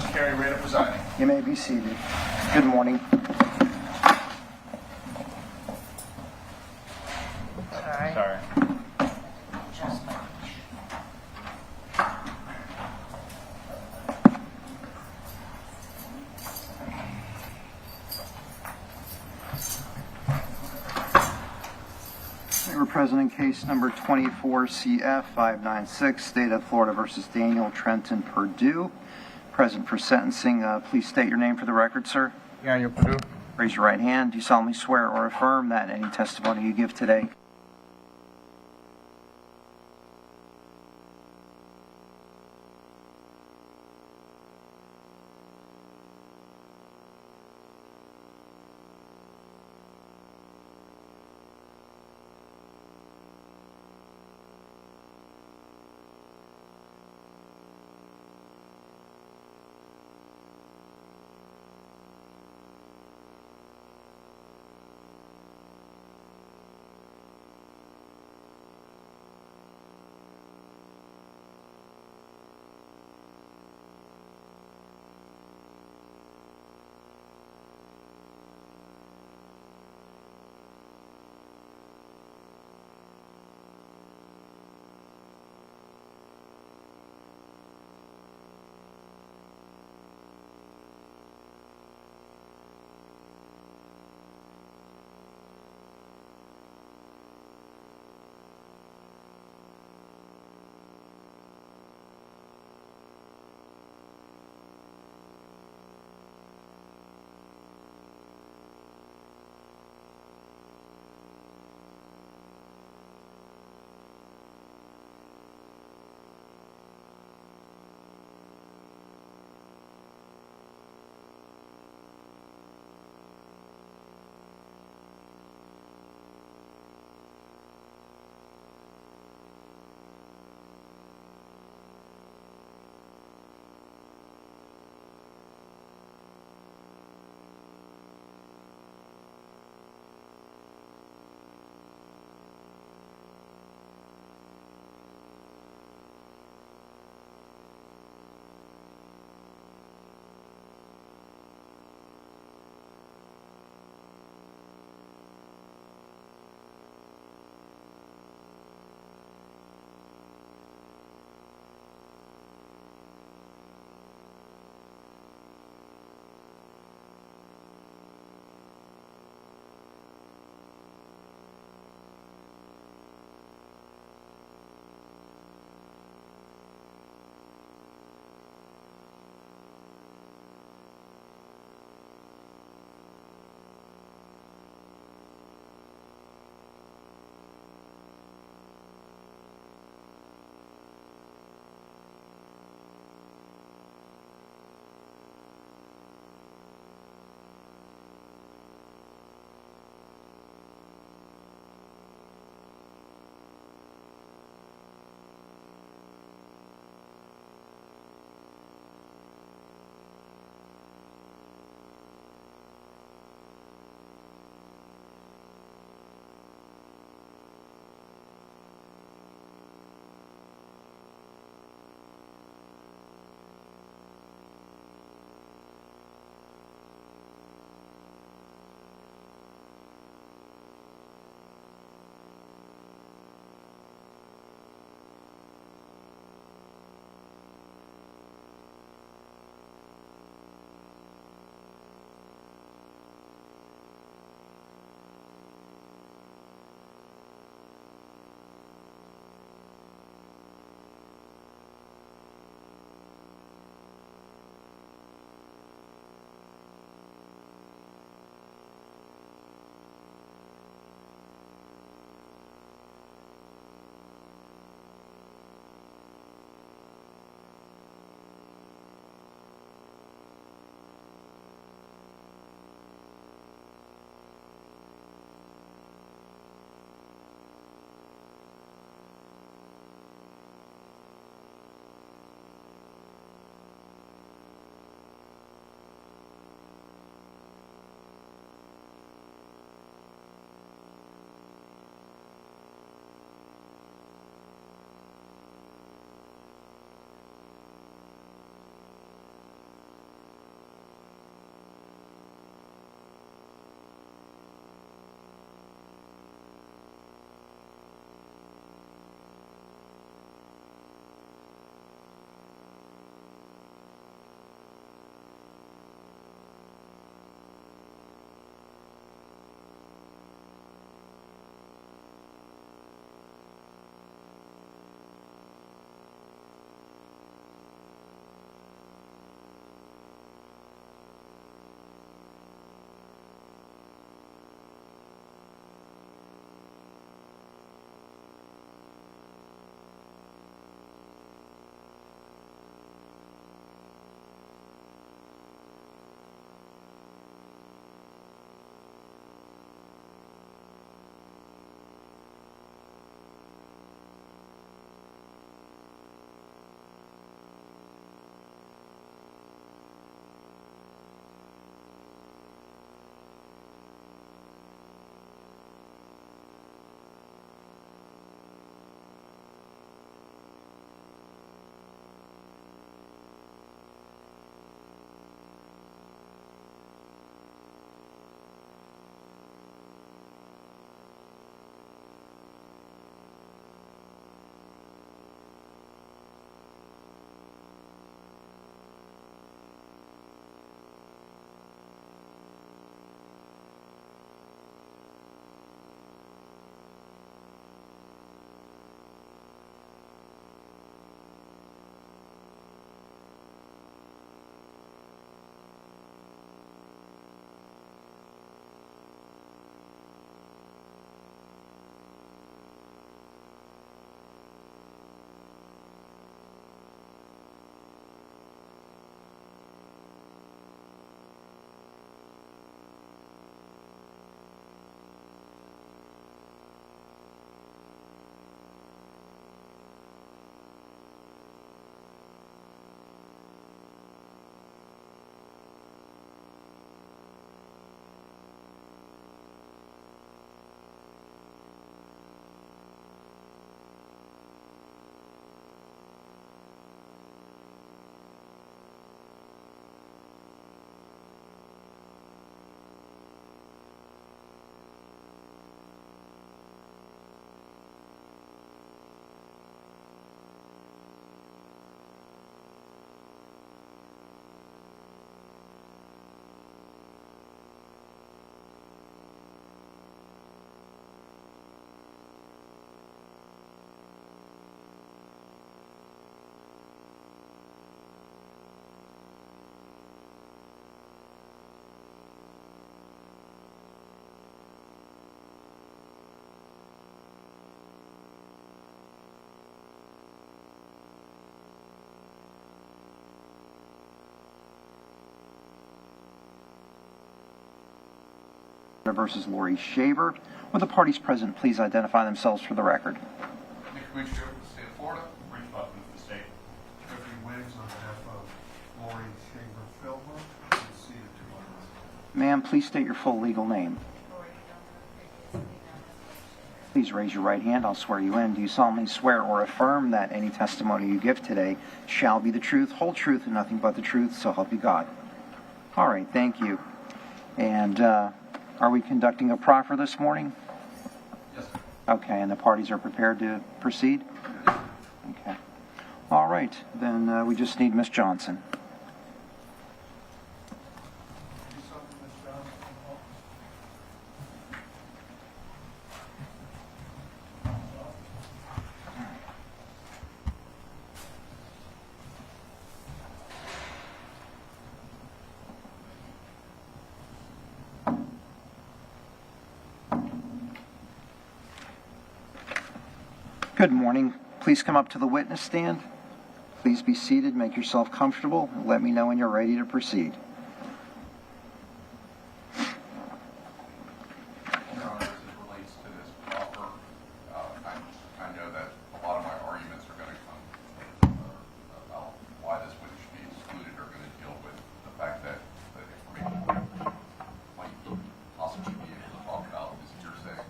Judge Carey Rada presiding. You may be seated. Good morning. Sorry. We're present in case number 24 CF 596, State of Florida versus Daniel Trenton Perdue. Present for sentencing. Please state your name for the record, sir. Daniel Perdue. Raise your right hand. Do you solemnly swear or affirm that any testimony you give today versus Laurie Shaver. Would the parties present please identify themselves for the record? Nick Shaver from the state of Florida. Rich Buckman from the state. Jeffrey Wiggs on behalf of Laurie Shaver Filmer. Proceed to my left. Ma'am, please state your full legal name. Please raise your right hand. I'll swear you in. Do you solemnly swear or affirm that any testimony you give today shall be the truth, whole truth, and nothing but the truth, so help you God? All right, thank you. And are we conducting a proffer this morning? Yes, sir. Okay, and the parties are prepared to proceed? Okay. All right, then we just need Ms. Johnson. Do something, Ms. Johnson. Good morning. Please come up to the witness stand. Please be seated, make yourself comfortable, and let me know when you're ready to proceed. Your Honor, as it relates to this proffer, I know that a lot of my arguments are going to come about why this witness should be excluded, are going to deal with the fact that the information might possibly be able to talk about is hearsay.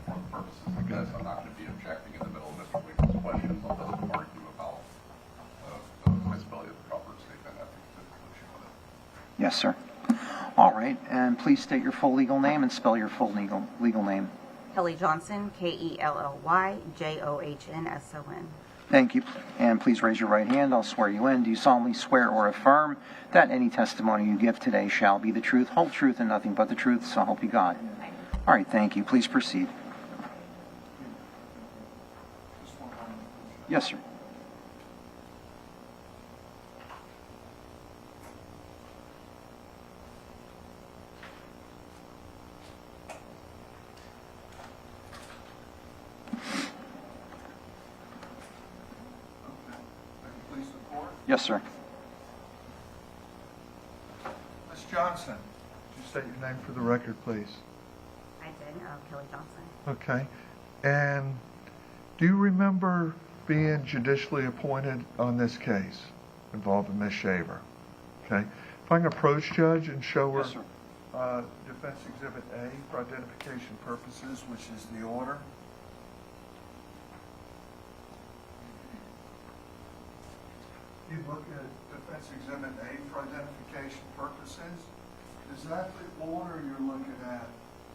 For the purposes of this, I'm not going to be objecting in the middle of Mr. Wiggins' questions. I'll just argue about the admissibility of the proffer statement after the conclusion of it. Yes, sir. All right, and please state your full legal name and spell your full legal name. Kelly Johnson, KELLY JOHNSON. Thank you. And please raise your right hand. I'll swear you in. Do you solemnly swear or affirm that any testimony you give today shall be the truth, whole truth, and nothing but the truth, so help you God? All right, thank you. Please proceed. Just one moment, please. Yes, sir. Okay. Can you please report? Yes, sir. Ms. Johnson, could you state your name for the record, please? I did, Kelly Johnson. Okay. And do you remember being judicially appointed on this case involving Ms. Shaver? Okay. If I can approach Judge and show her Yes, sir. Defense Exhibit A for identification purposes, which is the order. You look at Defense Exhibit A for identification purposes. Is that the order you're looking at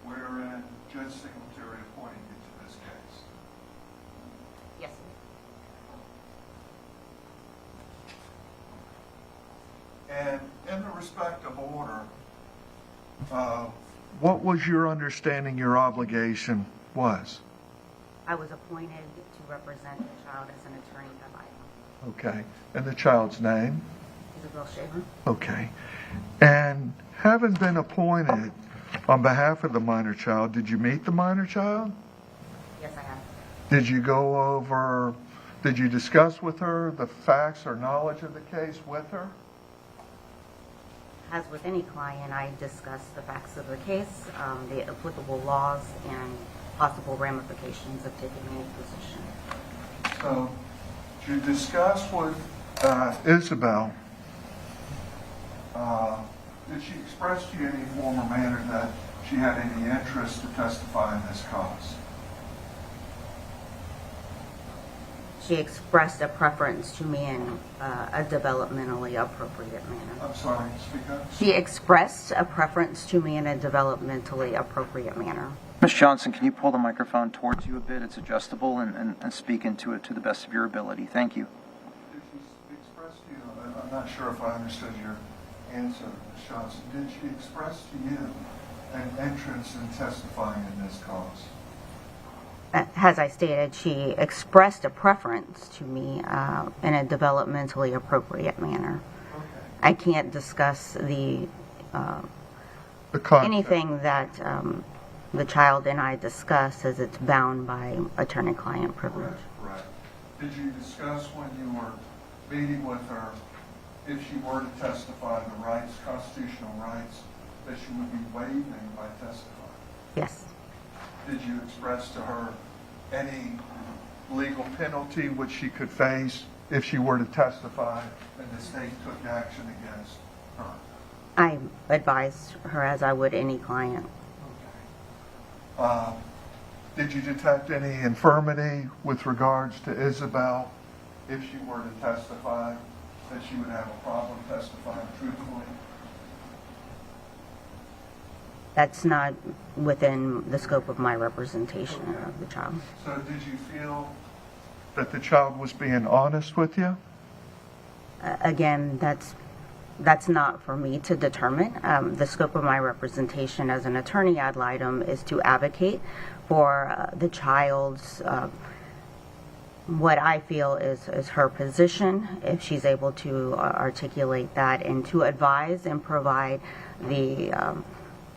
wherein Judge Singletary appointed you to this case? Yes. And in the respect of order, what was your understanding your obligation was? I was appointed to represent the child as an attorney ad litem. Okay. And the child's name? Isabelle Shaver. Okay. And having been appointed on behalf of the minor child, did you meet the minor child? Yes, I have. Did you discuss with her the facts or knowledge of the case with her? As with any client, I discuss the facts of the case, the applicable laws, and possible ramifications of taking any position. So, did you discuss with Isabelle, did she express to you in any form or manner that she had any interest to testify in this cause? She expressed a preference to me in a developmentally appropriate manner. I'm sorry, speak up. She expressed a preference to me in a developmentally appropriate manner. Ms. Johnson, can you pull the microphone towards you a bit? It's adjustable, and speak into it to the best of your ability. Thank you. Did she express to you, I'm not sure if I understood your answer, Ms. Johnson, did she express to you an interest in testifying in this cause? As I stated, she expressed a preference to me in a developmentally appropriate manner. Okay. I can't discuss the content. anything that the child and I discuss, as it's bound by attorney-client privilege. Right. Did you discuss when you were meeting with her, if she were to testify, the rights, constitutional rights, that she would be waiving by testifying? Yes. Did you express to her any legal penalty which she could face if she were to testify and the state took action against her? I advised her as I would any client. Did you detect any infirmity with regards to Isabelle if she were to testify, that she would have a problem testifying truthfully? That's not within the scope of my representation of the child. So did you feel that the child was being honest with you? Again, that's not for me to determine. The scope of my representation as an attorney ad litem is to advocate for the child's, what I feel is her position, if she's able to articulate that, and to advise and provide the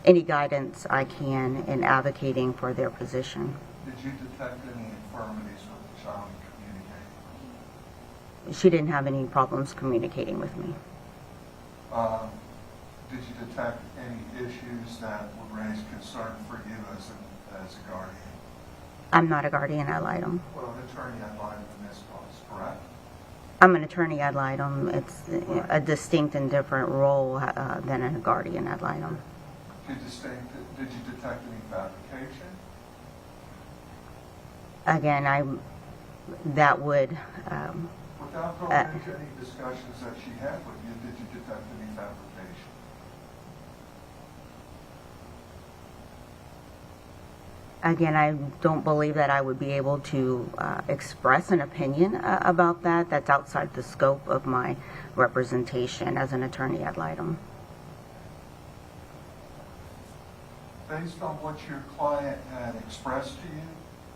any guidance I can in advocating for their position. Did you detect any infirmities with the child communicating? She didn't have any problems communicating with me. Did you detect any issues that would raise concern for you as a guardian? I'm not a guardian ad litem. Well, an attorney ad litem in this case, correct? I'm an attorney ad litem. It's a distinct and different role than a guardian ad litem. Did you detect any fabrication? Again, that would, Without going into any discussions that she had with you, did you detect any fabrication? again, I don't believe that I would be able to express an opinion about that. That's outside the scope of my representation as an attorney ad litem. Based on what your client had expressed to you,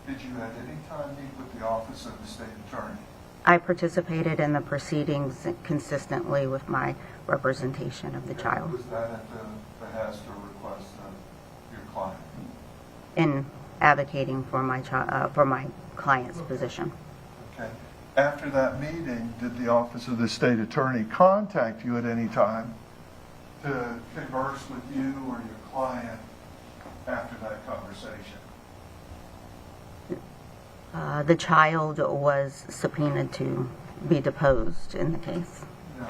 did you at any time meet with the office of the state attorney? I participated in the proceedings consistently with my representation of the child. Was that at the behest or request of your client? In advocating for my client's position. Okay. After that meeting, did the office of the state attorney contact you at any time to converse with you or your client after that conversation? The child was subpoenaed to be deposed in the case. No.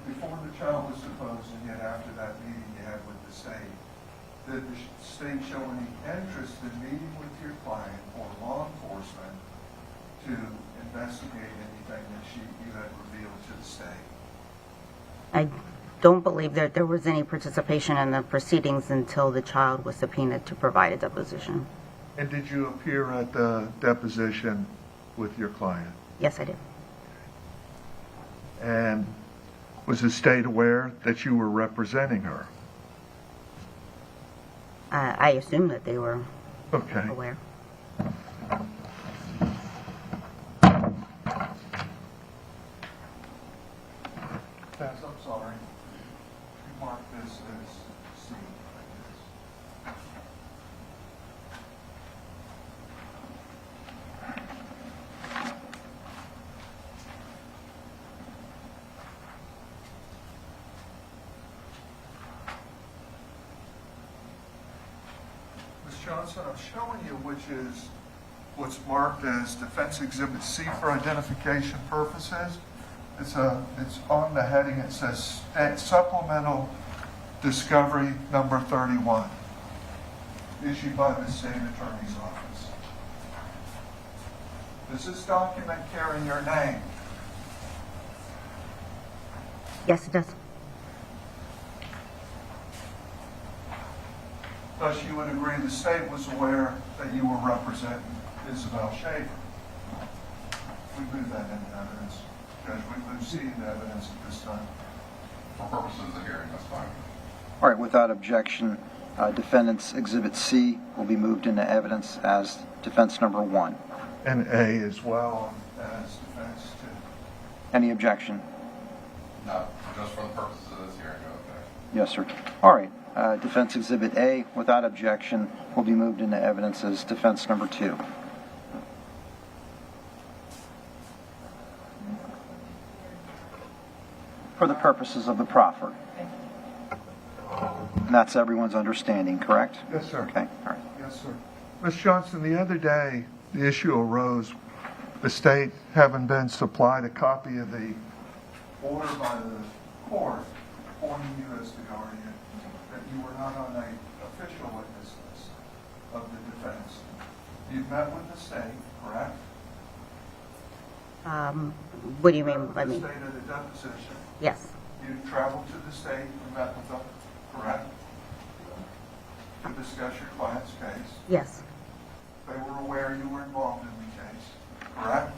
Before the child was deposed and yet after that meeting you had with the state, did the state show any interest in meeting with your client or law enforcement to investigate anything that you had revealed to the state? I don't believe that there was any participation in the proceedings until the child was subpoenaed to provide a deposition. And did you appear at the deposition with your client? Yes, I did. And was the state aware that you were representing her? I assume that they were Okay. aware. Tess, I'm sorry. You mark this as C, I guess. Ms. Johnson, I'm showing you what's marked as Defense Exhibit C for identification purposes. It's on the heading, it says Supplemental Discovery Number 31, issued by the State Attorney's Office. Does this document carry your name? Yes, it does. Thus, you would agree the state was aware that you were representing Isabelle Shaver. We move that into evidence. Judge, we move C into evidence at this time. For purposes of the hearing, that's fine. All right, without objection, Defendant's Exhibit C will be moved into evidence as defense number 1. And A as well as defense 2. Any objection? No, just for the purposes of this hearing, okay. Yes, sir. All right, Defense Exhibit A, without objection, will be moved into evidence as defense number 2. For the purposes of the proffer. And that's everyone's understanding, correct? Yes, sir. Okay, all right. Yes, sir. Ms. Johnson, the other day, the issue arose, the state having been supplied a copy of the order by the court appointing you as the guardian, that you were not on an official witness list of the defense. You've met with the state, correct? What do you mean by The me? state at a deposition. Yes, You traveled to the state and met with them, correct? To discuss your client's case. yes, They were aware you were involved in the case, correct?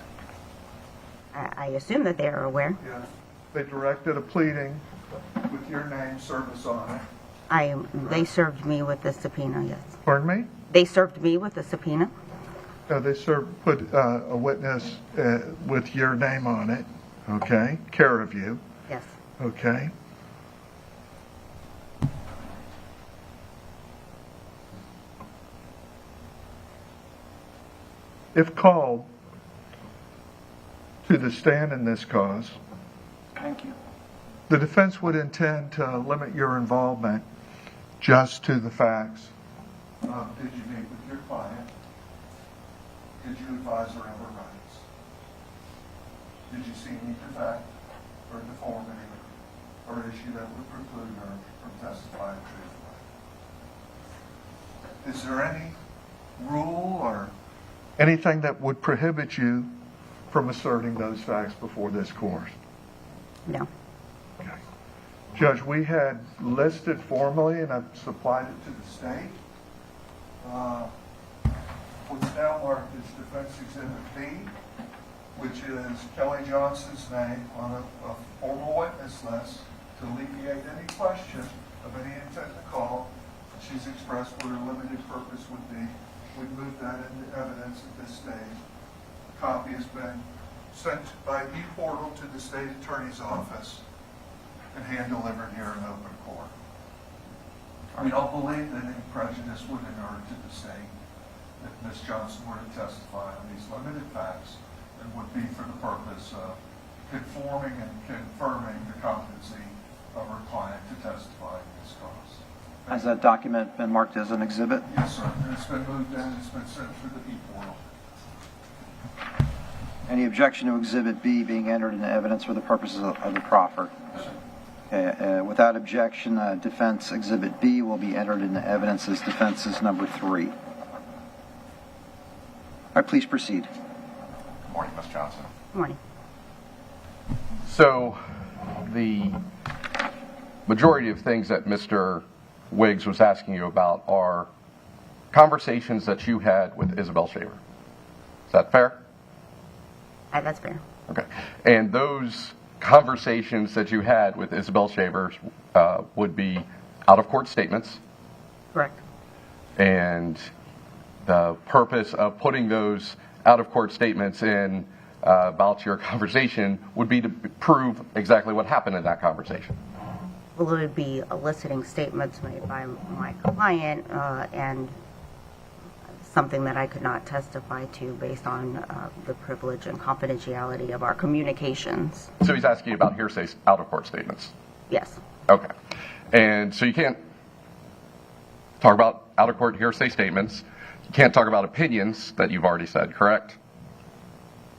I assume that they are aware. Yes. They directed a pleading with your name, service on it. They served me with the subpoena, yes. Pardon me? They served me with the subpoena? They put a witness with your name on it, okay, care of you, Yes. okay? If called to the stand in this cause, Thank you. the defense would intend to limit your involvement just to the facts. Did you meet with your client? Did you advise her of her rights? Did you see any defect or deformity or issue that would preclude her from testifying truthfully? Is there any rule or anything that would prohibit you from asserting those facts before this court? No. Okay. Judge, we had listed formally, and I've supplied it to the state, what's now marked as Defense Exhibit B, which is Kelly Johnson's name on a formal witness list to alleviate any question of any intent to call. She's expressed what her limited purpose would be. We've moved that into evidence at this stage. A copy has been sent by e-portal to the state attorney's office and hand-delivered here in open court. We don't believe that any prejudice would inure to the state if Ms. Johnson were to testify on these limited facts and would be for the purpose of conforming and confirming the competency of her client to testify in this cause. Has that document been marked as an exhibit? Yes, sir. And it's been moved in, it's been sent through the e-portal. Any objection to Exhibit B being entered into evidence for the purposes of the proffer? Okay, without objection, Defense Exhibit B will be entered into evidence as defenses number 3. All right, please proceed. Good morning, Ms. Johnson. Good morning. So, the majority of things that Mr. Wiggs was asking you about are conversations that you had with Isabelle Shaver. Is that fair? That's fair. Okay. And those conversations that you had with Isabelle Shaver would be out-of-court statements. Correct. And the purpose of putting those out-of-court statements in about your conversation would be to prove exactly what happened in that conversation. Well, it would be eliciting statements made by my client and something that I could not testify to based on the privilege and confidentiality of our communications. So he's asking you about hearsay out-of-court statements. Yes. Okay. And so you can't talk about out-of-court hearsay statements. You can't talk about opinions that you've already said, correct?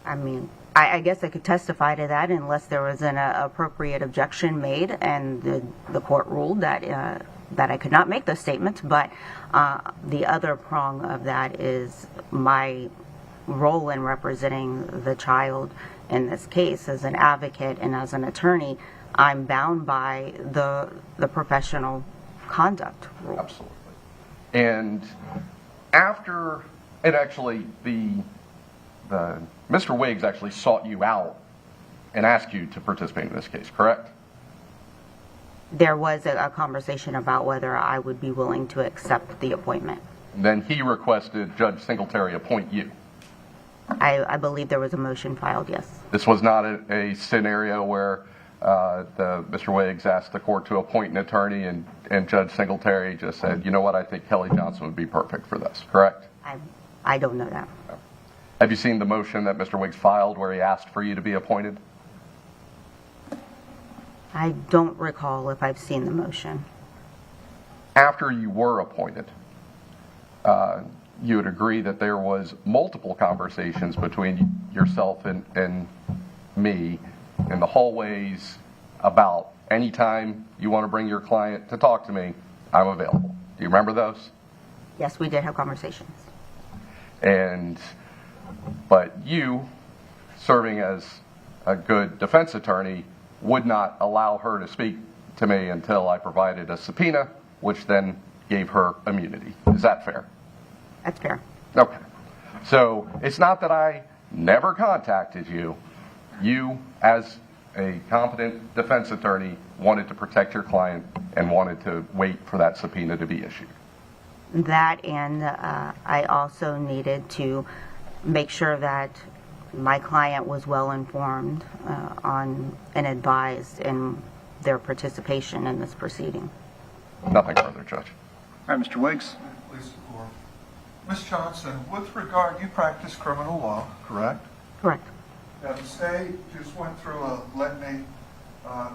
I mean, I guess I could testify to that unless there was an appropriate objection made and the court ruled that that I could not make those statements. But the other prong of that is my role in representing the child in this case as an advocate and as an attorney. I'm bound by the professional conduct rules. Absolutely. And after, and actually the Mr. Wiggs actually sought you out and asked you to participate in this case, correct? There was a conversation about whether I would be willing to accept the appointment. Then he requested Judge Singletary appoint you. I believe there was a motion filed, yes. This was not a scenario where Mr. Wiggs asked the court to appoint an attorney and Judge Singletary just said, you know what, I think Kelly Johnson would be perfect for this, correct? I don't know that. Have you seen the motion that Mr. Wiggs filed where he asked for you to be appointed? I don't recall if I've seen the motion. after you were appointed, you would agree that there was multiple conversations between yourself and me in the hallways about any time you want to bring your client to talk to me, I'm available. Do you remember those? Yes, we did have conversations. But you, serving as a good defense attorney, would not allow her to speak to me until I provided a subpoena, which then gave her immunity. Is that fair? That's fair. Okay. So it's not that I never contacted you. You, as a competent defense attorney, wanted to protect your client and wanted to wait for that subpoena to be issued. That, and I also needed to make sure that my client was well informed on and advised in their participation in this proceeding. Nothing further, Judge. All right, Mr. Wiggs. Please support. Ms. Johnson, with regard, you practice criminal law, correct? Correct. Now, the state just went through a litany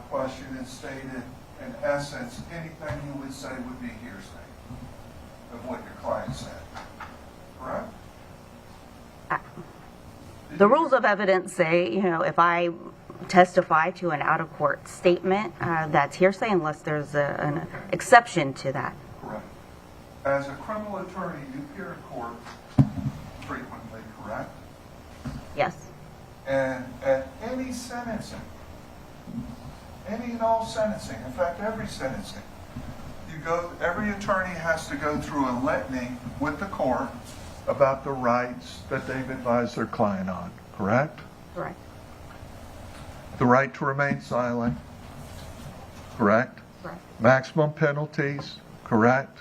question and stated, in essence, anything you would say would be hearsay of what your client said, correct? The rules of evidence say, if I testify to an out-of-court statement, that's hearsay unless there's an exception to that. Correct. As a criminal attorney, you appear in court frequently, correct? Yes. And at any sentencing, any and all sentencing, in fact, every sentencing, every attorney has to go through a litany with the court about the rights that they've advised their client on, correct? Correct. The right to remain silent, correct? Correct. Maximum penalties, correct?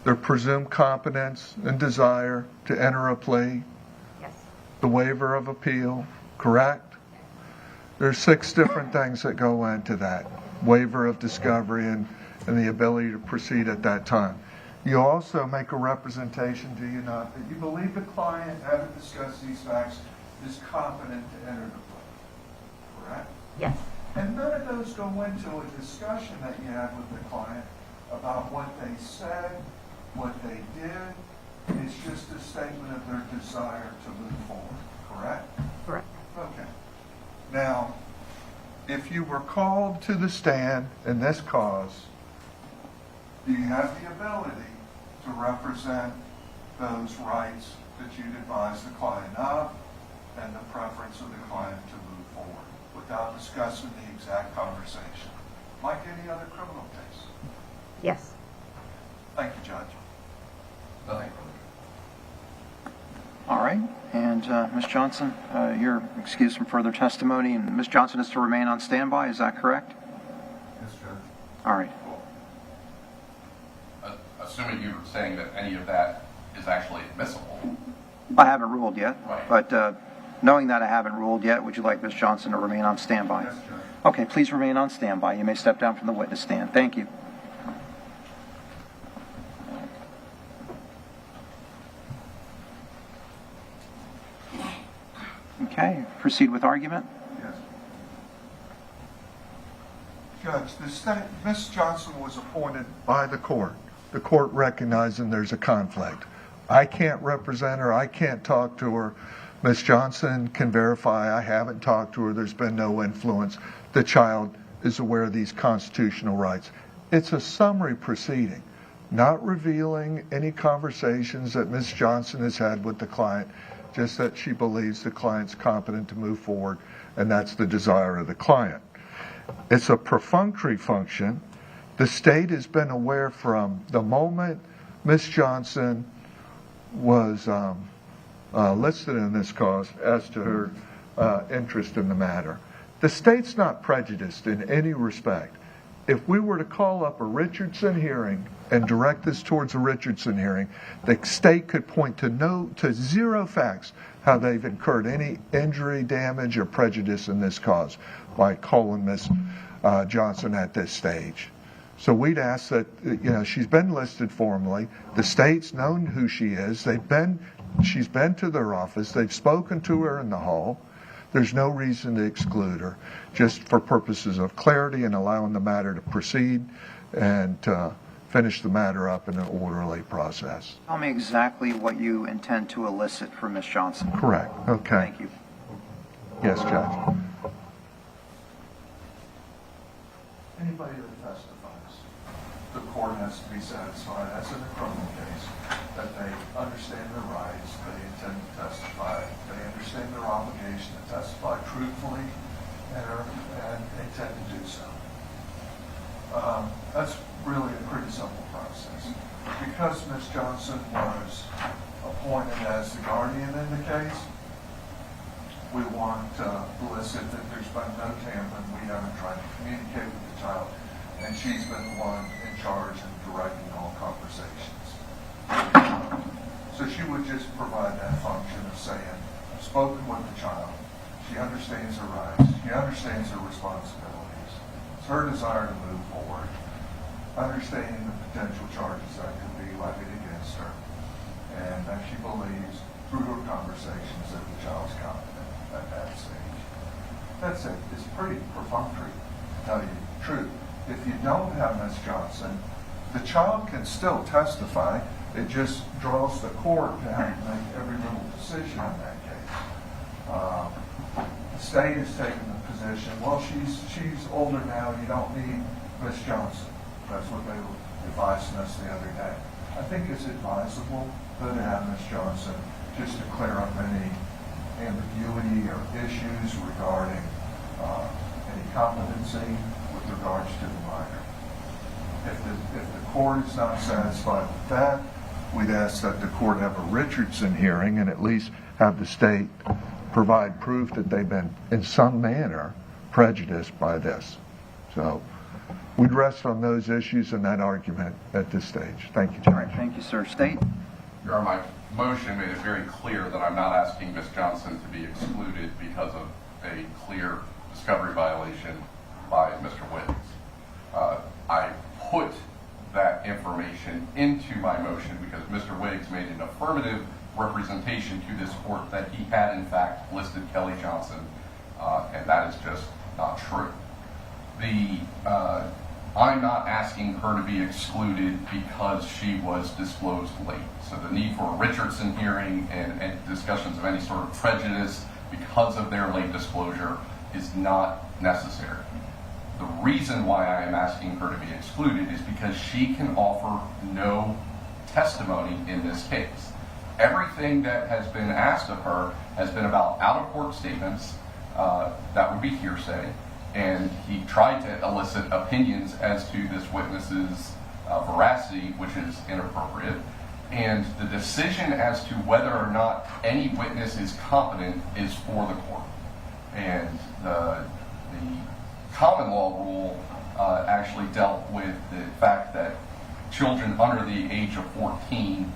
Their presumed competence and desire to enter a plea, Yes. the waiver of appeal, correct? There's 6 different things that go into that. Waiver of discovery and the ability to proceed at that time. You also make a representation, do you not, that you believe the client, having discussed these facts, is competent to enter the plea, correct? Yes. And none of those go into a discussion that you had with the client about what they said, what they did. It's just a statement of their desire to move forward, correct? Correct. Okay. Now, if you were called to the stand in this cause, do you have the ability to represent those rights that you'd advise the client of and the preference of the client to move forward without discussing the exact conversation, like any other criminal case? Yes. Thank you, Judge. Nothing further. All right. And Ms. Johnson, you're excused from further testimony. And Ms. Johnson is to remain on standby. Is that correct? Yes, Judge. All right. Assuming you're saying that any of that is actually admissible. I haven't ruled yet. Right. But knowing that I haven't ruled yet, would you like Ms. Johnson to remain on standby? Yes, Judge. Okay, please remain on standby. You may step down from the witness stand. Thank you. Okay, proceed with argument. Yes. Judge, Ms. Johnson was appointed by the court recognizing there's a conflict. I can't represent her. I can't talk to her. Ms. Johnson can verify I haven't talked to her. There's been no influence. The child is aware of these constitutional rights. It's a summary proceeding, not revealing any conversations that Ms. Johnson has had with the client, just that she believes the client's competent to move forward, and that's the desire of the client. It's a perfunctory function. The state has been aware from the moment Ms. Johnson was listed in this cause as to her interest in the matter. The state's not prejudiced in any respect. If we were to call up a Richardson hearing and direct this towards a Richardson hearing, the state could point to 0 facts how they've incurred any injury, damage, or prejudice in this cause by calling Ms. Johnson at this stage. So we'd ask that, she's been listed formally. The state's known who she is. She's been to their office. They've spoken to her in the hall. There's no reason to exclude her, just for purposes of clarity and allowing the matter to proceed and finish the matter up in an orderly process. Tell me exactly what you intend to elicit from Ms. Johnson. Correct. Okay. Thank you. Yes, Judge. Anybody that testifies, the court has to be satisfied, as in a criminal case, that they understand their rights, they intend to testify, they understand their obligation to testify truthfully, and intend to do so. That's really a pretty simple process. Because Ms. Johnson was appointed as the guardian in the case, we want to elicit that there's been no tampering. We haven't tried to communicate with the child, and she's been the one in charge and directing all conversations. So she would just provide that function of saying, I've spoken with the child. She understands her rights. She understands her responsibilities. It's her desire to move forward, understanding the potential charges that could be levied against her, and that she believes through her conversations that the child's competent at that stage. That's it. It's pretty perfunctory, to tell you the truth. If you don't have Ms. Johnson, the child can still testify. It just draws the court to have to make every little decision in that case. The state has taken the position, well, she's older now, you don't need Ms. Johnson. That's what they were advising us the other day. I think it's advisable to have Ms. Johnson just to clear up any ambiguity or issues regarding any competency with regards to the minor. If the court is not satisfied with that, we'd ask that the court have a Richardson hearing and at least have the state provide proof that they've been in some manner prejudiced by this. So we'd rest on those issues and that argument at this stage. Thank you, All right, Judge. thank you, sir. State? Your Honor, my motion made it very clear that I'm not asking Ms. Johnson to be excluded because of a clear discovery violation by Mr. Wiggs. I put that information into my motion because Mr. Wiggs made an affirmative representation to this court that he had in fact listed Kelly Johnson, and that is just not true. I'm not asking her to be excluded because she was disclosed late. So the need for a Richardson hearing and discussions of any sort of prejudice because of their late disclosure is not necessary. The reason why I am asking her to be excluded is because she can offer no testimony in this case. Everything that has been asked of her has been about out-of-court statements that would be hearsay, and he tried to elicit opinions as to this witness's veracity, which is inappropriate. And the decision as to whether or not any witness is competent is for the court. And the common law rule actually dealt with the fact that children under the age of 14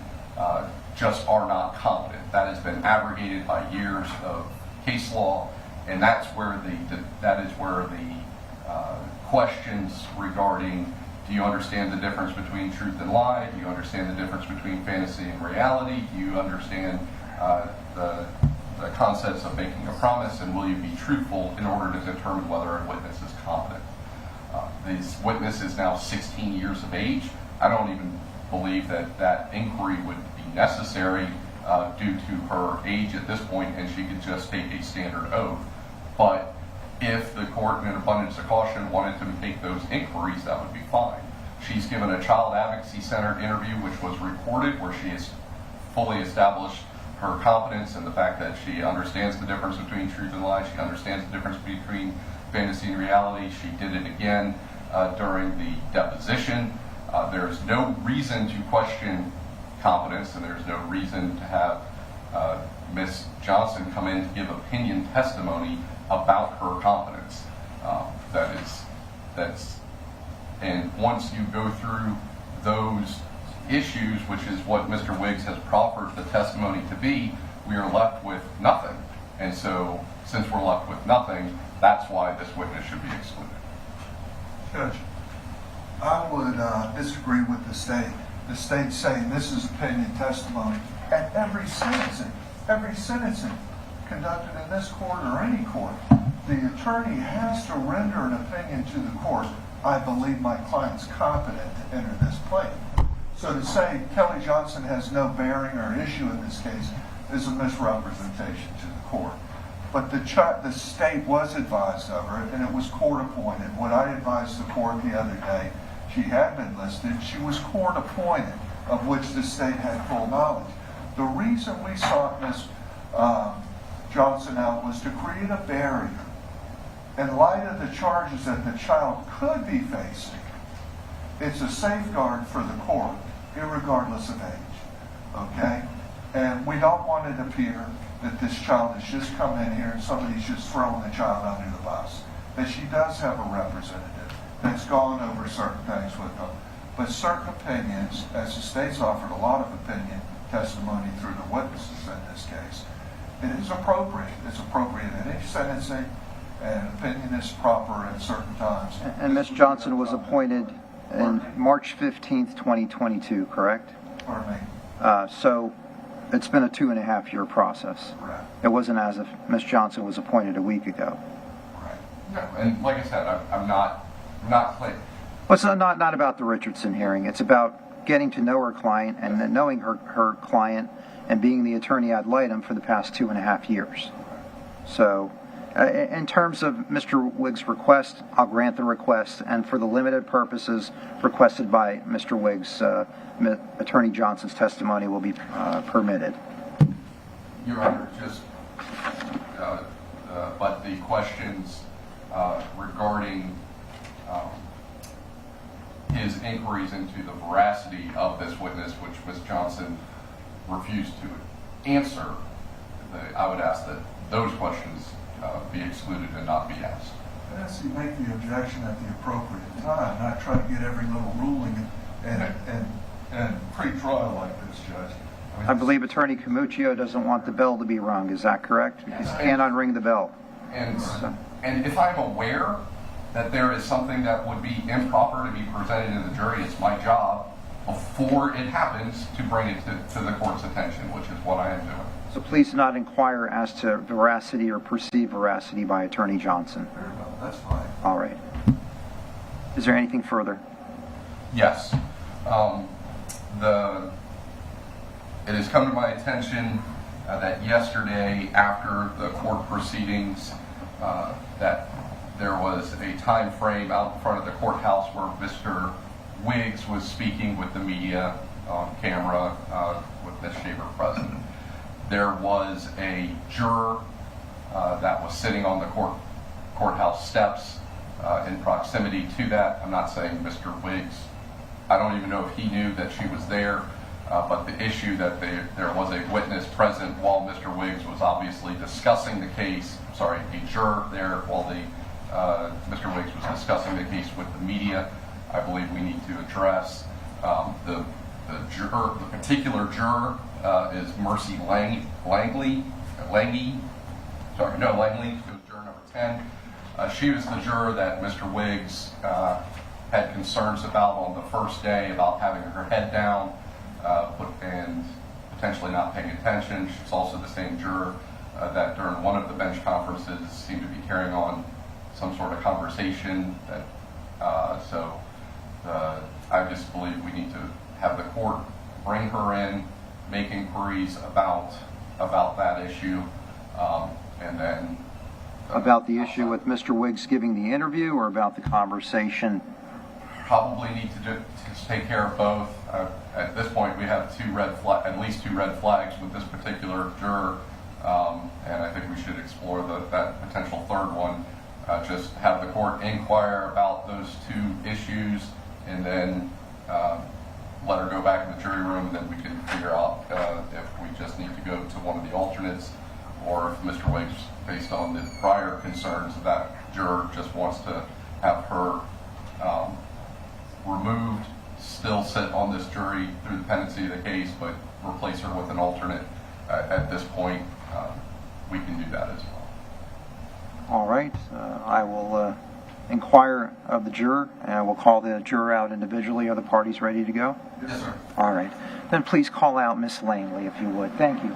just are not competent. That has been abrogated by years of case law, and that's where the questions regarding do you understand the difference between truth and lie? Do you understand the difference between fantasy and reality? Do you understand the concepts of making a promise, and will you be truthful in order to determine whether a witness is competent? This witness is now 16 years of age. I don't even believe that inquiry would be necessary due to her age at this point, and she could just take a standard oath. But if the court, in an abundance of caution, wanted to make those inquiries, that would be fine. She's given a child advocacy-centered interview, which was recorded, where she has fully established her competence and the fact that she understands the difference between truth and lie. She understands the difference between fantasy and reality. She did it again during the deposition. There's no reason to question competence, and there's no reason to have Ms. Johnson come in to give opinion testimony about her competence. And once you go through those issues, which is what Mr. Wiggs has proffered the testimony to be, we are left with nothing. And so, since we're left with nothing, that's why this witness should be excluded. Judge, I would disagree with the state. The state's saying this is opinion testimony. At every sentencing conducted in this court or any court, the attorney has to render an opinion to the court I believe my client's competent to enter this plea. So to say Kelly Johnson has no bearing or issue in this case is a misrepresentation to the court. But the state was advised of her, and it was court appointed. When I advised the court the other day, she had been listed. She was court appointed, of which the state had full knowledge. The reason we sought Ms. Johnson out was to create a barrier in light of the charges that the child could be facing. It's a safeguard for the court, irregardless of age, okay? And we don't want it to appear that this child has just come in here and somebody's just throwing the child under the bus. That she does have a representative that's gone over certain things with them. But certain opinions, as the state's offered a lot of opinion testimony through the witnesses in this case, it is appropriate. It's appropriate in any sentencing, and opinion is proper at certain times. And Ms. Johnson was appointed in March 15th, 2022, correct? Pardon me? So it's been a 2.5-year process. Correct. It wasn't as if Ms. Johnson was appointed a week ago. Right. No, and like I said, I'm not clear. Well, it's not about the Richardson hearing. It's about getting to know her client and then knowing her client and being the attorney ad litem for the past 2.5 years. So in terms of Mr. Wigg's request, I'll grant the request, and for the limited purposes requested by Mr. Wiggs, Attorney Johnson's testimony will be permitted. Your Honor, just, but the questions regarding his inquiries into the veracity of this witness, which Ms. Johnson refused to answer, I would ask that those questions be excluded and not be asked. Yes, you make the objection at the appropriate time, not try to get every little ruling and pre-trial like this, Judge. I believe Attorney Camuccio doesn't want the bell to be rung. Is that correct? Because he can't unring the bell. And if I'm aware that there is something that would be improper to be presented to the jury, it's my job before it happens to bring it to the court's attention, which is what I am doing. So please not inquire as to veracity or perceived veracity by Attorney Johnson. Very well, that's fine. All right. Is there anything further? Yes. It has come to my attention that yesterday, after the court proceedings, that there was a time frame out in front of the courthouse where Mr. Wiggs was speaking with the media on camera with Ms. Shaver present. There was a juror that was sitting on the courthouse steps in proximity to that. I'm not saying Mr. Wiggs. I don't even know if he knew that she was there, but the issue that there was a witness present while Mr. Wiggs was obviously discussing the case, a juror there while Mr. Wiggs was discussing the case with the media, I believe we need to address. The particular juror is Mercy Langley. Langley. She was juror number 10. She was the juror that Mr. Wiggs had concerns about on the first day about having her head down and potentially not paying attention. She's also the same juror that during one of the bench conferences seemed to be carrying on some sort of conversation. I just believe we need to have the court bring her in, make inquiries about that issue, and then... About the issue with Mr. Wiggs giving the interview, or about the conversation? Probably need to take care of both. At this point, we have at least two red flags with this particular juror, and I think we should explore that potential third one. Just have the court inquire about those two issues, and then let her go back in the jury room, and then we can figure out if we just need to go to one of the alternates, or if Mr. Wiggs, based on the prior concerns of that juror, just wants to have her removed, still sit on this jury through the pendency of the case, but replace her with an alternate. At this point, we can do that as well. All right. I will inquire of the juror, and we'll call the juror out individually. Are the parties ready to go? Yes, sir. All right. Then please call out Miss Langley, if you would. Thank you.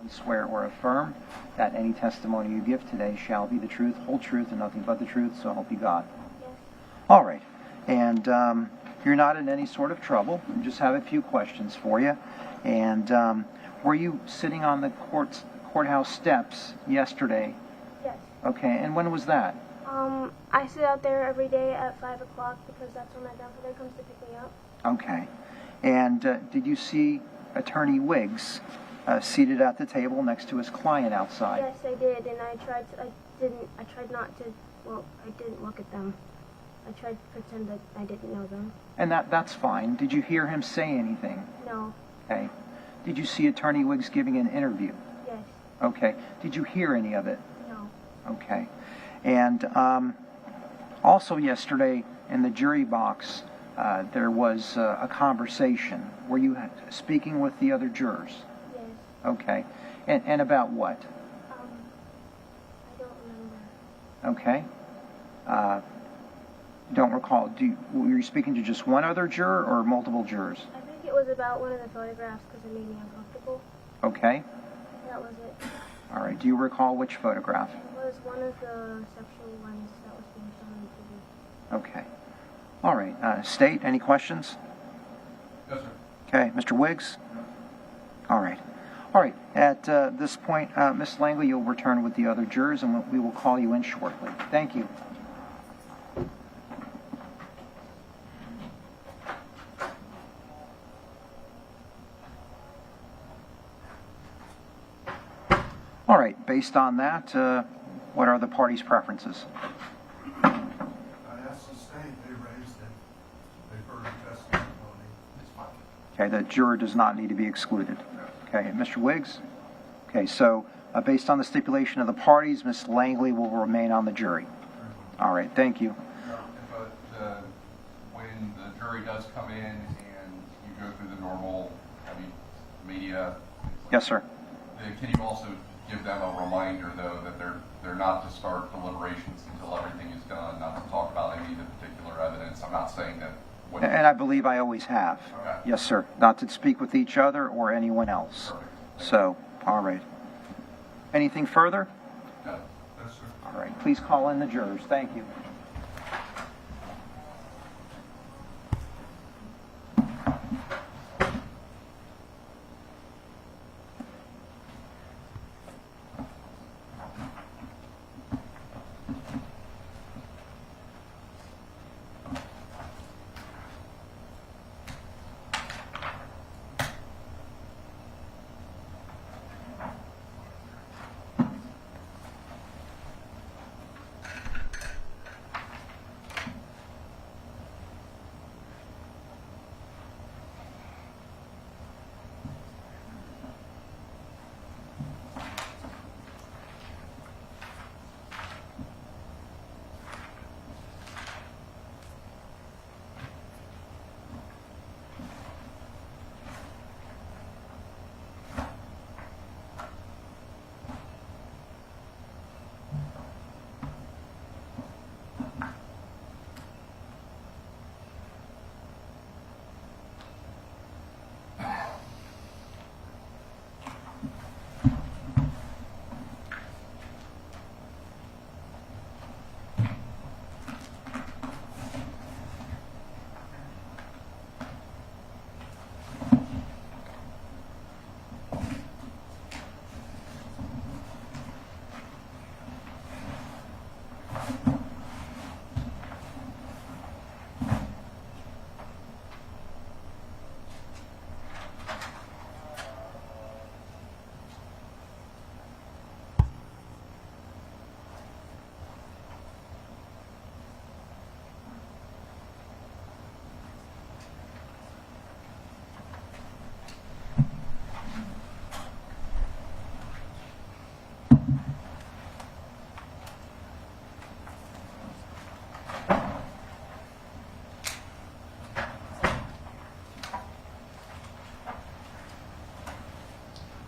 Swear or affirm that any testimony you give today shall be the truth, whole truth, and nothing but the truth, so help you God. Yes. All right. And you're not in any sort of trouble. I just have a few questions for you. And were you sitting on the courthouse steps yesterday? Yes. Okay. And when was that? I sit out there every day at 5 o'clock because that's when my grandfather comes to pick me up. Okay. And did you see Attorney Wiggs seated at the table next to his client outside? Yes, I did, and I tried not to, well, I didn't look at them. I tried to pretend that I didn't know them. And that's fine. Did you hear him say anything? No. Okay. Did you see Attorney Wiggs giving an interview? Yes. Okay. Did you hear any of it? No. Okay. And also yesterday in the jury box, there was a conversation. Were you speaking with the other jurors? Yes. Okay. And about what? I don't remember. Okay. Don't recall. Were you speaking to just one other juror or multiple jurors? I think it was about one of the photographs because it made me uncomfortable. Okay. That was it. All right. Do you recall which photograph? It was one of the sexual ones that was being shown on TV. Okay. All right. State, any questions? Yes, sir. Okay. Mr. Wiggs? All right. All right. At this point, Ms. Langley, you'll return with the other jurors, and we will call you in shortly. Thank you. All right. Based on that, what are the parties' preferences? I asked the state, they raised it. They've heard the testimony. It's fine. Okay. The juror does not need to be excluded. Okay. Mr. Wiggs? Okay. So based on the stipulation of the parties, Ms. Langley will remain on the jury. All right. Thank you. But when the jury does come in and you go through the normal, media. Yes, sir. Can you also give them a reminder, though, that they're not to start deliberations until everything is done, not to talk about any of the particular evidence? I'm not saying that. And I believe I always have. Okay. Yes, sir. Not to speak with each other or anyone else. Perfect. So, all right. Anything further? No. Yes, sir. All right. Please call in the jurors. Thank you.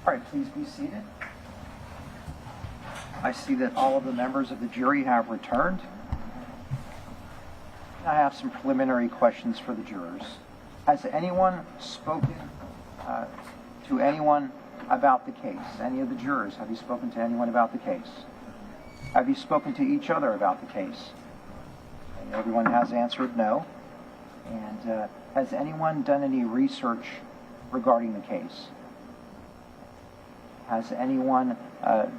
All right, please be seated. I see that all of the members of the jury have returned. I have some preliminary questions for the jurors. Has anyone spoken to anyone about the case? Any of the jurors, have you spoken to anyone about the case? Have you spoken to each other about the case? And everyone has answered no. And has anyone done any research regarding the case? Has anyone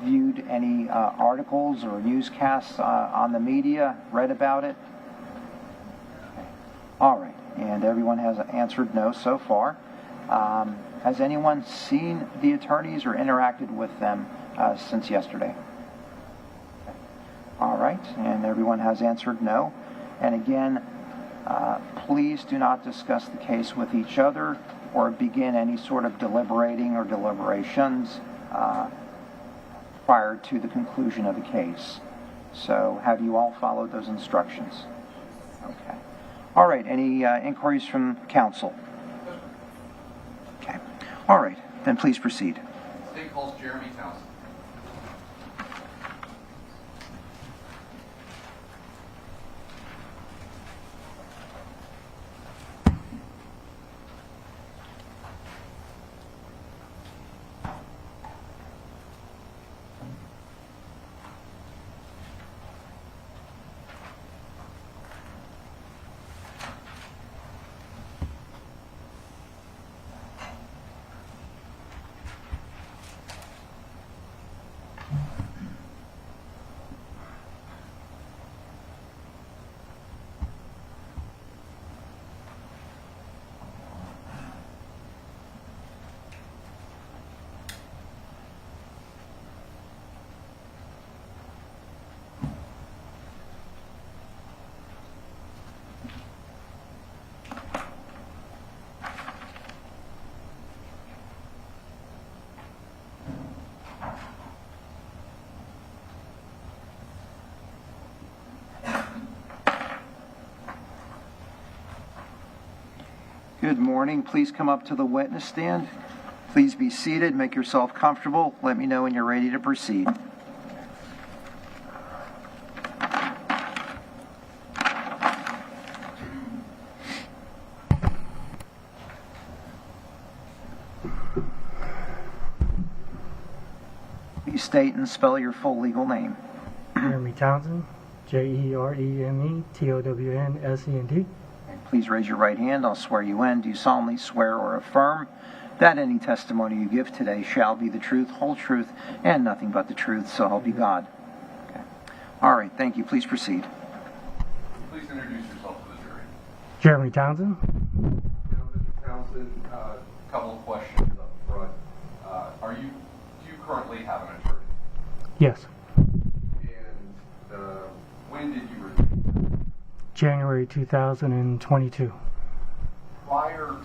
viewed any articles or newscasts on the media, read about it? Okay. All right. And everyone has answered no so far. Has anyone seen the attorneys or interacted with them since yesterday? Okay. All right. And everyone has answered no. And again, please do not discuss the case with each other or begin any sort of deliberating or deliberations prior to the conclusion of the case. So have you all followed those instructions? Okay. All right. Any inquiries from counsel? Okay. All right. Then please proceed. State calls Jeremy Townsend. Good morning. Please come up to the witness stand. Please be seated. Make yourself comfortable. Let me know when you're ready to proceed. Please state and spell your full legal name. Jeremy Townsend, JeremyTownsend. Please raise your right hand. I'll swear you in. Do you solemnly swear or affirm that any testimony you give today shall be the truth, whole truth, and nothing but the truth, so help you God? Okay. All right. Thank you. Please proceed. Please introduce yourself to the jury. Jeremy Townsend. Mr. Townsend, a couple of questions up front. Do you currently have an attorney? Yes. And when did you retain? January 2022. Prior to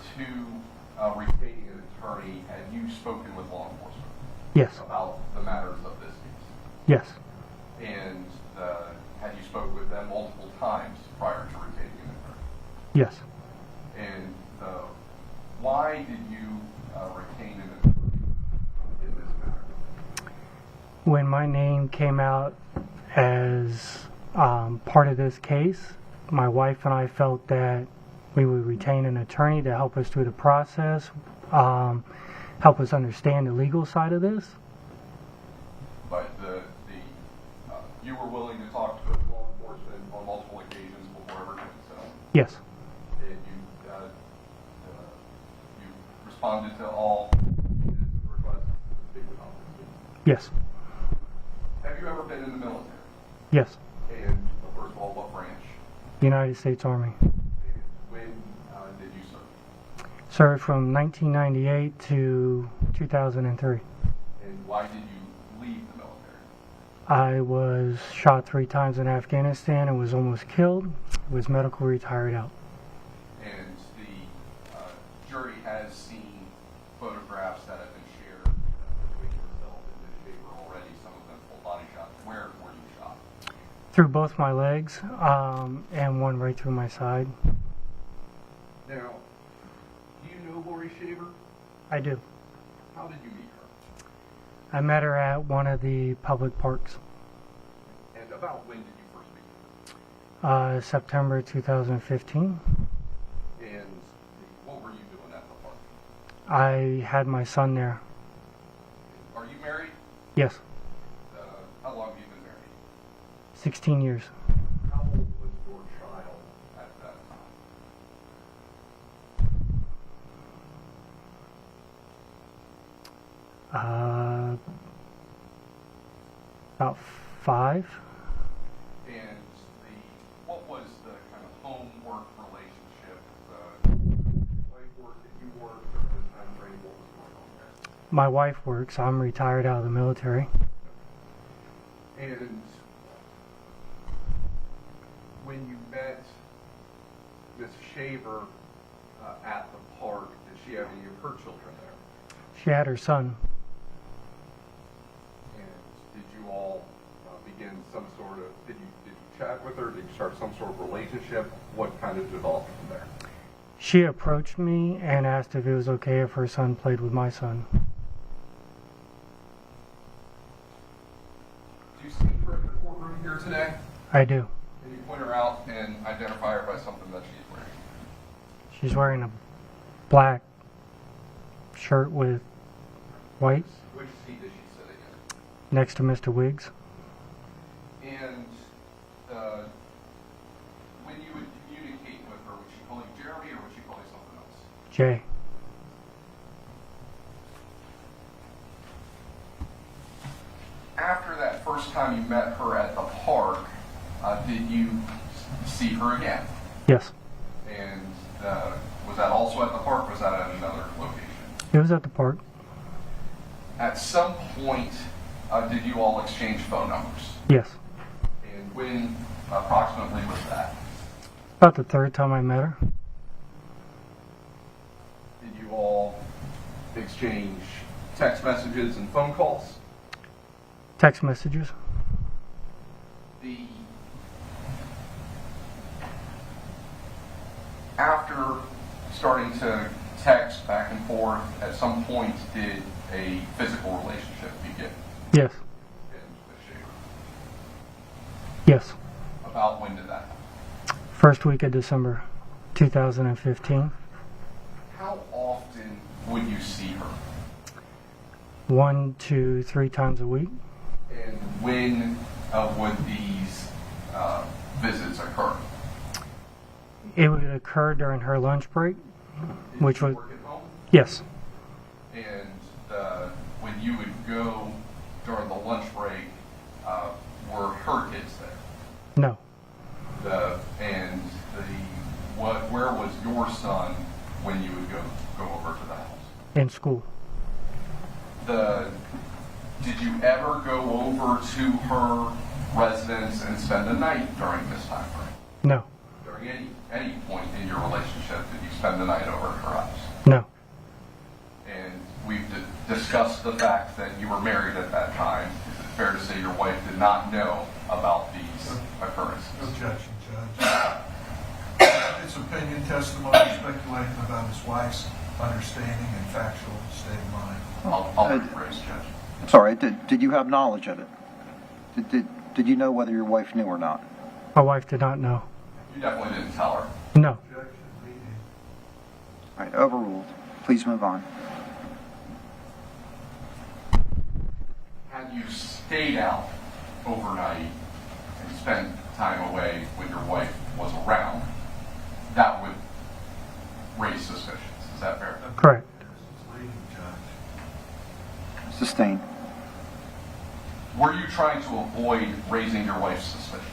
retaining an attorney, had you spoken with law enforcement? Yes. About the matters of this case? Yes. And had you spoke with them multiple times prior to retaining an attorney? Yes. And why did you retain an attorney in this matter? When my name came out as part of this case, my wife and I felt that we would retain an attorney to help us through the process, help us understand the legal side of this. But you were willing to talk to law enforcement on multiple occasions before ever getting settled? Yes. And you responded to all requests to speak with officers? Yes. Have you ever been in the military? Yes. And first of all, what branch? United States Army. And when did you serve? Served from 1998 to 2003. And why did you leave the military? I was shot 3 times in Afghanistan and was almost killed. Was medical retired out. And the jury has seen photographs that have been shared between yourself and Ms. Shaver already, some of them full body shots. Where were you shot? Through both my legs, and one right through my side. Now, do you know Laurie Shaver? I do. How did you meet her? I met her at one of the public parks. And about when did you first meet her? September 2015. And what were you doing at the park? I had my son there. Yes. How long have you been married? 16 years. How old was your child at that time? About 5. And what was the kind of home-work relationship? Wife work that you worked during the time frame? What was going on there? My wife works. I'm retired out of the military. And when you met Miss Shaver at the park, did she have any of her children there? She had her son. And did you all begin some sort of, did you chat with her? Did you start some sort of relationship? What kind of developed from there? She approached me and asked if it was okay if her son played with my son. Do you see her in the courtroom here today? I do. Can you point her out and identify her by something that she's wearing? She's wearing a black shirt with white Which seat is she sitting next to Mr. Wiggs. in? And when you would communicate with her, would she call you Jeremy or would she call you something else? Jay. After that first time you met her at the park, did you see her again? Yes. And was that also at the park or was that at another location? It was at the park. At some point, did you all exchange phone numbers? Yes. And when approximately was that? About the 3rd time I met her. Did you all exchange text messages and phone calls? Text messages. After starting to text back and forth, at some point did a physical relationship begin? Yes. With Shaver? Yes. About when did that happen? First week of December 2015. How often would you see her? 1 to 3 times a week. And when would these visits occur? It would occur during her lunch break, Did which you was, work at home? yes. And when you would go during the lunch break, were her kids there? No. Where was your son when you would go over to the house? In school. Did you ever go over to her residence and spend the night during this time frame? No. During any point in your relationship, did you spend the night over at her house? No. And we've discussed the fact that you were married at that time. Is it fair to say your wife did not know about these occurrences? Objection, Judge. It's opinion, testimony, speculating about his wife's understanding and factual state of mind. I'll rephrase, Judge. Sorry, did you have knowledge of it? Did you know whether your wife knew or not? My wife did not know. You definitely didn't tell her. No. Objection, meeting. All right, overruled. Please move on. Had you stayed out overnight and spent time away when your wife was around, that would raise suspicions. Is that fair? Correct. It's leading, Judge. Sustained. Were you trying to avoid raising your wife's suspicions?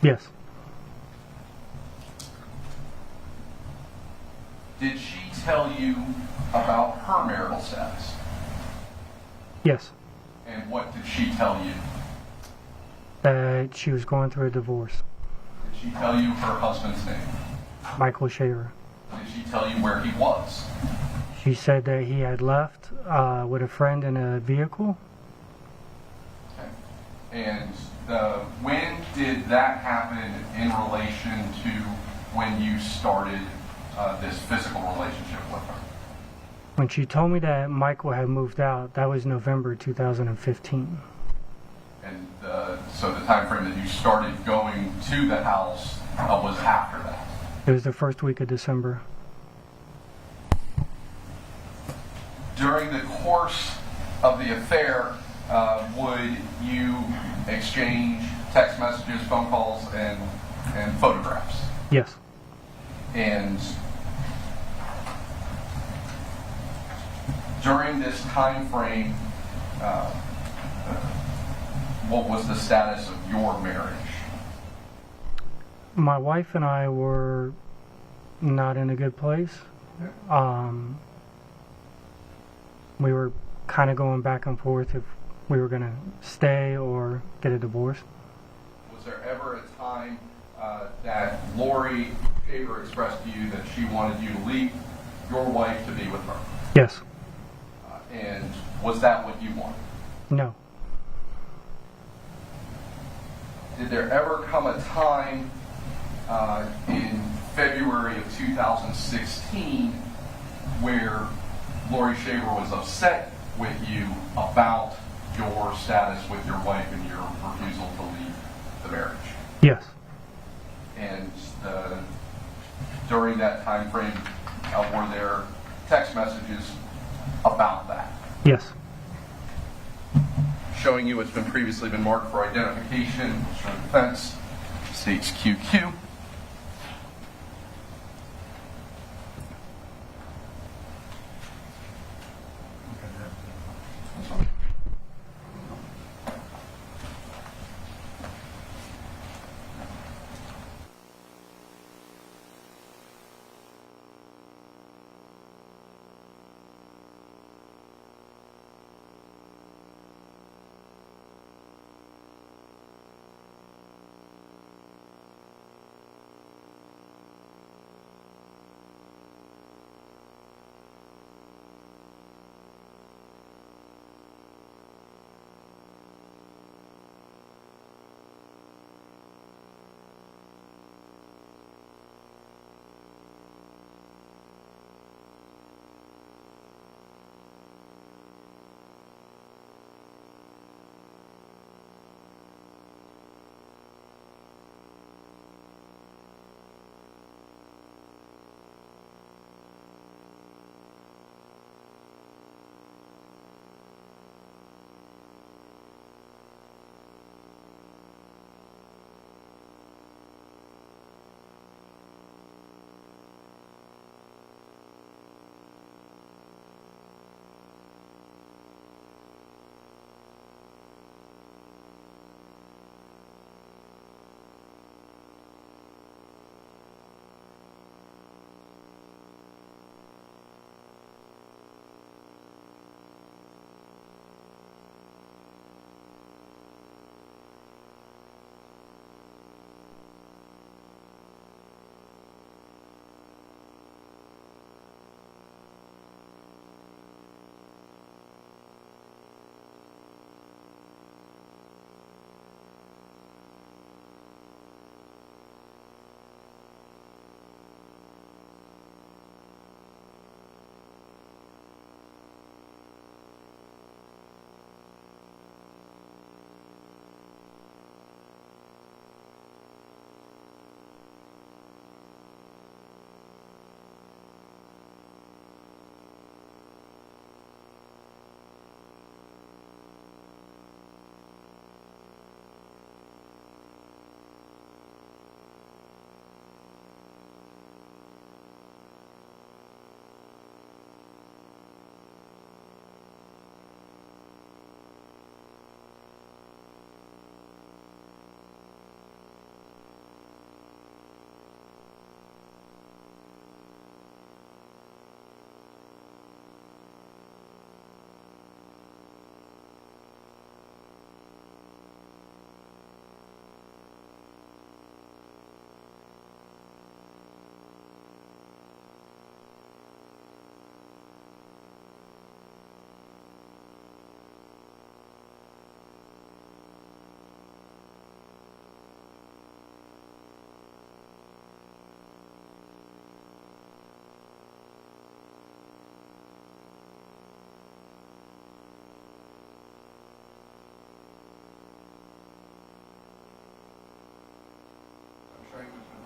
Yes. Did she tell you about her marital status? Yes. And what did she tell you? That she was going through a divorce. Did she tell you her husband's name? Michael Shaver. Did she tell you where he was? She said that he had left with a friend in a vehicle. Okay. And when did that happen in relation to when you started this physical relationship with her? When she told me that Michael had moved out, that was November 2015. And so the time frame that you started going to the house was after that. It was the first week of December. During the course of the affair, would you exchange text messages, phone calls, and photographs? Yes. And during this time frame, what was the status of your marriage? My wife and I were not in a good place. We were kind of going back and forth if we were going to stay or get a divorce. Was there ever a time that Laurie Shaver expressed to you that she wanted you to leave your wife to be with her? Yes. And was that what you wanted? No. Did there ever come a time in February of 2016 where Laurie Shaver was upset with you about your status with your wife and your refusal to leave the marriage? Yes. And during that time frame, were there text messages about that? Yes. Showing you what's been previously been marked for identification, show defense, states QQ.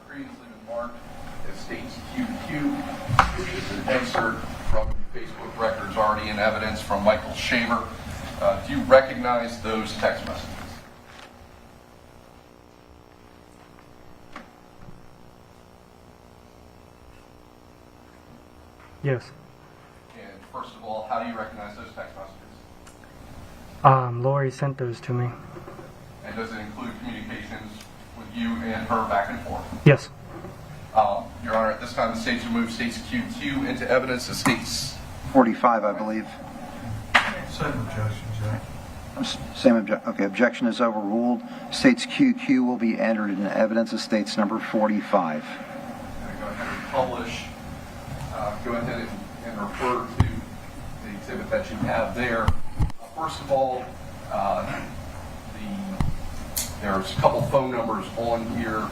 Previously been marked as states QQ. This is an excerpt from Facebook records already in evidence from Michael Shaver. Do you recognize those text messages? Yes. And first of all, how do you recognize those text messages? Laurie sent those to me. And does it include communications with you and her back and forth? Yes. Your Honor, at this time, the state's removed state's QQ into evidence. The state's 45, I believe. Same objection, Jack. Okay, objection is overruled. State's QQ will be entered into evidence as state's number 45. Go ahead and publish. Go ahead and refer to the exhibit that you have there. First of all, there's a couple phone numbers on here.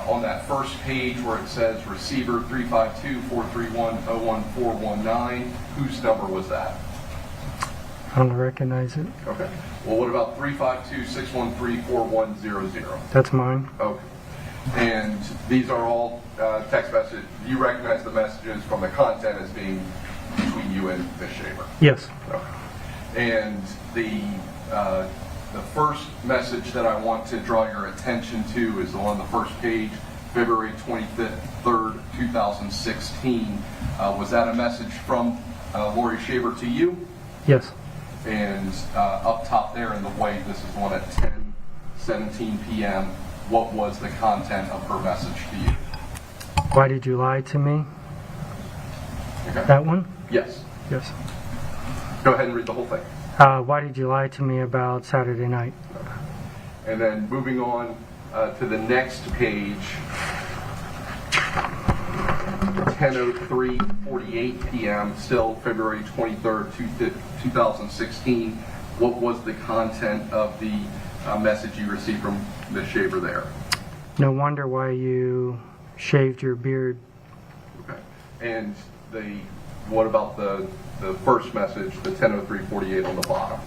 On that first page where it says receiver 352-431-01419, whose number was that? I don't recognize it. Okay. Well, what about 352-613-4100? That's mine. Okay. And these are all text messages. You recognize the messages from the content as being between you and Ms. Shaver? Yes. Okay. And the first message that I want to draw your attention to is on the first page, February 23rd, 2016. Was that a message from Laurie Shaver to you? Yes. And up top there in the white, this is one at 10:17 p.m. What was the content of her message to you? Why did you lie to me? Okay. That one? Yes. Yes. Go ahead and read the whole thing. Why did you lie to me about Saturday night? And then moving on to the next page, 10:03:48 p.m., still February 23rd, 2016. What was the content of the message you received from Ms. Shaver there? No wonder why you shaved your beard. Okay. And what about the first message, the 10:03:48 on the bottom?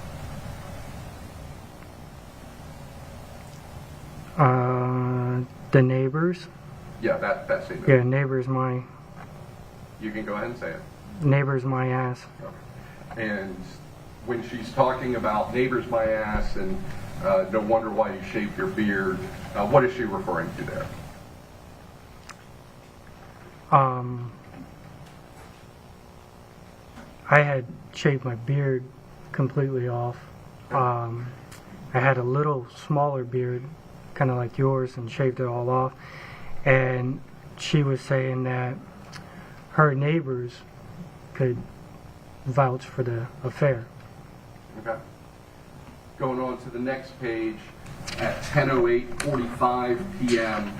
The neighbors. Yeah, that's it. Yeah, neighbors my You can go ahead and say it. neighbors my ass. Okay. And when she's talking about neighbors my ass and no wonder why you shaved your beard, what is she referring to there? I had shaved my beard completely off. I had a little smaller beard, kind of like yours, and shaved it all off. And she was saying that her neighbors could vouch for the affair. Okay. Going on to the next page, at 10:08:45 p.m.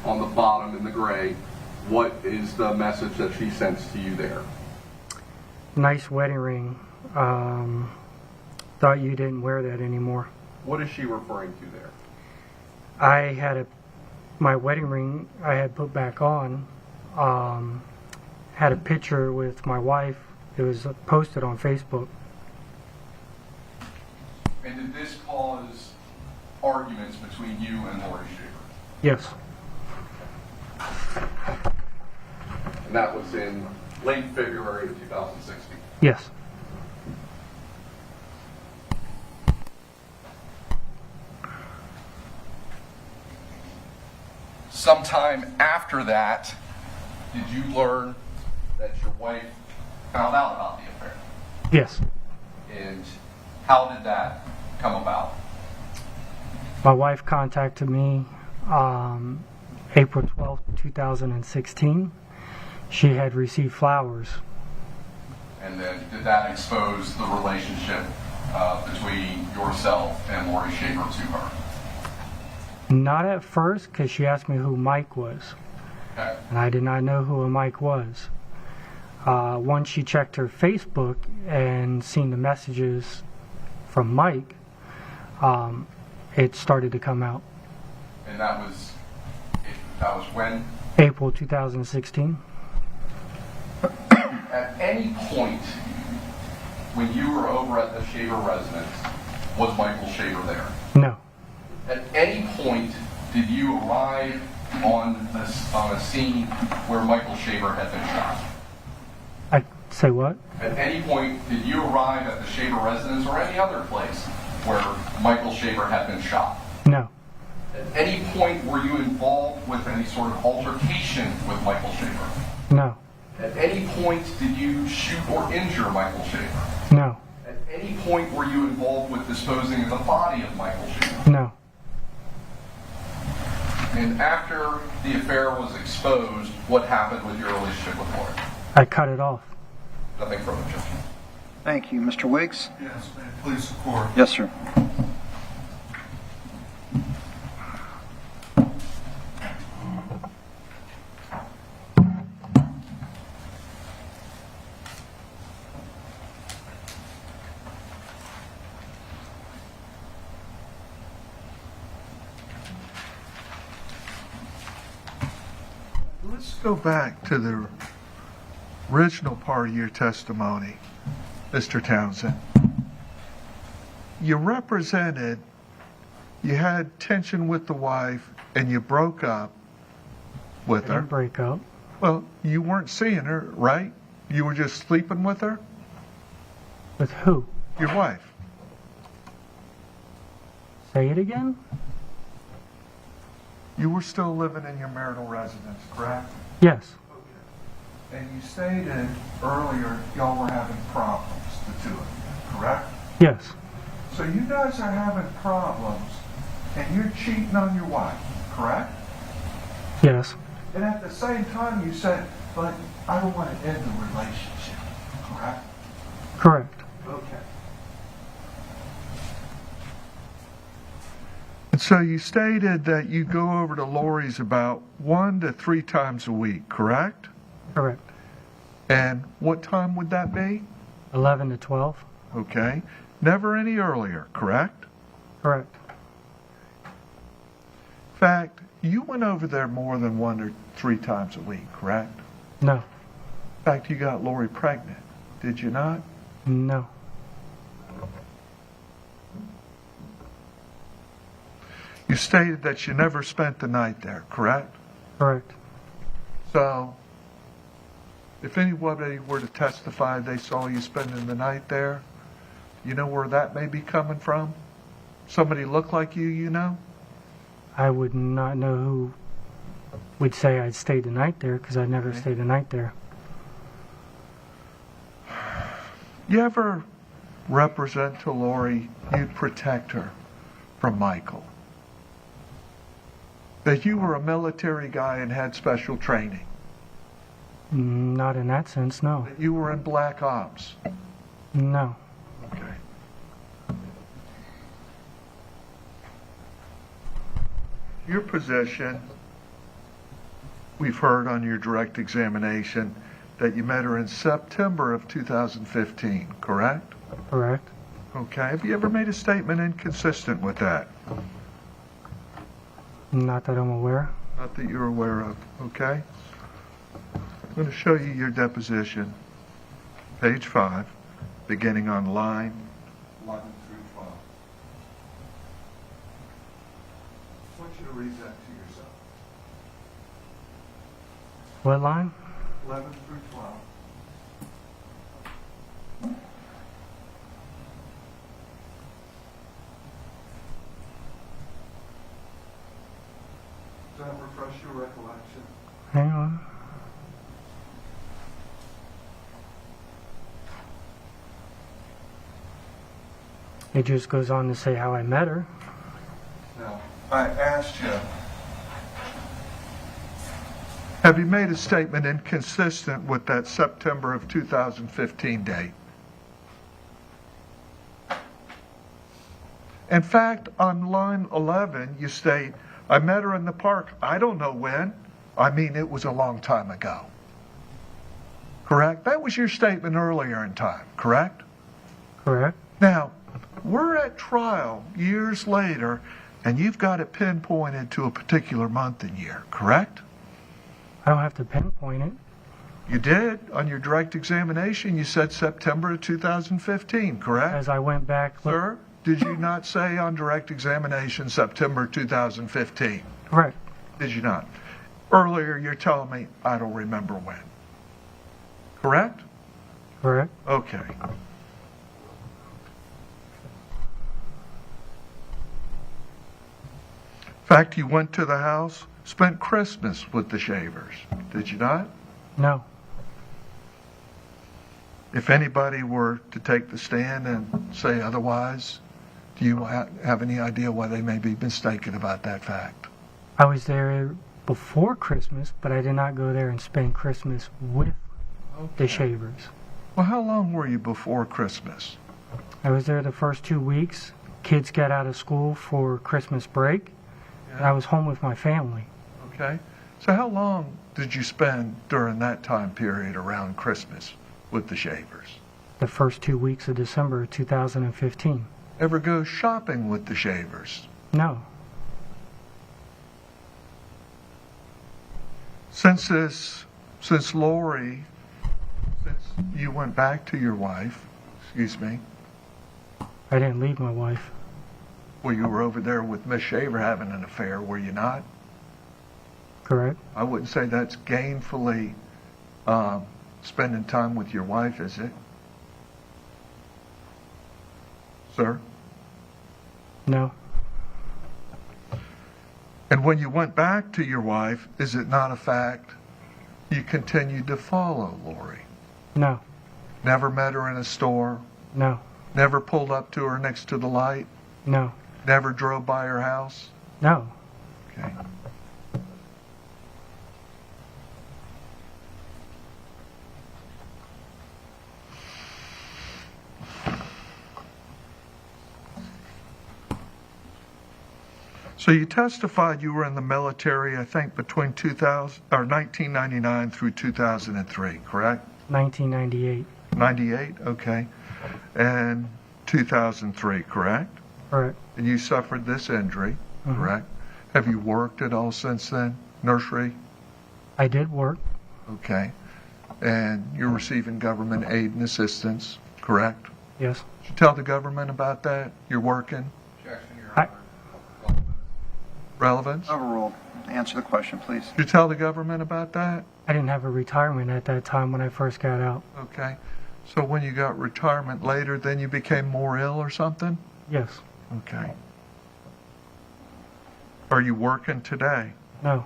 On the bottom in the gray, what is the message that she sends to you there? Nice wedding ring. Thought you didn't wear that anymore. What is she referring to there? I had my wedding ring I had put back on. Had a picture with my wife. It was posted on Facebook. And did this cause arguments between you and Laurie Shaver? Yes. And that was in late February of 2016. Yes. Sometime after that, did you learn that your wife found out about the affair? Yes. And how did that come about? My wife contacted me April 12th, 2016. She had received flowers. And then did that expose the relationship between yourself and Laurie Shaver to her? Not at first, because she asked me who Mike was. Okay. And I did not know who a Mike was. Once she checked her Facebook and seen the messages from Mike, it started to come out. And that was when? April 2016. At any point when you were over at the Shaver residence, was Michael Shaver there? No. At any point did you arrive on a scene where Michael Shaver had been shot? I Say what? At any point, did you arrive at the Shaver residence or any other place where Michael Shaver had been shot? No. At any point, were you involved with any sort of altercation with Michael Shaver? No. At any point, did you shoot or injure Michael Shaver? No. At any point, were you involved with disposing of the body of Michael Shaver? No. And after the affair was exposed, what happened with your relationship with Laurie? I cut it off. Nothing further, Judge. Thank you. Mr. Wiggs? Yes, may it please the court. Yes, sir. Let's go back to the original part of your testimony, Mr. Townsend. You represented, you had tension with the wife, and you broke up with I her. didn't break up. Well, you weren't seeing her, right? You were just sleeping with her? With who? Your wife. Say it again? You were still living in your marital residence, correct? Yes. And you stated earlier y'all were having problems, the two of you, correct? Yes. So you guys are having problems, and you're cheating on your wife, correct? Yes. And at the same time you said, but I don't want to end the relationship, correct? Correct. Okay. And so you stated that you go over to Laurie's about 1 to 3 times a week, correct? Correct. And what time would that be? 11 to 12. Okay. Never any earlier, correct? Correct. In fact, you went over there more than 1 or 3 times a week, correct? No. In fact, you got Laurie pregnant, did you not? No. You stated that you never spent the night there, correct? Correct. So, if anybody were to testify they saw you spending the night there, you know where that may be coming from? Somebody look like you know? I would not know who would say I'd stayed the night there because I never stayed the night there. You ever represent to Laurie you'd protect her from Michael? That you were a military guy and had special training? Not in that sense, no. That you were in black ops? No. Okay. Your position, we've heard on your direct examination, that you met her in September of 2015, correct? Correct. Okay. Have you ever made a statement inconsistent with that? Not that I'm aware. Not that you're aware of, okay? I'm going to show you your deposition, page 5, beginning on line 11 through 12. I want you to read that to yourself. What line? 11 through 12. Does that refresh your recollection? Hang on. It just goes on to say how I met her. Now, I asked you, have you made a statement inconsistent with that September of 2015 date? In fact, on line 11, you state, I met her in the park. I don't know when. I mean, it was a long time ago. Correct? That was your statement earlier in time, correct? Correct. Now, we're at trial years later, and you've got it pinpointed to a particular month and year, correct? I don't have to pinpoint it. You did. On your direct examination, you said September of 2015, correct? As I went back. Sir, did you not say on direct examination September 2015? Correct. Did you not? Earlier, you're telling me, I don't remember when. Correct? Correct? Okay. In fact, you went to the house, spent Christmas with the Shavers, did you not? No. If anybody were to take the stand and say otherwise, do you have any idea why they may be mistaken about that fact? I was there before Christmas, but I did not go there and spend Christmas with the Shavers. Well, how long were you before Christmas? I was there the first 2 weeks. Kids got out of school for Christmas break, and I was home with my family. Okay. So how long did you spend during that time period around Christmas with the Shavers? The first 2 weeks of December 2015. Ever go shopping with the Shavers? No. Since Laurie, since you went back to your wife, excuse me, I didn't leave my wife. well, you were over there with Miss Shaver having an affair, were you not? Correct? I wouldn't say that's gainfully spending time with your wife, is it? Sir? No. And when you went back to your wife, is it not a fact you continued to follow Laurie? No. Never met her in a store? No. Never pulled up to her next to the light? No. Never drove by her house? No. Okay. So you testified you were in the military, I think, between 1999 through 2003, correct? 1998. 98, okay. And 2003, correct? Correct. And you suffered this injury, Mhm. correct? Have you worked at all since then? Nursery? I did work. Okay. And you're receiving government aid and assistance, correct? Yes. Did you tell the government about that? You're working? Objection, Your I- Honor. Relevance? Overruled. Answer the question, please. Did you tell the government about that? I didn't have a retirement at that time when I first got out. Okay. So when you got retirement later, then you became more ill or something? Yes. Okay. Are you working today? No.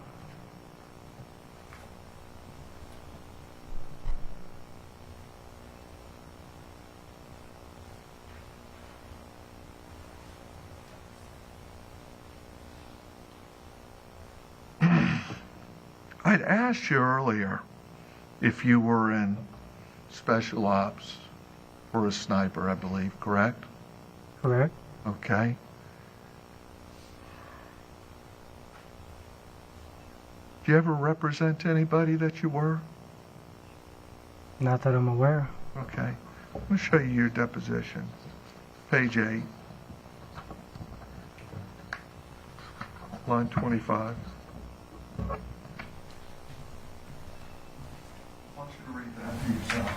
I'd asked you earlier if you were in special ops or a sniper, I believe, correct? Correct? Okay. Do you ever represent anybody that you were? Not that I'm aware. Okay. Let me show you your deposition. Page 8. Line 25. I want you to read that to yourself.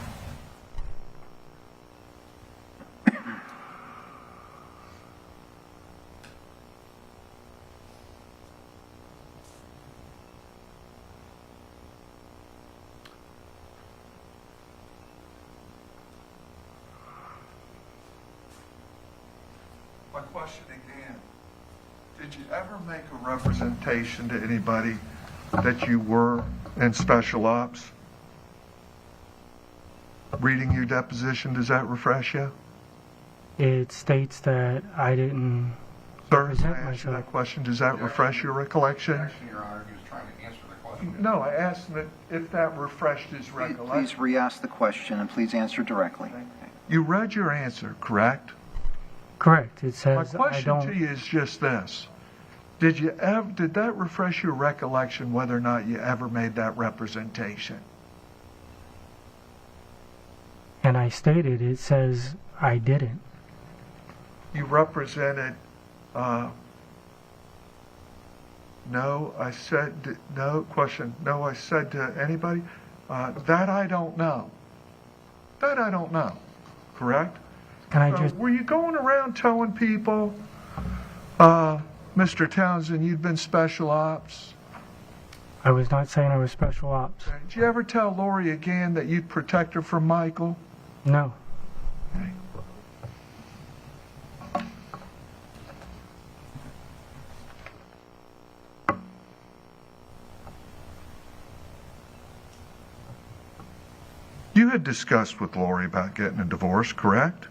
My question again, did you ever make a representation to anybody that you were in special ops? Reading your deposition, does that refresh you? It states that I didn't Sir, represent I asked you myself. that question. Does that refresh your recollection? Objection, Your Honor. He was trying to answer the question. No, I asked him if that refreshed his Please recollection. re-ask the question and please answer directly. You read your answer, correct? Correct. It My says I question to don't. you is just this. Did that refresh your recollection whether or not you ever made that representation? And I stated it says I didn't. You represented, no, I said, no, question, no, I said to anybody, that I don't know. That I don't know, correct? Can I So just were you going around telling people, Mr. Townsend, you'd been special ops? I was not saying I was special ops. Did you ever tell Laurie again that you'd protect her from Michael? No. Okay. You had discussed with Laurie about getting a divorce, correct?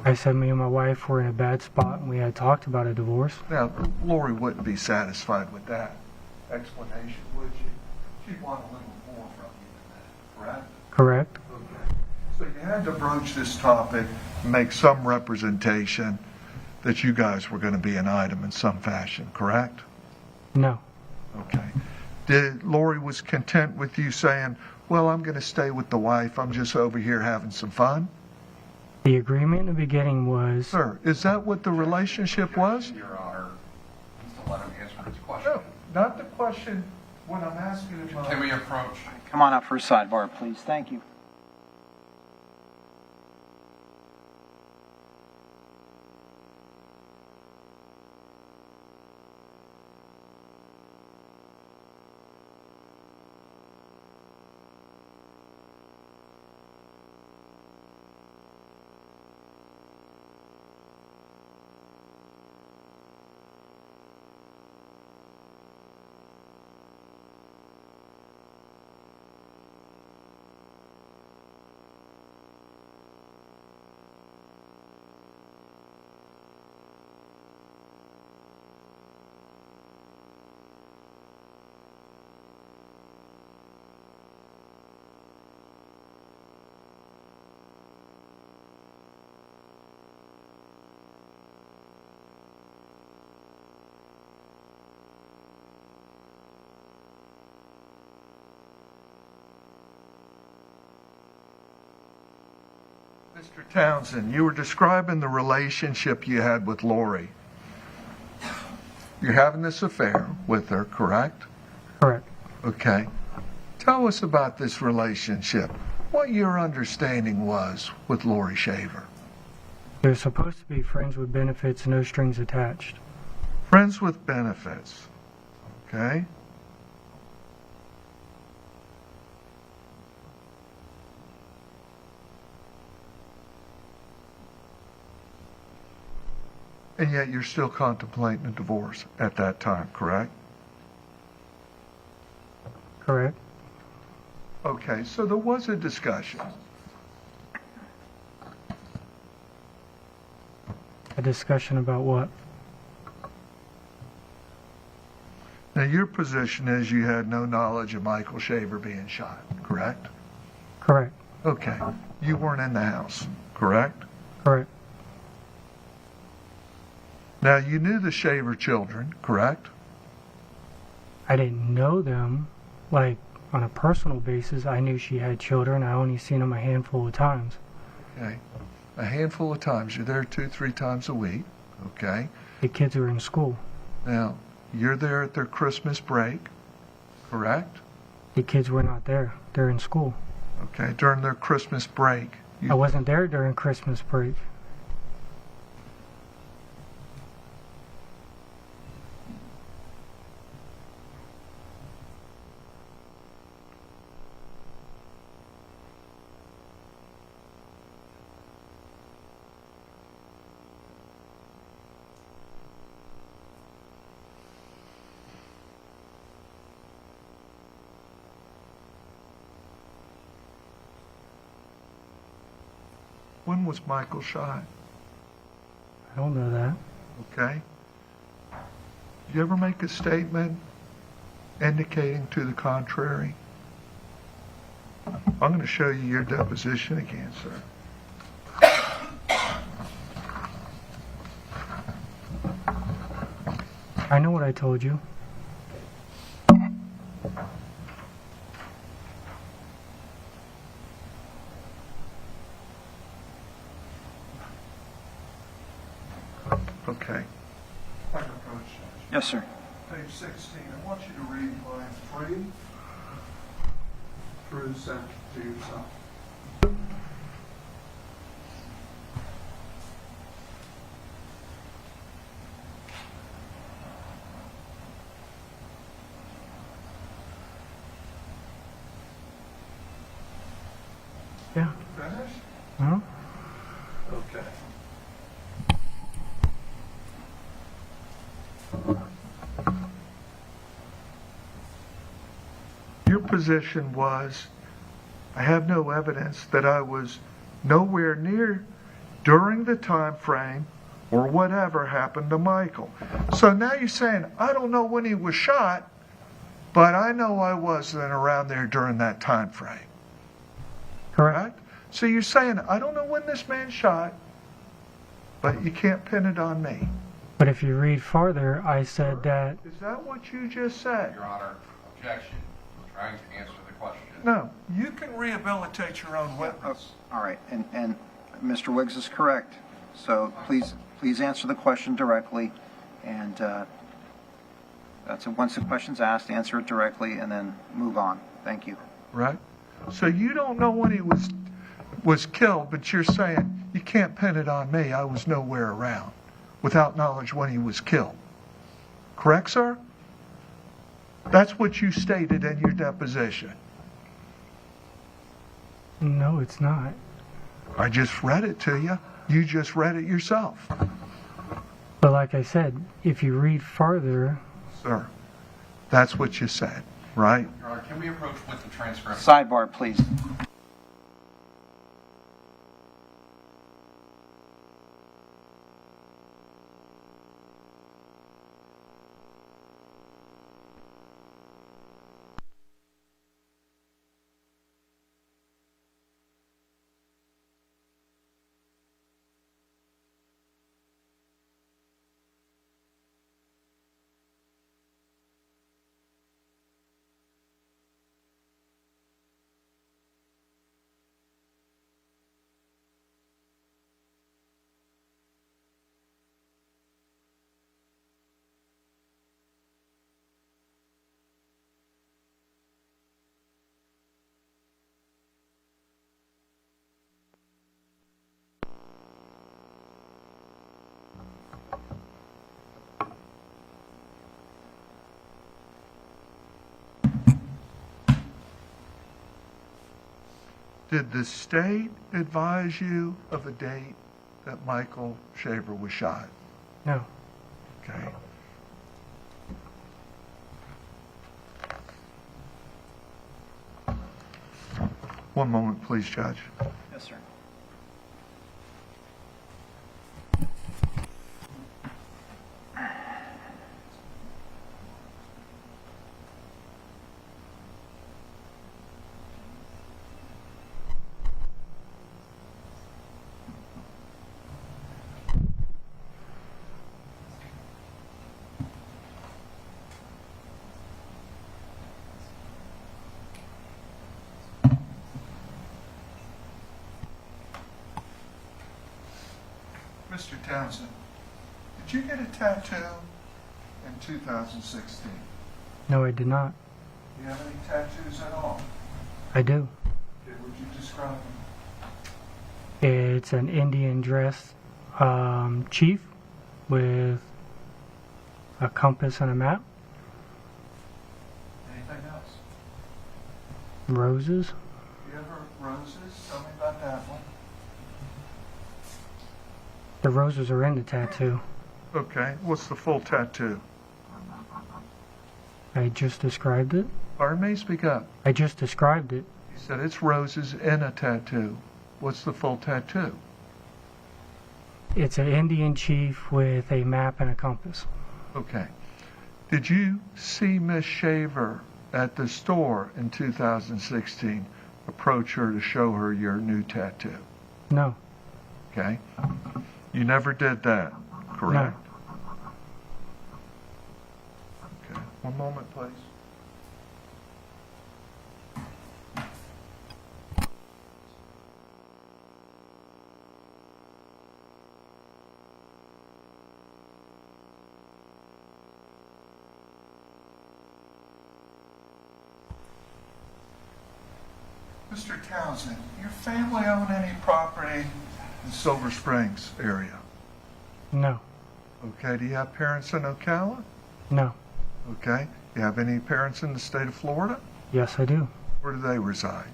I said me and my wife were in a bad spot and we had talked about a divorce. Now, Laurie wouldn't be satisfied with that explanation, would she? She'd want a little more from you than that, correct? Correct? Okay. So you had to broach this topic, make some representation that you guys were going to be an item in some fashion, correct? No. Okay. Did Laurie was content with you saying, well, I'm going to stay with the wife, I'm just over here having some fun? The agreement in the beginning was, Sir, is that what the relationship was? Your Honor, just to let him answer his question. No, not the question when I'm asking him. Can we approach? Come on up for a sidebar, please. Thank you. Mr. Townsend, you were describing the relationship you had with Laurie. You're having this affair with her, correct? correct. Okay. Tell us about this relationship. What your understanding was with Laurie Shaver. They're supposed to be friends with benefits, no strings attached. Friends with benefits. Okay? And yet you're still contemplating a divorce at that time, correct? Correct? Okay, so there was a discussion. A discussion about what? Now, your position is you had no knowledge of Michael Shaver being shot, correct? Correct. Okay. You weren't in the house, correct? Correct. Now, you knew the Shaver children, correct? I didn't know them, like, on a personal basis. I knew she had children. I only seen them a handful of times. Okay. A handful of times. You're there 2-3 times a week, okay? The kids were in school. Now, you're there at their Christmas break, correct? The kids were not there. They're in school. Okay, during their Christmas break. I wasn't there during Christmas break. When was Michael shot? I don't know that. Okay. Did you ever make a statement indicating to the contrary? I'm going to show you your deposition again, sir. I know what I told you. Okay. If I can approach Yes, sir. page 16, I want you to read line 3 through 7 to yourself. Yeah. Finished? Well, Okay. Your position was, I have no evidence that I was nowhere near during the time frame or whatever happened to Michael. So now you're saying, I don't know when he was shot, but I know I wasn't around there during that time frame. correct. So you're saying, I don't know when this man shot, but you can't pin it on me. But if you read farther, I said that Is that what you just said? Your Honor, objection. I'm trying to answer the question. No, you can rehabilitate your own Oh, witness. all right, and Mr. Wiggs is correct. So please answer the question directly, and once the question's asked, answer it directly, and then move on. Thank you. Right? So you don't know when he was killed, but you're saying you can't pin it on me. I was nowhere around without knowledge when he was killed. Correct, sir? That's what you stated in your deposition. no, it's not. I just read it to you. You just read it yourself. But like I said, if you read farther, Sir, that's what you said, right? Your Honor, can we approach with the transcript? Sidebar, please. Did the state advise you of a date that Michael Shaver was shot? no. Okay. One moment, please, Judge. Yes, sir. Mr. Townsend, did you get a tattoo in 2016? No, I did not. Do you have any tattoos at all? I do. Okay, would you describe them? It's an Indian dress chief with a compass and a map, Anything else? roses. Do you ever roses? Tell me about that one. The roses are in the tattoo. Okay, what's the full tattoo? I just described it. Pardon me, speak up. I just described it. You said it's roses in a tattoo. What's the full tattoo? It's an Indian chief with a map and a compass. Okay. Did you see Miss Shaver at the store in 2016 approach her to show her your new tattoo? No. Okay. You never did that, correct? Okay. One moment, please. Mr. Townsend, your family own any property in Silver Springs area? No. Okay, do you have parents in Ocala? No. Okay, you have any parents in the state of Florida? Yes, I do. Where do they reside?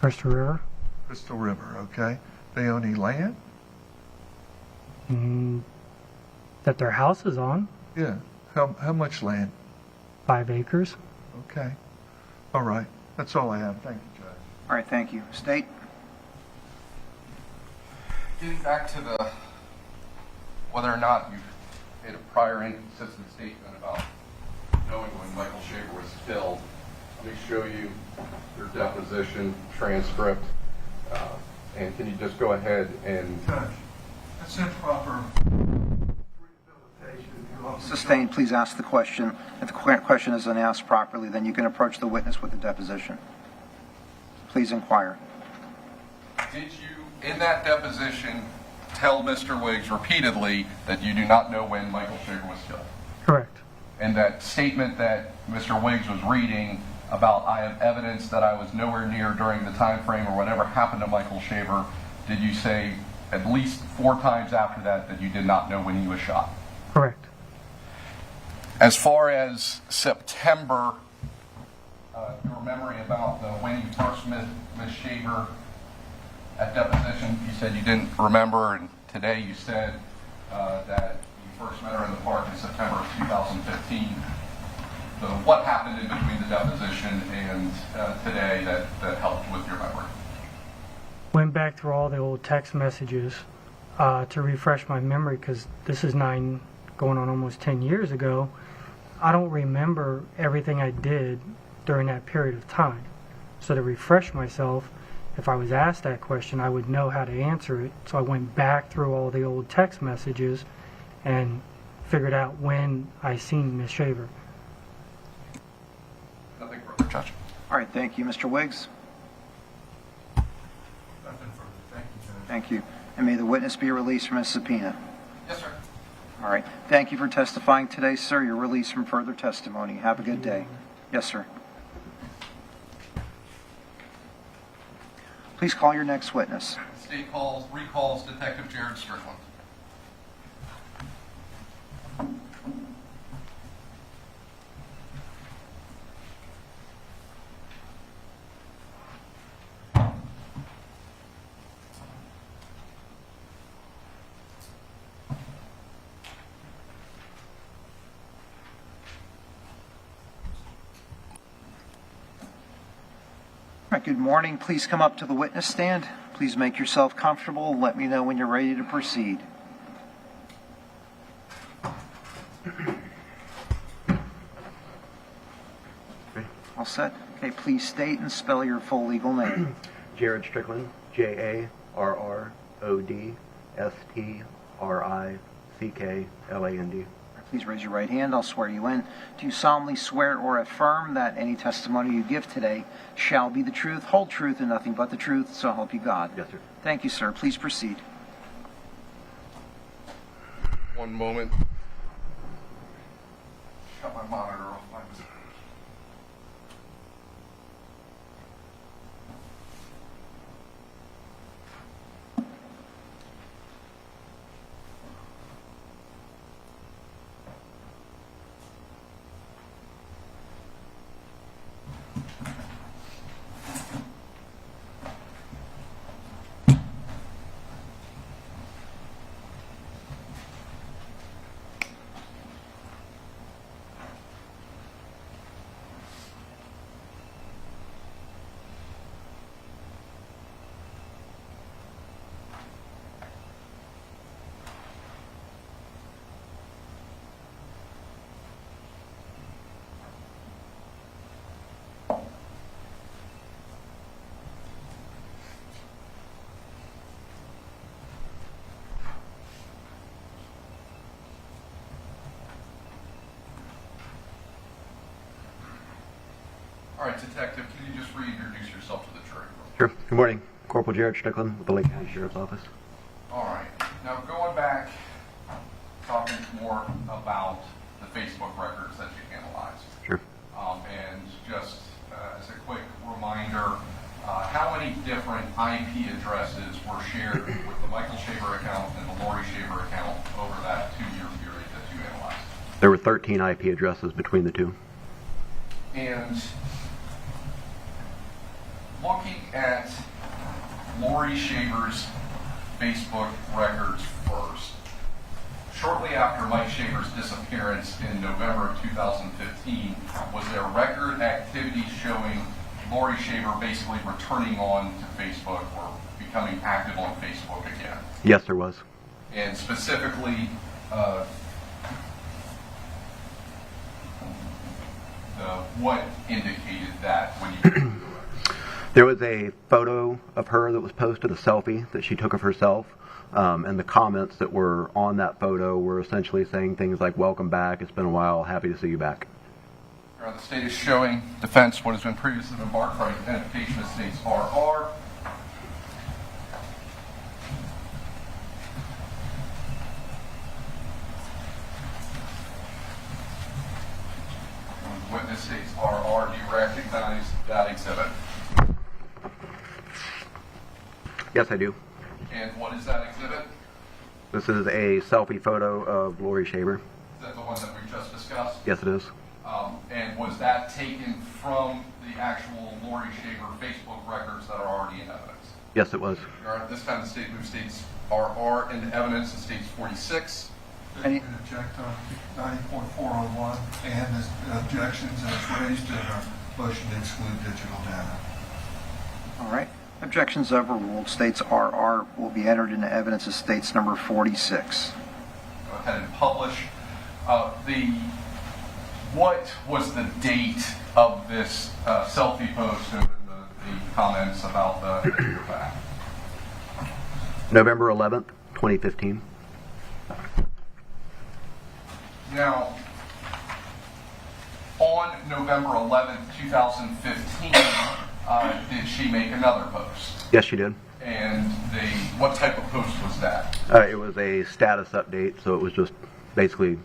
Crystal River. Crystal River, okay? They own any land? That their house is on, Yeah. How much land? 5 acres. Okay. All right. That's all I have. Thank you, Judge. All right, thank you. State? Getting back to the, whether or not you made a prior inconsistent statement about knowing when Michael Shaver was killed, let me show you your deposition transcript. And can you just go ahead and... Judge, that's improper rehabilitation. You offered- Sustained, please ask the question. If the question isn't asked properly, then you can approach the witness with the deposition. Please inquire. Did you, in that deposition, tell Mr. Wiggs repeatedly that you do not know when Michael Shaver was killed? Correct. And that statement that Mr. Wiggs was reading about, I have evidence that I was nowhere near during the time frame or whatever happened to Michael Shaver, did you say at least 4 times after that you did not know when he was shot? Correct. As far as September, your memory about when you first met Ms. Shaver at deposition, you said you didn't remember, and today you said that you first met her in the park in September of 2015. So what happened in between the deposition and today that helped with your memory? Went back through all the old text messages to refresh my memory, because this is 9 going on almost 10 years ago. I don't remember everything I did during that period of time. So to refresh myself, if I was asked that question, I would know how to answer it. So I went back through all the old text messages and figured out when I seen Miss Shaver. Nothing further, Judge. All right, thank you. Mr. Wiggs? Nothing further. Thank you, Judge. Thank you. And may the witness be released from his subpoena. Yes, sir. All right. Thank you for testifying today, sir. You're released from further testimony. Have a good day. Yes, sir. Please call your next witness. State recalls Detective Jared Strickland. All right, good morning. Please come up to the witness stand. Please make yourself comfortable and let me know when you're ready to proceed. All set? Okay, please state and spell your full legal name. Jared Strickland, JARRODSTRICKLAND. Please raise your right hand. I'll swear you in. Do you solemnly swear or affirm that any testimony you give today shall be the truth, whole truth, and nothing but the truth, so help you God? Yes, sir. Thank you, sir. Please proceed. One moment. Shut my monitor off. All right, Detective, can you just reintroduce yourself to the jury? Sure. Good morning. Corporal Jared Strickland with the Lake County Sheriff's Office. All right. Now, going back, talking more about the Facebook records that you analyzed. Sure. And just as a quick reminder, how many different IP addresses were shared with the Michael Shaver account and the Laurie Shaver account over that 2-year period that you analyzed? There were 13 IP addresses between the two. And looking at Laurie Shaver's Facebook records first. Shortly after Mike Shaver's disappearance in November of 2015, was there record activity showing Laurie Shaver basically returning on to Facebook or becoming active on Facebook again? Yes, there was. And specifically, what indicated that when you There was a photo of her that was posted, a selfie that she took of herself, and the comments that were on that photo were essentially saying things like, "Welcome back, it's been a while, happy to see you back." The state is showing defense what has been previously been marked for identification of states RR. Witness states RR. Do you recognize that exhibit? Yes, I do. And what is that exhibit? This is a selfie photo of Laurie Shaver. Is that the one that we just discussed? Yes, it is. And was that taken from the actual Laurie Shaver Facebook records that are already in evidence? Yes, it was. All right, this time the state moves states RR into evidence in states 46. You can object on 90.401 and the objections as raised in our motion to exclude digital data. All right. Objections overruled. States RR will be entered into evidence as states number 46. Go ahead and publish. What was the date of this selfie post and the comments about the back? November 11th, 2015. Now, on November 11th, 2015, did she make another post? Yes, she did. And what type of post was that? It was a status update, so it was just basically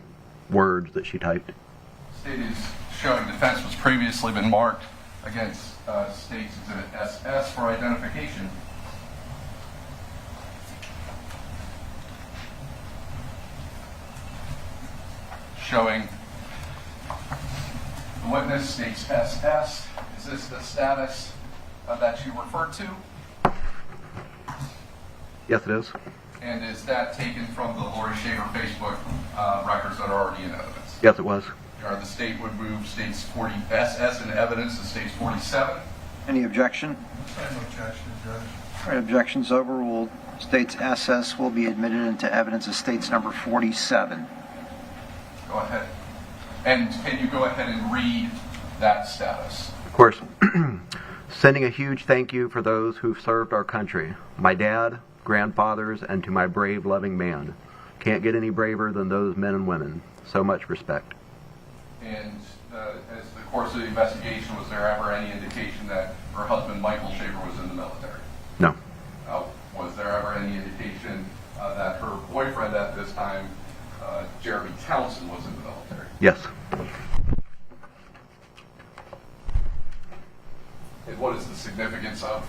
words that she typed. State is showing defense was previously been marked against states exhibit SS for identification. Showing the witness states SS. Is this the status that you referred to? Yes, it is. And is that taken from the Laurie Shaver Facebook records that are already in evidence? Yes, it was. The state would move states 40 SS in evidence to states 47. Any objection? Same objection, Judge. All right, objections overruled. States SS will be admitted into evidence as states number 47. Go ahead. And can you go ahead and read that status? Of course. Sending a huge thank you for those who've served our country. My dad, grandfathers, and to my brave, loving man. Can't get any braver than those men and women. So much respect. And as the course of the investigation, was there ever any indication that her husband, Michael Shaver, was in the military? No. Was there ever any indication that her boyfriend at this time, Jeremy Townsend, was in the military? Yes. And what is the significance of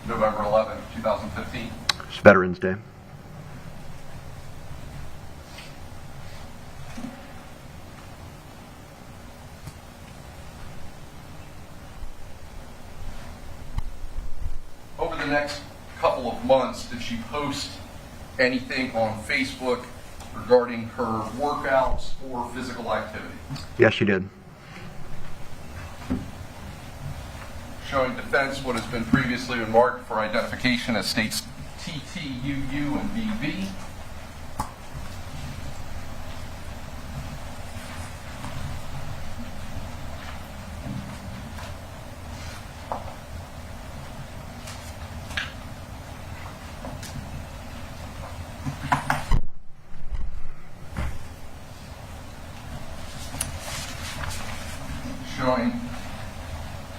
November 11, 2015? It's Veterans Day. Over the next couple of months, did she post anything on Facebook regarding her workouts or physical activity? Yes, she did. Showing defense what has been previously been marked for identification as states TT, UU, and BV. Showing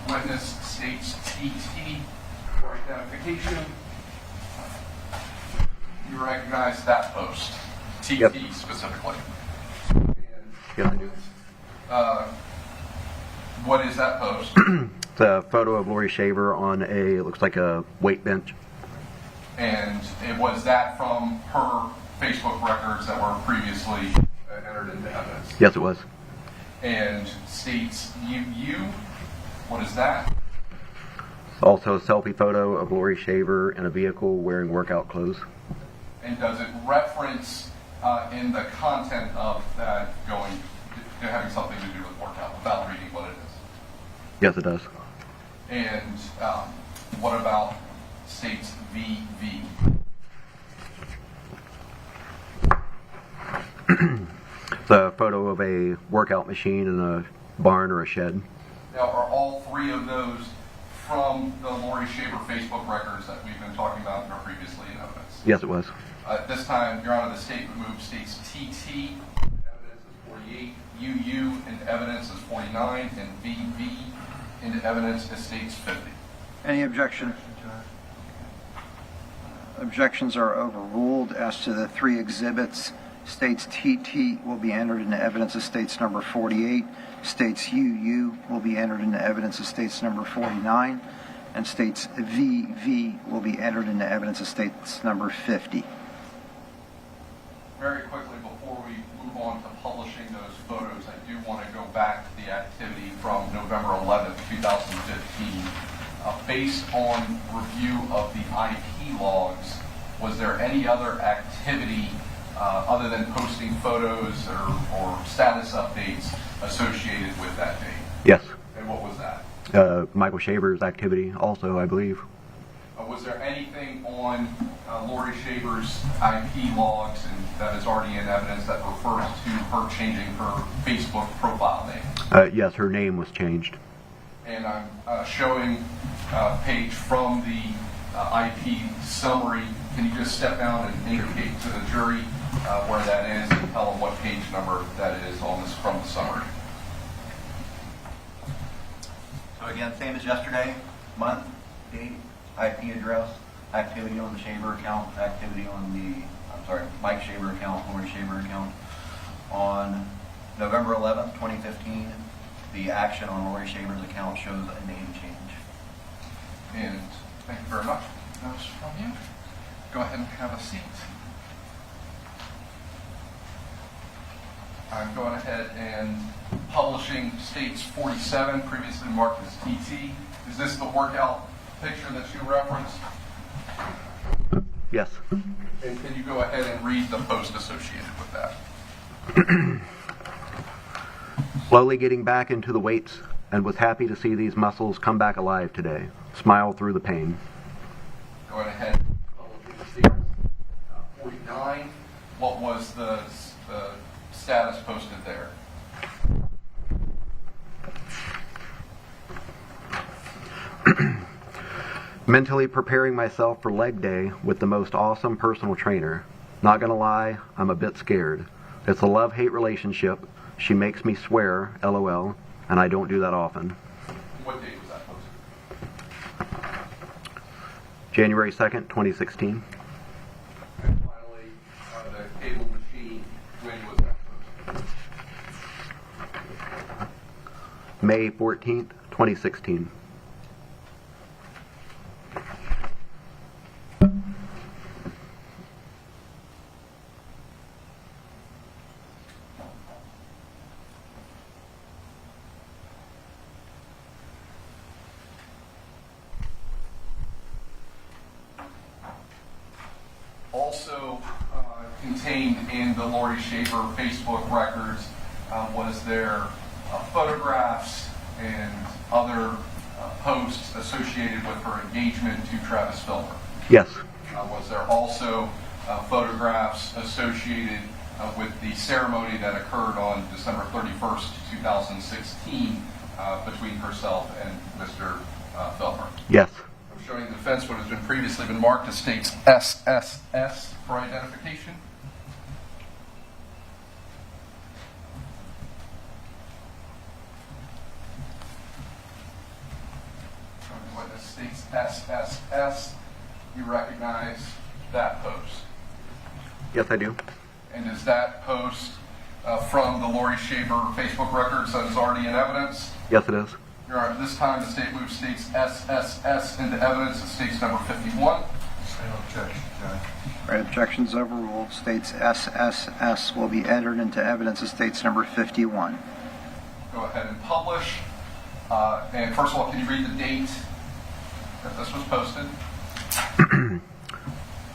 witness states TT for identification. You recognize that post, TT Yep. specifically. Yes, I do. What is that post? It's a photo of Laurie Shaver on it looks like a weight bench. And was that from her Facebook records that were previously entered into evidence? Yes, it was. And states UU, what is that? Also a selfie photo of Laurie Shaver in a vehicle wearing workout clothes. And does it reference in the content of that having something to do with workout without reading what it is? Yes, it does. And what about states VV? The photo of a workout machine in a barn or a shed. Now, are all three of those from the Laurie Shaver Facebook records that we've been talking about and are previously in evidence? Yes, it was. This time, Your Honor, the state removed states TT, evidence is 48, UU into evidence is 49, and VV into evidence is states 50. Any objection? Objections are overruled. As to the three exhibits, states TT will be entered into evidence as states number 48, states UU will be entered into evidence as states number 49, and states VV will be entered into evidence as states number 50. Very quickly, before we move on to publishing those photos, I do want to go back to the activity from November 11th, 2015. Based on review of the IP logs, was there any other activity other than posting photos or status updates associated with that date? Yes. And what was that? Michael Shaver's activity also, I believe. Was there anything on Laurie Shaver's IP logs and that is already in evidence that refers to her changing her Facebook profile name? Yes, her name was changed. And I'm showing a page from the IP summary. Can you just step down and indicate to the jury where that is and tell them what page number that is on this from the summary? So again, same as yesterday, month, date, IP address, activity on the Shaver account, activity on the, Mike Shaver account, Laurie Shaver account. On November 11th, 2015, the action on Laurie Shaver's account shows a name change. And thank you very much. That was from you. Go ahead and have a seat. I'm going ahead and publishing states 47, previously marked as TT. Is this the workout picture that you referenced? Yes. And can you go ahead and read the post associated with that? Slowly getting back into the weights and was happy to see these muscles come back alive today. Smile through the pain. Going ahead and publishing states 49. What was the status posted there? Mentally preparing myself for leg day with the most awesome personal trainer. Not gonna lie, I'm a bit scared. It's a love-hate relationship. She makes me swear, LOL, and I don't do that often. What date was that posted? January 2nd, 2016. And finally, the cable machine, when was that posted? May 14th, 2016. Also contained in the Laurie Shaver Facebook records was there photographs and other posts associated with her engagement to Travis Filmer. Yes. Was there also photographs associated with the ceremony that occurred on December 31st, 2016 between herself and Mr. Filmer? Yes. I'm showing the defense what has been previously been marked as states SSS for identification. Showing what this states SSS. You recognize that post? Yes, I do. And is that post from the Laurie Shaver Facebook records that is already in evidence? Yes, it is. Your Honor, this time the state moves states SSS into evidence as states number 51. No objection, Judge. All right, objections overruled. States SSS will be entered into evidence as states number 51. Go ahead and publish. And first of all, can you read the date that this was posted?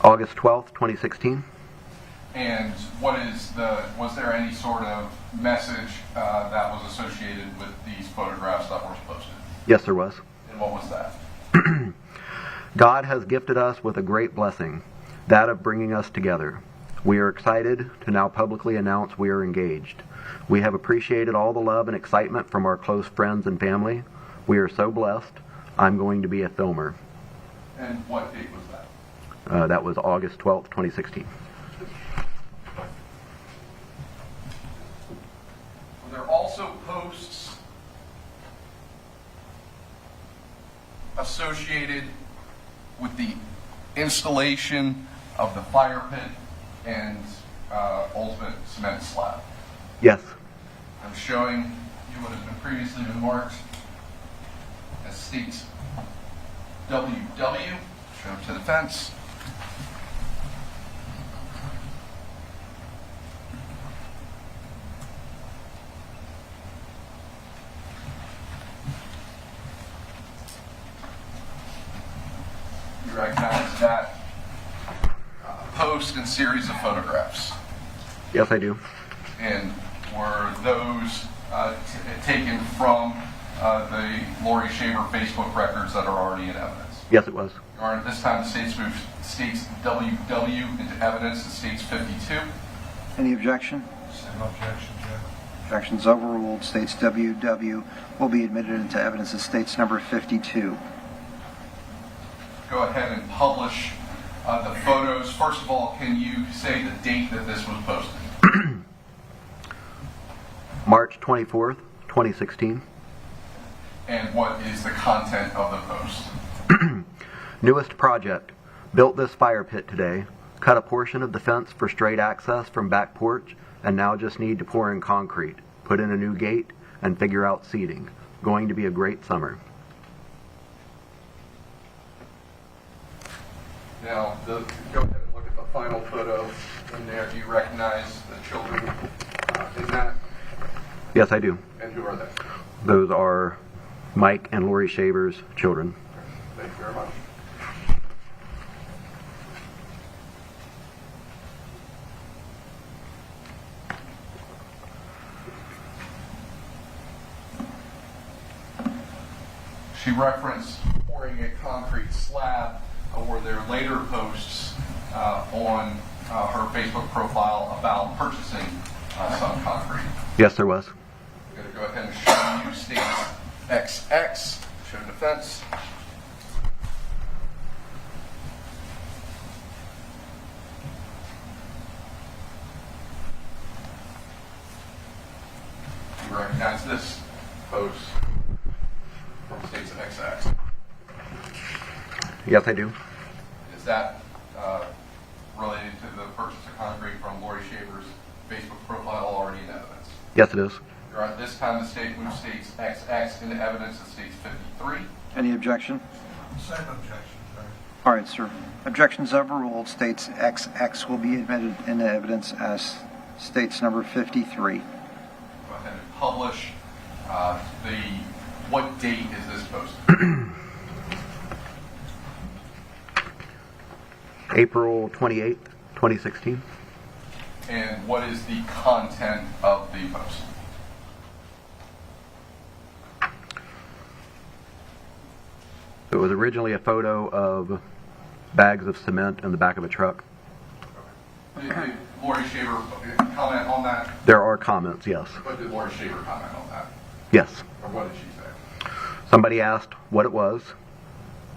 August 12th, 2016. And was there any sort of message that was associated with these photographs that were posted? Yes, there was. And what was that? God has gifted us with a great blessing, that of bringing us together. We are excited to now publicly announce we are engaged. We have appreciated all the love and excitement from our close friends and family. We are so blessed. I'm going to be a filmer. And what date was that? That was August 12th, 2016. Were there also posts associated with the installation of the fire pit and ultimate cement slab? Yes. I'm showing you what has been previously been marked as states WW. Show up to the fence. You recognize that post and series of photographs. Yes, I do. And were those taken from the Laurie Shaver Facebook records that are already in evidence? Yes, it was. At this time, the state's moved states WW into evidence in states 52. Any objection? Same objection, Judge. Objections overruled. States WW will be admitted into evidence as states number 52. Go ahead and publish the photos. First of all, can you say the date that this was posted? March 24th, 2016. And what is the content of the post? Newest project. Built this fire pit today. Cut a portion of the fence for straight access from back porch, and now just need to pour in concrete, put in a new gate, and figure out seating. Going to be a great summer. Now, go ahead and look at the final photo in there. Do you recognize the children in that? Yes, I do. And who are they? Those are Mike and Laurie Shaver's children. Thank you very much. She referenced pouring a concrete slab. Were there later posts on her Facebook profile about purchasing some concrete? Yes, there was. I'm going to go ahead and show you states XX, show defense. You recognize this post from states XX? Yes, I do. Is that related to the purchase of concrete from Laurie Shaver's Facebook profile already in evidence? Yes, it is. At this time, the state moves states XX into evidence at states 53. Any objection? Same objection, Judge. All right, sir. Objections overruled. States XX will be admitted into evidence as states number 53. Go ahead and publish what date is this posted? April 28th, 2016. And what is the content of the post? It was originally a photo of bags of cement in the back of a truck. Did Laurie Shaver comment on that? There are comments, yes. What did Laurie Shaver comment on that? Yes. Or what did she say? Somebody asked what it was.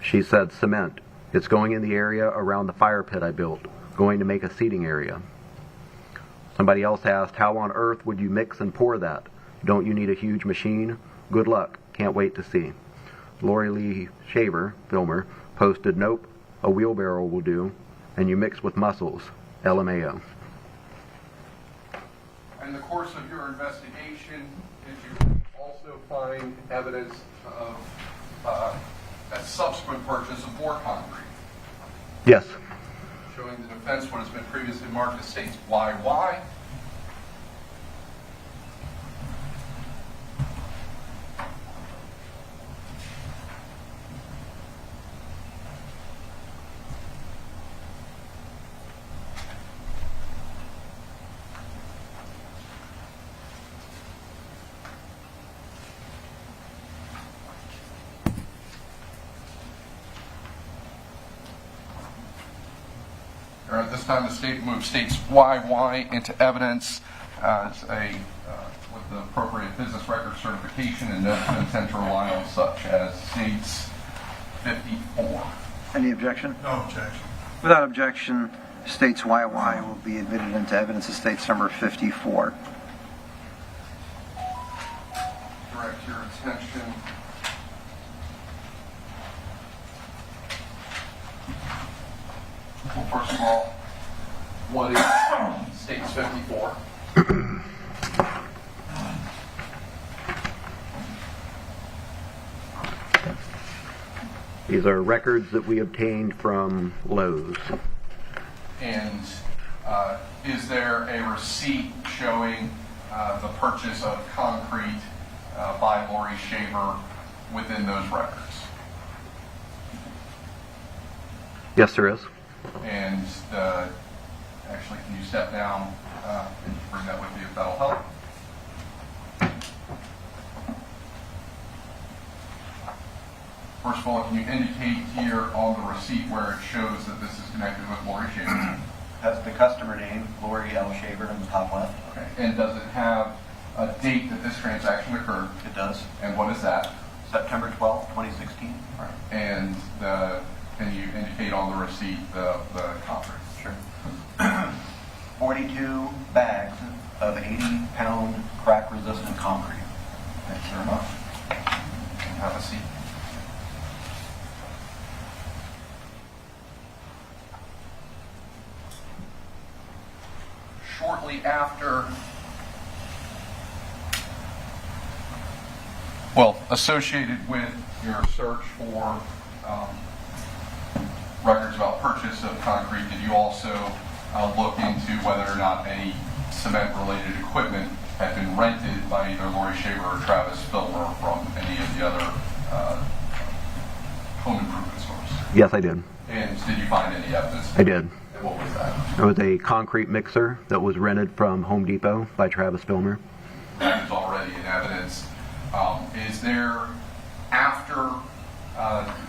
She said cement. It's going in the area around the fire pit I built, going to make a seating area. Somebody else asked, how on earth would you mix and pour that? Don't you need a huge machine? Good luck. Can't wait to see. Laurie Shaver, filmer, posted, nope, a wheelbarrow will do, and you mix with muscles. LMAO. In the course of your investigation, did you also find evidence of a subsequent purchase of more concrete? Yes. Showing the defense what has been previously marked as states YY. All right, this time the state moves states YY into evidence as with the appropriate business record certification and no intent to rely on such as states 54. Any objection? No objection. Without objection, states YY will be admitted into evidence as states number 54. Direct your attention well, first of all, what is states 54? These are records that we obtained from Lowe's. And is there a receipt showing the purchase of concrete by Laurie Shaver within those records? Yes, there is. And actually, can you step down and bring that with you if that'll help? First of all, can you indicate here on the receipt where it shows that this is connected with Laurie Shaver? Has the customer name, Laurie L. Shaver, in the top left? Okay. And does it have a date that this transaction occurred? It does. And what is that? September 12th, 2016. Right. And can you indicate on the receipt the concrete? Sure. 42 bags of 80-pound crack-resistant concrete. Thanks very much. You can have a seat. Shortly after, associated with your search for records about purchase of concrete, did you also look into whether or not any cement-related equipment had been rented by either Laurie Shaver or Travis Filmer from any of the other home improvement stores? Yes, I did. And did you find any evidence? I did. And what was that? It was a concrete mixer that was rented from Home Depot by Travis Filmer. That is already in evidence. Is there, after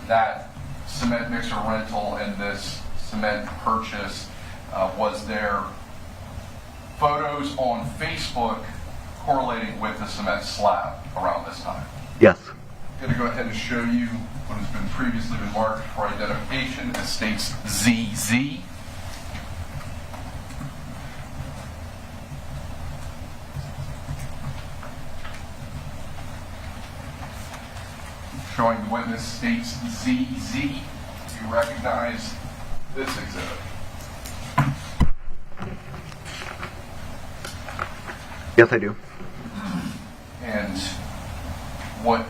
that cement mixer rental and this cement purchase, was there photos on Facebook correlating with the cement slab around this time? Yes. I'm going to go ahead and show you what has been previously been marked for identification as states ZZ. Showing the witness states ZZ. Do you recognize this exhibit? Yes, I do. And what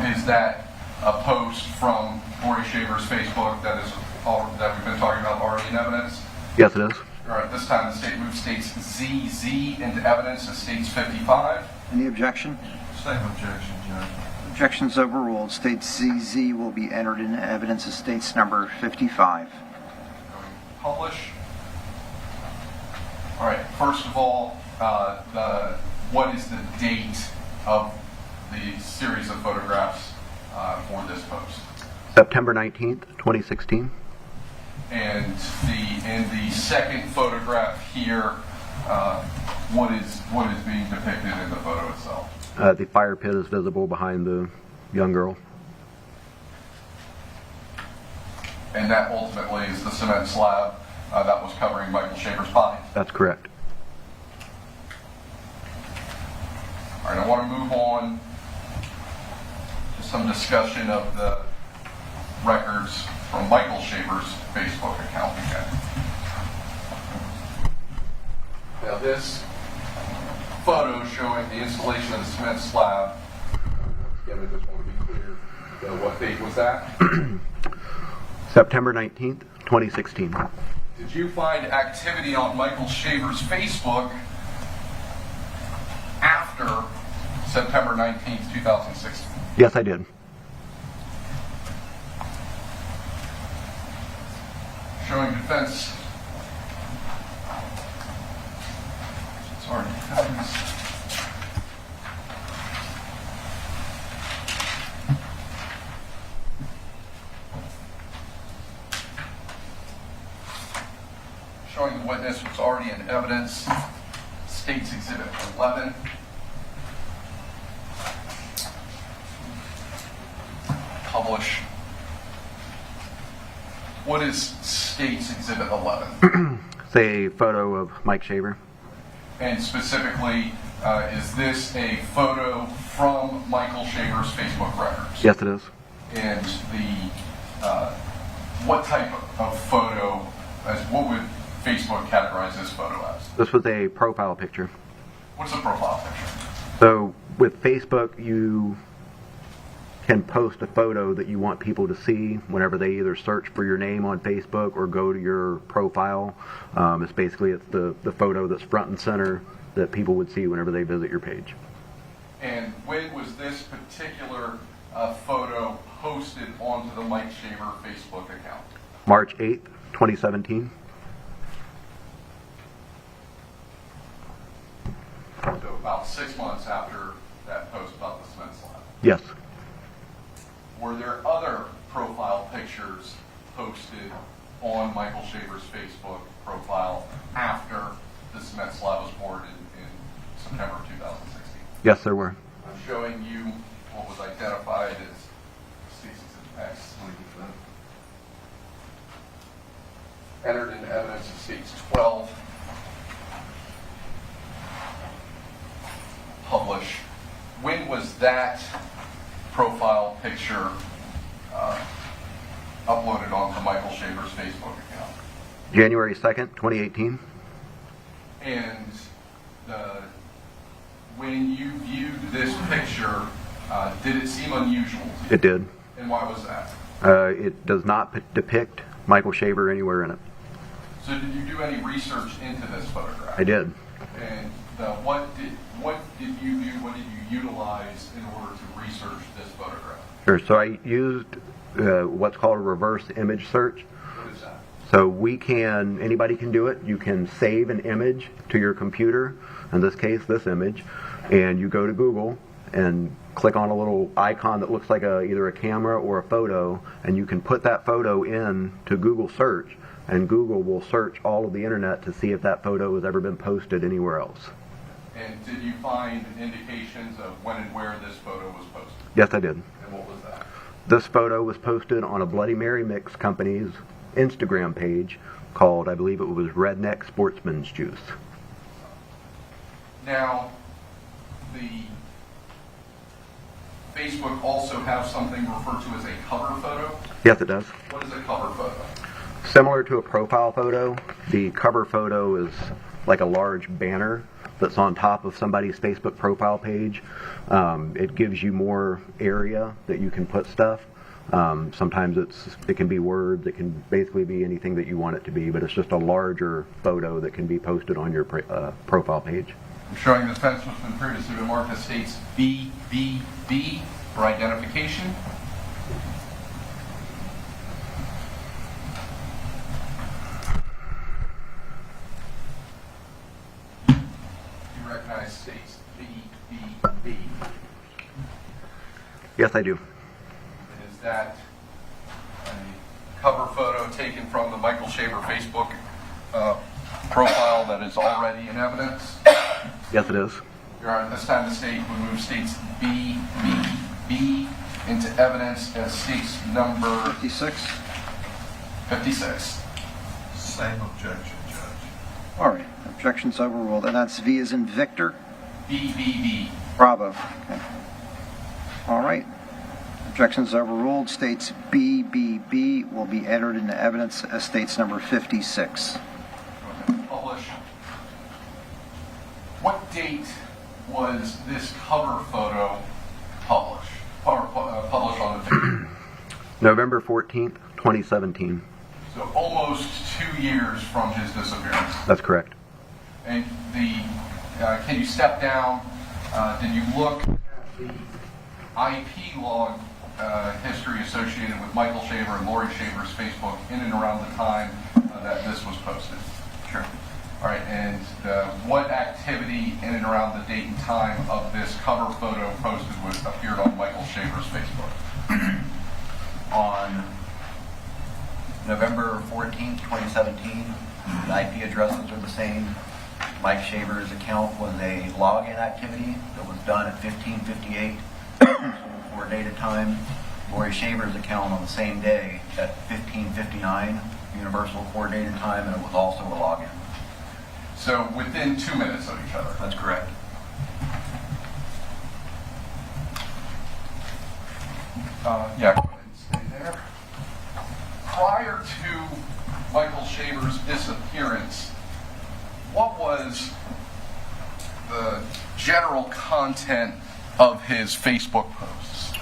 is that a post from Laurie Shaver's Facebook that we've been talking about already in evidence? Yes, it is. All right, this time the state moves states ZZ into evidence as states 55. Any objection? Same objection, Judge. Objections overruled. State ZZ will be entered into evidence as states number 55. Publish. All right, first of all, what is the date of the series of photographs for this post? September 19th, 2016. And in the second photograph here, what is being depicted in the photo itself? The fire pit is visible behind the young girl. And that ultimately is the cement slab that was covering Michael Shaver's body. That's correct. All right, I want to move on to some discussion of the records from Michael Shaver's Facebook account again. Now this photo showing the installation of the cement slab, again, I just want to be clear, what date was that? September 19th, 2016. Did you find activity on Michael Shaver's Facebook after September 19th, 2016? Yes, I did. Showing defense. Sorry, defense. following witness was already in evidence. State's Exhibit 11. Publish. What is State's Exhibit 11? It's a photo of Mike Shaver. And specifically, is this a photo from Michael Shaver's Facebook records? Yes, it is. And what type of photo, what would Facebook categorize this photo as? This was a profile picture. What's a profile picture? So with Facebook, you can post a photo that you want people to see whenever they either search for your name on Facebook or go to your profile. It's the photo that's front and center that people would see whenever they visit your page. And when was this particular photo posted onto the Mike Shaver Facebook account? March 8th, 2017. So about 6 months after that post about the cement slab. Yes. Were there other profile pictures posted on Michael Shaver's Facebook profile after the cement slab was poured in September of 2016? Yes, there were. I'm showing you what was identified as State's X. Entered into evidence in State's 12. Publish. When was that profile picture uploaded onto Michael Shaver's Facebook account? January 2nd, 2018. And when you viewed this picture, did it seem unusual to you? It did. And why was that? It does not depict Michael Shaver anywhere in it. So did you do any research into this photograph? I did. And what did you do, what did you utilize in order to research this photograph? Sure. So I used what's called a reverse image search. What is that? So anybody can do it. You can save an image to your computer, in this case, this image, and you go to Google and click on a little icon that looks like either a camera or a photo, and you can put that photo in to Google search, and Google will search all of the internet to see if that photo has ever been posted anywhere else. And did you find indications of when and where this photo was posted? Yes, I did. And what was that? This photo was posted on a Bloody Mary Mix company's Instagram page called, I believe it was Redneck Sportsman's Juice. Now, the Facebook also have something referred to as a cover photo. Yes, it does. What is a cover photo? Similar to a profile photo, the cover photo is like a large banner that's on top of somebody's Facebook profile page. It gives you more area that you can put stuff. Sometimes it can be words, it can basically be anything that you want it to be, but it's just a larger photo that can be posted on your profile page. I'm showing the fence which has been previously been marked as states BBB for identification. You recognize states BBB. Yes, I do. Is that a cover photo taken from the Michael Shaver Facebook profile that is already in evidence? Yes, it is. Your Honor, at this time the state would move states BBB into evidence as states number 56. 56. Same objection, Judge. All right. Objection's overruled. And that's V as in Victor. BBB. Bravo. Okay. All right. Objection's overruled. States BBB will be entered into evidence as states number 56. Publish. What date was this cover photo published? Published on the page? November 14th, 2017. So almost 2 years from his disappearance. That's correct. And can you step down? Did you look at the IP log history associated with Michael Shaver and Laurie Shaver's Facebook in and around the time that this was posted? Sure. All right, and what activity in and around the date and time of this cover photo posted appeared on Michael Shaver's Facebook? On November 14th, 2017, The IP addresses are the same. Mike Shaver's account was a login activity that was done at 15:58 coordinated time. Laurie Shaver's account on the same day at 15:59 universal coordinated time, and it was also a login. So within 2 minutes of each other. That's correct. Yeah, go ahead and stay there. Prior to Michael Shaver's disappearance, what was the general content of his Facebook posts?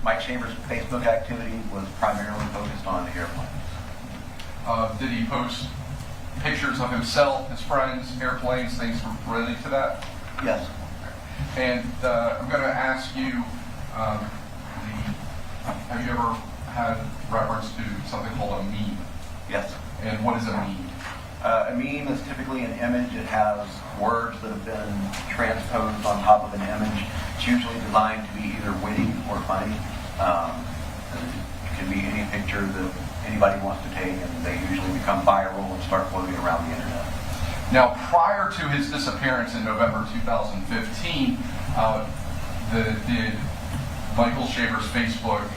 Mike Shaver's Facebook activity was primarily focused on airplanes. Did he post pictures of himself, his friends, airplanes, things related to that? Yes. And I'm going to ask you, have you ever had reference to something called a meme? Yes. And what is a meme? A meme is typically an image. It has words that have been transposed on top of an image. It's usually designed to be either witty or funny. It can be any picture that anybody wants to take, and they usually become viral and start floating around the internet. Now, prior to his disappearance in November 2015, did Michael Shaver's Facebook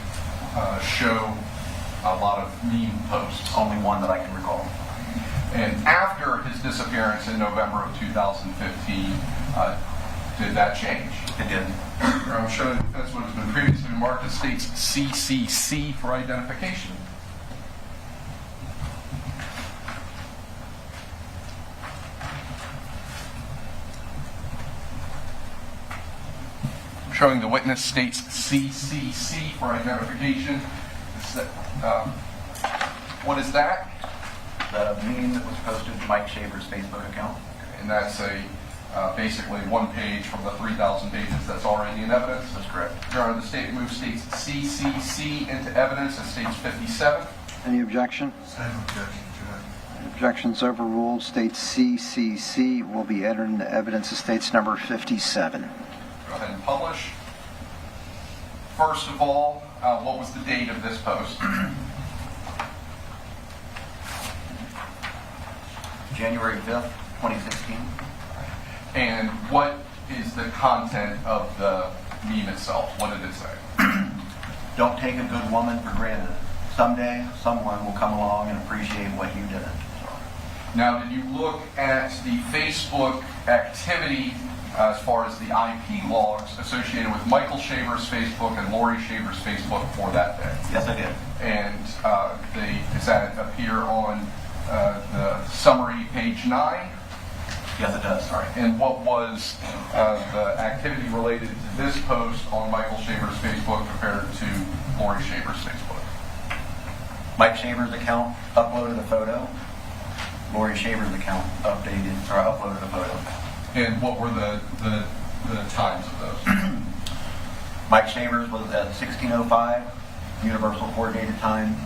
show a lot of meme posts? Only one that I can recall. And after his disappearance in November of 2015, did that change? It did. I'm showing that's what has been previously marked as states CCC for identification. Showing the witness states CCC for identification. What is that? The meme that was posted to Mike Shaver's Facebook account. And that's basically one page from the 3,000 pages that's already in evidence. That's correct. Your Honor, the state moves states CCC into evidence at states 57. Any objection? Same objection, Judge. Objections overruled. State CCC will be entered into evidence as states number 57. Go ahead and publish. First of all, what was the date of this post? January 5th, 2016. And what is the content of the meme itself? What did it say? Don't take a good woman for granted. Someday, someone will come along and appreciate what you didn't. Now, did you look at the Facebook activity as far as the IP logs associated with Michael Shaver's Facebook and Laurie Shaver's Facebook for that day? Yes, I did. And does that appear on the summary page 9? Yes, it does. All right. And what was the activity related to this post on Michael Shaver's Facebook compared to Laurie Shaver's Facebook? Mike Shaver's account uploaded a photo. Laurie Shaver's account uploaded a photo. And what were the times of those? Mike Shaver's was at 16:05 Universal Coordinated Time.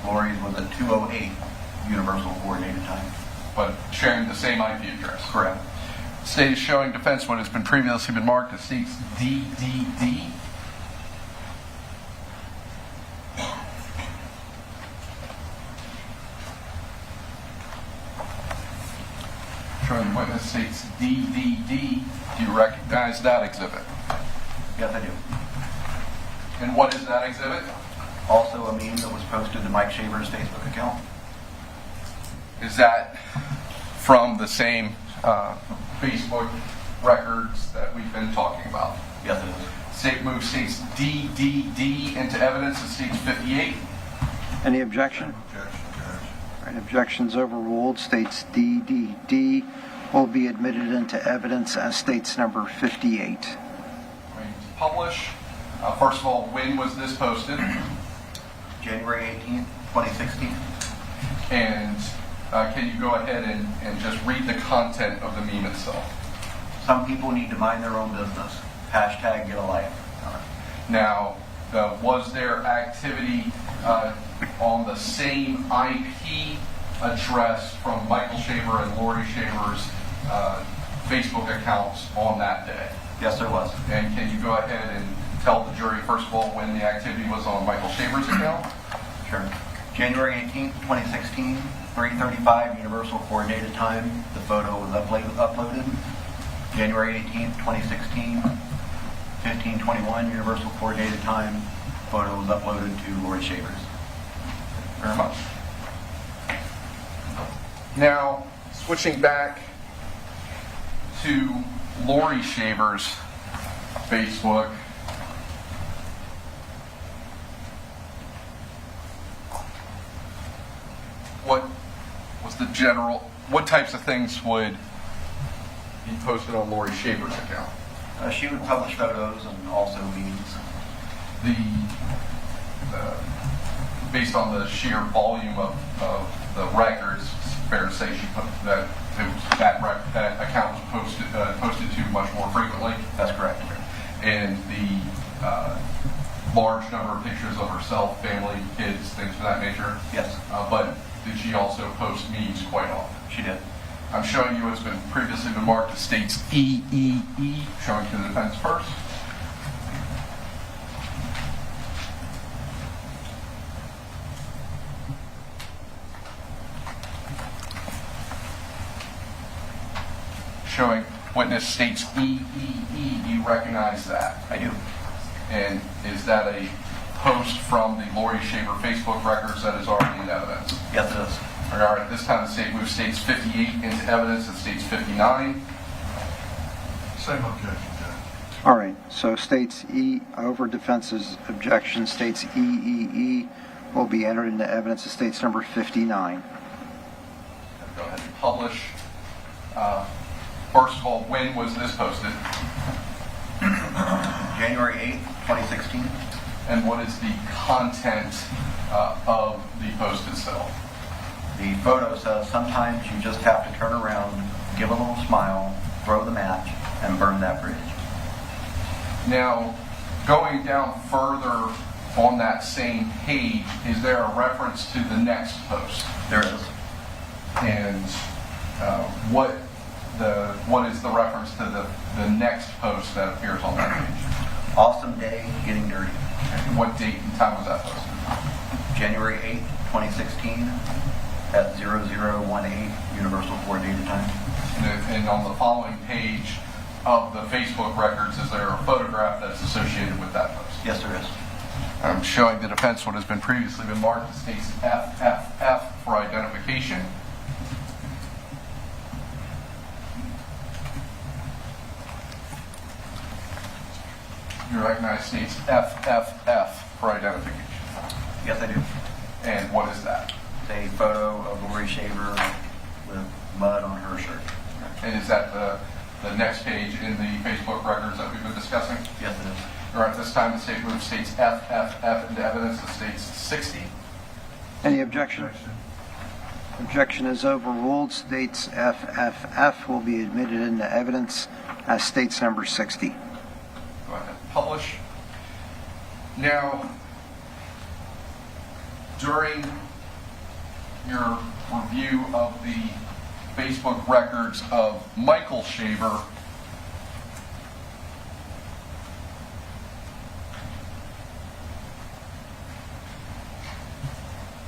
Laurie's was at 2:08 Universal Coordinated Time. But sharing the same IP address. Correct. State is showing defense what has been previously been marked as states DDD. Showing witness states DDD. Do you recognize that exhibit? Yes, I do. And what is that exhibit? Also a meme that was posted to Mike Shaver's Facebook account. Is that from the same Facebook records that we've been talking about? Yes, it is. State moves states DDD into evidence at states 58. Any objection? Objection, Judge. All right, objections overruled. States DDD will be admitted into evidence as states number 58. Going to publish. First of all, when was this posted? January 18th, 2016. And can you go ahead and just read the content of the meme itself? Some people need to mind their own business. Hashtag get a life. Now, was there activity on the same IP address from Michael Shaver and Laurie Shaver's Facebook accounts on that day? Yes, there was. And can you go ahead and tell the jury, first of all, when the activity was on Michael Shaver's account? Sure. January 18th, 2016, 3:35 Universal Coordinated Time. The photo was uploaded. January 18th, 2016, 15:21 Universal Coordinated Time. Photo was uploaded to Laurie Shaver's. Very much. Now, switching back to Laurie Shaver's Facebook. What was the general, what types of things would be posted on Laurie Shaver's account? She would publish photos and also memes. Based on the sheer volume of the records, it's fair to say she put that account was posted to much more frequently. That's correct. And the large number of pictures of herself, family, kids, things of that nature. Yes. But did she also post memes quite often? She did. I'm showing you what's been previously been marked as states EEE, showing to the defense first. Showing witness states EEE. Do you recognize that? I do. And is that a post from the Laurie Shaver Facebook records that is already in evidence? Yes, it is. All right, this time the state moves states 58 into evidence and states 59. Same objection, Judge. All right, so states E over defense's objection, states EEE will be entered into evidence of states number 59. Go ahead and publish. First of all, when was this posted? January 8th, 2016. And what is the content of the post itself? The photo says sometimes you just have to turn around, give a little smile, throw the match, and burn that bridge. Now, going down further on that same page, is there a reference to the next post? There is. And what is the reference to the next post that appears on that page? Awesome day, getting dirty. And what date and time was that posted? January 8th, 2016 at 0018 Universal Coordinated Time. And on the following page of the Facebook records, is there a photograph that's associated with that post? Yes, there is. I'm showing the defense what has been previously been marked as states FFF for identification. You recognize states FFF for identification. Yes, I do. And what is that? It's a photo of Laurie Shaver with mud on her shirt. And is that the next page in the Facebook records that we've been discussing? Yes, it is. All right, this time the state moves states FFF into evidence of states 60. Any objection? Objection is overruled. States FFF will be admitted into evidence as states number 60. Go ahead and publish. Now, during your review of the Facebook records of Michael Shaver,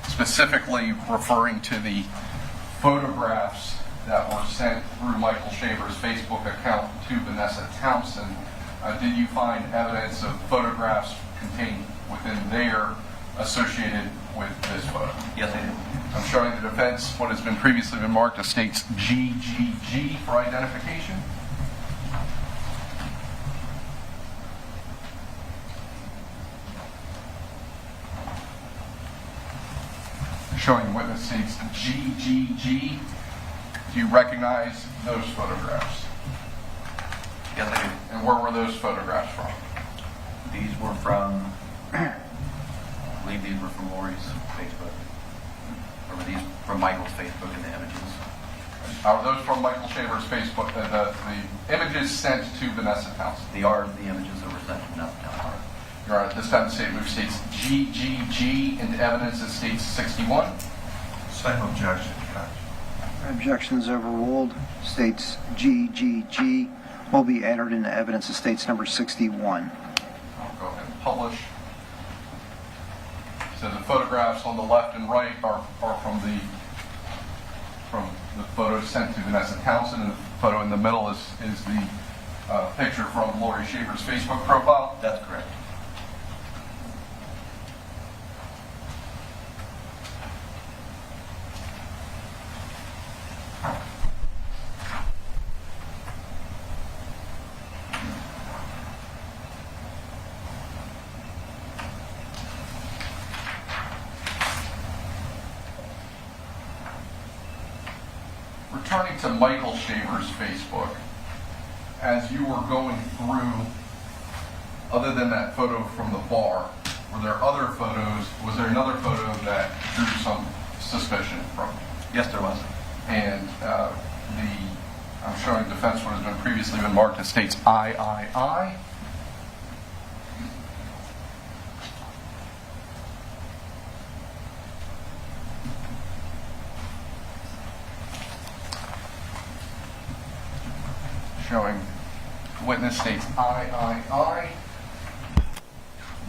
specifically referring to the photographs that were sent through Michael Shaver's Facebook account to Vanessa Townsend, did you find evidence of photographs contained within there associated with this photo? Yes, I do. I'm showing the defense what has been previously been marked as states GGG for identification. Showing witness states GGG. Do you recognize those photographs? Yes, I do. And where were those photographs from? These were from, I believe these were from Laurie's Facebook. Or were these from Michael's Facebook in the images? Are those from Michael Shaver's Facebook? The images sent to Vanessa Townsend. They are the images that were sent to Vanessa Townsend. All right, this time the state moves states GGG into evidence as states 61. Same objection, Judge. Objection is overruled. States GGG will be entered into evidence of states number 61. I'll go ahead and publish. So the photographs on the left and right are from the from the photo sent to Vanessa Townsend, and the photo in the middle is the picture from Laurie Shaver's Facebook profile. That's correct. Returning to Michael Shaver's Facebook, as you were going through, other than that photo from the bar, were there other photos? Was there another photo that drew some suspicion from you? Yes, there was. And I'm showing defense what has been previously been marked as states I. Showing witness states I.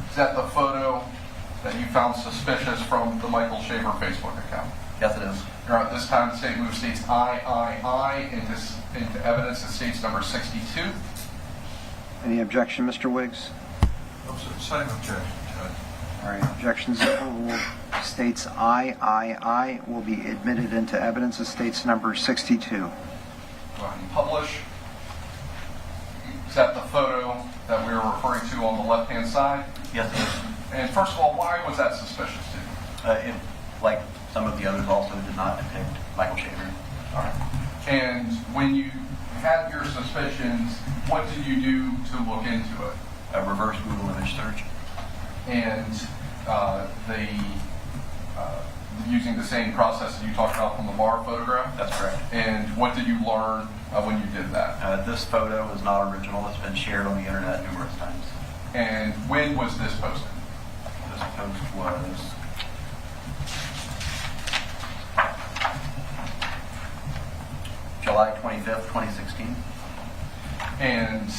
Is that the photo that you found suspicious from the Michael Shaver Facebook account? Yes, it is. Your Honor, at this time, the state moves states I into evidence that states number 62. Any objection, Mr. Wiggs? Same objection, Judge. All right, objections overruled. States I will be admitted into evidence as states number 62. Go ahead and publish. Is that the photo that we were referring to on the left-hand side? Yes, it is. And first of all, why was that suspicious to you? It, like some of the others, also did not depict Michael Shaver. All right. And when you had your suspicions, what did you do to look into it? A reverse Google image search. And using the same process that you talked about from the bar photograph? That's correct. And what did you learn when you did that? This photo is not original. It's been shared on the internet numerous times. And when was this posted? This post was July 25th, 2016. And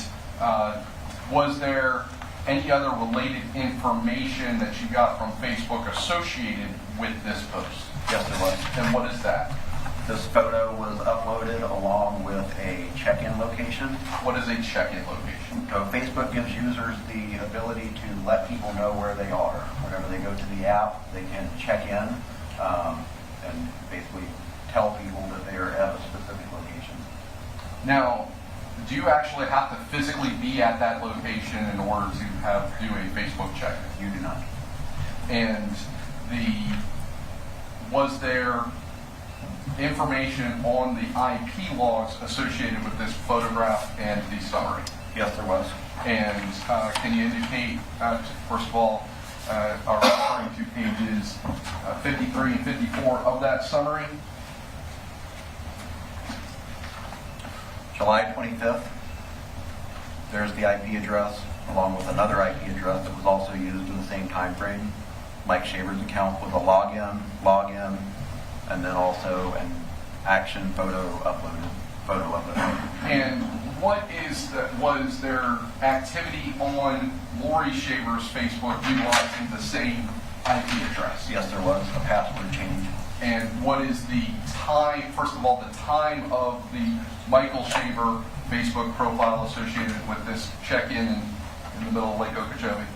was there any other related information that you got from Facebook associated with this post? Yes, there was. And what is that? This photo was uploaded along with a check-in location. What is a check-in location? So Facebook gives users the ability to let people know where they are. Whenever they go to the app, they can check in and basically tell people that they are at a specific location. Now, do you actually have to physically be at that location in order to do a Facebook check-in? You do not. And was there information on the IP logs associated with this photograph and the summary? Yes, there was. And can you indicate, first of all, are referring to pages 53 and 54 of that summary? July 25th, there's the IP address, along with another IP address that was also used in the same time frame. Mike Shaver's account with a login, and then also an action photo uploaded. And was there activity on Laurie Shaver's Facebook utilizing the same IP address? Yes, there was a password change. And what is the time, first of all, the time of the Michael Shaver Facebook profile associated with this check-in in the middle of Lake Okeechobee?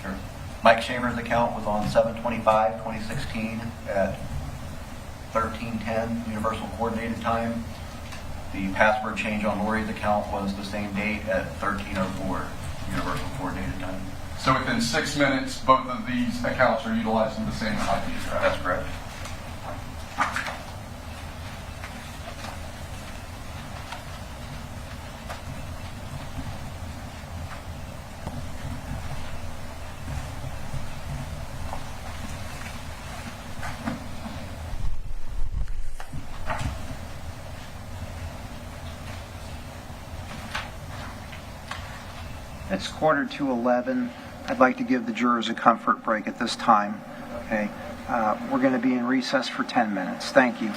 Sure. Mike Shaver's account was on 7/25/2016 at 13:10 Universal Coordinated Time. The password change on Laurie's account was the same date at 13:04 Universal Coordinated Time. So within 6 minutes, both of these accounts are utilizing the same IP address? That's correct. It's 11:15. I'd like to give the jurors a comfort break at this time. Okay, we're going to be in recess for 10 minutes. Thank you.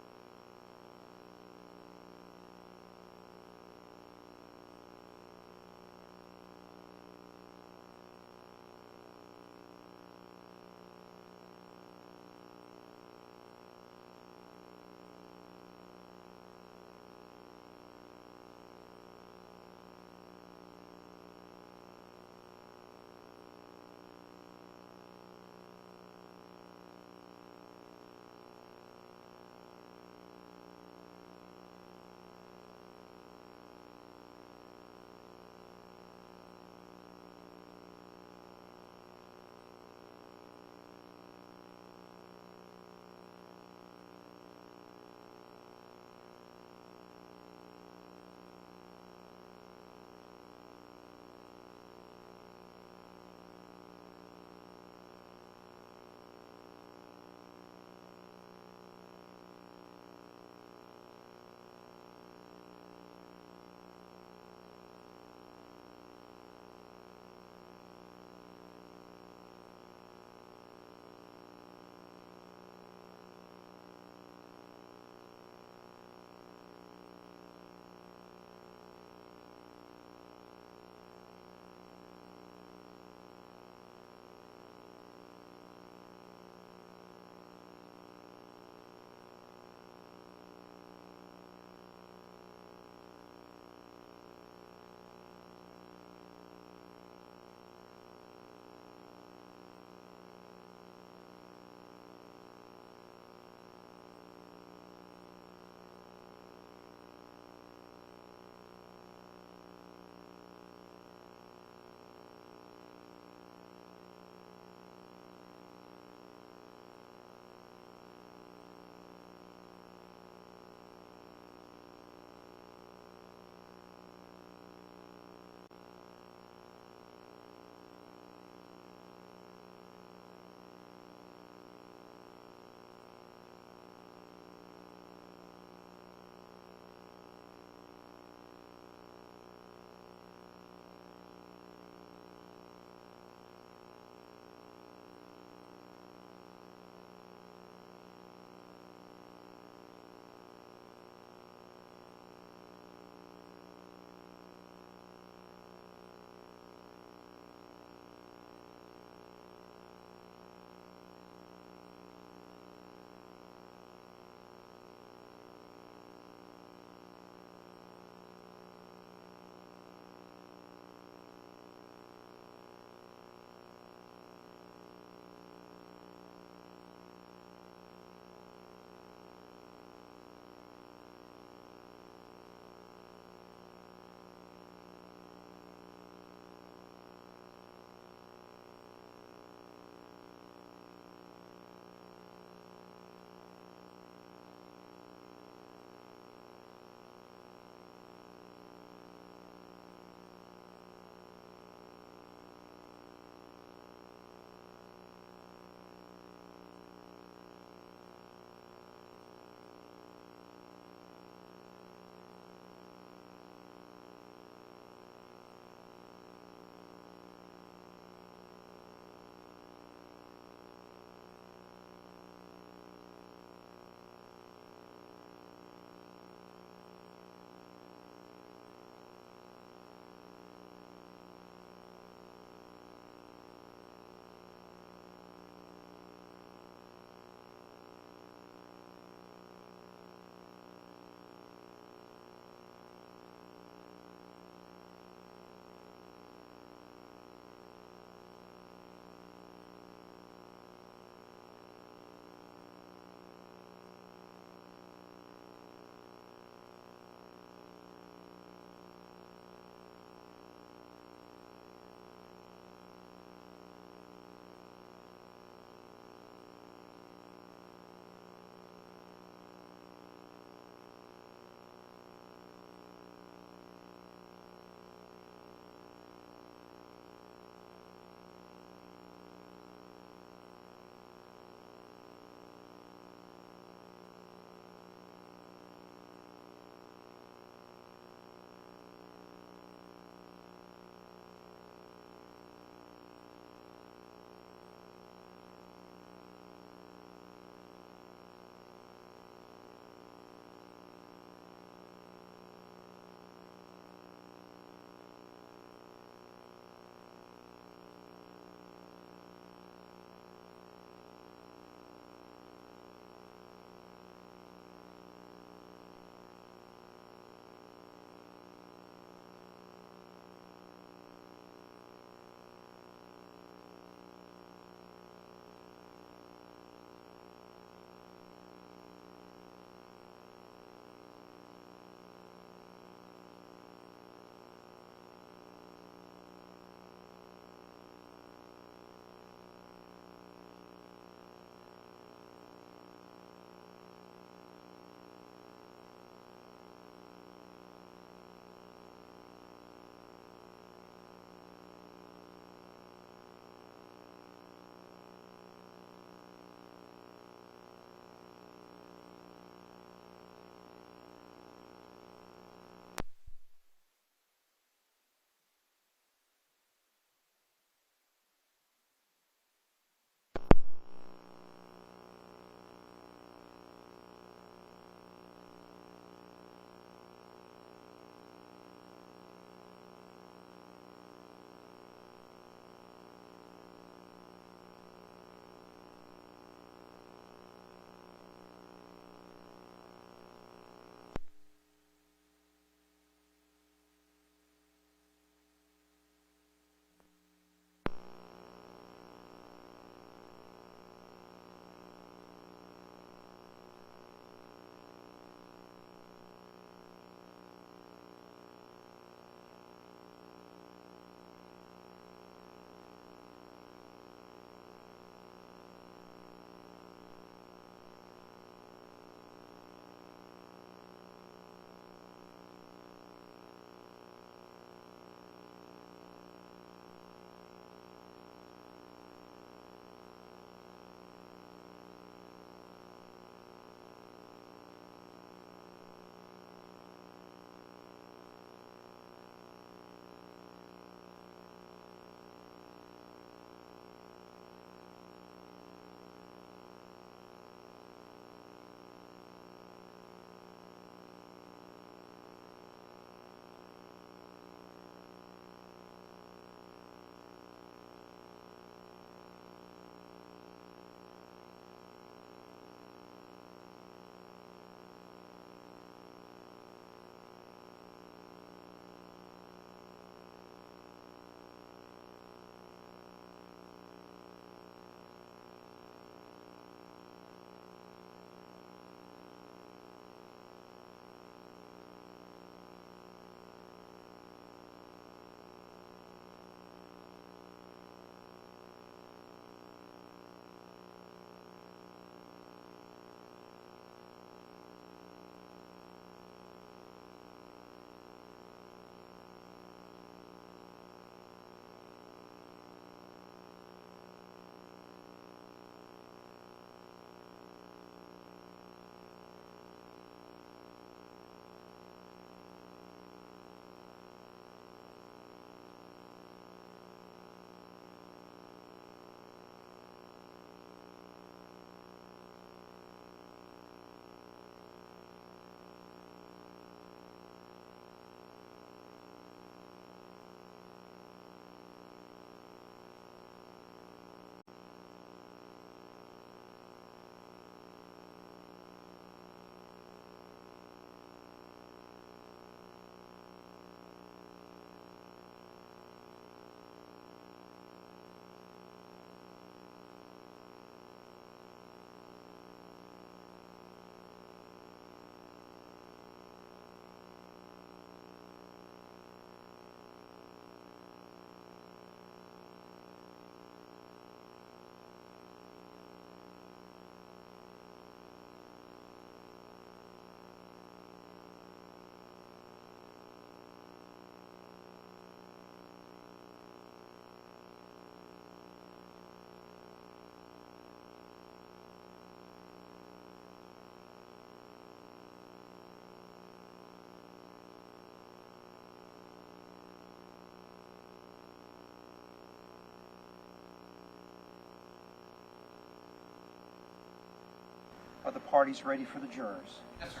Are the parties ready for the jurors? Yes, sir.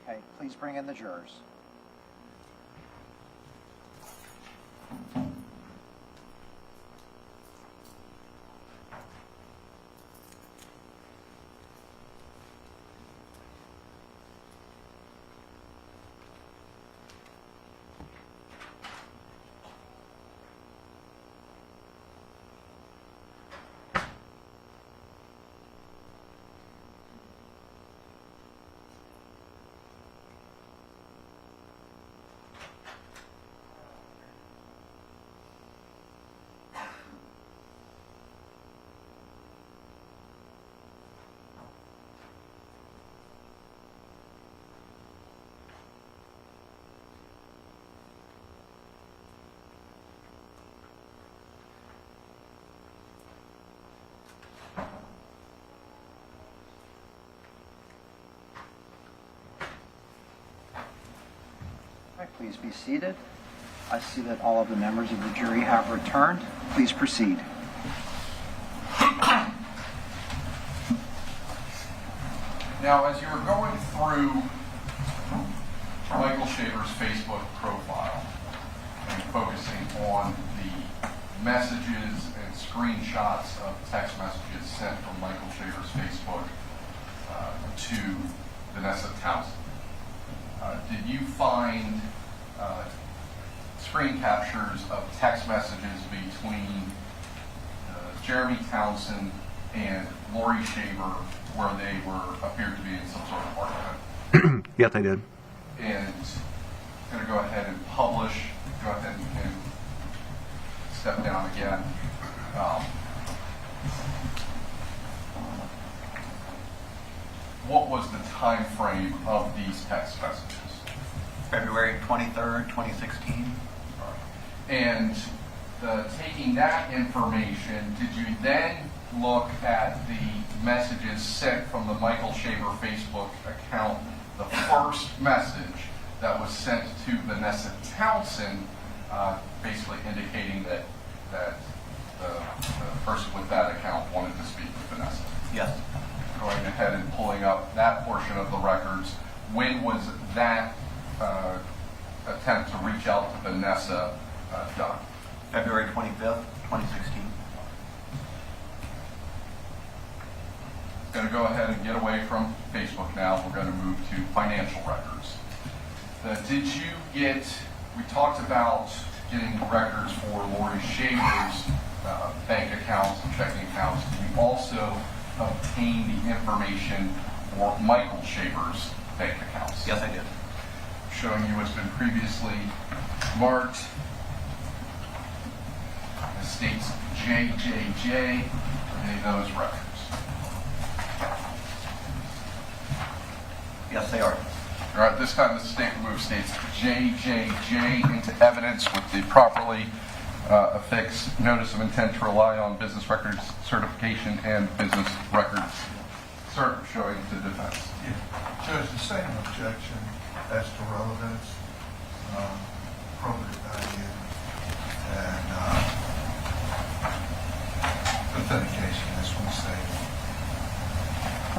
Okay, please bring in the jurors. All right, please be seated. I see that all of the members of the jury have returned. Please proceed. Now, as you were going through Michael Shaver's Facebook profile and focusing on the messages and screenshots of text messages sent from Michael Shaver's Facebook to Vanessa Townsend, did you find screen captures of text messages between Jeremy Townsend and Laurie Shaver where they appeared to be in some sort of argument? Yes, I did. And going to go ahead and publish. Go ahead and step down again. What was the time frame of these text messages? February 23rd, 2016. And taking that information, did you then look at the messages sent from the Michael Shaver Facebook account, the first message that was sent to Vanessa Townsend, basically indicating that the person with that account wanted to speak with Vanessa? Yes. Going ahead and pulling up that portion of the records, when was that attempt to reach out to Vanessa done? February 25th, 2016. Going to go ahead and get away from Facebook now. We're going to move to financial records. Did you get, we talked about getting records for Laurie Shaver's bank accounts and checking accounts. Did you also obtain the information for Michael Shaver's bank accounts? Yes, I did. Showing you what's been previously marked. It states JJJ, any of those records? Yes, they are. All right, this time the state removes states JJJ into evidence with the properly affixed notice of intent to rely on business records certification and business records cert showing to defense. Yeah. Judge, the same objection as to relevance, probative value, and authentication, as we say.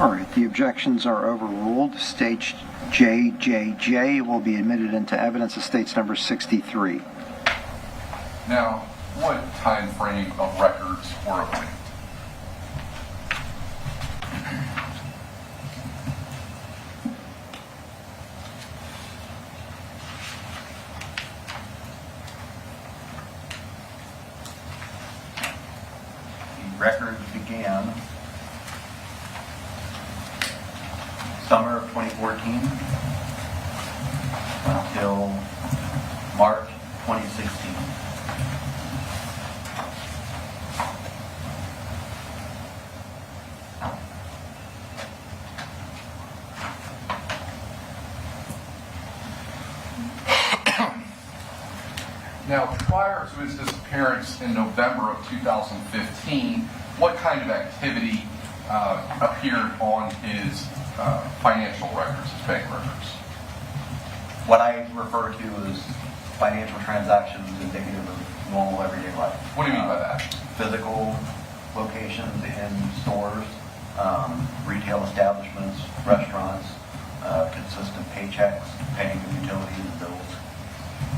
All right, the objections are overruled. Stage JJJ will be admitted into evidence as states number 63. Now, what time frame of records were obtained? The records began summer of 2014 until March 2016. Now, prior to his disappearance in November of 2015, what kind of activity appeared on his financial records, his bank records? What I refer to as financial transactions indicative of normal everyday life. What do you mean by that? Physical locations in stores, retail establishments, restaurants, consistent paychecks, paying of utilities and bills.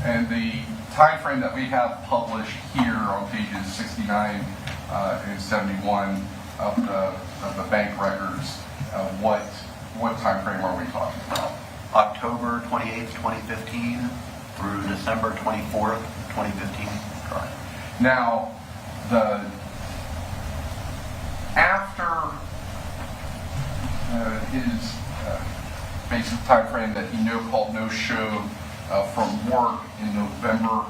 And the time frame that we have published here on pages 69 and 71 of the bank records, what time frame are we talking about? October 28th, 2015 through December 24th, 2015. Correct. Now, after his basic time frame that he called no show from work in November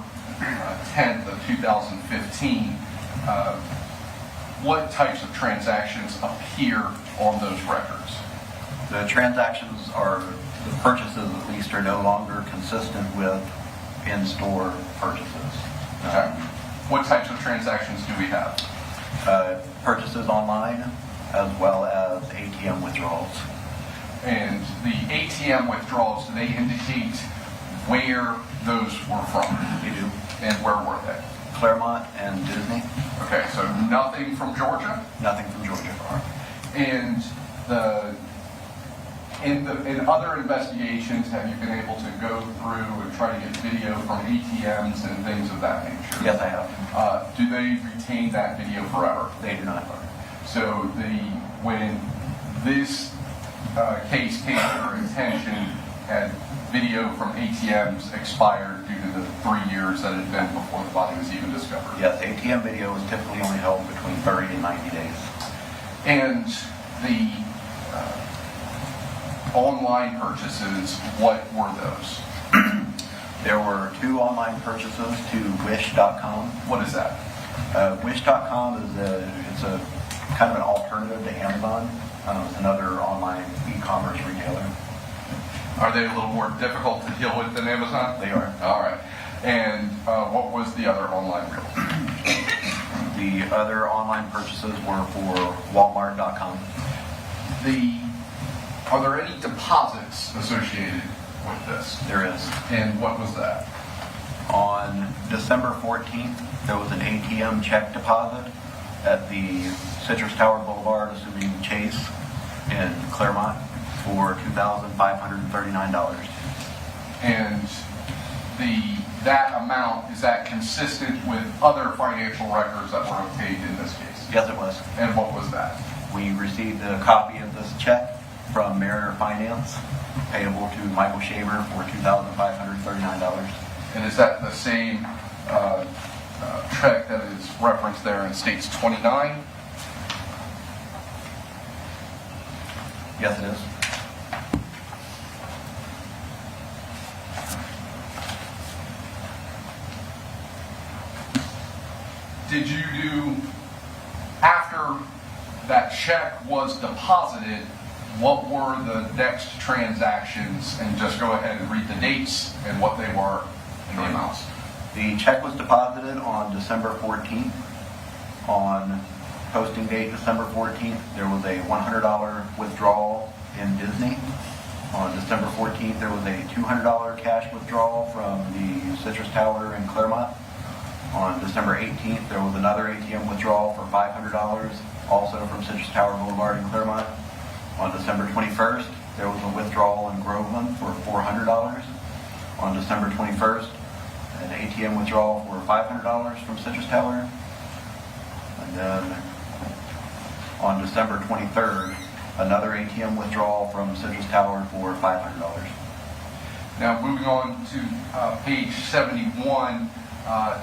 10th of 2015, what types of transactions appear on those records? The transactions the purchases at least are no longer consistent with in-store purchases. Okay. What types of transactions do we have? Purchases online as well as ATM withdrawals. And the ATM withdrawals, do they indicate where those were from? They do. And where were they? Claremont and Disney. Okay, so nothing from Georgia? Nothing from Georgia. And in other investigations, have you been able to go through and try to get video from ATMs and things of that nature? Yes, I have. Do they retain that video forever? They do not. So when this case came to your attention, had video from ATMs expired due to the 3 years that it had been before the body was even discovered? Yes, ATM video is typically only held between 30 and 90 days. And the online purchases, what were those? There were 2 online purchases to Wish.com. What is that? Wish.com is a kind of an alternative to Amazon. It's another online e-commerce retailer. Are they a little more difficult to deal with than Amazon? They are. All right. And what was the other online real? The other online purchases were for Walmart.com. Are there any deposits associated with this? There is. And what was that? On December 14th, there was an ATM check deposit at the Citrus Tower Boulevard, assuming Chase in Claremont, for $2,539. And that amount, is that consistent with other financial records that were obtained in this case? Yes, it was. And what was that? We received a copy of this check from Mariner Finance, payable to Michael Shaver for $2,539. And is that the same check that is referenced there in States 29? Yes, it is. Did you do, after that check was deposited, what were the next transactions? And just go ahead and read the dates and what they were and the amounts. The check was deposited on December 14th. On posting date December 14th, there was a $100 withdrawal in Disney. On December 14th, there was a $200 cash withdrawal from the Citrus Tower in Claremont. On December 18th, there was another ATM withdrawal for $500, also from Citrus Tower Boulevard in Claremont. On December 21st, there was a withdrawal in Groveland for $400. On December 21st, an ATM withdrawal for $500 from Citrus Tower. And then on December 23rd, another ATM withdrawal from Citrus Tower for $500. Now, moving on to page 71,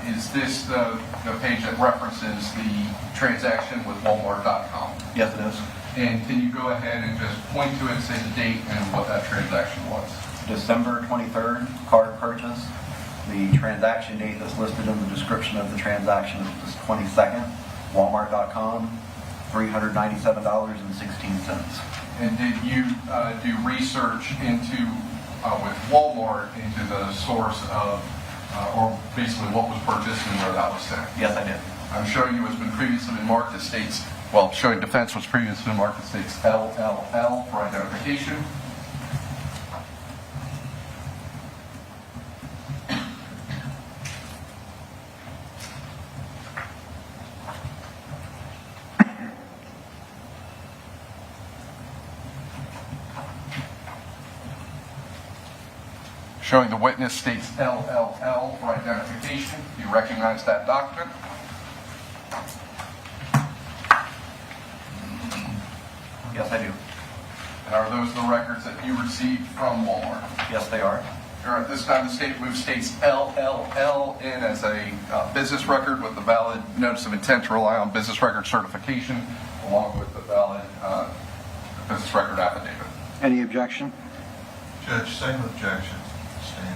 is this the page that references the transaction with Walmart.com? Yes, it is. And can you go ahead and just point to it, say the date and what that transaction was? December 23rd, card purchase. The transaction date that's listed in the description of the transaction is the 22nd. Walmart.com, $397.16. And did you do research into, with Walmart, into the source of, or basically what was purchased and where that was sent? Yes, I did. I'm showing you what's been previously been marked as states, well, showing defense was previously been marked as states LLL for identification. showing the witness states LLL for identification. Do you recognize that document? Yes, I do. And are those the records that you received from Walmart? Yes, they are. All right, this time the state moves states LLL in as a business record with the valid notice of intent to rely on business record certification along with the valid business record affidavit. Any objection? Judge, same objection. Standing.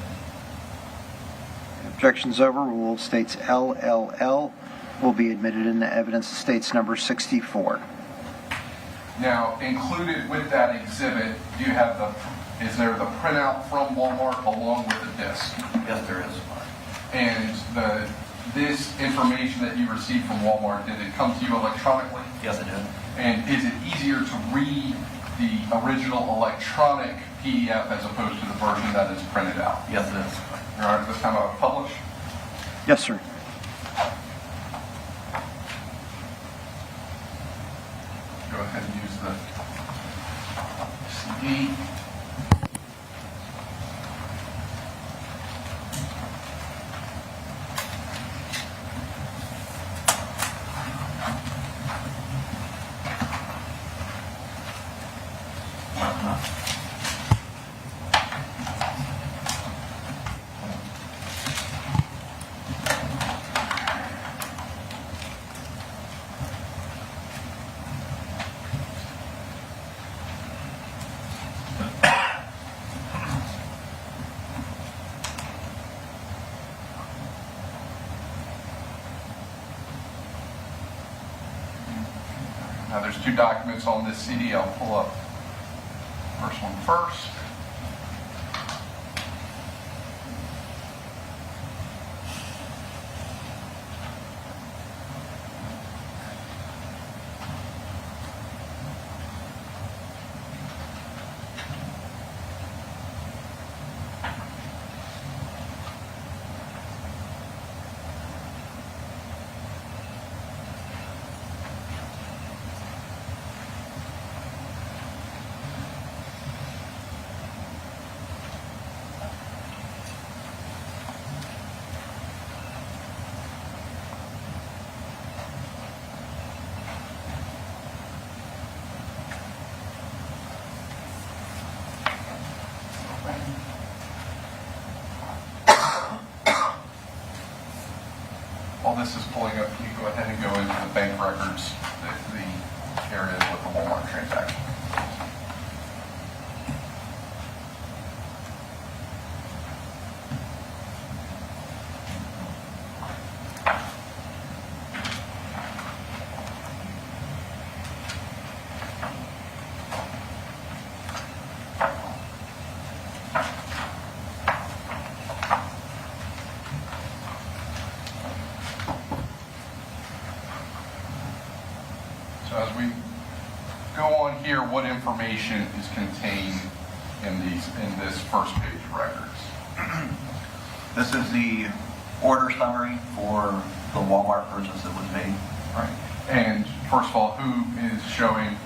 Objections overruled. States LLL will be admitted into evidence. States number 64. Now, included with that exhibit, do you have is there the printout from Walmart along with the disc? Yes, there is. And this information that you received from Walmart, did it come to you electronically? Yes, it did. And is it easier to read the original electronic PDF as opposed to the version that is printed out? Yes, it is. All right, this time I'll publish. Yes, sir. Go ahead and use the CD. Now there's two documents on this CD. I'll pull up the first one first. While this is pulling up, can you go ahead and go into the bank records, the areas with the Walmart transaction? So as we go on here, what information is contained in this first page of records? This is the order summary for the Walmart purchase that was made. Right. And first of all, who is showing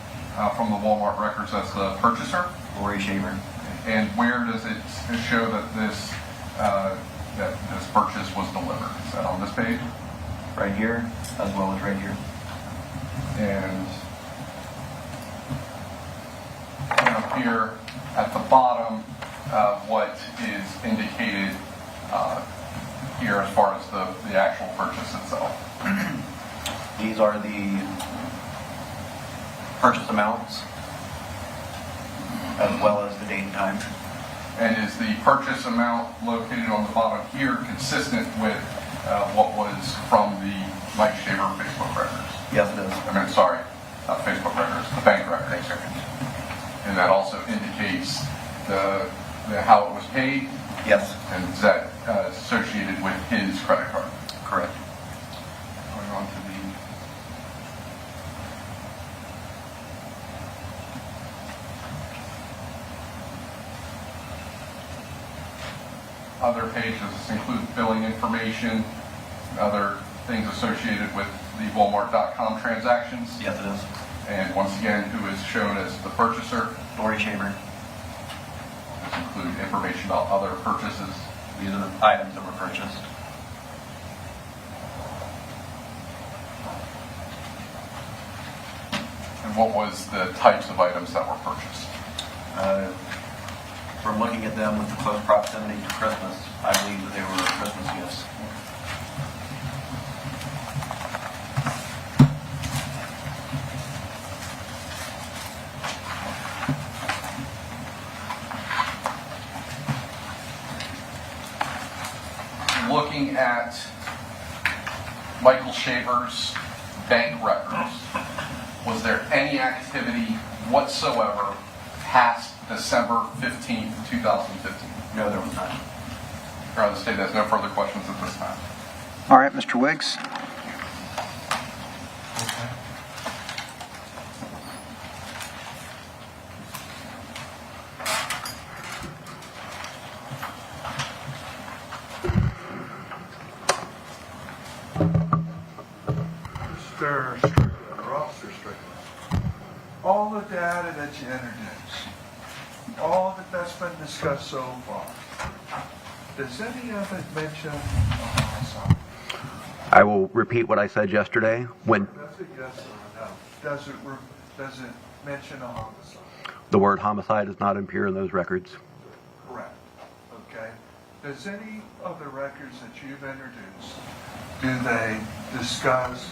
from the Walmart records as the purchaser? Laurie Shaver. And where does it show that this purchase was delivered? Is that on this page? Right here, as well as right here. And down here at the bottom, what is indicated here as far as the actual purchase itself? These are the purchase amounts, as well as the date and time. And is the purchase amount located on the bottom here consistent with what was from the Mike Shaver Facebook records? Yes, it is. I mean, sorry, not Facebook records, the bank records. And that also indicates the how it was paid? Yes. And is that associated with his credit card? Correct. Going on to the other pages. This includes billing information, other things associated with the Walmart.com transactions. Yes, it is. And once again, who is shown as the purchaser? Laurie Shaver. items include information about other purchases. These are the items that were purchased. And what was the types of items that were purchased? From looking at them with the close proximity to Christmas, I believe that they were Christmas gifts. Looking at Michael Shaver's bank records, was there any activity whatsoever past December 15th, 2015? No, there was not. Your Honor, the state has no further questions at this time. All right, Mr. Wiggs. Mr. Strickland, or Officer Strickland, all the data that you introduced, all that's been discussed so far, does any of it mention a homicide? I will repeat what I said yesterday. When That's a yes or a no. Does it mention a homicide? the word homicide does not appear in those records. Correct. Okay. Does any of the records that you've introduced, do they discuss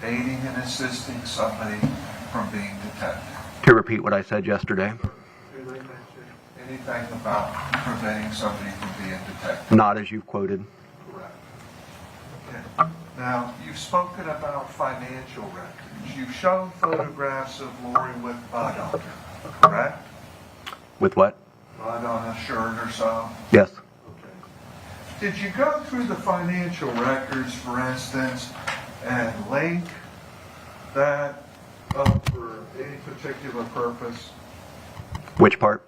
aiding and assisting somebody from being detected? To repeat what I said yesterday, Do they mention anything about preventing somebody from being detected? not as you've quoted. Correct. Okay. Now, you've spoken about financial records. You've shown photographs of Laurie with mud on her, correct? With what? Mud on a shirt or so? Yes. Okay. Did you go through the financial records, for instance, and link that up for any particular purpose? Which part?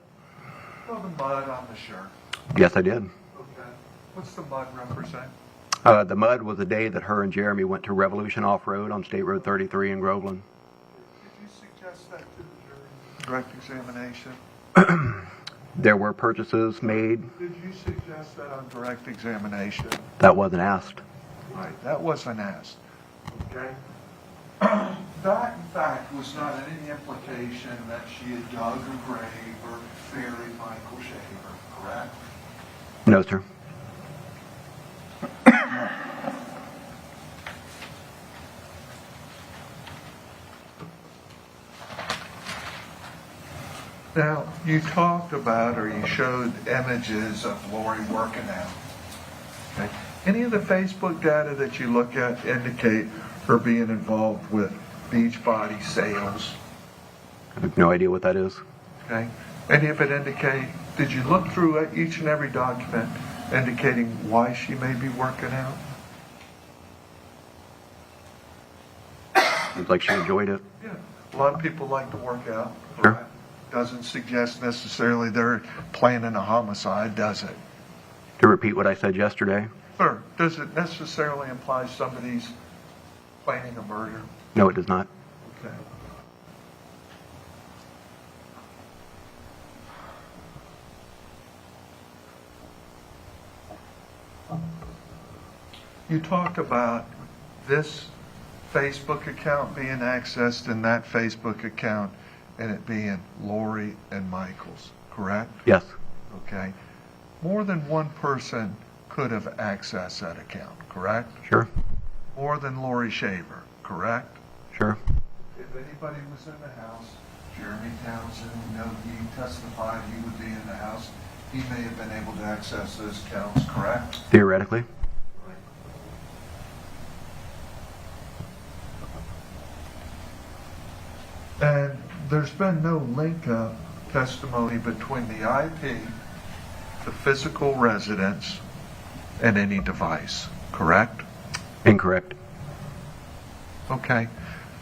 Well, the mud on the shirt. Yes, I did. Okay. What's the mud represent? The mud was the day that her and Jeremy went to Revolution Off-Road on State Road 33 in Groveland. Did you suggest that to the jury? Direct examination? There were purchases made. Did you suggest that on direct examination? That wasn't asked. Right, that wasn't asked. Okay? That, in fact, was not any implication that she had dug a grave or buried Michael Shaver, correct? No, sir. Now, you talked about, or you showed images of Laurie working out. Okay. Any of the Facebook data that you look at indicate her being involved with Beachbody sales? I have no idea what that is. Okay. Any of it indicate, did you look through each and every document indicating why she may be working out? Seems like she enjoyed it. Yeah. A lot of people like to work out. Sure. Right? Doesn't suggest necessarily they're planning a homicide, does it? To repeat what I said yesterday, Sir, does it necessarily imply somebody's planning a murder? no, it does not. Okay. You talked about this Facebook account being accessed and that Facebook account and it being Laurie and Michael's, correct? Yes. Okay. More than one person could have accessed that account, correct? Sure. More than Laurie Shaver, correct? Sure. If anybody was in the house, Jeremy Townsend, he testified he would be in the house, he may have been able to access those accounts, correct? Theoretically. And there's been no link-up testimony between the IP, the physical residence, and any device, correct? Incorrect. Okay.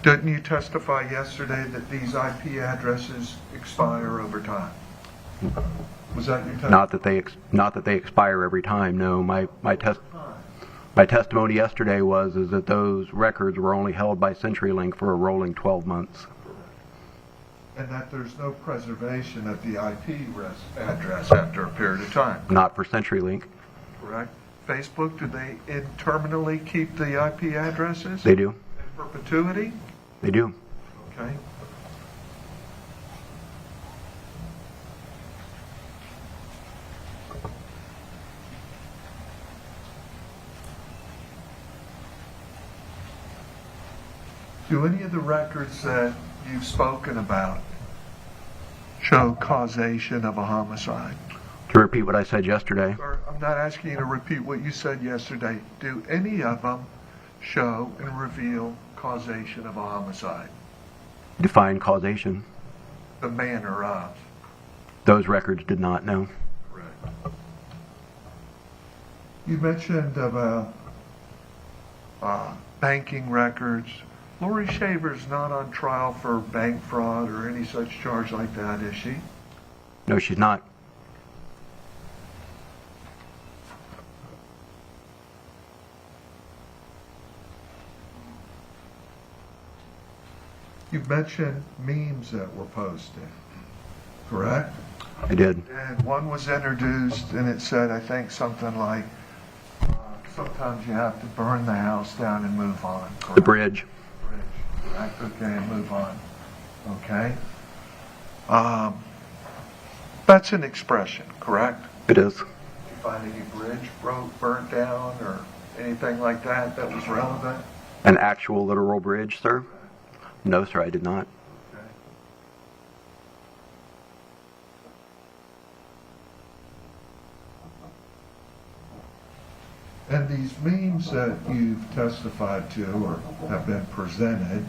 Didn't you testify yesterday that these IP addresses expire over time? Was that your testimony? Not that they expire every time. No, my testimony yesterday was that those records were only held by CenturyLink for a rolling 12 months. And that there's no preservation of the IP address after a period of time, Not for CenturyLink. correct? Facebook, do they internally keep the IP addresses? They do. In perpetuity? They do. Okay. Do any of the records that you've spoken about show causation of a homicide? To repeat what I said yesterday, Sir, I'm not asking you to repeat what you said yesterday. Do any of them show and reveal causation of a homicide? define causation. The manner of. Those records did not know. Correct. You mentioned about banking records. Laurie Shaver's not on trial for bank fraud or any such charge like that, is she? No, she's not. You mentioned memes that were posted, correct? I did. And one was introduced and it said, I think, something like, sometimes you have to burn the house down and move on, correct? The bridge. Bridge, correct, okay, and move on, okay? That's an expression, correct? It is. Did you find any bridge burnt down or anything like that that was relevant? An actual literal bridge, sir? No, sir, I did not. Okay. And these memes that you've testified to or have been presented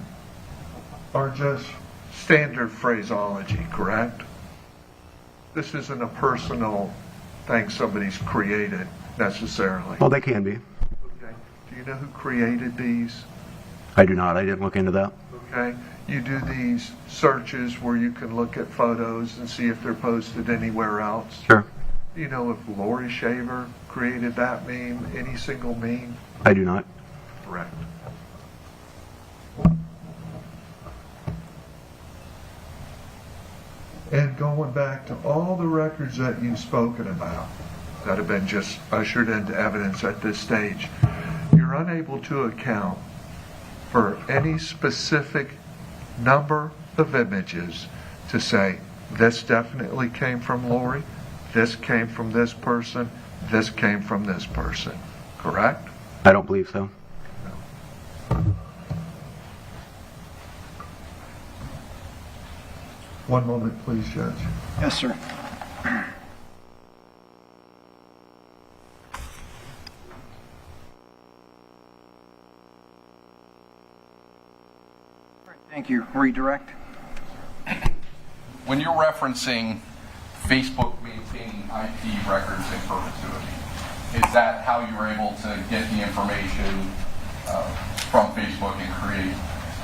are just standard phraseology, correct? This isn't a personal thing somebody's created necessarily. Well, they can be. Okay. Do you know who created these? I do not. I didn't look into that. Okay. You do these searches where you can look at photos and see if they're posted anywhere else. Sure. Do you know if Laurie Shaver created that meme, any single meme? I do not. Correct. And going back to all the records that you've spoken about that have been just ushered into evidence at this stage, you're unable to account for any specific number of images to say, this definitely came from Laurie, this came from this person, this came from this person. Correct? I don't believe so. One moment, please, Judge. Yes, sir. Thank you. Redirect. When you're referencing Facebook maintaining IP records in perpetuity, is that how you were able to get the information from Facebook and create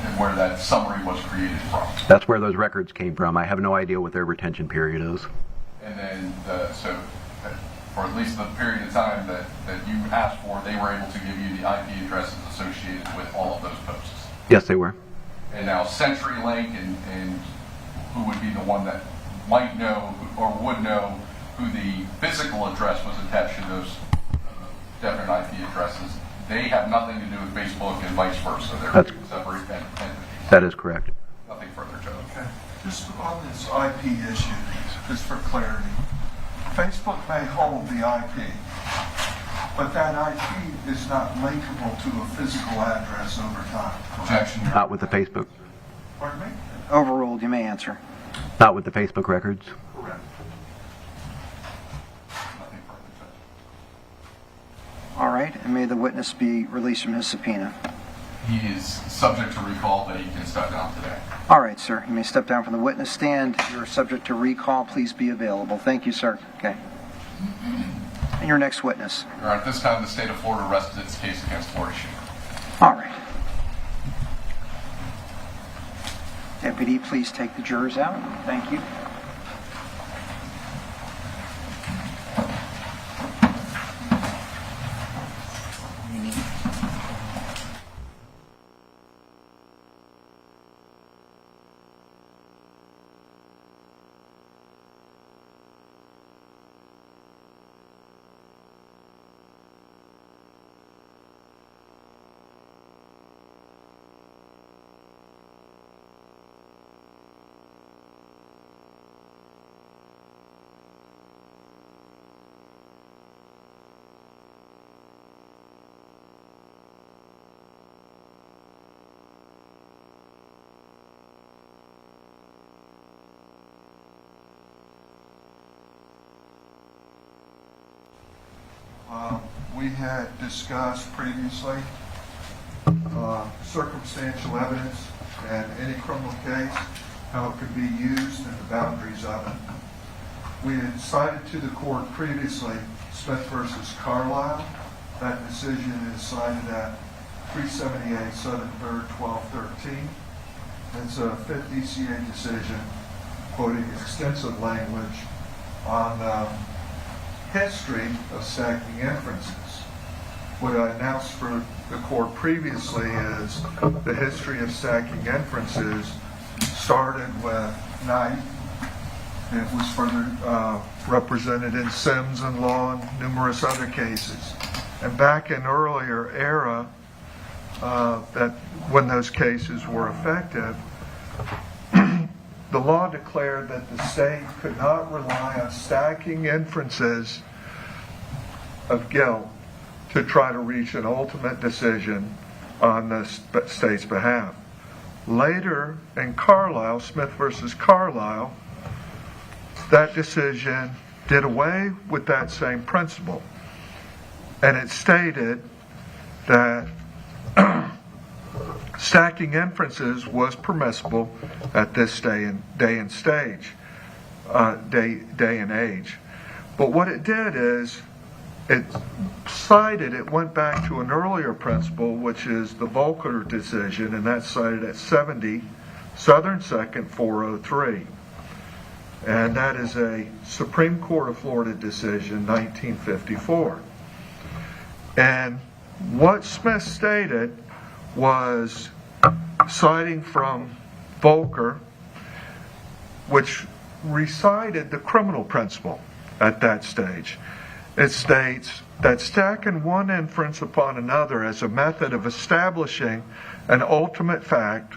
and where that summary was created from? That's where those records came from. I have no idea what their retention period is. And then, for at least the period of time that you asked for, they were able to give you the IP addresses associated with all of those posts. Yes, they were. And now CenturyLink and who would be the one that might know or would know who the physical address was attached to those different IP addresses, they have nothing to do with Facebook and vice versa. They're That's- two separate entities. That is correct. Nothing further, Judge. Okay. Just on this IP issue, just for clarity, Facebook may hold the IP, but that IP is not linkable to a physical address over time. Objection. Not with the Facebook. Pardon me? Overruled. You may answer. Not with the Facebook records. Correct. Nothing further, Judge. All right. And may the witness be released from his subpoena. He is subject to recall, but he can step down today. All right, sir. You may step down from the witness stand. You're subject to recall. Please be available. Thank you, sir. Okay. And your next witness. Your Honor, at this time, the state of Florida rests its case against Laurie Shaver. All right. Deputy, please take the jurors out. Thank you. We had discussed previously circumstantial evidence in any criminal case, how it could be used and the boundaries of it. We had cited to the court previously Smith versus Carlisle. That decision is cited at 378 Southern 3rd, 1213. It's a 5th DCA decision quoting extensive language on history of stacking inferences. What I announced for the court previously is the history of stacking inferences started with Knight. It was further represented in Sims and Law and numerous other cases. And back in earlier era, that when those cases were effective, the law declared that the state could not rely on stacking inferences of guilt to try to reach an ultimate decision on the state's behalf. Later in Carlisle, Smith versus Carlisle, that decision did away with that same principle. And it stated that stacking inferences was permissible at this day and age. But what it did is it went back to an earlier principle, which is the Volcker decision, and that's cited at 70 Southern 2nd 403. And that is a Supreme Court of Florida decision, 1954. And what Smith stated was, citing from Volcker, which recited the criminal principle at that stage. It states that stacking one inference upon another as a method of establishing an ultimate fact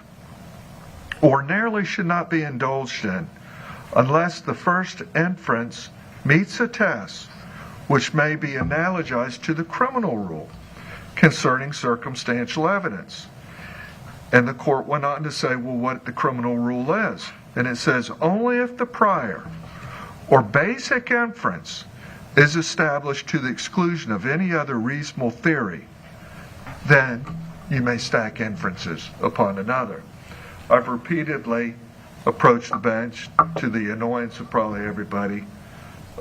ordinarily should not be indulged in unless the first inference meets a test which may be analogized to the criminal rule concerning circumstantial evidence. And the court went on to say, well, what the criminal rule is. And it says, only if the prior or basic inference is established to the exclusion of any other reasonable theory, then you may stack inferences upon another. I've repeatedly approached the bench, to the annoyance of probably everybody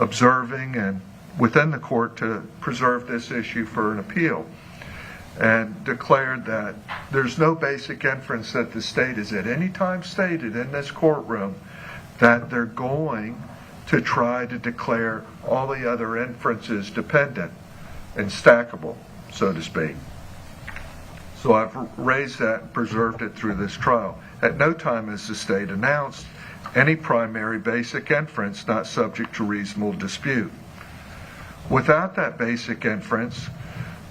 observing and within the court, to preserve this issue for an appeal, and declared that there's no basic inference that the state has at any time stated in this courtroom that they're going to try to declare all the other inferences dependent and stackable, so to speak. So I've raised that and preserved it through this trial. At no time has the state announced any primary basic inference not subject to reasonable dispute. Without that basic inference,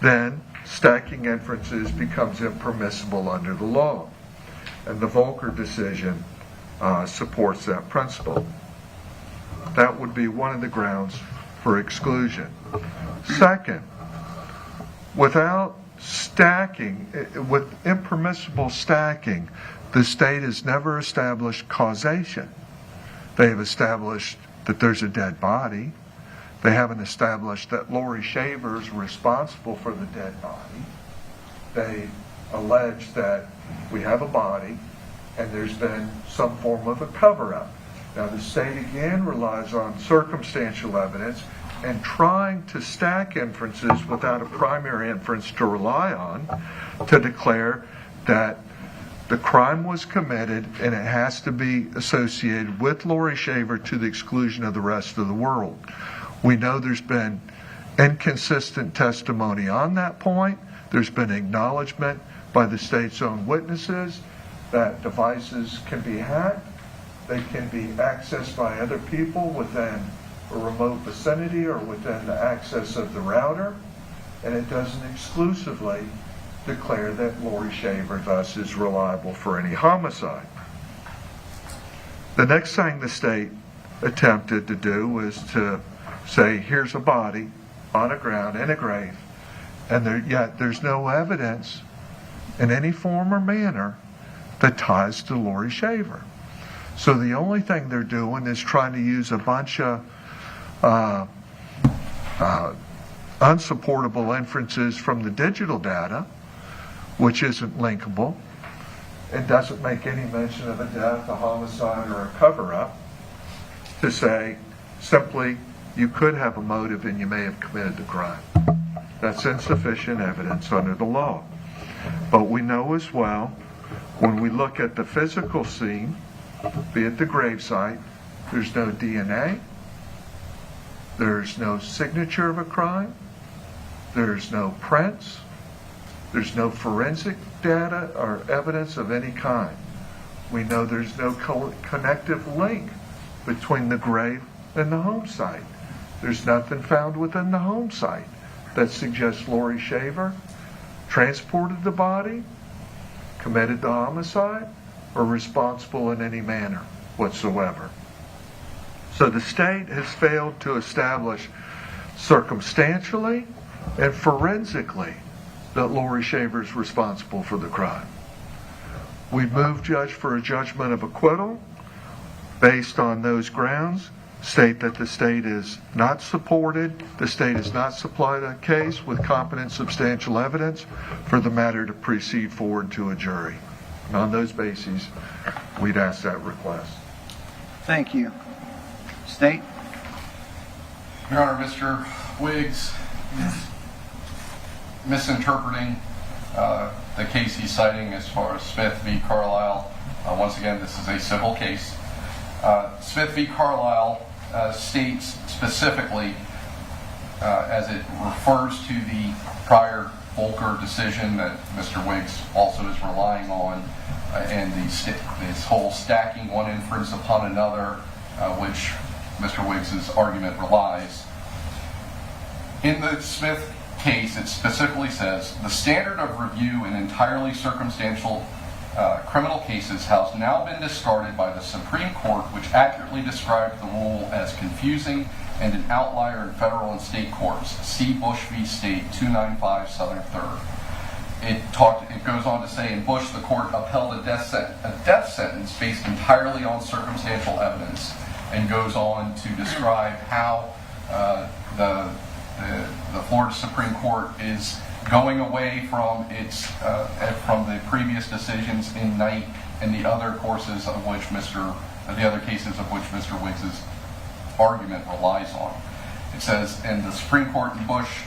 then stacking inferences becomes impermissible under the law. And the Volcker decision supports that principle. That would be one of the grounds for exclusion. Second, without stacking, with impermissible stacking, the state has never established causation. They have established that there's a dead body. They haven't established that Laurie Shaver is responsible for the dead body. They allege that we have a body and there's been some form of a cover-up. Now the state again relies on circumstantial evidence and trying to stack inferences without a primary inference to rely on to declare that the crime was committed and it has to be associated with Laurie Shaver to the exclusion of the rest of the world. We know there's been inconsistent testimony on that point. There's been acknowledgement by the state's own witnesses that devices can be hacked. They can be accessed by other people within a remote vicinity or within the access of the router. And it doesn't exclusively declare that Laurie Shaver thus is reliable for any homicide. The next thing the state attempted to do was to say, here's a body on a ground in a grave, and yet there's no evidence in any form or manner that ties to Laurie Shaver. So the only thing they're doing is trying to use a bunch of unsupportable inferences from the digital data, which isn't linkable. It doesn't make any mention of a death, a homicide, or a cover-up, to say simply you could have a motive and you may have committed the crime. That's insufficient evidence under the law. But we know as well, when we look at the physical scene, be it the gravesite, there's no DNA, there's no signature of a crime, there's no prints, there's no forensic data or evidence of any kind. We know there's no connective link between the grave and the home site. There's nothing found within the home site that suggests Laurie Shaver transported the body, committed the homicide, or responsible in any manner whatsoever. So the state has failed to establish circumstantially and forensically that Laurie Shaver is responsible for the crime. We've moved judge for a judgment of acquittal based on those grounds, state that the state is not supported, the state has not supplied a case with competent substantial evidence for the matter to proceed forward to a jury. And on those bases, we'd ask that request. Thank you. State? Your Honor, Mr. Wiggs is misinterpreting the case he's citing as far as Smith v. Carlisle. Once again, this is a civil case. Smith v. Carlisle states specifically, as it refers to the prior Volcker decision that Mr. Wiggs also is relying on, and this whole stacking one inference upon another, which Mr. Wiggs' argument relies. In the Smith case, it specifically says, the standard of review in entirely circumstantial criminal cases has now been discarded by the Supreme Court, which accurately described the rule as confusing and an outlier in federal and state courts. See Bush v. State, 295 Southern 3rd. It goes on to say, in Bush, the court upheld a death sentence based entirely on circumstantial evidence, and goes on to describe how the Florida Supreme Court is going away from the previous decisions in Knight and the other cases of which Mr. Wiggs' argument relies on. It says, and the Supreme Court in Bush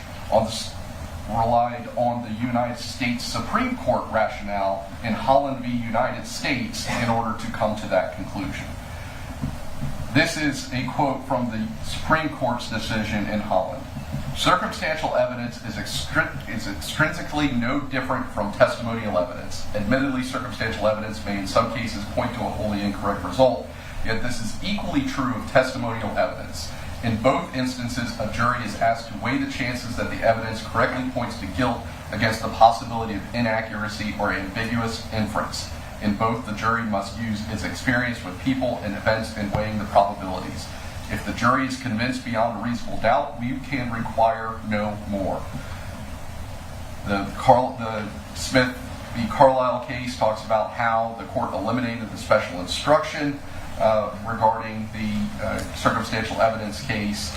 relied on the United States Supreme Court rationale in Holland v. United States in order to come to that conclusion. This is a quote from the Supreme Court's decision in Holland. Circumstantial evidence is extrinsically no different from testimonial evidence. Admittedly, circumstantial evidence may in some cases point to a wholly incorrect result, yet this is equally true of testimonial evidence. In both instances, a jury is asked to weigh the chances that the evidence correctly points to guilt against the possibility of inaccuracy or ambiguous inference. In both, the jury must use its experience with people and events in weighing the probabilities. If the jury is convinced beyond a reasonable doubt, we can require no more. The Smith v. Carlisle case talks about how the court eliminated the special instruction regarding the circumstantial evidence case,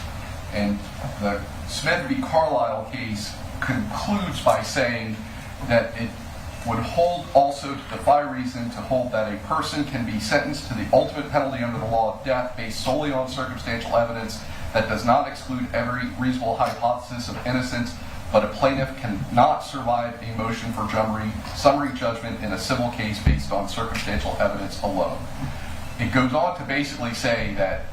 and the Smith v. Carlisle case concludes by saying that it would hold also to defy reason to hold that a person can be sentenced to the ultimate penalty under the law of death based solely on circumstantial evidence that does not exclude every reasonable hypothesis of innocence, but a plaintiff cannot survive a motion for summary judgment in a civil case based on circumstantial evidence alone. It goes on to basically say that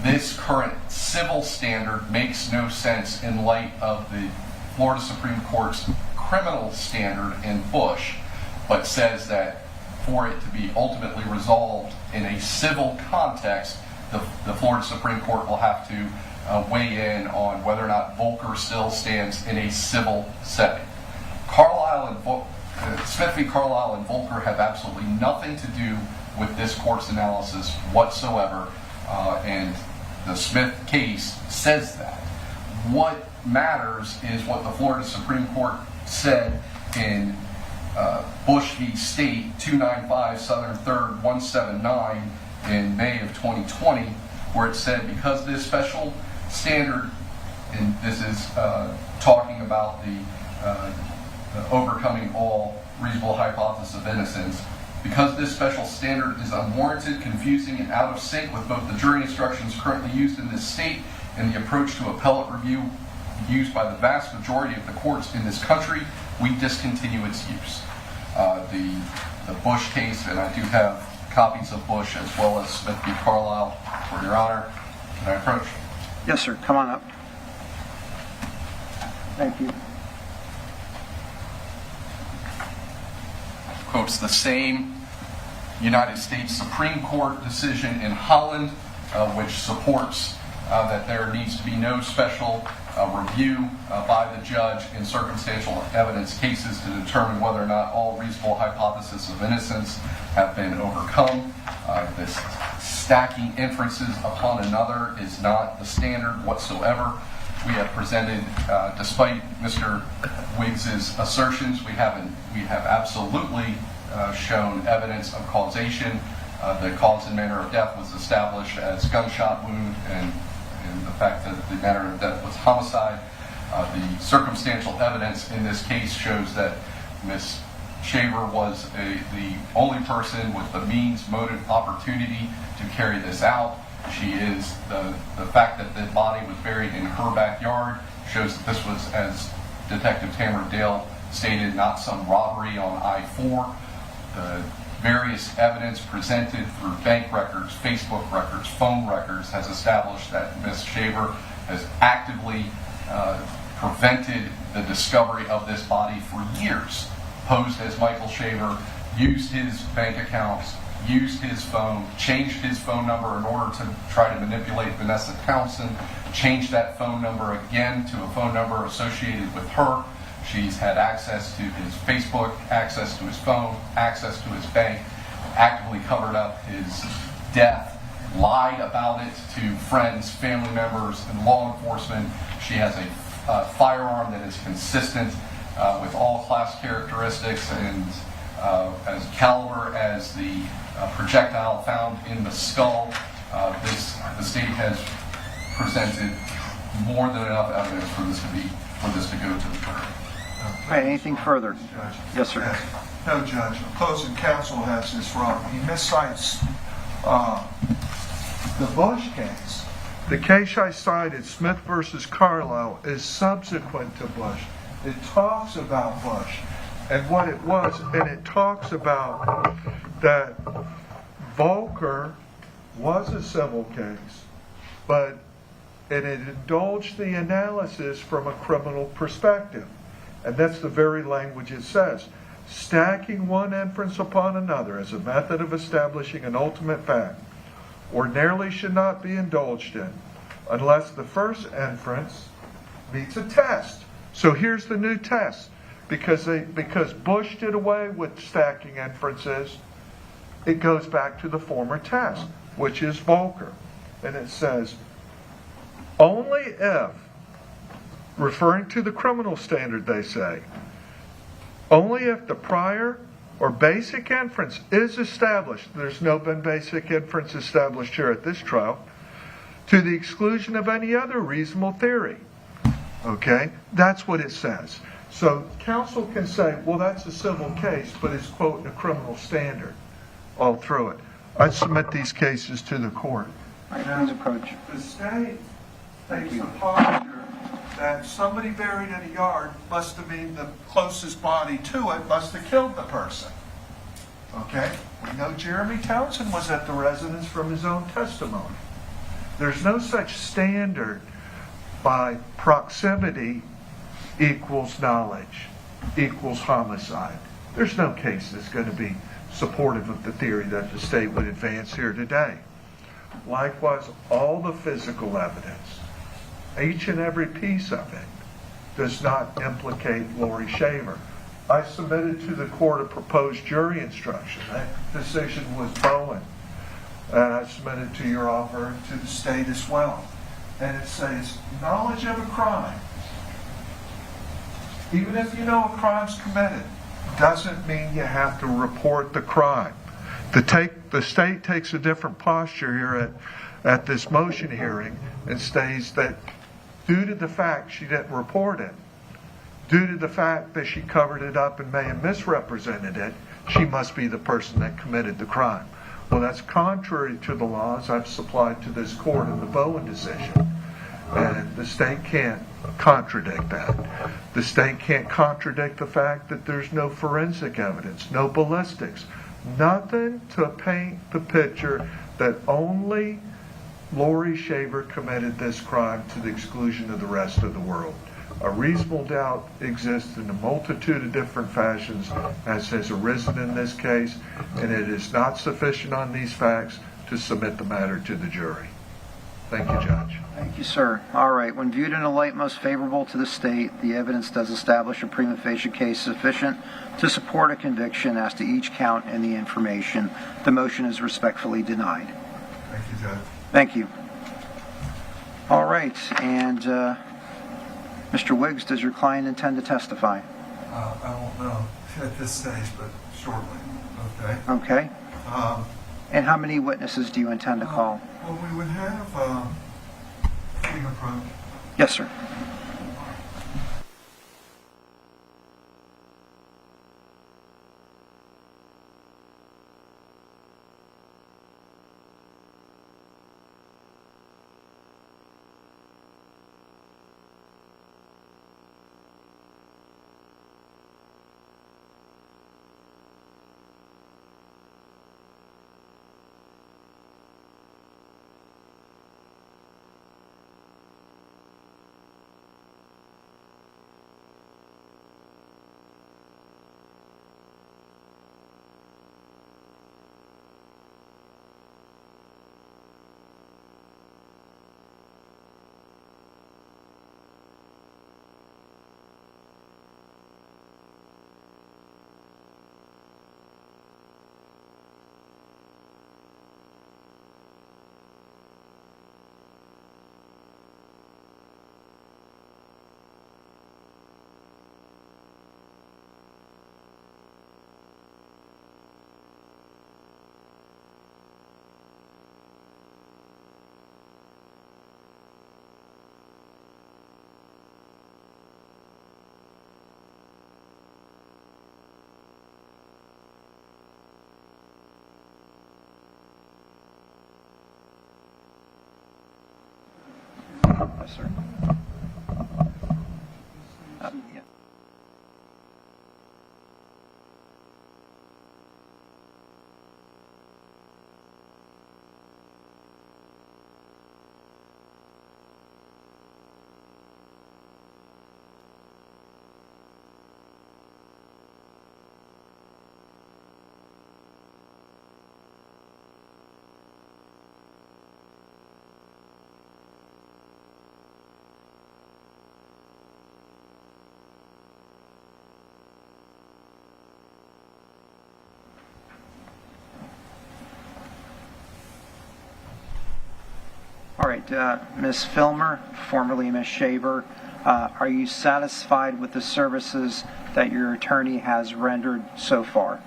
this current civil standard makes no sense in light of the Florida Supreme Court's criminal standard in Bush, but says that for it to be ultimately resolved in a civil context, the Florida Supreme Court will have to weigh in on whether or not Volcker still stands in a civil setting. Smith v. Carlisle and Volcker have absolutely nothing to do with this court's analysis whatsoever, and the Smith case says that. What matters is what the Florida Supreme Court said in Bush v. State, 295 Southern 3rd, 179 in May of 2020, where it said because this special standard and this is talking about the overcoming all reasonable hypothesis of innocence. Because this special standard is unwarranted, confusing, and out of sync with both the jury instructions currently used in this state and the approach to appellate review used by the vast majority of the courts in this country, we discontinue its use. The Bush case, and I do have copies of Bush as well as Smith v. Carlisle, for Your Honor. Can I approach? Yes, sir. Come on up. Thank you. Quotes the same United States Supreme Court decision in Holland, which supports that there needs to be no special review by the judge in circumstantial evidence cases to determine whether or not all reasonable hypotheses of innocence have been overcome. This stacking inferences upon another is not the standard whatsoever. We have presented, despite Mr. Wiggs's assertions, we have absolutely shown evidence of causation. The cause and manner of death was established as gunshot wound, and the fact that the manner of death was homicide. The circumstantial evidence in this case shows that Ms. Shaver was the only person with the means, motive, opportunity to carry this out. She is the fact that the body was buried in her backyard shows that this was, as Detective Tamara Dale stated, not some robbery on I-4. The various evidence presented through bank records, Facebook records, phone records has established that Ms. Shaver has actively prevented the discovery of this body for years. Posed as Michael Shaver, used his bank accounts, used his phone, changed his phone number in order to try to manipulate Vanessa Townsend, changed that phone number again to a phone number associated with her. She's had access to his Facebook, access to his phone, access to his bank, actively covered up his death, lied about it to friends, family members, and law enforcement. She has a firearm that is consistent with all class characteristics and as caliber as the projectile found in the skull. The state has presented more than enough evidence for this to go to the jury. All right, anything further? Yes, sir. No, Judge. Opposing counsel has this wrong. He miscites the Bush case. The case I cited, Smith versus Carlisle, is subsequent to Bush. It talks about Bush and what it was, and it talks about that Volcker was a civil case, but it indulged the analysis from a criminal perspective. And that's the very language it says. Stacking one inference upon another as a method of establishing an ultimate fact ordinarily should not be indulged in unless the first inference meets a test. So here's the new test. Because Bush did away with stacking inferences, it goes back to the former test, which is Volcker. And it says, only if, referring to the criminal standard, they say, only if the prior or basic inference is established, there's no been basic inference established here at this trial, to the exclusion of any other reasonable theory. Okay? That's what it says. So counsel can say, well, that's a civil case, but it's quoting a criminal standard all through it. I submit these cases to the court. All right, please approach. The state takes the posture that somebody buried in a yard must have been the closest body to it, must have killed the person. Okay? We know Jeremy Townsend was at the residence from his own testimony. There's no such standard by proximity equals knowledge, equals homicide. There's no case that's going to be supportive of the theory that the state would advance here today. Likewise, all the physical evidence, each and every piece of it, does not implicate Laurie Shaver. I submitted to the court a proposed jury instruction. That decision was Bowen. And I submitted to your offer to the state as well. And it says, knowledge of a crime, even if you know a crime's committed, doesn't mean you have to report the crime. The state takes a different posture here at this motion hearing and states that due to the fact she didn't report it, due to the fact that she covered it up and may have misrepresented it, she must be the person that committed the crime. Well, that's contrary to the laws I've supplied to this court in the Bowen decision. And the state can't contradict that. The state can't contradict the fact that there's no forensic evidence, no ballistics, nothing to paint the picture that only Laurie Shaver committed this crime to the exclusion of the rest of the world. A reasonable doubt exists in a multitude of different fashions, as has arisen in this case, and it is not sufficient on these facts to submit the matter to the jury. Thank you, Judge. Thank you, sir. All right. When viewed in a light most favorable to the state, the evidence does establish a prima facie case sufficient to support a conviction as to each count in the information. The motion is respectfully denied. Thank you, Judge. Thank you. All right. And Mr. Wiggs, does your client intend to testify? I won't know at this stage, but shortly. Okay. Okay. And how many witnesses do you intend to call? Well, we would have fingerprint. Yes, sir. Yes, sir. Yeah. All right, Ms. Filmer, formerly Ms. Shaver, are you satisfied with the services that your attorney has rendered so far?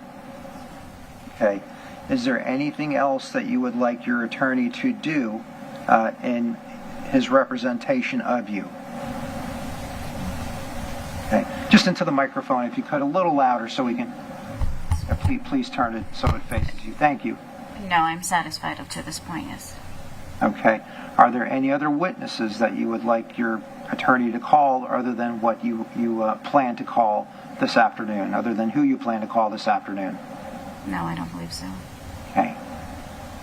Okay. Is there anything else that you would like your attorney to do in his representation of you? Okay. Just into the microphone, if you could, a little louder so we can... Please turn it so it faces you. Thank you. No, I'm satisfied up to this point, yes. Okay. Are there any other witnesses that you would like your attorney to call other than what you plan to call this afternoon, other than who you plan to call this afternoon? No, I don't believe so. Okay.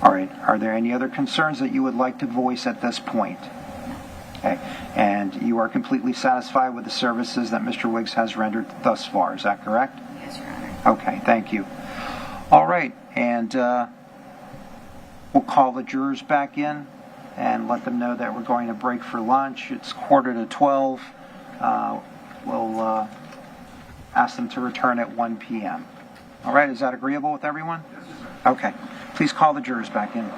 All right. Are there any other concerns that you would like to voice at this point? Okay. And you are completely satisfied with the services that Mr. Wiggs has rendered thus far. Is that correct? Yes, Your Honor. Okay. Thank you. All right. And we'll call the jurors back in and let them know that we're going to break for lunch. It's 11:45. We'll ask them to return at 1 p.m. All right. Is that agreeable with everyone? Yes, sir. Okay. Please call the jurors back in.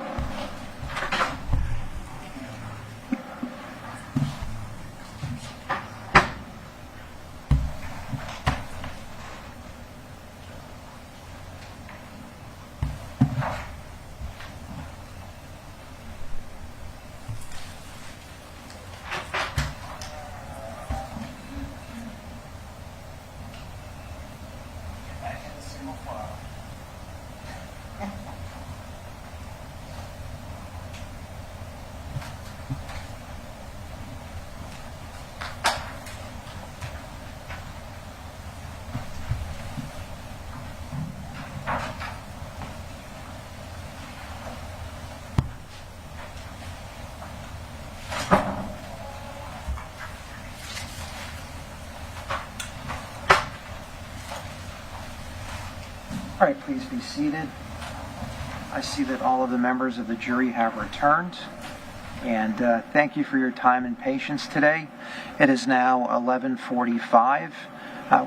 All right, please be seated. I see that all of the members of the jury have returned, and thank you for your time and patience today. It is now 11:45.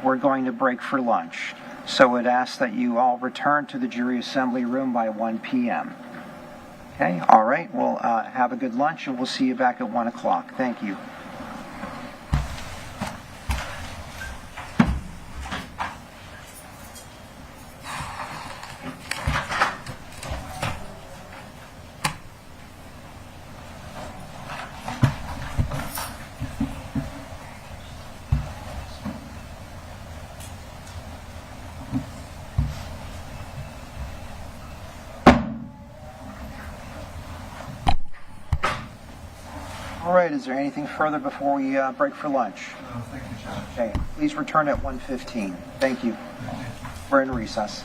We're going to break for lunch, so I'd ask that you all return to the jury assembly room by 1 p.m. Okay, all right, well, have a good lunch, and we'll see you back at 1 o'clock. Thank you. All right, is there anything further before we break for lunch? No, thank you, Judge. Okay, please return at 1:15. Thank you. We're in recess.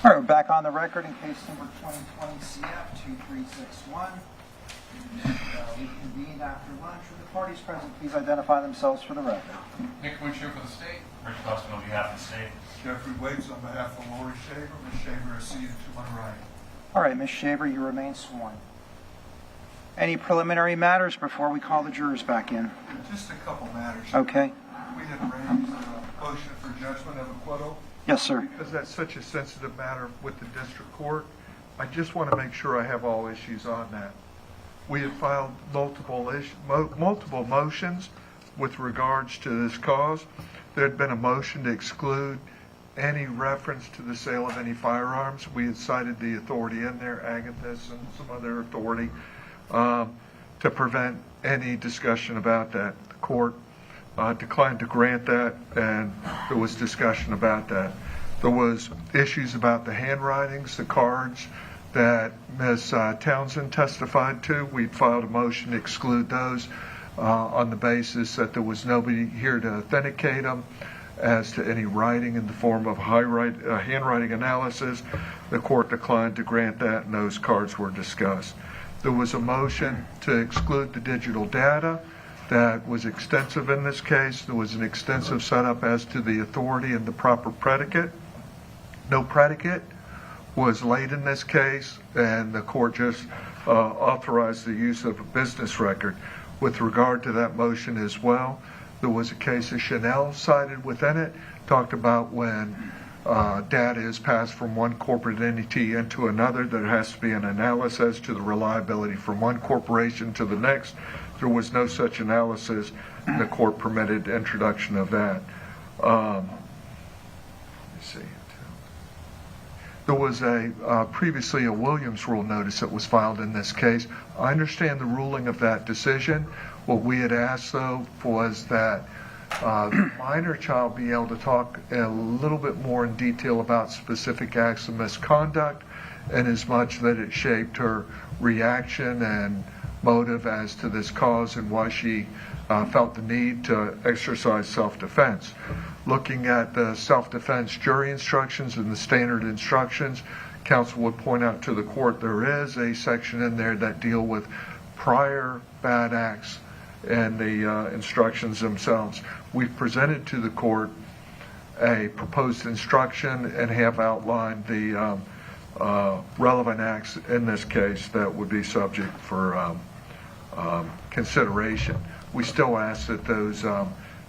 All right, we're back on the record in case number 2020 CF 2361. We convened after lunch. Would the parties present please identify themselves for the record? Nick Winship for the state. Rich Dustin on behalf of the state. Jeffrey Waits on behalf of Laurie Shaver. Ms. Shaver is seated to my right. All right, Ms. Shaver, you remain sworn. Any preliminary matters before we call the jurors back in? Just a couple matters. Okay. We had raised a motion for judgment of acquittal. Yes, sir. Because that's such a sensitive matter with the district court, I just want to make sure I have all issues on that. We had filed multiple motions with regards to this cause. There had been a motion to exclude any reference to the sale of any firearms. We had cited the authority in there, Agathis and some other authority, to prevent any discussion about that. The court declined to grant that, and there was discussion about that. There was issues about the handwritings, the cards that Ms. Townsend testified to. We filed a motion to exclude those on the basis that there was nobody here to authenticate them as to any writing in the form of handwriting analysis. The court declined to grant that, and those cards were discussed. There was a motion to exclude the digital data that was extensive in this case. There was an extensive setup as to the authority and the proper predicate. No predicate was laid in this case, and the court just authorized the use of a business record. With regard to that motion as well, there was a case of Chanel cited within it, talked about when data is passed from one corporate entity into another, there has to be an analysis as to the reliability from one corporation to the next. There was no such analysis, and the court permitted introduction of that. Let me see. There was previously a Williams rule notice that was filed in this case. I understand the ruling of that decision. What we had asked, though, was that the minor child be able to talk a little bit more in detail about specific acts of misconduct, and as much that it shaped her reaction and motive as to this cause and why she felt the need to exercise self-defense. Looking at the self-defense jury instructions and the standard instructions, counsel would point out to the court there is a section in there that deal with prior bad acts and the instructions themselves. We've presented to the court a proposed instruction and have outlined the relevant acts in this case that would be subject for consideration. We still ask that those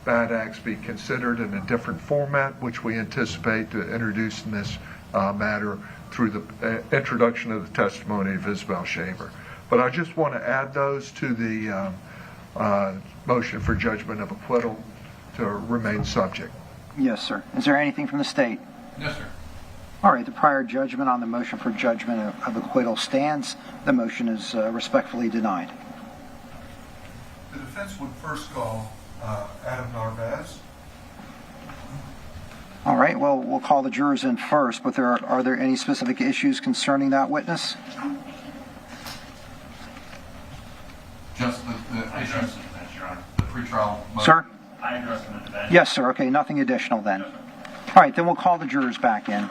bad acts be considered in a different format, which we anticipate to introduce in this matter through the introduction of the testimony of Isabelle Shaver. But I just want to add those to the motion for judgment of acquittal to remain subject. Yes, sir. Is there anything from the state? Yes, sir. All right, the prior judgment on the motion for judgment of acquittal stands. The motion is respectfully denied. The defense would first call Adam Narvaez. All right, well, we'll call the jurors in first, but are there any specific issues concerning that witness? Just the I issues, addressed it, Defense, Your Honor. the pretrial motion. Sir? I addressed them at the bench. Yes, sir. Okay, nothing additional then. All right, then we'll call the jurors back in.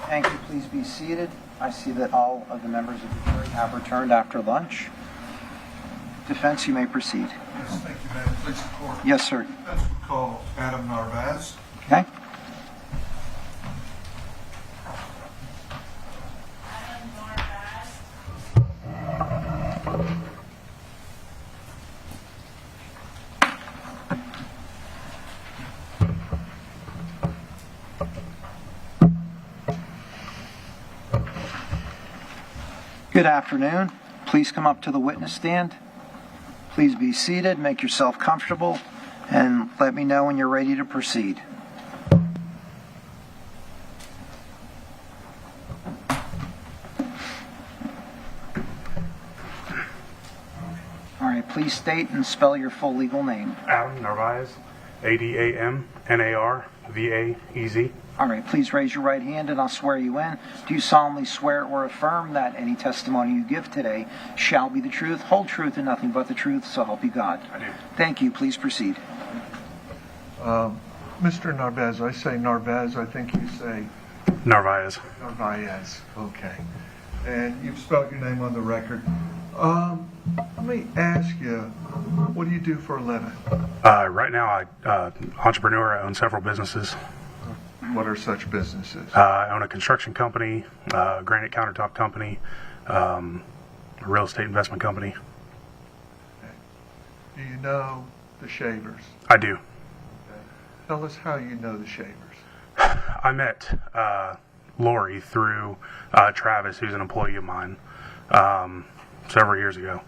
Thank you. Please be seated. I see that all of the members of the jury have returned after lunch. Defense, you may proceed. Yes, thank you, Madam. Please, the court. Yes, sir. Defense would call Adam Narvaez. Okay. Good afternoon. Please come up to the witness stand. Please be seated, make yourself comfortable, and let me know when you're ready to proceed. All right, please state and spell your full legal name. Adam Narvaez, ADAMNARVAEZ. All right, please raise your right hand and I'll swear you in. Do you solemnly swear or affirm that any testimony you give today shall be the truth, whole truth, and nothing but the truth, so help you God? I do. Thank you. Please proceed. Mr. Narvaez, I say Narvaez, I think you say Narvaez. Narvaez. Okay. And you've spelled your name on the record. Let me ask you, what do you do for a living? Right now, entrepreneur. I own several businesses. What are such businesses? I own a construction company, granite countertop company, a real estate investment company. Okay. Do you know the Shavers? I do. Okay. Tell us how you know the Shavers. I met Laurie through Travis, who's an employee of mine, several years ago.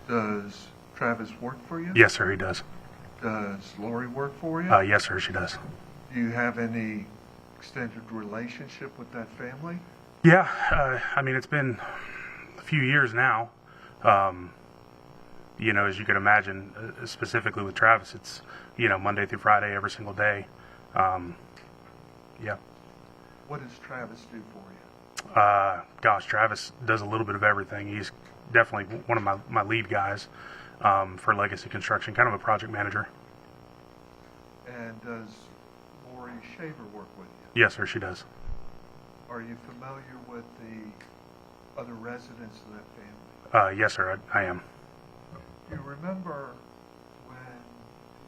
Does Travis work for you? Yes, sir, he does. Does Laurie work for you? Yes, sir, she does. Do you have any extended relationship with that family? Yeah, I mean, it's been a few years now. You know, as you can imagine, specifically with Travis, it's, you know, Monday through Friday, every single day. Yeah. What does Travis do for you? Gosh, Travis does a little bit of everything. He's definitely one of my lead guys for Legacy Construction, kind of a project manager. And does Laurie Shaver work with you? Yes, sir, she does. Are you familiar with the other residents of that family? Yes, sir, I am. Do you remember when,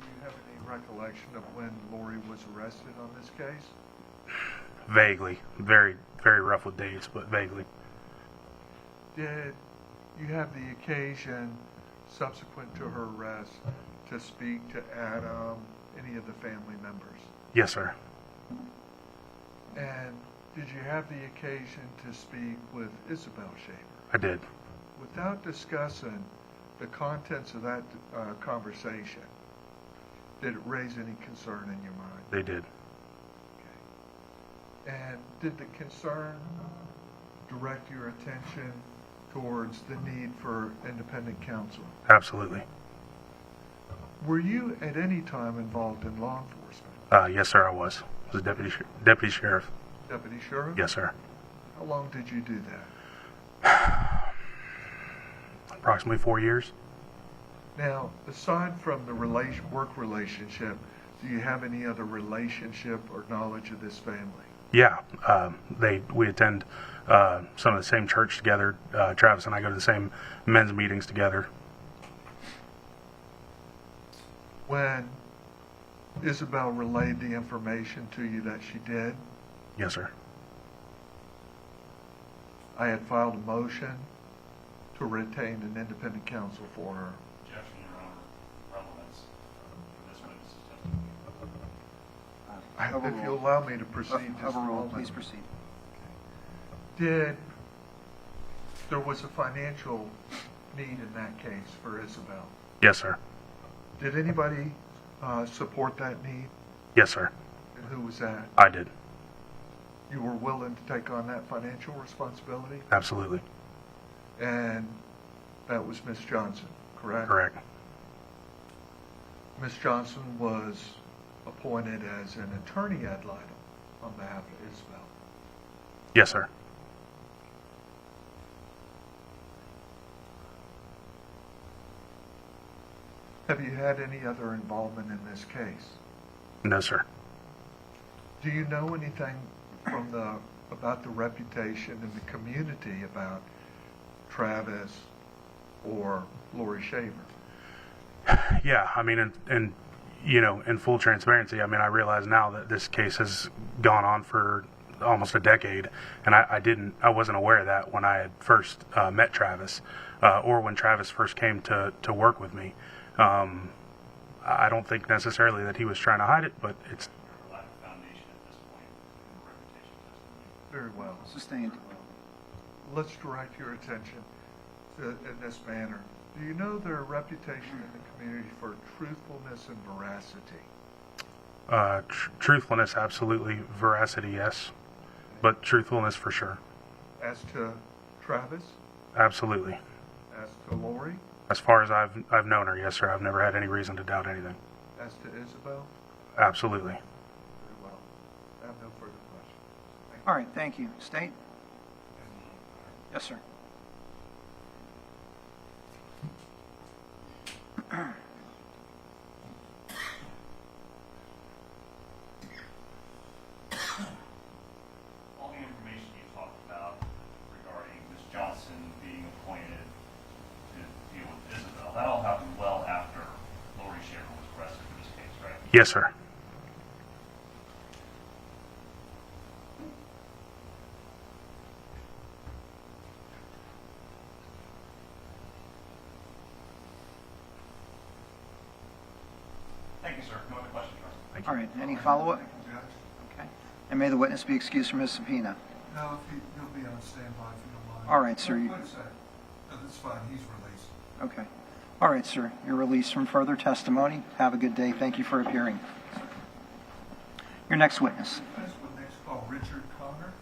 do you have any recollection of when Laurie was arrested on this case? Vaguely. Very, very rough with dates, but vaguely. Did you have the occasion, subsequent to her arrest, to speak to Adam, any of the family members? Yes, sir. And did you have the occasion to speak with Isabelle Shaver? I did. Without discussing the contents of that conversation, did it raise any concern in your mind? They did. Okay. And did the concern direct your attention towards the need for independent counsel? Absolutely. Were you at any time involved in law enforcement? Yes, sir, I was. I was a deputy sheriff. Deputy sheriff? Yes, sir. How long did you do that? Approximately 4 years. Now, aside from the work relationship, do you have any other relationship or knowledge of this family? Yeah, we attend some of the same church together. Travis and I go to the same men's meetings together. When Isabelle relayed the information to you that she did, Yes, sir. I had filed a motion to retain an independent counsel for her. Objection, Your Honor. Relevance for this witness's testimony. If you'll allow me to proceed just a Overruled. moment. Please proceed. There was a financial need in that case for Isabelle. Yes, sir. Did anybody support that need? Yes, sir. And who was that? I did. You were willing to take on that financial responsibility? Absolutely. And that was Miss Johnson, correct? Correct. Miss Johnson was appointed as an attorney ad litem on behalf of Isabelle. Yes, sir. Have you had any other involvement in this case? No, sir. Do you know anything about the reputation in the community about Travis or Laurie Shaver? Yeah, I mean, and you know, in full transparency, I mean, I realize now that this case has gone on for almost a decade, and I wasn't aware of that when I had first met Travis, or when Travis first came to work with me. I don't think necessarily that he was trying to hide it, but it's Lack of foundation at this point in reputation testimony. Very well. Sustained. let's direct your attention in this manner. Do you know their reputation in the community for truthfulness and veracity? Truthfulness, absolutely. Veracity, yes. But truthfulness for sure. As to Travis? Absolutely. As to Laurie? As far as I've known her, yes, sir. I've never had any reason to doubt anything. As to Isabelle? Absolutely. Very well. I have no further questions. All right, thank you. State? Yes, sir. All the information you talked about regarding Ms. Johnson being appointed to deal with Isabelle, that all happened well after Laurie Shaver was arrested for this case, right? Yes, sir. Thank you, sir. No other questions, Your Honor. All right, any follow-up? Thank you, Judge. Okay. And may the witness be excused from his subpoena. No, if he'll be on standby if you don't mind. All right, sir. Wait a second. No, that's fine. He's released. Okay. All right, sir. You're released from further testimony. Have a good day. Thank you for appearing. Your next witness. This would next call Richard Connor.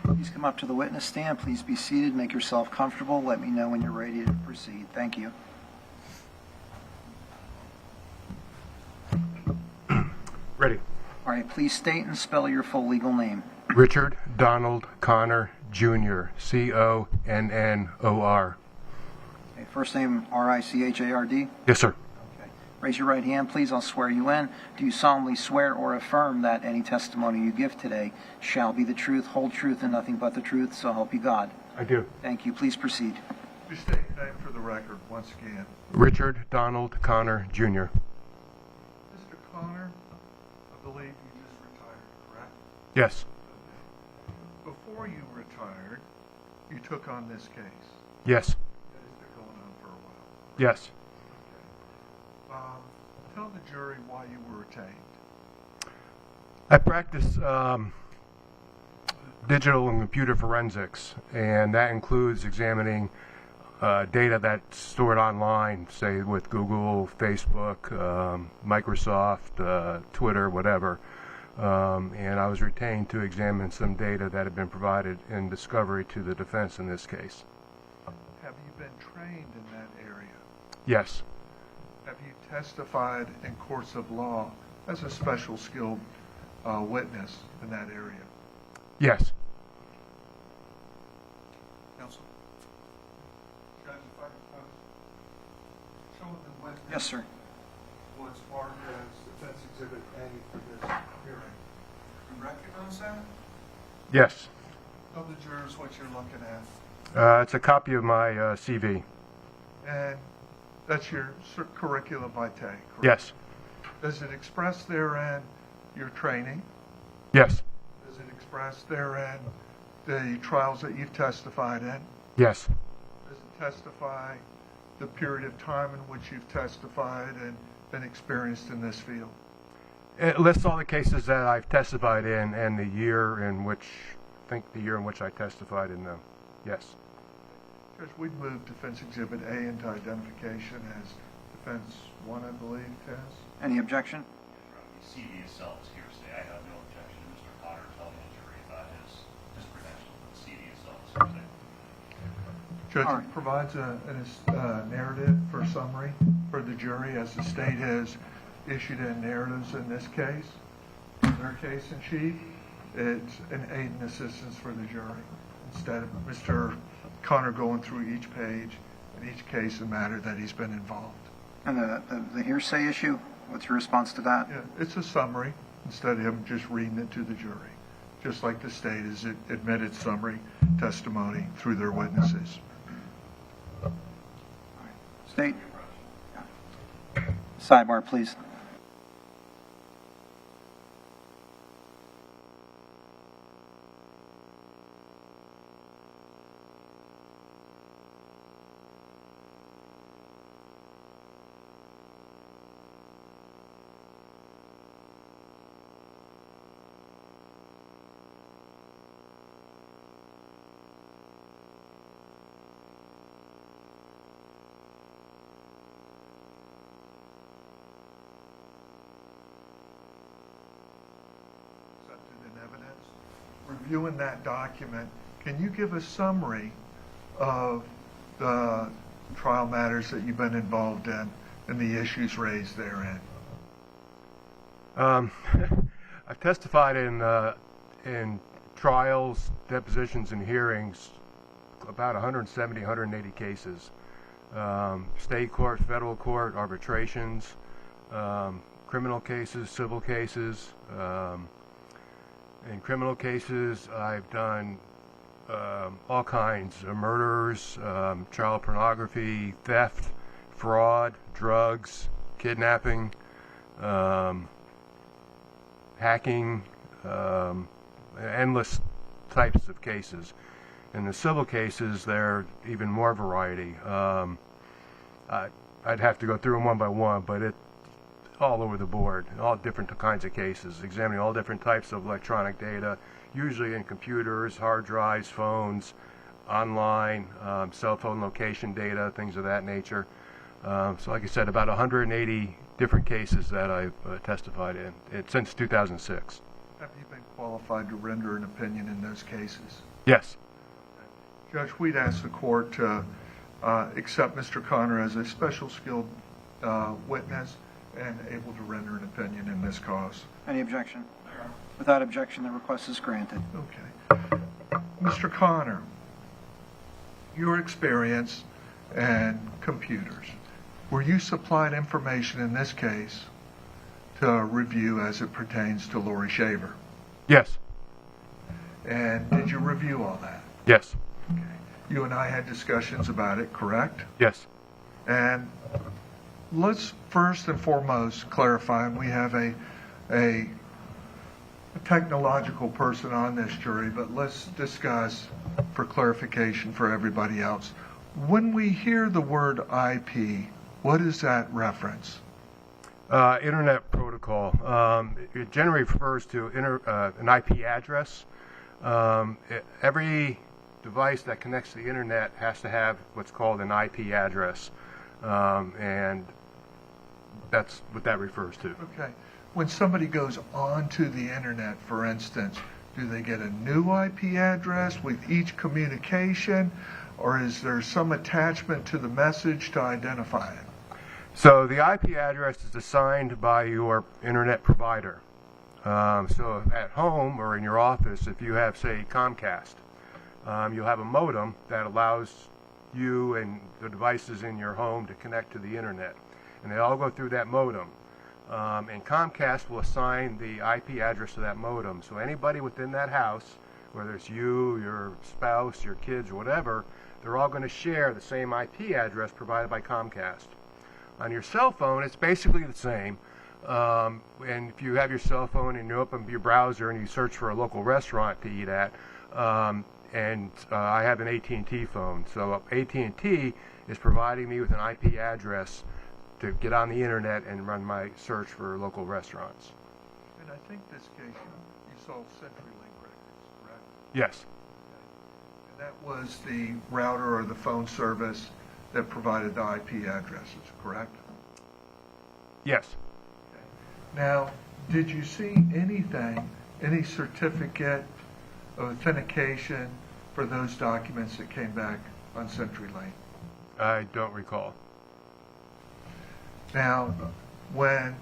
Please come up to the witness stand. Please be seated. Make yourself comfortable. Let me know when you're ready to proceed. Thank you. Ready. All right, please state and spell your full legal name. Richard Donald Connor, Jr., Connor. Okay, first name Richard? Yes, sir. Okay. Raise your right hand, please. I'll swear you in. Do you solemnly swear or affirm that any testimony you give today shall be the truth, whole truth, and nothing but the truth, so help you God? I do. Thank you. Please proceed. You state your name for the record once again. Richard Donald Connor, Jr. Mr. Connor, I believe you just retired, correct? Yes. Before you retired, you took on this case. Yes. That has been going on for a while. Yes. Tell the jury why you were retained. I practice digital and computer forensics, and that includes examining data that's stored online, say with Google, Facebook, Microsoft, Twitter, whatever. And I was retained to examine some data that had been provided in discovery to the defense in this case. Have you been trained in that area? Yes. Have you testified in courts of law as a special skilled witness in that area? Yes. Counsel? Judge, if I could show the witness Yes, sir. what's marked as Defense Exhibit A for this hearing. You recognize that? Yes. Tell the jurors what you're looking at. It's a copy of my CV. And that's your curriculum vitae, correct? Yes. Does it express therein your training? Yes. Does it express therein the trials that you've testified in? Yes. Does it testify the period of time in which you've testified and been experienced in this field? It lists all the cases that I've testified in and the year in which I testified in them. Yes. Judge, we'd move Defense Exhibit A into identification as Defense 1, I believe, Tess. Any objection? The CD itself is hearsay. I have no objection to Mr. Connor telling the jury about his credentials, but the CD itself is hearsay. Judge, All right. it provides a narrative for summary for the jury as the state has issued in narratives in this case. In their case in chief, it's an aid and assistance for the jury instead of Mr. Connor going through each page in each case and matter that he's been involved. And the hearsay issue, what's your response to that? Yeah, it's a summary instead of him just reading it to the jury. just like the state has admitted summary testimony through their witnesses. State. Sidebar, please. Accepted in evidence. Reviewing that document, can you give a summary of the trial matters that you've been involved in and the issues raised therein? I've testified in trials, depositions, and hearings about 170, 180 cases. State court, federal court, arbitrations, criminal cases, civil cases. In criminal cases, I've done all kinds of murders, child pornography, theft, fraud, drugs, kidnapping, hacking, endless types of cases. In the civil cases, there are even more variety. I'd have to go through them one by one, but it's all over the board, all different kinds of cases, examining all different types of electronic data, usually in computers, hard drives, phones, online, cell phone location data, things of that nature. So like I said, about 180 different cases that I've testified in since 2006. Have you been qualified to render an opinion in those cases? Yes. Judge, we'd ask the court to accept Mr. Connor as a special skilled witness and able to render an opinion in this cause. Any objection? Without objection, the request is granted. Okay. Mr. Connor, your experience and computers, were you supplied information in this case to review as it pertains to Laurie Shaver? Yes. And did you review all that? Yes. Okay. You and I had discussions about it, correct? Yes. And let's first and foremost clarify, and we have a technological person on this jury, but let's discuss for clarification for everybody else. When we hear the word IP, what is that reference? Internet protocol. It generally refers to an IP address. Every device that connects to the internet has to have what's called an IP address, and that's what that refers to. Okay. When somebody goes onto the internet, for instance, do they get a new IP address with each communication, or is there some attachment to the message to identify it? So the IP address is assigned by your internet provider. So at home or in your office, if you have, say, Comcast, you'll have a modem that allows you and the devices in your home to connect to the internet. And they all go through that modem. And Comcast will assign the IP address to that modem. So anybody within that house, whether it's you, your spouse, your kids, or whatever, they're all going to share the same IP address provided by Comcast. On your cell phone, it's basically the same. And if you have your cell phone and you open your browser and you search for a local restaurant to eat at, I have an AT&T phone, so AT&T is providing me with an IP address to get on the internet and run my search for local restaurants. And I think this case you saw CenturyLink records, correct? Yes. And that was the router or the phone service that provided the IP addresses, correct? Yes. Now, did you see anything, any certificate of authentication for those documents that came back on CenturyLink? I don't recall. Now, when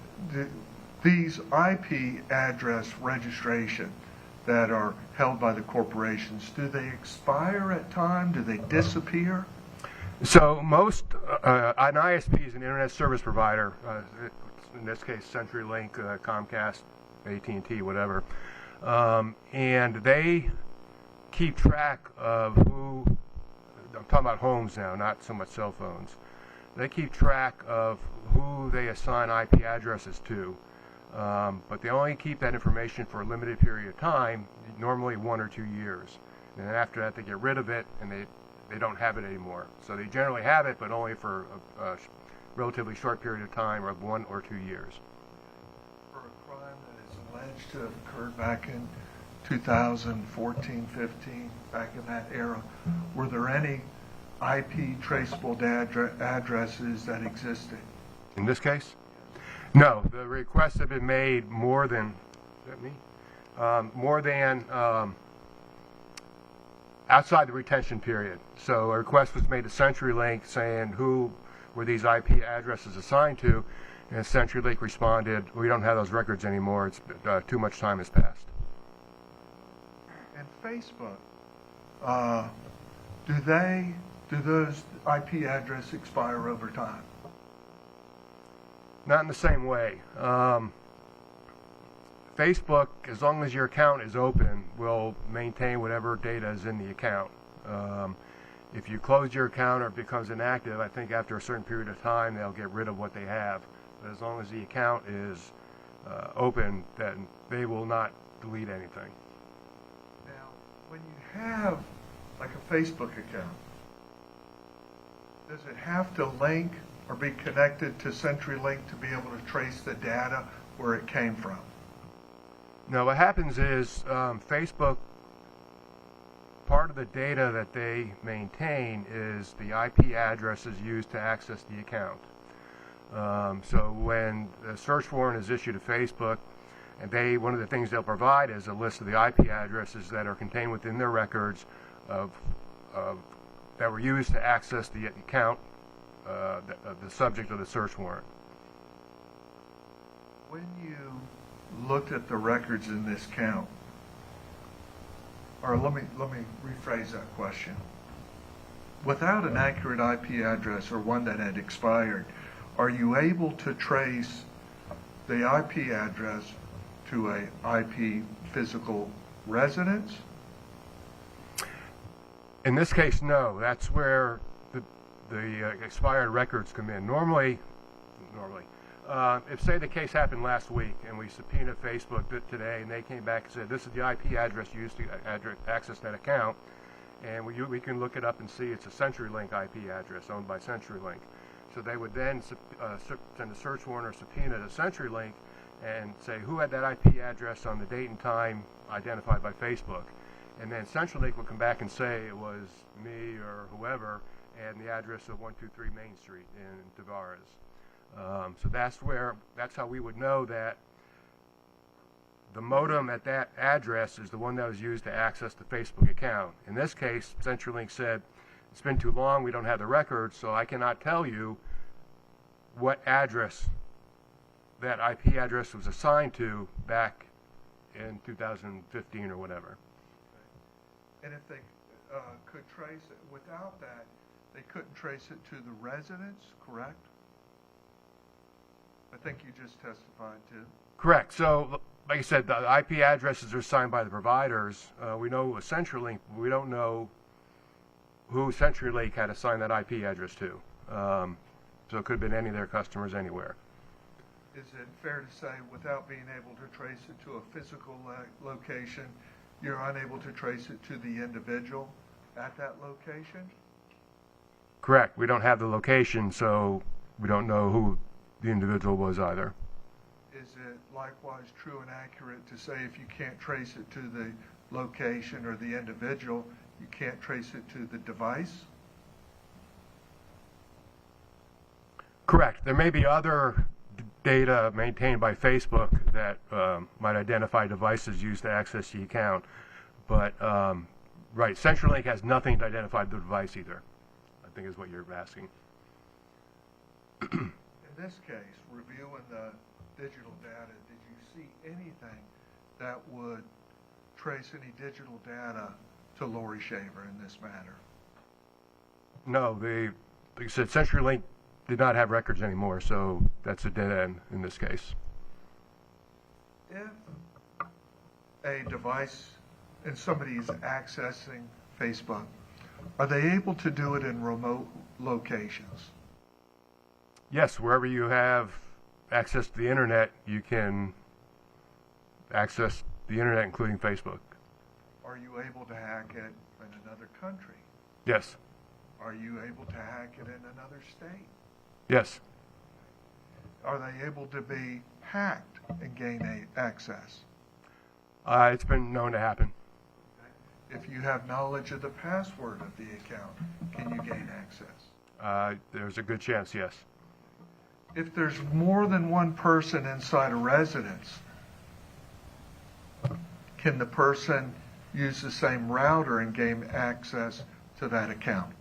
these IP address registration that are held by the corporations, do they expire at time? Do they disappear? So most, an ISP is an internet service provider, in this case CenturyLink, Comcast, AT&T, whatever. And they keep track of who, I'm talking about homes now, not so much cell phones. They keep track of who they assign IP addresses to, but they only keep that information for a limited period of time, normally 1 or 2 years. And then after that, they get rid of it, and they don't have it anymore. So they generally have it, but only for a relatively short period of time, or 1 or 2 years. For a crime that is alleged to have occurred back in 2014, 15, back in that era, were there any IP traceable addresses that existed? In this case? No, the requests have been made more than, is that me? More than outside the retention period. So a request was made to CenturyLink saying who were these IP addresses assigned to, and CenturyLink responded, we don't have those records anymore, it's too much time has passed. And Facebook, do those IP addresses expire over time? Not in the same way. Facebook, as long as your account is open, will maintain whatever data is in the account. If you close your account or it becomes inactive, I think after a certain period of time they'll get rid of what they have. But as long as the account is open, then they will not delete anything. Now, when you have like a Facebook account, does it have to link or be connected to CenturyLink to be able to trace the data where it came from? No, what happens is Facebook, part of the data that they maintain is the IP addresses used to access the account. So when a search warrant is issued to Facebook, and one of the things they'll provide is a list of the IP addresses that are contained within their records that were used to access the account, the subject of the search warrant. When you looked at the records in this count, or let me rephrase that question. Without an accurate IP address or one that had expired, are you able to trace the IP address to a IP physical residence? In this case, no. That's where the expired records come in. Normally, if say the case happened last week and we subpoenaed Facebook today and they came back and said this is the IP address used to access that account, and we can look it up and see it's a CenturyLink IP address owned by CenturyLink. So they would then send a search warrant or subpoena to CenturyLink and say who had that IP address on the date and time identified by Facebook. And then CenturyLink would come back and say it was me or whoever, and the address of 123 Main Street in Tavares. So that's how we would know that the modem at that address is the one that was used to access the Facebook account. In this case, CenturyLink said, it's been too long, we don't have the records, so I cannot tell you what address that IP address was assigned to back in 2015 or whatever. And if they could trace it, without that, they couldn't trace it to the residence, correct? I think you just testified to. Correct. So, like I said, the IP addresses are assigned by the providers. We know a CenturyLink, but we don't know who CenturyLink had assigned that IP address to. So it could have been any of their customers anywhere. Is it fair to say, without being able to trace it to a physical location, you're unable to trace it to the individual at that location? Correct. We don't have the location, so we don't know who the individual was either. Is it likewise true and accurate to say if you can't trace it to the location or the individual, you can't trace it to the device? Correct. There may be other data maintained by Facebook that might identify devices used to access the account, but right, CenturyLink has nothing to identify the device either, I think is what you're asking. In this case, reviewing the digital data, did you see anything that would trace any digital data to Laurie Shaver in this matter? No, like I said, CenturyLink did not have records anymore, so that's a dead end in this case. If a device and somebody is accessing Facebook, are they able to do it in remote locations? Yes, wherever you have access to the internet, you can access the internet, including Facebook. Are you able to hack it in another country? Yes. Are you able to hack it in another state? Yes. Are they able to be hacked and gain access? It's been known to happen. If you have knowledge of the password of the account, can you gain access? There's a good chance, yes. If there's more than one person inside a residence, can the person use the same router and gain access to that account?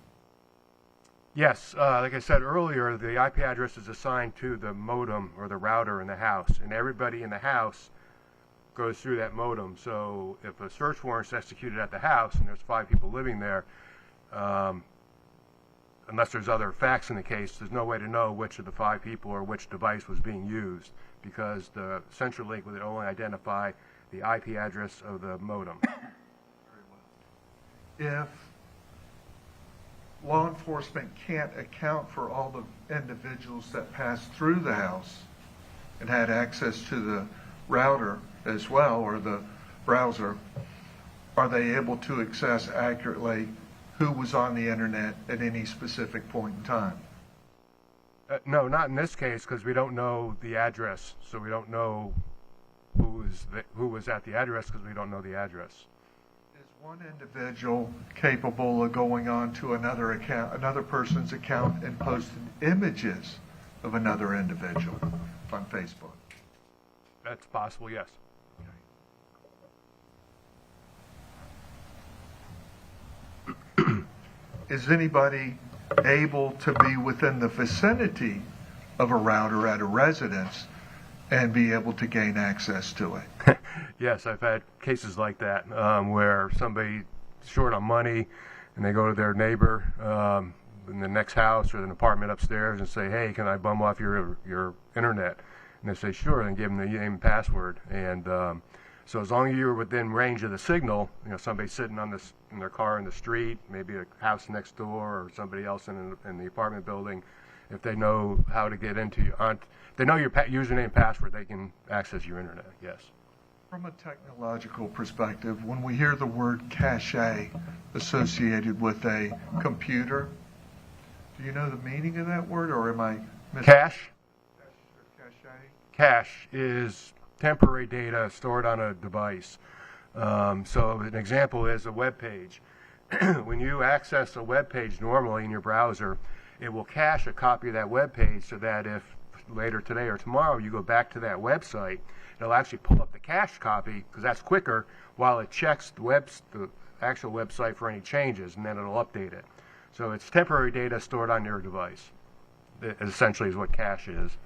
Yes, like I said earlier, the IP address is assigned to the modem or the router in the house, and everybody in the house goes through that modem. So if a search warrant is executed at the house and there's 5 people living there, unless there's other facts in the case, there's no way to know which of the 5 people or which device was being used, because the central link would only identify the IP address of the modem. If law enforcement can't account for all the individuals that passed through the house and had access to the router as well, or the browser, are they able to access accurately who was on the internet at any specific point in time? No, not in this case, because we don't know the address, so we don't know who was at the address, because we don't know the address. Is one individual capable of going on to another person's account and posting images of another individual on Facebook? That's possible, yes. Is anybody able to be within the vicinity of a router at a residence and be able to gain access to it? Yes, I've had cases like that where somebody's short on money and they go to their neighbor in the next house or an apartment upstairs and say, "Hey, can I bum off your internet?" And they say, "Sure," and give them the name and password. And so as long as you're within range of the signal, somebody sitting in their car in the street, maybe a house next door, or somebody else in the apartment building, if they know how to get into they know your username and password, they can access your internet, yes. From a technological perspective, when we hear the word cache associated with a computer, do you know the meaning of that word, or am I missing? Cache? Cache? Cache is temporary data stored on a device. So an example is a web page. When you access a web page normally in your browser, it will cache a copy of that web page so that if later today or tomorrow you go back to that website, it'll actually pull up the cached copy, because that's quicker, while it checks the actual website for any changes, and then it'll update it. So it's temporary data stored on your device. It essentially is what cache is.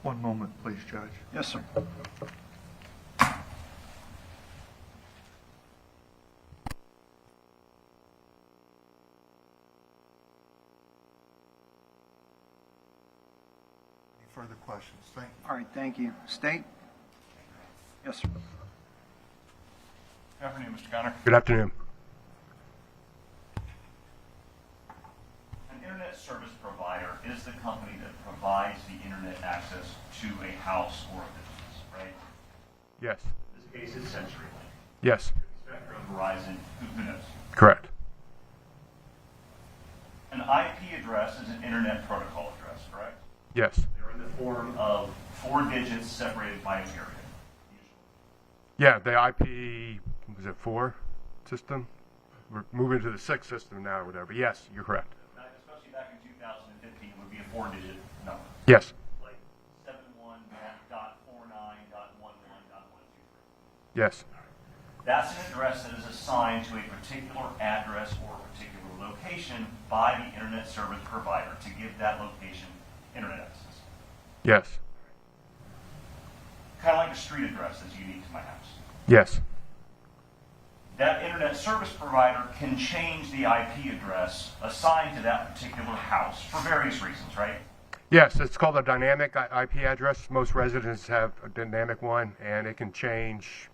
One moment, please, Judge. Yes, sir. Any further questions? Thank you. All right, thank you. State? Yes, sir. Good afternoon, Mr. Gunner. Good afternoon. An internet service provider is the company that provides the internet access to a house or a business, right? Yes. In this case, it's CenturyLink. Yes. Spectrum, Verizon, who knows? Correct. An IP address is an internet protocol address, correct? Yes. They're in the form of 4 digits separated by a period. Yeah, the IP, was it 4 system? We're moving to the 6 system now or whatever. Yes, you're correct. Especially back in 2015, would be a 4-digit number. Yes. Like 71.49.11.123. Yes. That's an address that is assigned to a particular address or a particular location by the internet service provider to give that location internet access. Yes. Kind of like a street address that's unique to my house. Yes. that internet service provider can change the IP address assigned to that particular house for various reasons, right? Yes, it's called a dynamic IP address. Most residents have a dynamic one, and it can change.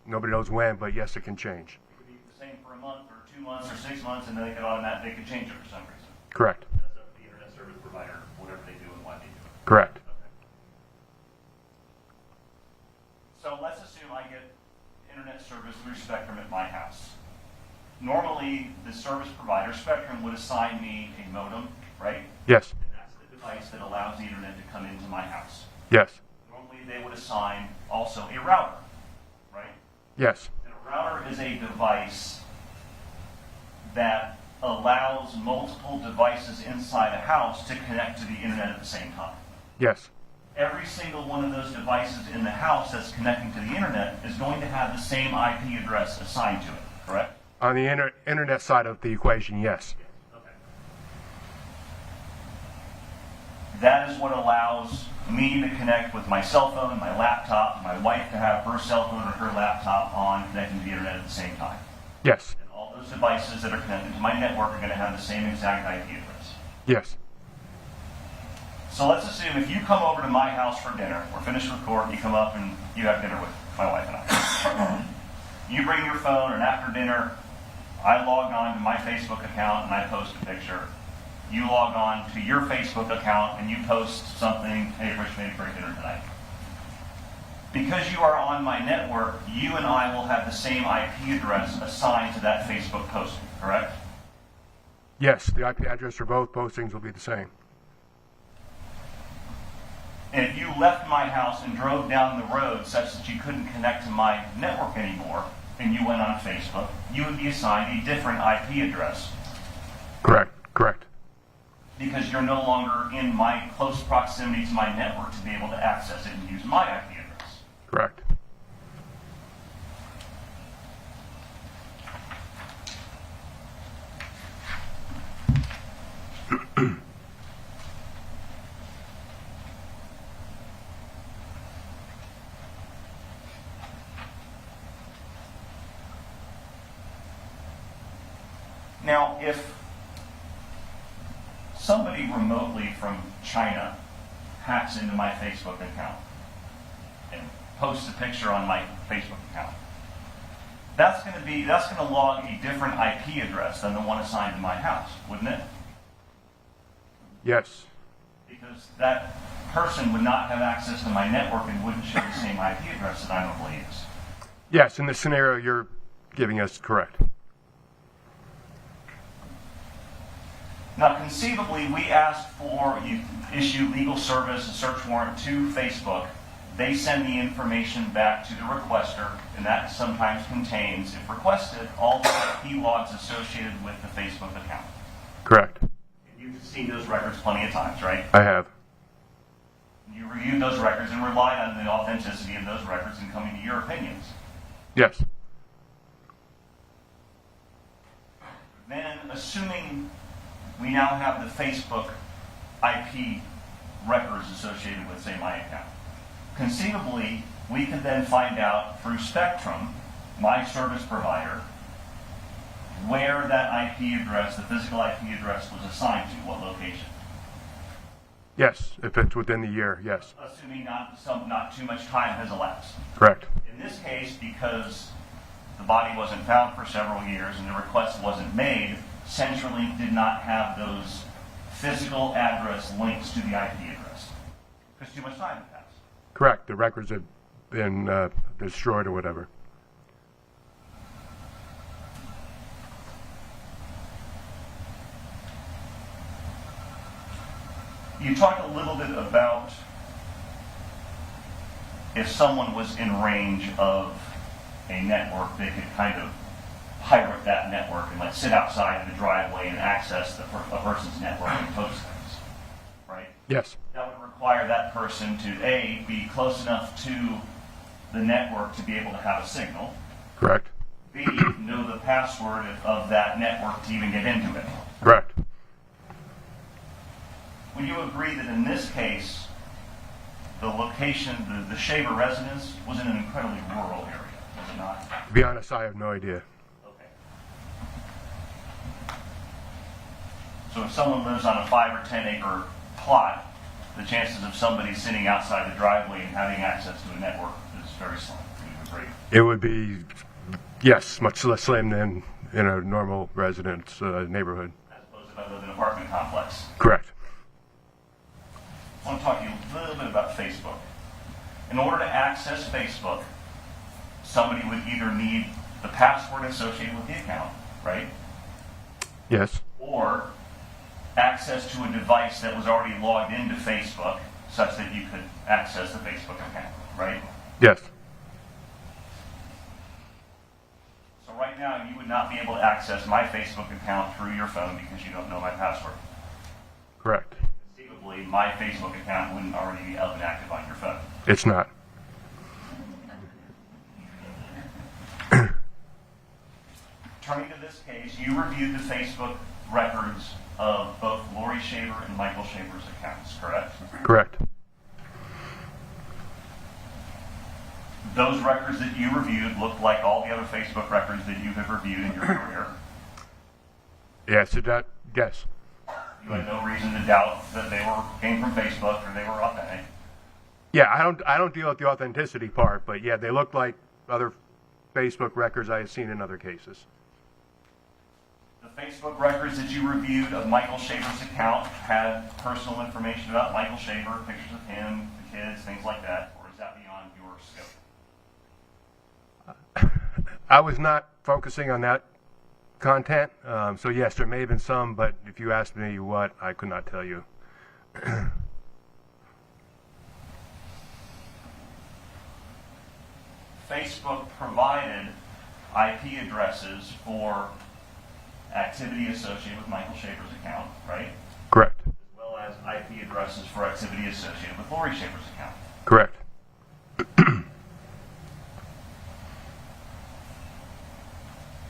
Nobody knows when, but yes, it can change. It could be the same for a month or 2 months or 6 months, and then they could change it for some reason. Correct. That's up to the internet service provider, whatever they do and why they do it. Correct. Okay. So let's assume I get internet service through Spectrum at my house. Normally, the service provider, Spectrum, would assign me a modem, right? Yes. And that's the device that allows the internet to come into my house. Yes. Normally, they would assign also a router, right? Yes. And a router is a device that allows multiple devices inside a house to connect to the internet at the same time. Yes. Every single one of those devices in the house that's connecting to the internet is going to have the same IP address assigned to it, correct? On the internet side of the equation, yes. Okay. That is what allows me to connect with my cell phone, my laptop, my wife to have her cell phone or her laptop on, connecting to the internet at the same time. Yes. And all those devices that are connected to my network are going to have the same exact IP address. Yes. So let's assume if you come over to my house for dinner, we're finished with court, you come up and you have dinner with my wife and I. You bring your phone, and after dinner, I log on to my Facebook account and I post a picture. You log on to your Facebook account and you post something, hey, Rich made great dinner tonight. Because you are on my network, you and I will have the same IP address assigned to that Facebook posting, correct? Yes, the IP address for both postings will be the same. And if you left my house and drove down the road such that you couldn't connect to my network anymore, and you went on Facebook, you would be assigned a different IP address. Correct. Correct. Because you're no longer in my close proximity to my network to be able to access it and use my IP address. Correct. Now, if somebody remotely from China hacks into my Facebook account and posts a picture on my Facebook account, that's going to log a different IP address than the one assigned to my house, wouldn't it? Yes. Because that person would not have access to my network and wouldn't share the same IP address that I normally use. Yes, in the scenario you're giving us, correct. Now, conceivably, we ask for, you issue legal service, a search warrant to Facebook. They send the information back to the requester, and that sometimes contains, if requested, all the IP logs associated with the Facebook account. Correct. You've seen those records plenty of times, right? I have. You reviewed those records and relied on the authenticity of those records in coming to your opinions. Yes. Then, assuming we now have the Facebook IP records associated with, say, my account, conceivably, we could then find out through Spectrum, my service provider, where that IP address, the physical IP address, was assigned to, what location. Yes, if it's within the year, yes. Assuming not too much time has elapsed. Correct. In this case, because the body wasn't found for several years and the request wasn't made, CenturyLink did not have those physical address links to the IP address because too much time had passed. Correct. The records have been destroyed or whatever. You talked a little bit about if someone was in range of a network, they could kind of pirate that network and sit outside in the driveway and access a person's network and post things, right? Yes. That would require that person to, A, be close enough to the network to be able to have a signal. Correct. B, know the password of that network to even get into it. Correct. Would you agree that in this case, the location, the Shaver residence, was in an incredibly rural area, was it it not? To be honest, I have no idea. Okay. So if someone lives on a 5 or 10 acre plot, the chances of somebody sitting outside the driveway and having access to a network is very slim. Would you agree? It would be, yes, much less slim than in a normal residence neighborhood. As opposed to if I live in an apartment complex. Correct. I want to talk to you a little bit about Facebook. In order to access Facebook, somebody would either need the password associated with the account, right? Yes. Or access to a device that was already logged into Facebook such that you could access the Facebook account, right? Yes. So right now you would not be able to access my Facebook account through your phone because you don't know my password. Correct. Conceivably, my Facebook account wouldn't already be up and active on your phone. It's not. Turning to this case, you reviewed the Facebook records of both Laurie Shaver and Michael Shaver's accounts, correct? Correct. Those records that you reviewed look like all the other Facebook records that you have reviewed in your career. Yes, yes. You had no reason to doubt that they came from Facebook or they were authentic. Yeah, I don't deal with the authenticity part, but yeah, they look like other Facebook records I have seen in other cases. The Facebook records that you reviewed of Michael Shaver's account had personal information about Michael Shaver, pictures of him, the kids, things like that, or is that beyond your scope? I was not focusing on that content, so yes, there may have been some, but if you asked me what, I could not tell you. Facebook provided IP addresses for activity associated with Michael Shaver's account, right? Correct. As well as IP addresses for activity associated with Laurie Shaver's account. Correct.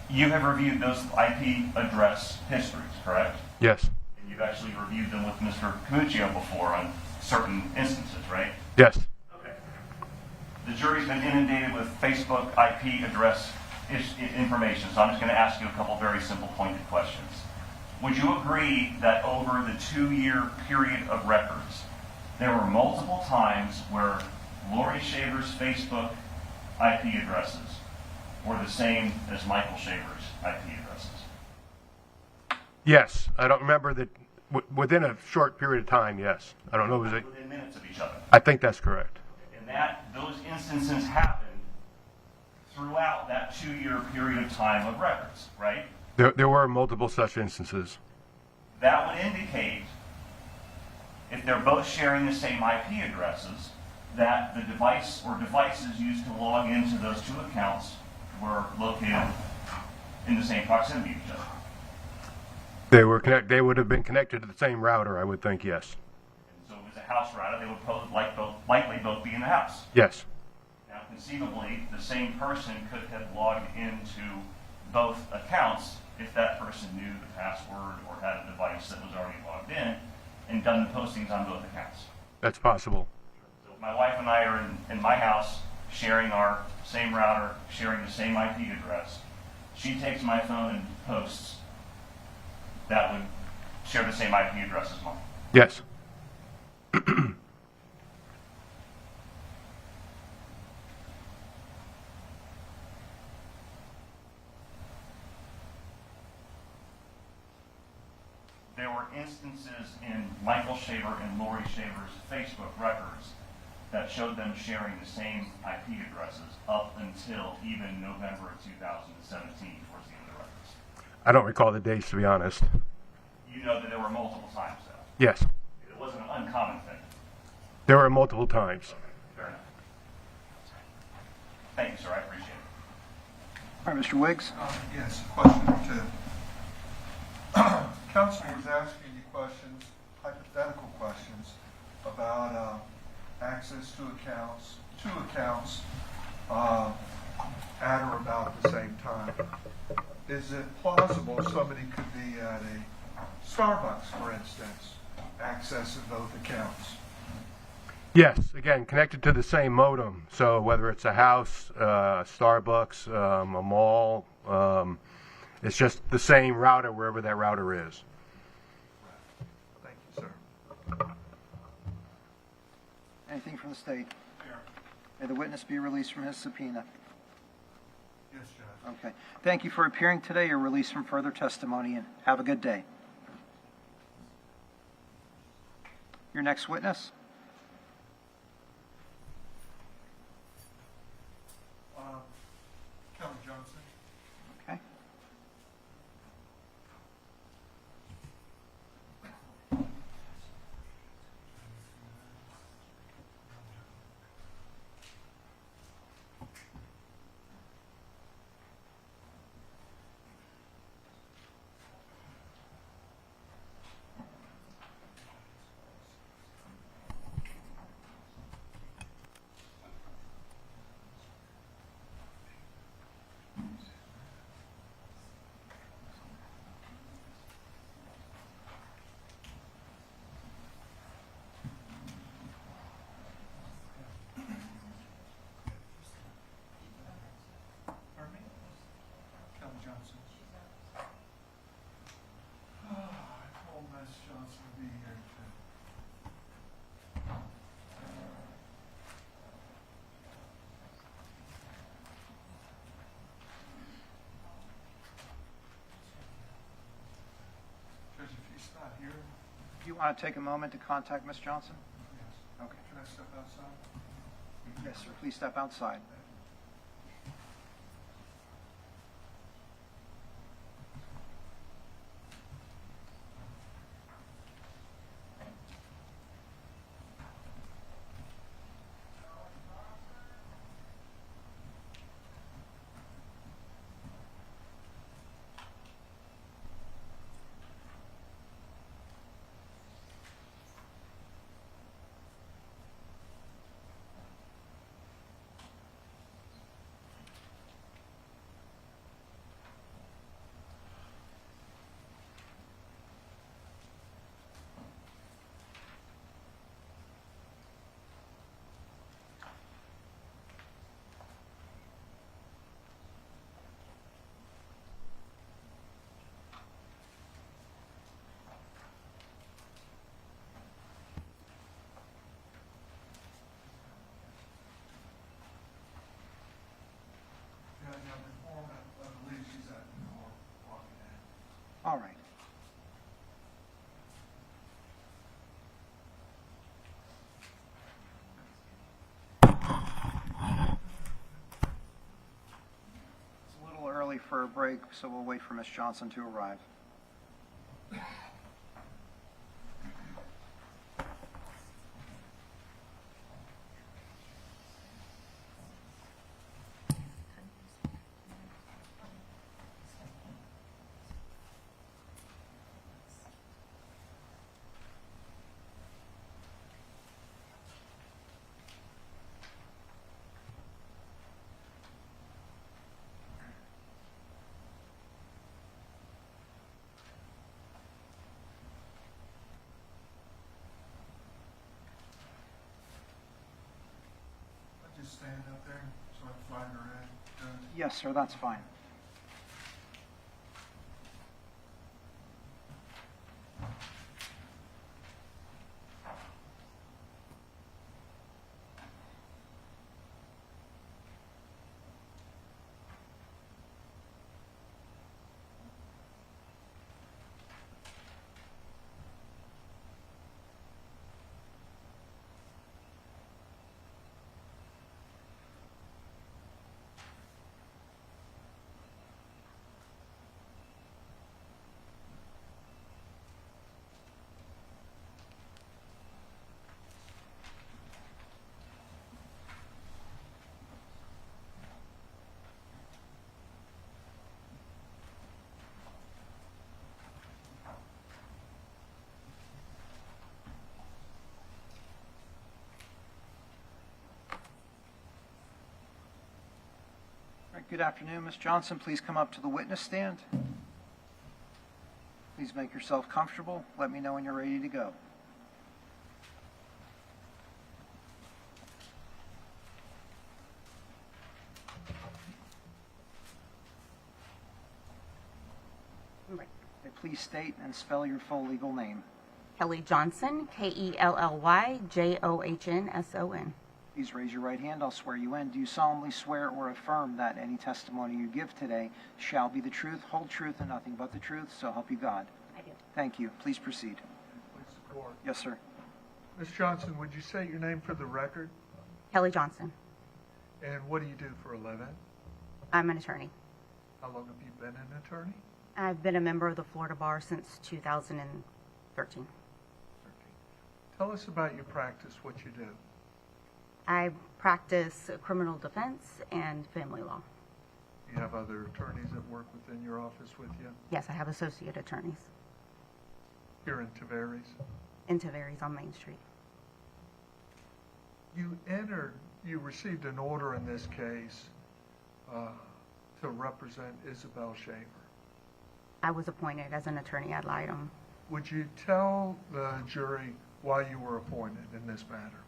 You have reviewed those IP address histories, correct? Yes. And you've actually reviewed them with Mr. Camuccio before on certain instances, right? Yes. Okay. The jury's been inundated with Facebook IP address information, so I'm just going to ask you a couple very simple pointed questions. Would you agree that over the 2-year period of records, there were multiple times where Laurie Shaver's Facebook IP addresses were the same as Michael Shaver's IP addresses? Yes. I don't remember that within a short period of time, yes. I don't know. Was it within minutes of each other? I think that's correct. And those instances happened throughout that 2-year period of time of records, right? There were multiple such instances. That would indicate, if they're both sharing the same IP addresses, that the device or devices used to log into those two accounts were located in the same proximity to each other. They would have been connected to the same router, I would think, yes. And so it was a house router, they would likely both be in the house. Yes. Now, conceivably, the same person could have logged into both accounts if that person knew the password or had a device that was already logged in and done the postings on both accounts. That's possible. So if my wife and I are in my house sharing our same router, sharing the same IP address, she takes my phone and posts, that would share the same IP address as mine. Yes. There were instances in Michael Shaver and Laurie Shaver's Facebook records that showed them sharing the same IP addresses up until even November of 2017 towards the end of the records. I don't recall the dates, to be honest. You know that there were multiple times, though. Yes. It wasn't an uncommon thing. There were multiple times. Fair enough. Thank you, sir. I appreciate it. All right, Mr. Wiggs. Yes, question or two. Counsel was asking you questions, hypothetical questions, about access to accounts, two accounts, at or about the same time. Is it plausible somebody could be at a Starbucks, for instance, accessing both accounts? Yes, again, connected to the same modem. So whether it's a house, Starbucks, a mall, it's just the same router wherever that router is. Thank you, sir. Anything from the state? May the witness be released from his subpoena. Yes, Judge. Okay. Thank you for appearing today. You're released from further testimony, and have a good day. Your next witness? Kelly Johnson. Okay. Pardon me? Kelly Johnson. I told Miss Johnson to be here too. Judge, if she's not here, Do you want to take a moment to contact Miss Johnson? yes. Okay. Can I step outside? Yes, sir. Please step outside. Yeah, before, I believe she's at the door walking in. All right. It's a little early for a break, so we'll wait for Miss Johnson to arrive. I just stand up there so I can find her in. Judge. Yes, sir. That's fine. All right, good afternoon, Ms. Johnson. Please come up to the witness stand. Please make yourself comfortable. Let me know when you're ready to go. Right. Please state and spell your full legal name. Kelly Johnson, KELLY JOHNSON. Please raise your right hand. I'll swear you in. Do you solemnly swear or affirm that any testimony you give today shall be the truth, whole truth, and nothing but the truth, so help you God? I do. Thank you. Please proceed. Please support. Yes, sir. Ms. Johnson, would you say your name for the record? Kelly Johnson. And what do you do for a living? I'm an attorney. How long have you been an attorney? I've been a member of the Florida Bar since 2013. Tell us about your practice, what you do. I practice criminal defense and family law. You have other attorneys that work within your office with you? Yes, I have associate attorneys Here in Tavares? in Tavares on Main Street. You received an order in this case to represent Isabelle Shaver. I was appointed as an attorney ad litem. Would you tell the jury why you were appointed in this matter?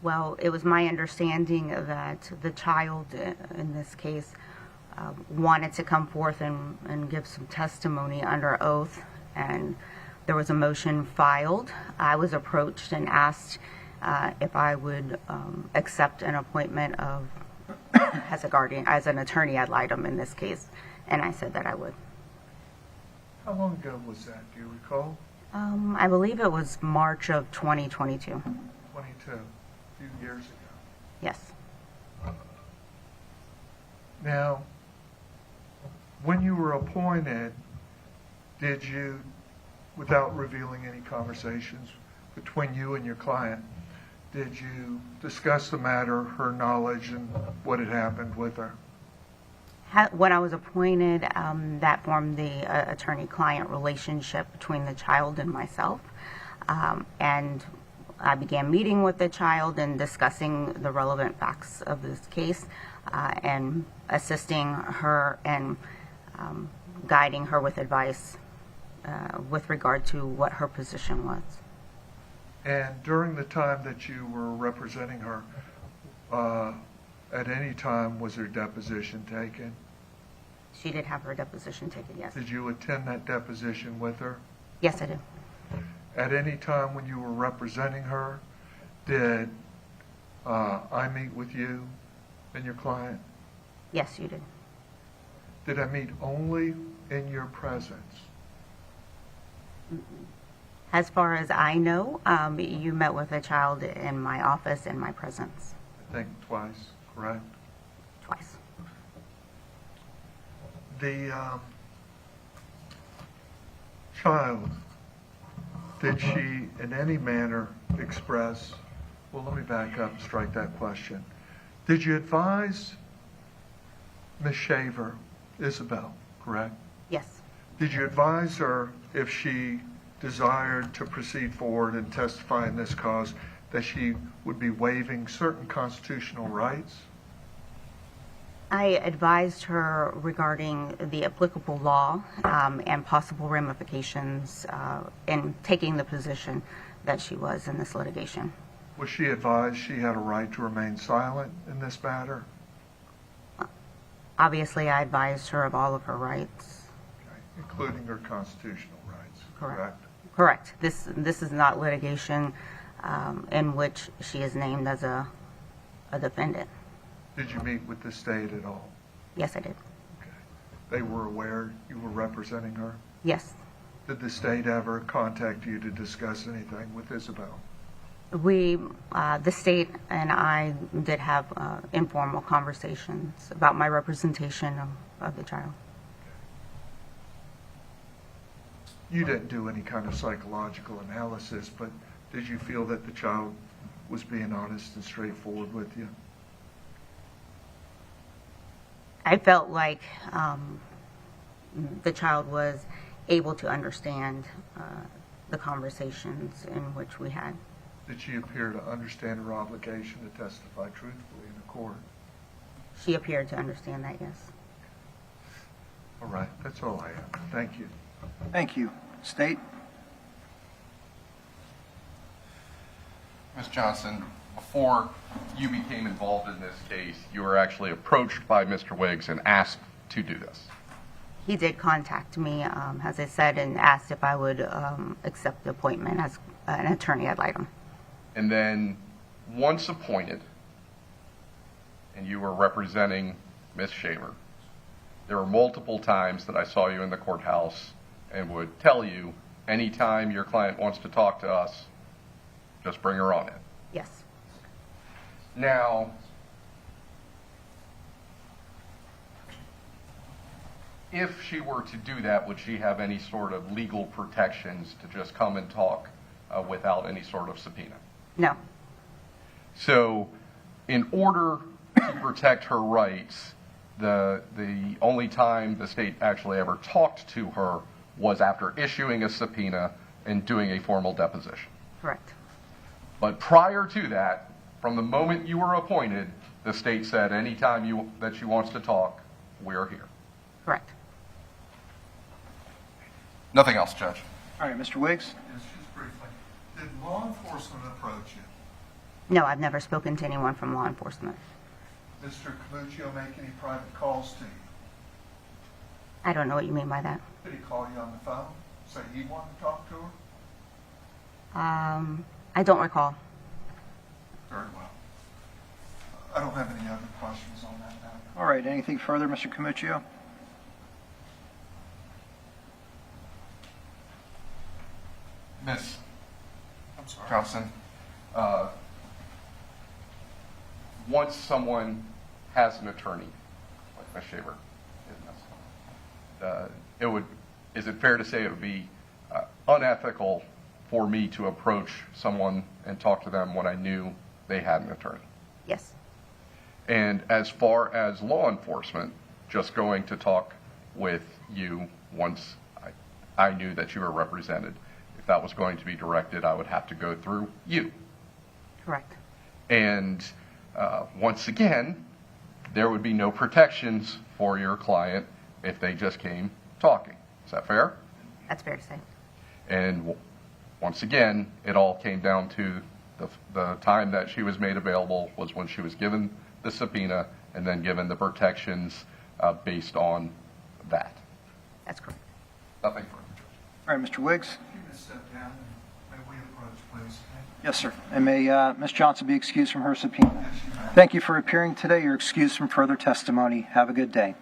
Well, it was my understanding that the child in this case wanted to come forth and give some testimony under oath, and there was a motion filed. I was approached and asked if I would accept an appointment of as a guardian, as an attorney ad litem in this case, and I said that I would. How long ago was that? Do you recall? I believe it was March of 2022. 22, a few years ago. Yes. Now, when you were appointed, did you, without revealing any conversations between you and your client, did you discuss the matter, her knowledge, and what had happened with her? When I was appointed, that formed the attorney-client relationship between the child and myself. And I began meeting with the child and discussing the relevant facts of this case and assisting her and guiding her with advice with regard to what her position was. And during the time that you were representing her, at any time was her deposition taken? She did have her deposition taken, yes. Did you attend that deposition with her? Yes, I did. At any time when you were representing her, did I meet with you and your client? Yes, you did. Did I meet only in your presence? As far as I know, you met with a child in my office in my presence. I think twice, correct? Twice. The child, did she in any manner express, well, let me back up and strike that question. Did you advise Ms. Shaver, Isabelle, correct? Yes. Did you advise her if she desired to proceed forward and testify in this cause that she would be waiving certain constitutional rights? I advised her regarding the applicable law and possible ramifications in taking the position that she was in this litigation. Was she advised she had a right to remain silent in this matter? Obviously, I advised her of all of her rights. Okay. Including her constitutional rights, correct? Correct. This is not litigation in which she is named as a defendant. Did you meet with the state at all? Yes, I did. Okay. They were aware you were representing her? Yes. Did the state ever contact you to discuss anything with Isabelle? The state and I did have informal conversations about my representation of the child. You didn't do any kind of psychological analysis, but did you feel that the child was being honest and straightforward with you? I felt like the child was able to understand the conversations in which we had. Did she appear to understand her obligation to testify truthfully in a court? She appeared to understand that, yes. All right, that's all I have. Thank you. Thank you. State? Ms. Johnson, before you became involved in this case, you were actually approached by Mr. Wiggs and asked to do this. He did contact me, as I said, and asked if I would accept the appointment as an attorney ad litem. And then once appointed, and you were representing Ms. Shaver, there were multiple times that I saw you in the courthouse and would tell you, anytime your client wants to talk to us, just bring her on in. Yes. Now, if she were to do that, would she have any sort of legal protections to just come and talk without any sort of subpoena? No. So, in order to protect her rights, the only time the state actually ever talked to her was after issuing a subpoena and doing a formal deposition. Correct. But prior to that, from the moment you were appointed, the state said anytime that she wants to talk, we're here. Correct. Nothing else, Judge. All right, Mr. Wiggs? Yes, just briefly. Did law enforcement approach you? No, I've never spoken to anyone from law enforcement. Mr. Camuccio make any private calls to you? I don't know what you mean by that. Did he call you on the phone, say he wanted to talk to her? I don't recall. Very well. I don't have any other questions on that matter. All right, anything further, Mr. Camuccio? Miss I'm sorry. Johnson, Once someone has an attorney, like Ms. Shaver, is it fair to say it would be unethical for me to approach someone and talk to them when I knew they had an attorney? Yes. And as far as law enforcement, just going to talk with you once I knew that you were represented, if that was going to be directed, I would have to go through you. Correct. And once again, there would be no protections for your client if they just came talking. Is that fair? That's fair to say. And once again, it all came down to the time that she was made available was when she was given the subpoena and then given the protections based on that. That's correct. Nothing further. All right, Mr. Wiggs? You can step down and may we approach, please? Yes, sir. And may Ms. Johnson be excused from her subpoena. Thank you for appearing today. You're excused from further testimony. Have a good day.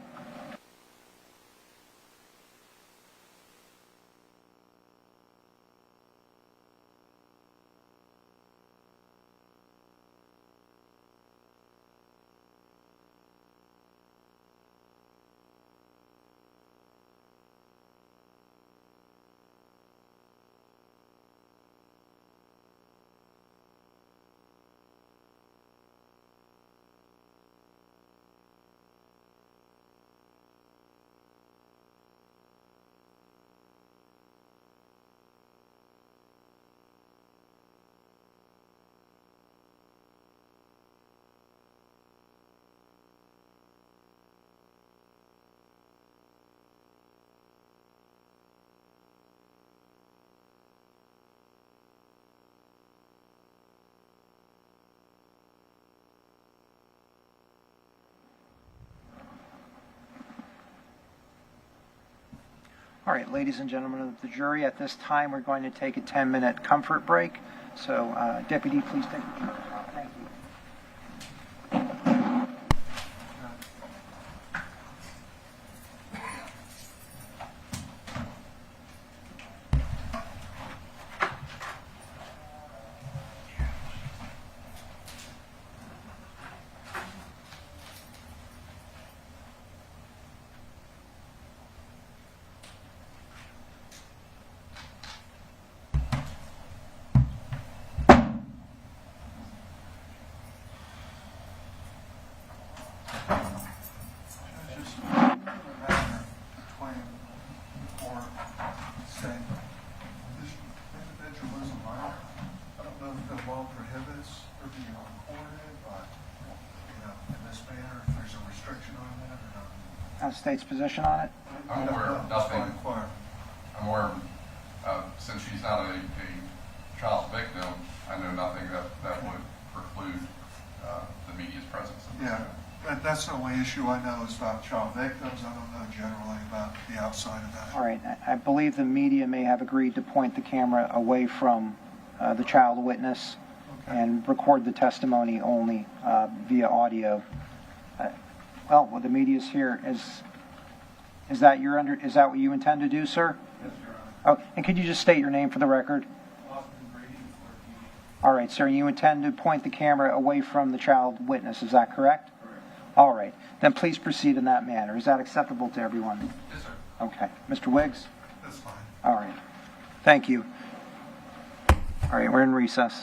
All right, ladies and gentlemen of the jury, at this time we're going to take a 10-minute comfort break. So, Deputy, please take the charge. Thank you. State's position on it? I'm aware of nothing. I'm aware of, since she's not a child victim, I know nothing that would preclude the media's presence in this. Yeah, that's the only issue I know is about child victims. I don't know generally about the outside of that. All right, I believe the media may have agreed to point the camera away from the child witness and record the testimony only via audio. Well, the media's here. Is that what you intend to do, sir? Yes, Your Honor. Oh, and could you just state your name for the record? All right, sir. You intend to point the camera away from the child witness. Is that correct? Correct. All right. Then please proceed in that manner. Is that acceptable to everyone? Yes, sir. Okay. Mr. Wiggs? That's fine. All right. Thank you. All right, we're in recess.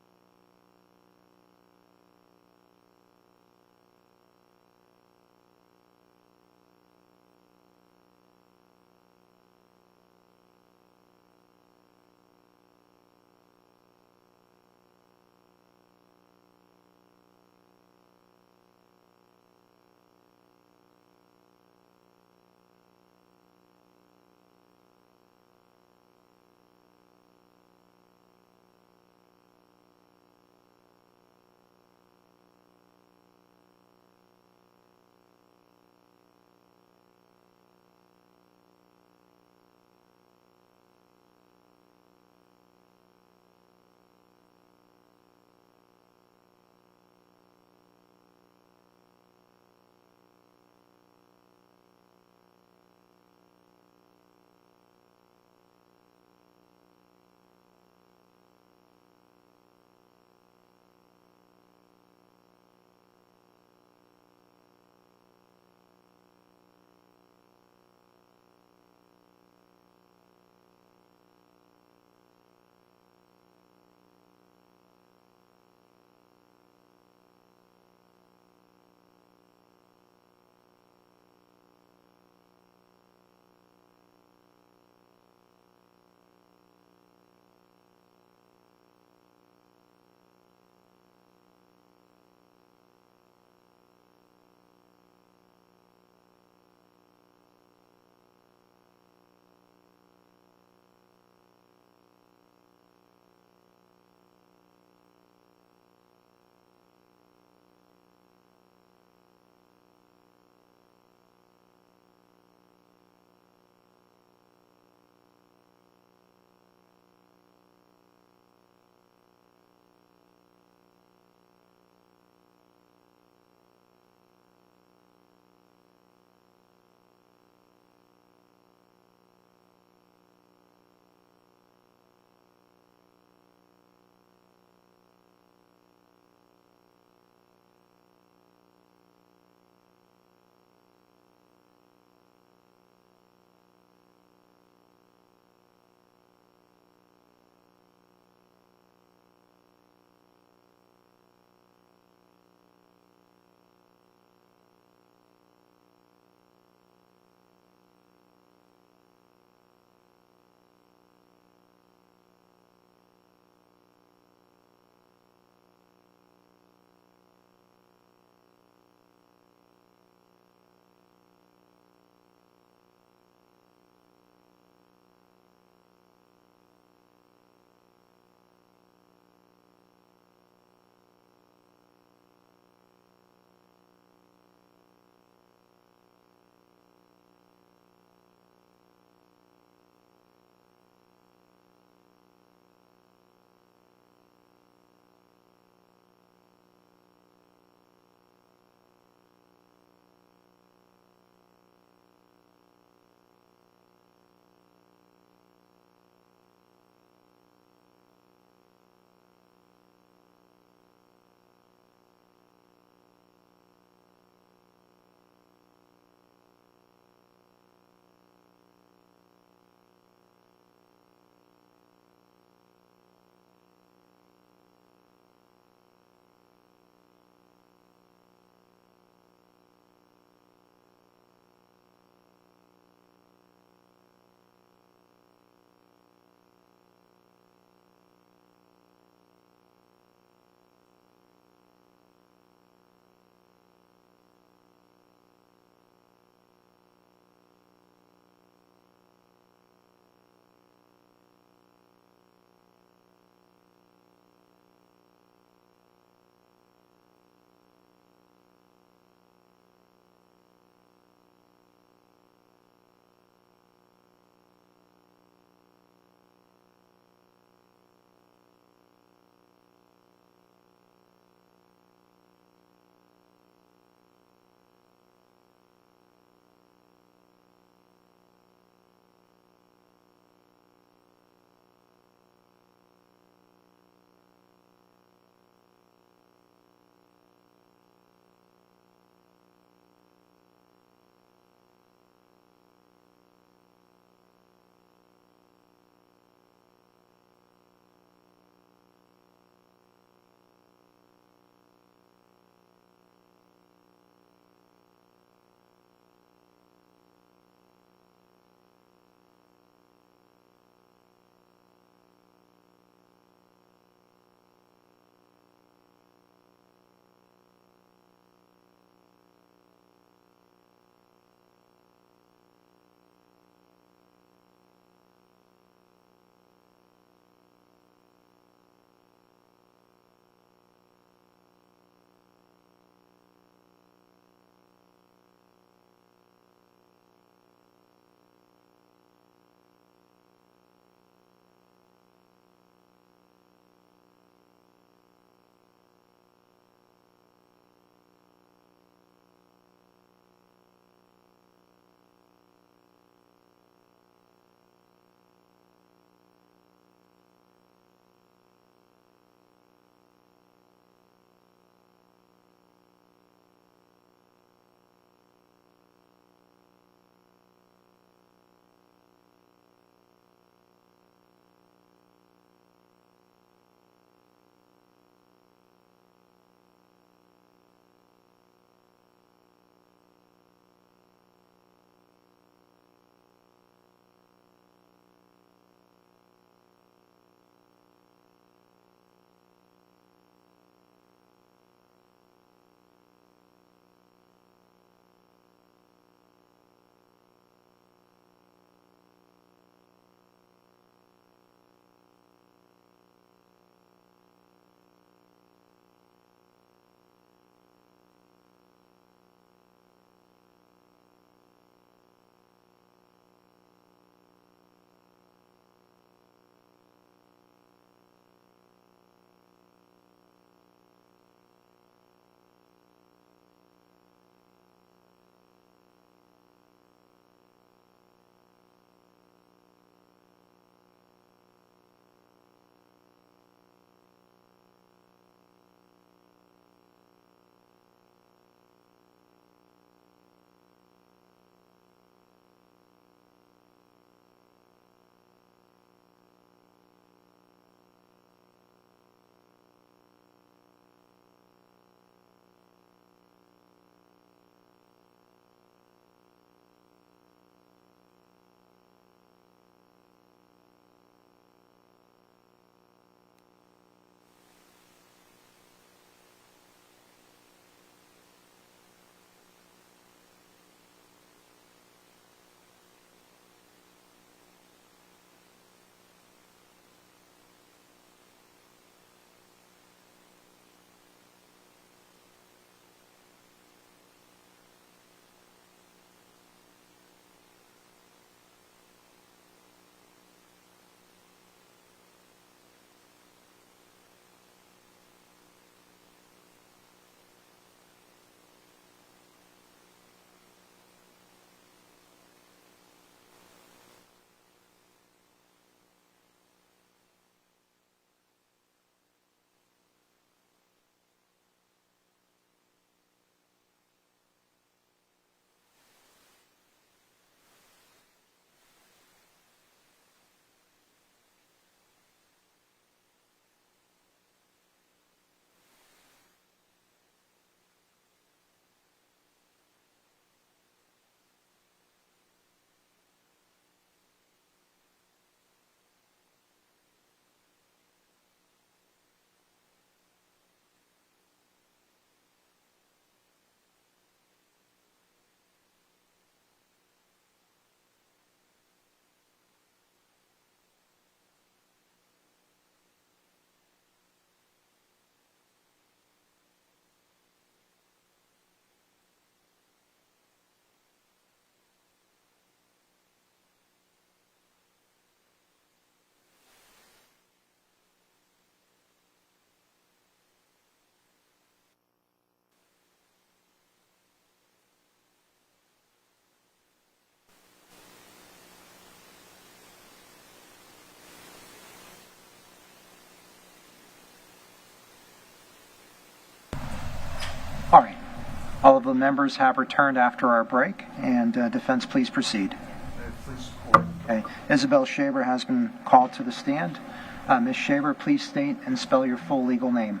All of the members have returned after our break, and defense, please proceed. May it please the court. Okay. Isabelle Shaver has been called to the stand. Ms. Shaver, please state and spell your full legal name.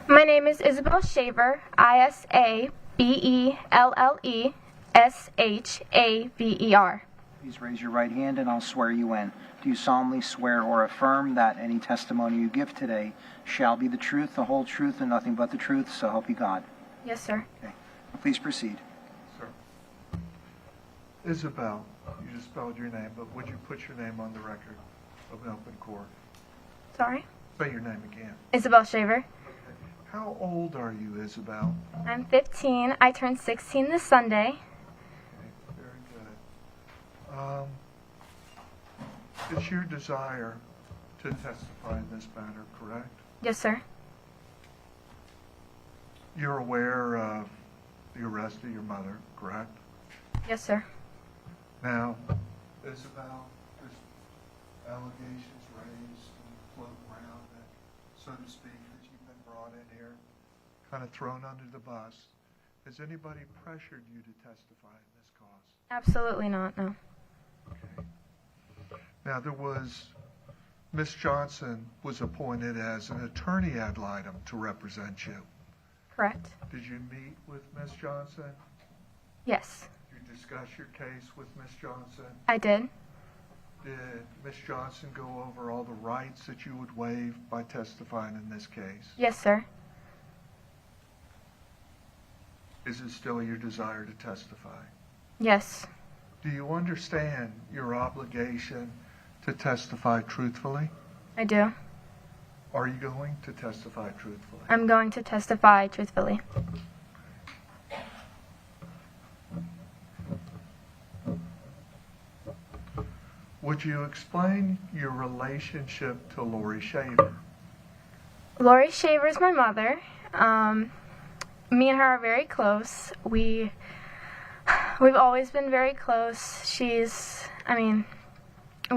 My name is Isabelle Shaver, ISABELLESHAVER. Please raise your right hand and I'll swear you in. Do you solemnly swear or affirm that any testimony you give today shall be the truth, the whole truth, and nothing but the truth, so help you God? Yes, sir. Okay. Please proceed. Sir. Isabelle, you just spelled your name, but would you put your name on the record of an open court? Sorry? Say your name again. Isabelle Shaver. How old are you, Isabelle? I'm 15. I turned 16 this Sunday. Okay, very good. It's your desire to testify in this matter, correct? Yes, sir. You're aware of the arrest of your mother, correct? Yes, sir. Now, Isabelle, there's allegations raised and floating around that, so to speak, that you've been brought in here, kind of thrown under the bus. Has anybody pressured you to testify in this cause? Absolutely not, no. Okay. Now, Miss Johnson was appointed as an attorney ad litem to represent you. Correct. Did you meet with Miss Johnson? Yes, Did you discuss your case with Miss Johnson? I did. Did Miss Johnson go over all the rights that you would waive by testifying in this case? Yes, sir. Is it still your desire to testify? Yes. Do you understand your obligation to testify truthfully? I do. Are you going to testify truthfully? I'm going to testify truthfully. Would you explain your relationship to Laurie Shaver? Laurie Shaver is my mother. Me and her are very close. We've always been very close. We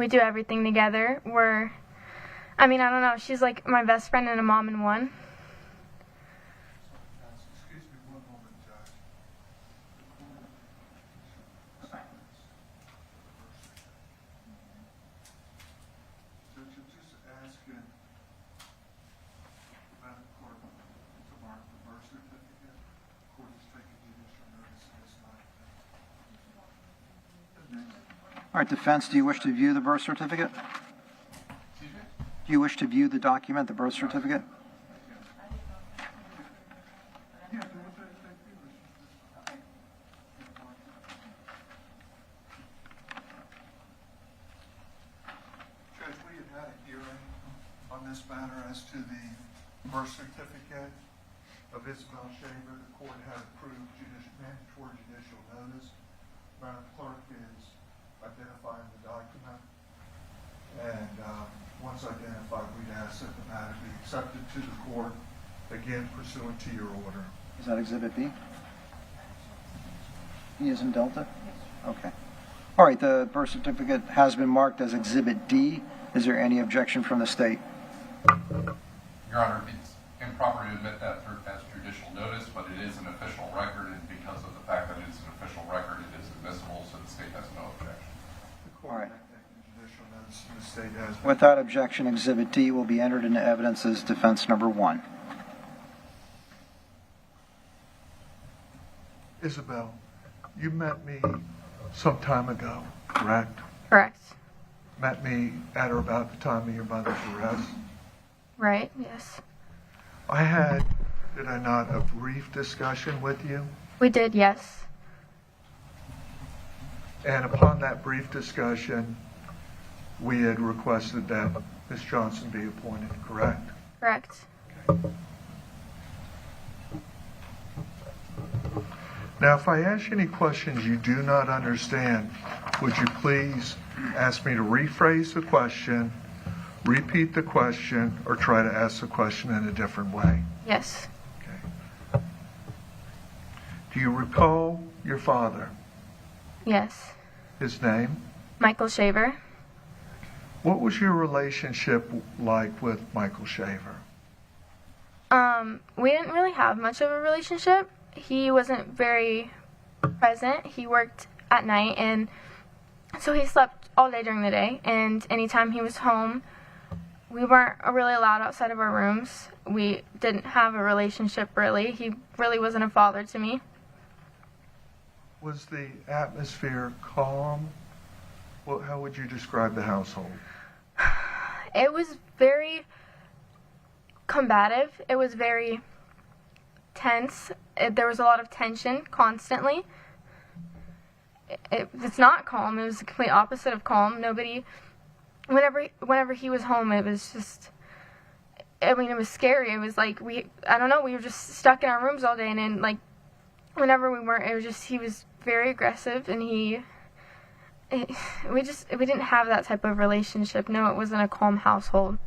do everything together. I don't know, she's like my best friend and a mom in one. Excuse me one moment, Judge. Judge, I'm just asking Madam Clerk to mark the birth certificate. Court is taking judicial notice of this matter. All right, defense, do you wish to view the birth certificate? Excuse me? Do you wish to view the document, the birth certificate? Yeah, do what they do. Judge, we had a hearing on this matter as to the birth certificate of Isabelle Shaver. The court had approved mandatory judicial notice. Madam Clerk is identifying the document. And once identified, we'd ask that the matter be accepted to the court, again pursuant to your order. Is that Exhibit B? E is in Delta? Okay. All right, the birth certificate has been marked as Exhibit D. Is there any objection from the state? Your Honor, it's improper to admit that as judicial notice, but it is an official record, and because of the fact that it's an official record, it is admissible, so the state has no objection. The court All right. may take judicial notice, and the state has. Without objection, Exhibit D will be entered into evidence as defense number 1. Isabelle, you met me some time ago, correct? Correct. Met me at or about the time of your mother's arrest. Right, yes. Did I not, a brief discussion with you? We did, yes. And upon that brief discussion, we had requested that Ms. Johnson be appointed, correct? Correct. Now, if I ask you any questions you do not understand, would you please ask me to rephrase the question, repeat the question, or try to ask the question in a different way? Yes. Okay. Do you recall your father? Yes. His name? Michael Shaver. What was your relationship like with Michael Shaver? We didn't really have much of a relationship. he wasn't very present. He worked at night, and so he slept all day during the day, and anytime he was home, we weren't really allowed outside of our rooms. We didn't have a relationship, really. He really wasn't a father to me. Was the atmosphere calm? Well, how would you describe the household? It was very combative. It was very tense. There was a lot of tension constantly. It's not calm. It was the complete opposite of calm. Nobody, whenever he was home, it was just, I mean, it was scary. It was like we were just stuck in our rooms all day, and then like whenever we weren't, it was just, he was very aggressive, and we didn't have that type of relationship. No, it wasn't a calm household.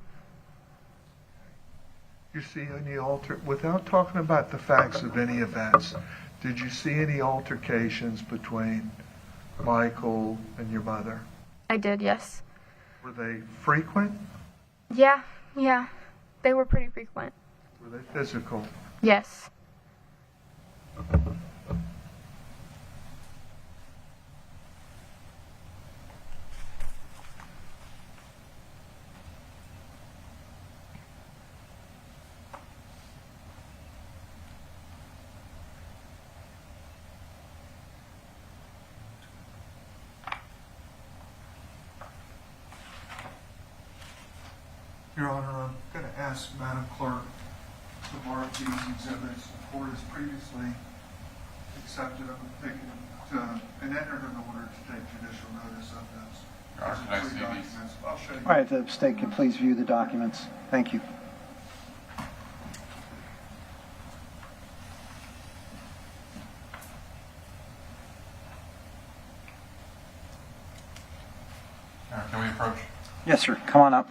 You see any without talking about the facts of any events, did you see any altercations between Michael and your mother? I did, yes. Were they frequent? Yeah. They were pretty frequent. Were they physical? Yes. Your Honor, I'm going to ask Madam Clerk to mark these exhibits. The court has previously accepted them and entered an order to take judicial notice of those. Your Honor, can I see these? Documents. I'll show you. All right, the state can please view the documents. Thank you. Can we approach? Yes, sir. Come on up.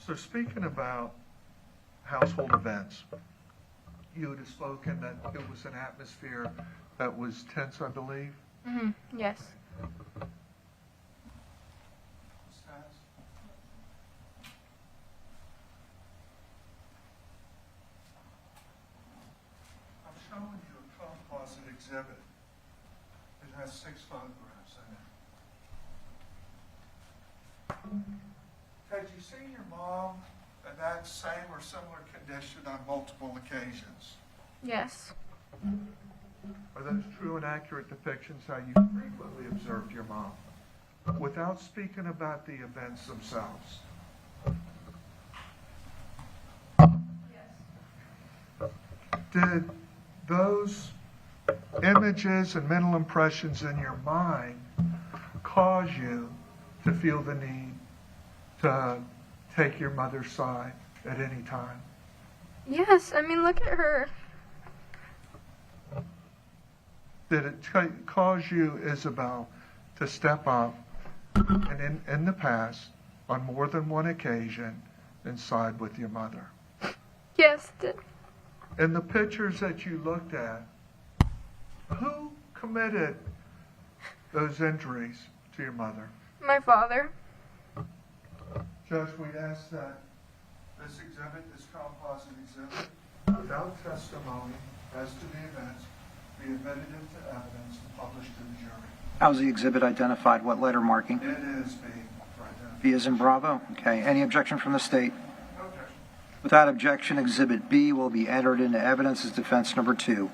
So speaking about household events, you had spoken that it was an atmosphere that was tense, I believe. Yes. I'm showing you a composite exhibit. It has 6 photographs in it. Had you seen your mom in that same or similar condition on multiple occasions? Yes. Are those true and accurate depictions how you frequently observed your mom, without speaking about the events themselves? Did those images and mental impressions in your mind cause you to feel the need to take your mother's side at any time? Yes, I mean, look at her. Did it cause you, Isabelle, to step up and in the past, on more than one occasion, and side with your mother? Yes, it did. In the pictures that you looked at, who committed those injuries to your mother? My father. Judge, we'd ask that this exhibit, this composite exhibit, without testimony as to the events, be admitted into evidence and published to the jury. How's the exhibit identified? What letter marking? It is being identified. B as in Bravo? Okay. Any objection from the state? No objection. Without objection, Exhibit B will be entered into evidence as defense number 2.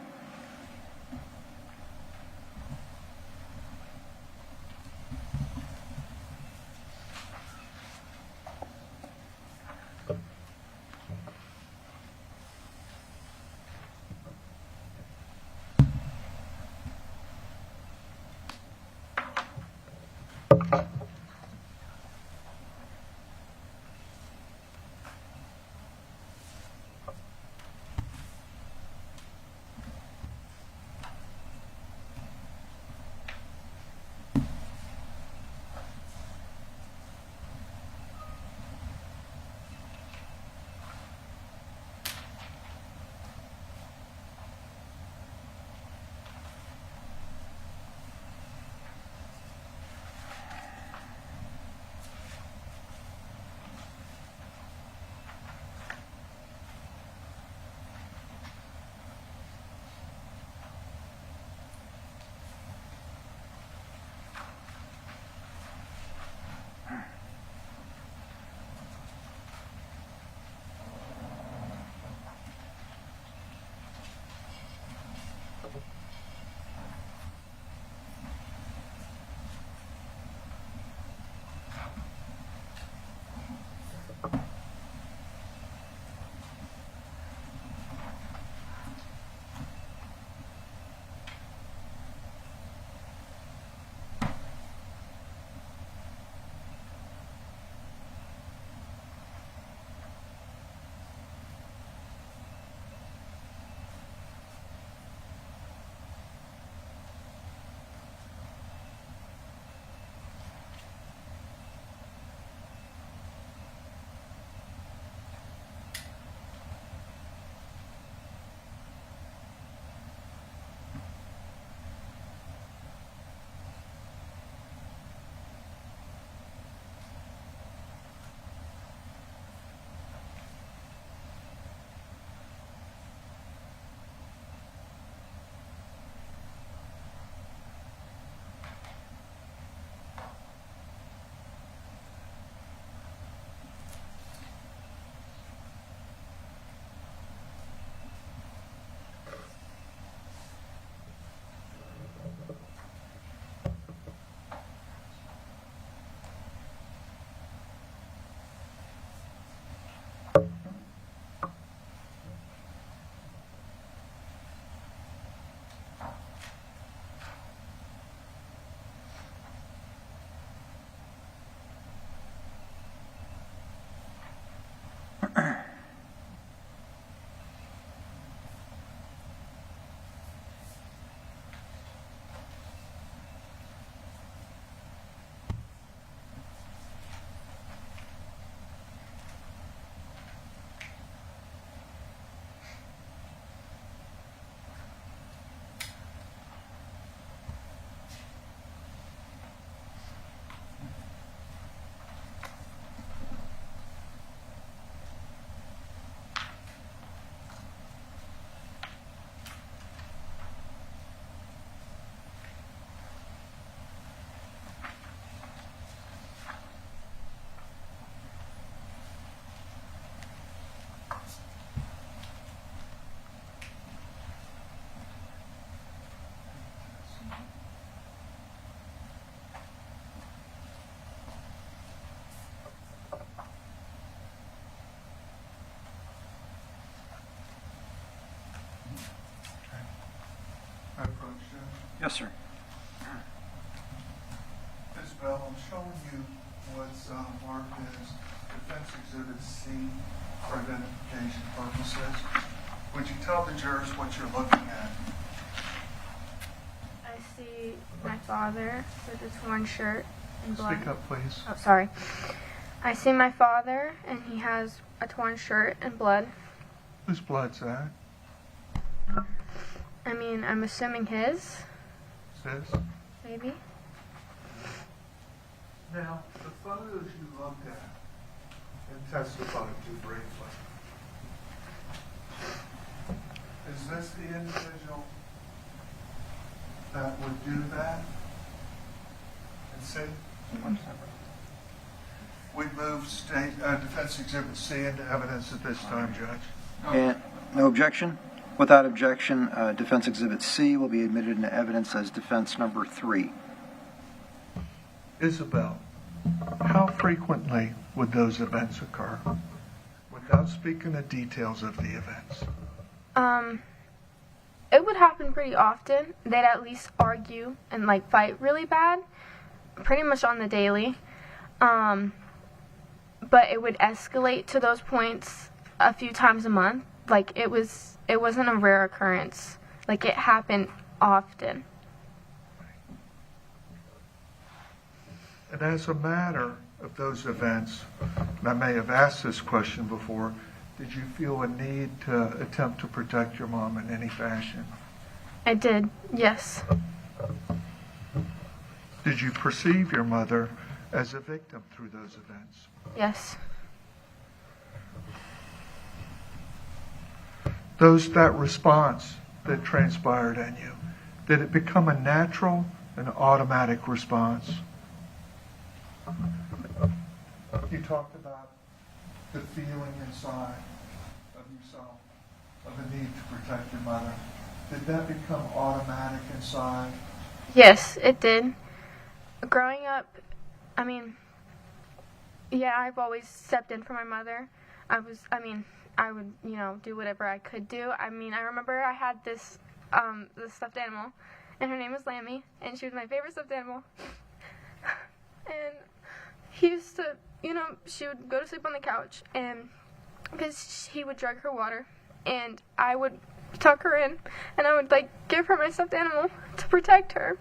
Yes, sir. Isabelle, I'm showing you what's marked as Defense Exhibit C for identification purposes. Would you tell the jurors what you're looking at? I see my father with a torn shirt and blood. Speak up, please. Oh, sorry. I see my father, and he has a torn shirt and blood. Whose blood's that? I mean, I'm assuming his, Sis? maybe. Now, the photos you looked at and testified to briefly, is this the individual that would do that? And see? We move Defense Exhibit C into evidence at this time, Judge. And no objection? Without objection, Defense Exhibit C will be admitted into evidence as defense number 3. Isabelle, how frequently would those events occur? Without speaking the details of the events. It would happen pretty often. They'd at least argue and like fight really bad, pretty much on the daily. But it would escalate to those points a few times a month. Like it wasn't a rare occurrence. Like it happened often. And as a matter of those events, and I may have asked this question before, did you feel a need to attempt to protect your mom in any fashion? I did, yes. Did you perceive your mother as a victim through those events? Yes. That response that transpired in you, did it become a natural and automatic response? You talked about the feeling inside of yourself of the need to protect your mother. Did that become automatic inside? Yes, it did. Growing up, I mean, yeah, I've always stepped in for my mother. I would, do whatever I could do. I mean, I remember I had this stuffed animal, and her name was Lammy, and she was my favorite stuffed animal. And he used to, she would go to sleep on the couch, and because he would drug her water, and I would tuck her in, and I would, give her my stuffed animal to protect her.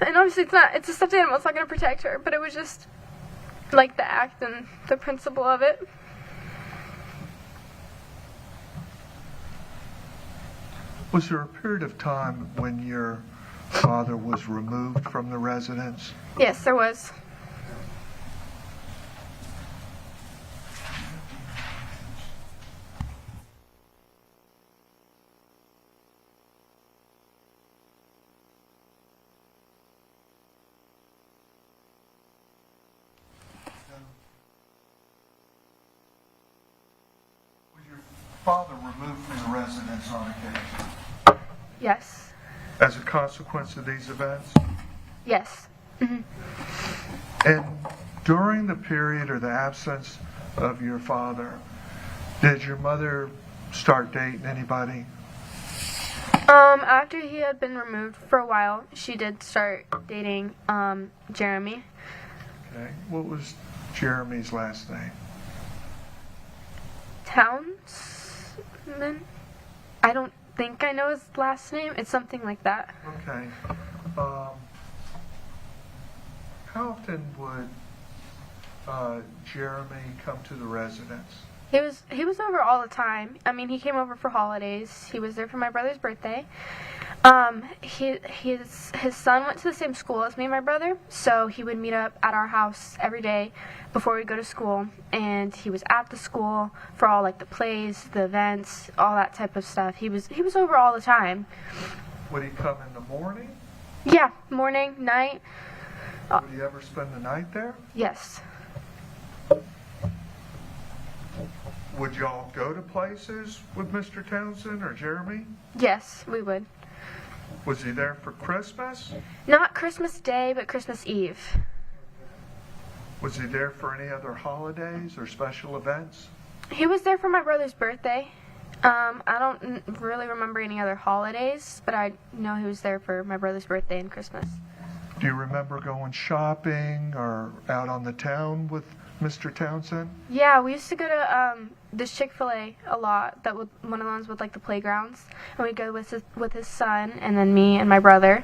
And obviously it's a stuffed animal, it's not going to protect her, but it was just, the act and the principle of it. Was there a period of time when your father was removed from the residence? Yes, there was. Was your father removed from the residence on occasion? Yes. As a consequence of these events? Yes. Mm-hmm. And during the period or the absence of your father, did your mother start dating anybody? After he had been removed for a while, she did start dating, Jeremy. Okay. What was Jeremy's last name? Townsman? I don't think I know his last name. It's something like that. Okay. How often would Jeremy come to the residence? He was over all the time. I mean, he came over for holidays. He was there for my brother's birthday. His son went to the same school as me and my brother, so he would meet up at our house every day before we go to school. And he was at the school for all the plays, the events, all that type of stuff. He was over all the time. Would he come in the morning? Yeah, morning, night. Would he ever spend the night there? Yes. Would y'all go to places with Mr. Townsend or Jeremy? Yes, we would. Was he there for Christmas? Not Christmas Day, but Christmas Eve. Was he there for any other holidays or special events? He was there for my brother's birthday. I don't really remember any other holidays, but I know he was there for my brother's birthday and Christmas. Do you remember going shopping or out on the town with Mr. Townsend? Yeah, we used to go to this Chick-fil-A a lot. That was one of the ones with like the playgrounds, and we'd go with his son and then me and my brother.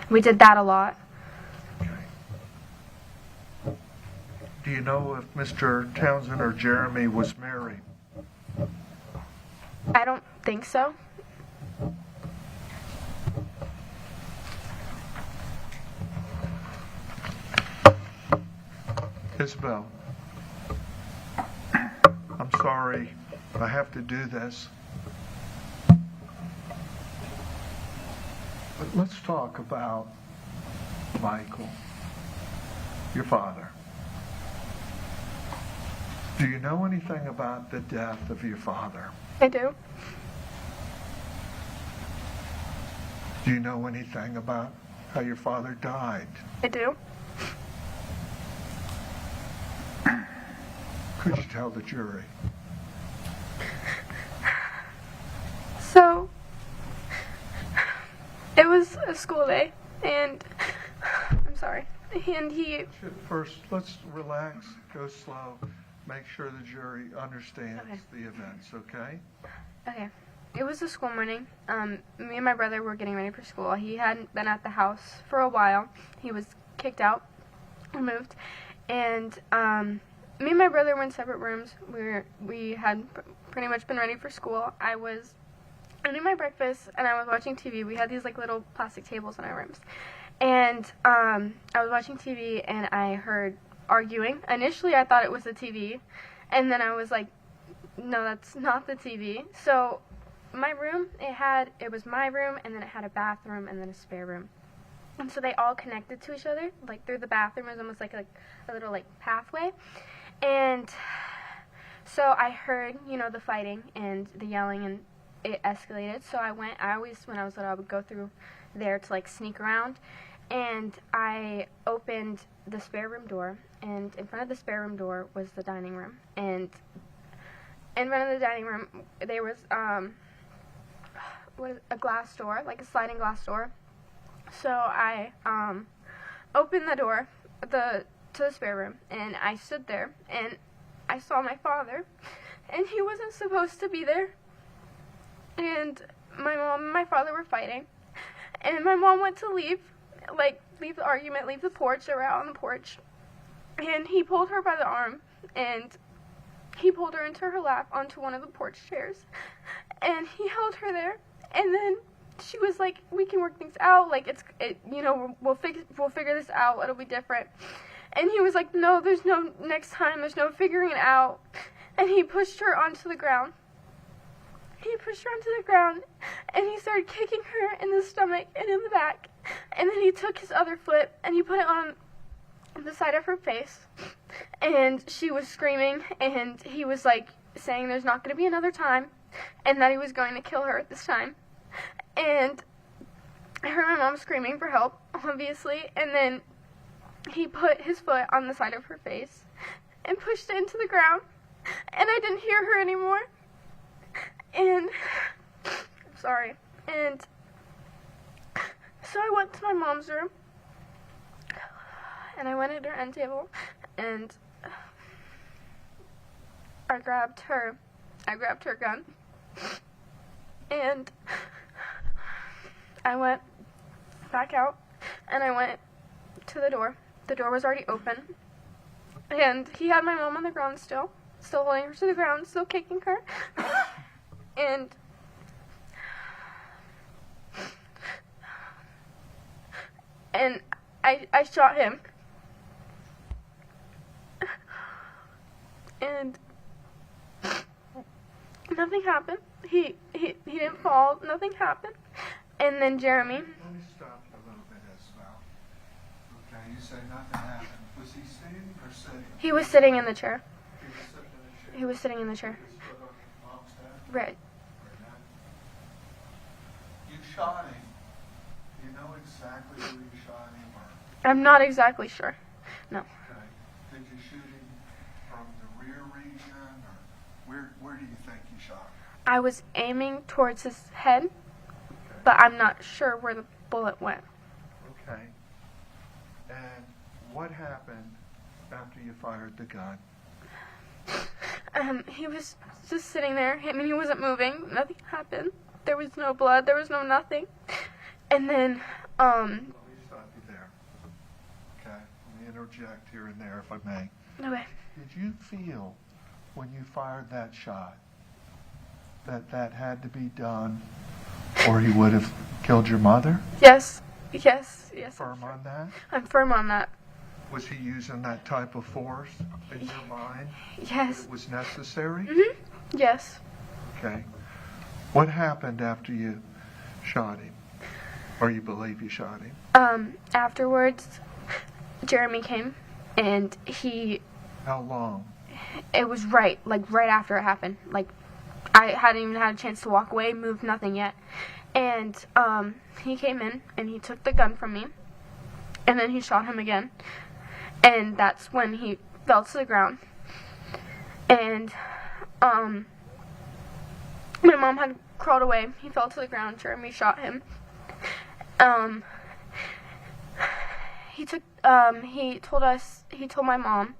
We did that a lot. Do you know if Mr. Townsend or Jeremy was married? I don't think so. Isabelle, I'm sorry I have to do this. But let's talk about Michael, your father. Do you know anything about the death of your father? I do. Do you know anything about how your father died? I do. Could you tell the jury? So, it was a school day, and I'm sorry. And he... First, let's relax, go slow, make sure the jury understands the events, okay? Okay. It was a school morning. Me and my brother were getting ready for school. He hadn't been at the house for a while. He was kicked out, removed, and me and my brother were in separate rooms. We had pretty much been ready for school. I was eating my breakfast and I was watching TV. We had these like little plastic tables in our rooms, and I was watching TV and I heard arguing. Initially, I thought it was the TV, and then I was like, no, that's not the TV. So my room, it was my room, and then it had a bathroom and then a spare room. And so they all connected to each other, like through the bathroom. It was almost like a little like pathway. And so I heard, the fighting and the yelling, and it escalated. So when I was little, I would go through there to like sneak around, and I opened the spare room door, and in front of the spare room door was the dining room, and in front of the dining room there was a glass door, like a sliding glass door. So I opened the door to the spare room, and I stood there, and I saw my father, and he wasn't supposed to be there. And my mom and my father were fighting, and my mom went to leave the argument, leave the porch. They were out on the porch, and he pulled her by the arm, and he pulled her into her lap onto one of the porch chairs, and he held her there, and then she was like, we can work things out, we'll figure this out, it'll be different. And he was like, no, there's no next time, there's no figuring it out. And he pushed her onto the ground. And he started kicking her in the stomach and in the back. And then he took his other foot and he put it on the side of her face. And she was screaming, and he was like saying there's not going to be another time, and that he was going to kill her at this time. And I heard my mom screaming for help, obviously, and then he put his foot on the side of her face and pushed it into the ground, and I didn't hear her anymore. And I'm sorry. And so I went to my mom's room, and I went at her end table, and I grabbed her gun, and I went back out, and I went to the door. The door was already open, and he had my mom on the ground still holding her to the ground, still kicking her, and I shot him, and nothing happened. He didn't fall. Nothing happened. And then Jeremy. Let me stop you a little bit, Isabelle. Okay, you say nothing happened. Was he standing or sitting? He was sitting in the chair. He was sitting in the chair? His foot on your mom's head? Right. You shot him. Do you know exactly who you shot him? I'm not exactly sure. No. Okay. Did you shoot him from the rear region, or where do you think you shot him? I was aiming towards his head, but I'm not sure where the bullet went. Okay. And what happened after you fired the gun? He was just sitting there. I mean, he wasn't moving. Nothing happened. There was no blood. There was no nothing. And then, Let me stop you there. Okay? Let me interject here and there, if I may. Okay. Did you feel, when you fired that shot, that that had to be done, or he would have killed your mother? Yes. Yes. Yes. Firm on that? I'm firm on that. Was he using that type of force in your mind? Yes. That it was necessary? Yes. Okay. What happened after you shot him? Or you believe you shot him? Afterwards, Jeremy came, and he... How long? It was right after it happened. Like, I hadn't even had a chance to walk away, move, nothing yet. And, he came in, and he took the gun from me, and then he shot him again. And that's when he fell to the ground. And, my mom had crawled away. He fell to the ground. Jeremy shot him. He told my mom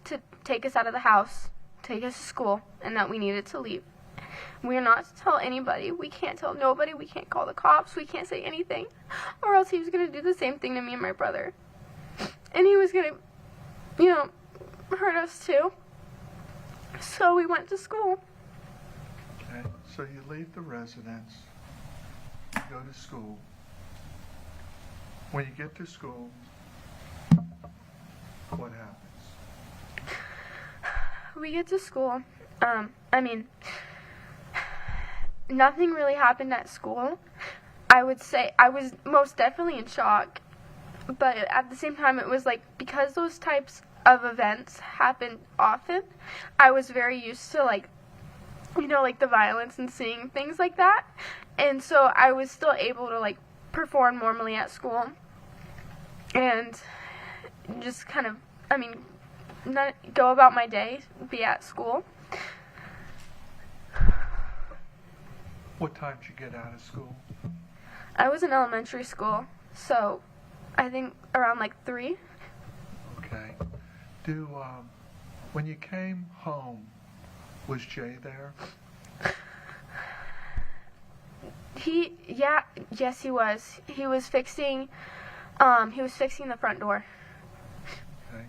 to take us out of the house, take us to school, and that we needed to leave. We're not to tell anybody. We can't tell nobody. We can't call the cops. We can't say anything. Or else he was going to do the same thing to me and my brother. And he was going to, hurt us too. So we went to school. Okay. So you leave the residence, you go to school. When you get to school, what happens? We get to school. Nothing really happened at school. I would say I was most definitely in shock. But at the same time, it was like, because those types of events happen often, I was very used to, the violence and seeing things like that. And so I was still able to, perform normally at school. And just kind of, not go about my day, be at school. What time did you get out of school? I was in elementary school, so I think around 3. Okay. When you came home, was Jay there? Yes, he was. He was fixing the front door. Okay.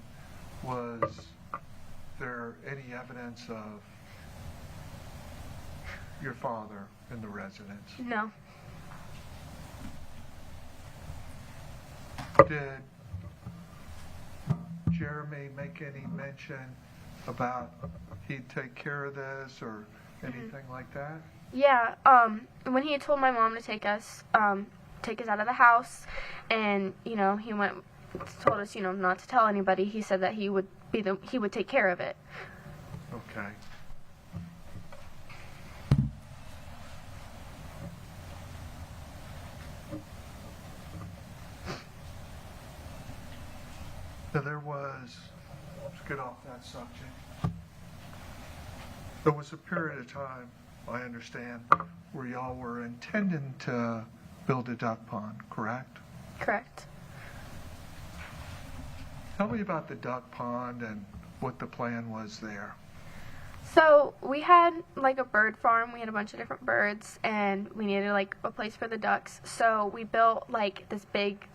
Was there any evidence of your father in the residence? No. Did Jeremy make any mention about he'd take care of this or anything like that? Yeah, when he had told my mom to take us out of the house, and, he told us, not to tell anybody, he said that he would take care of it. Okay. Now let's get off that subject. There was a period of time, I understand, where y'all were intending to build a duck pond, correct? Correct. Tell me about the duck pond and what the plan was there. So we had a bird farm. We had a bunch of different birds, and we needed a place for the ducks. So we built this big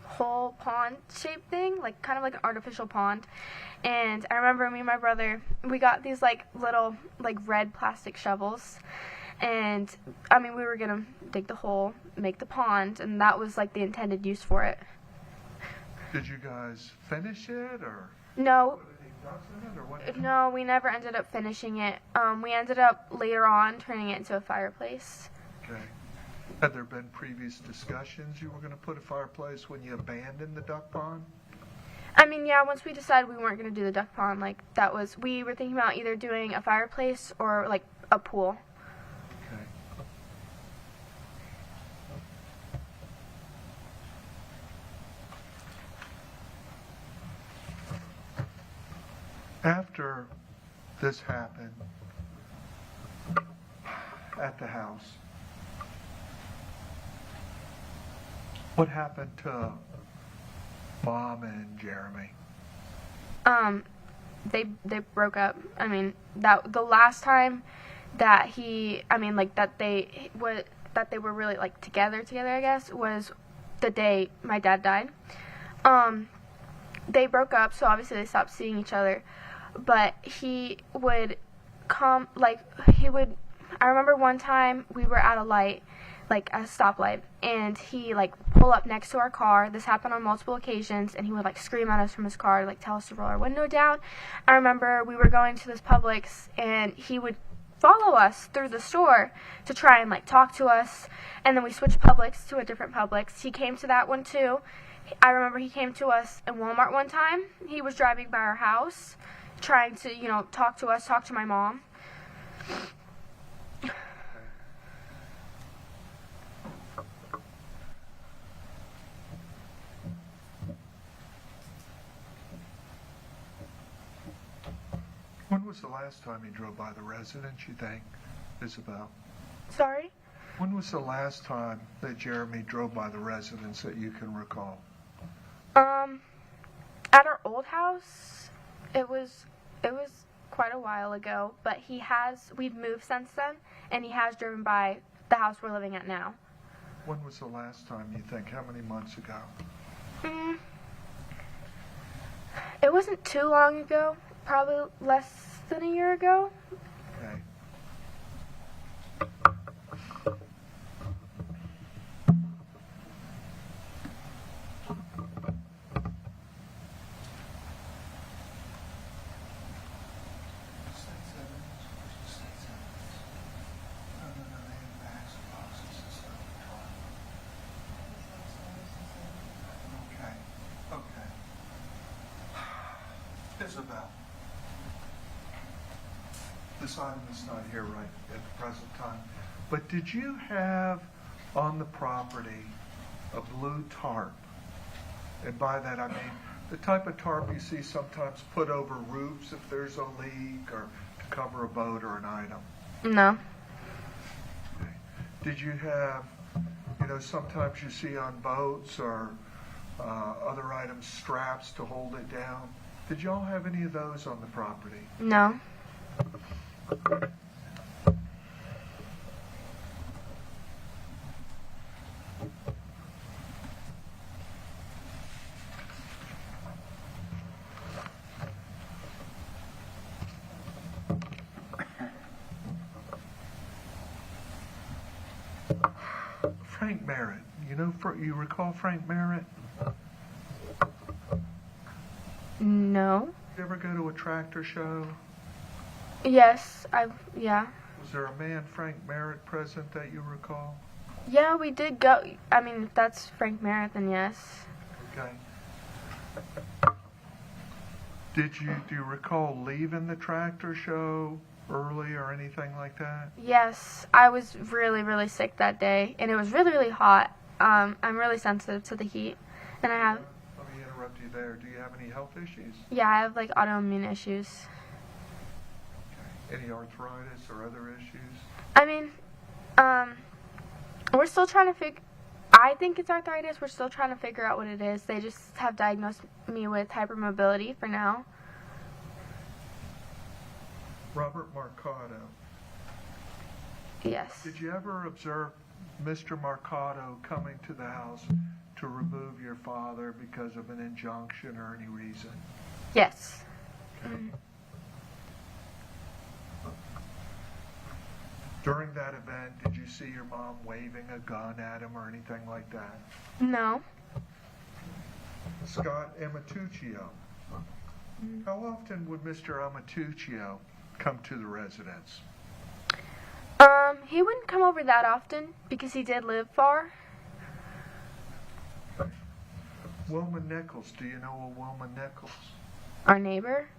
whole pond shaped thing, kind of like an artificial pond. And I remember me and my brother, we got these little red plastic shovels, and we were gonna dig the hole, make the pond, and that was the intended use for it. Did you guys finish it, or No. put any ducks in it, or what? No, we never ended up finishing it. We ended up later on turning it into a fireplace. Okay. Had there been previous discussions you were going to put a fireplace when you abandoned the duck pond? Yeah, once we decided we weren't going to do the duck pond, we were thinking about either doing a fireplace or, a pool. Okay. After this happened, at the house? What happened to Mom and Jeremy? They broke up. I mean, that the last time that they were really like together, I guess, was the day my dad died. They broke up, so obviously they stopped seeing each other. But he would come, I remember one time we were at a light, like a stoplight, and he pull up next to our car. This happened on multiple occasions, and he would scream at us from his car, tell us to roll our window down. I remember we were going to this Publix, and he would follow us through the store to try and talk to us, and then we switched Publix to a different Publix. He came to that one too. I remember he came to us in Walmart one time. He was driving by our house trying to, talk to us, talk to my mom. When was the last time he drove by the residence, you think, Isabelle? Sorry? When was the last time that Jeremy drove by the residence that you can recall? At our old house, it was quite a while ago, but we've moved since then, and he has driven by the house we're living at now. When was the last time, you think? How many months ago? It wasn't too long ago, probably less than a year ago. Okay. Isabelle, this item is not here right at the present time, but did you have on the property a blue tarp? And by that I mean the type of tarp you see sometimes put over roofs if there's a leak or to cover a boat or an item. No. Okay. Did you have, sometimes you see on boats or other items straps to hold it down? Did y'all have any of those on the property? No. Frank Merritt. You recall Frank Merritt? No. Did you ever go to a tractor show? Yes, yeah. Was there a man, Frank Merritt, present that you recall? Yeah, we did go. I mean, if that's Frank Merritt, then yes. Okay. Do you recall leaving the tractor show early or anything like that? Yes, I was really, really sick that day, and it was really, really hot. I'm really sensitive to the heat, and I have... Let me interrupt you there. Do you have any health issues? Yeah, I have autoimmune issues. Okay. Any arthritis or other issues? I mean, we're still trying to I think it's arthritis. We're still trying to figure out what it is. They just have diagnosed me with hypermobility for now. Robert Marcato. Yes. Did you ever observe Mr. Marcato coming to the house to remove your father because of an injunction or any reason? Yes. Okay. During that event, did you see your mom waving a gun at him or anything like that? No. Scott Amatuccio. How often would Mr. Amatuccio come to the residence? He wouldn't come over that often because he did live far. Okay. Wilma Nichols. Do you know a Wilma Nichols? Our neighbor.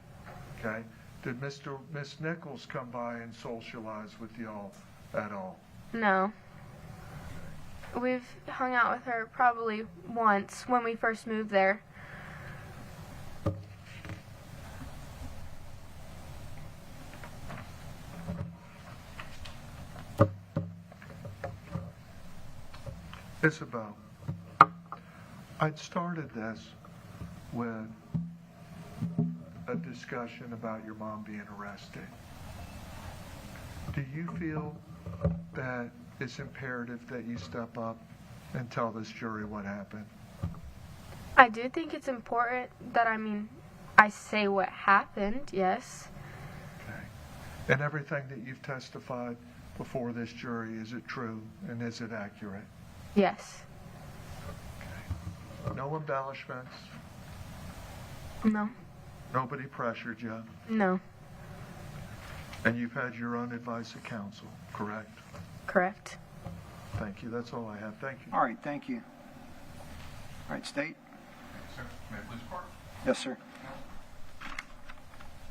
Okay. Did Miss Nichols come by and socialize with y'all at all? No. We've hung out with her probably once when we first moved there. Isabelle, I'd started this with a discussion about your mom being arrested. Do you feel that it's imperative that you step up and tell this jury what happened? I do think it's important that, I say what happened, yes. Okay. And everything that you've testified before this jury, is it true and is it accurate? Yes. Okay. No embellishments? No. Nobody pressured you? No. And you've had your own advice of counsel, correct? Correct. Thank you. That's all I have. Thank you. All right, thank you. All right, State? Sir, may I please report? Yes, sir.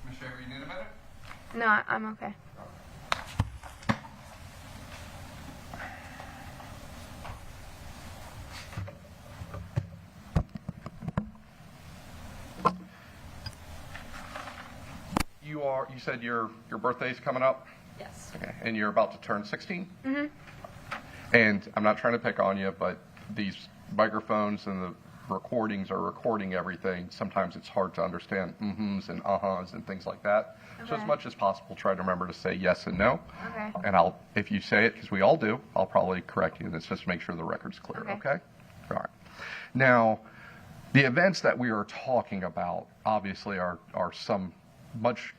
Ms. Shaver, you need a minute? No, I'm okay. You said your birthday's coming up? Yes. Okay, and you're about to turn 16? Mm-hmm. And I'm not trying to pick on you, but these microphones and the recordings are recording everything. Sometimes it's hard to understand mm-hms and uh-huhs and things like that. So as Okay. much as possible, try to remember to say yes and no. Okay. And if you say it, because we all do, I'll probably correct you. And it's just to make sure the record's clear, okay? All right. Now, the events that we are talking about obviously are some much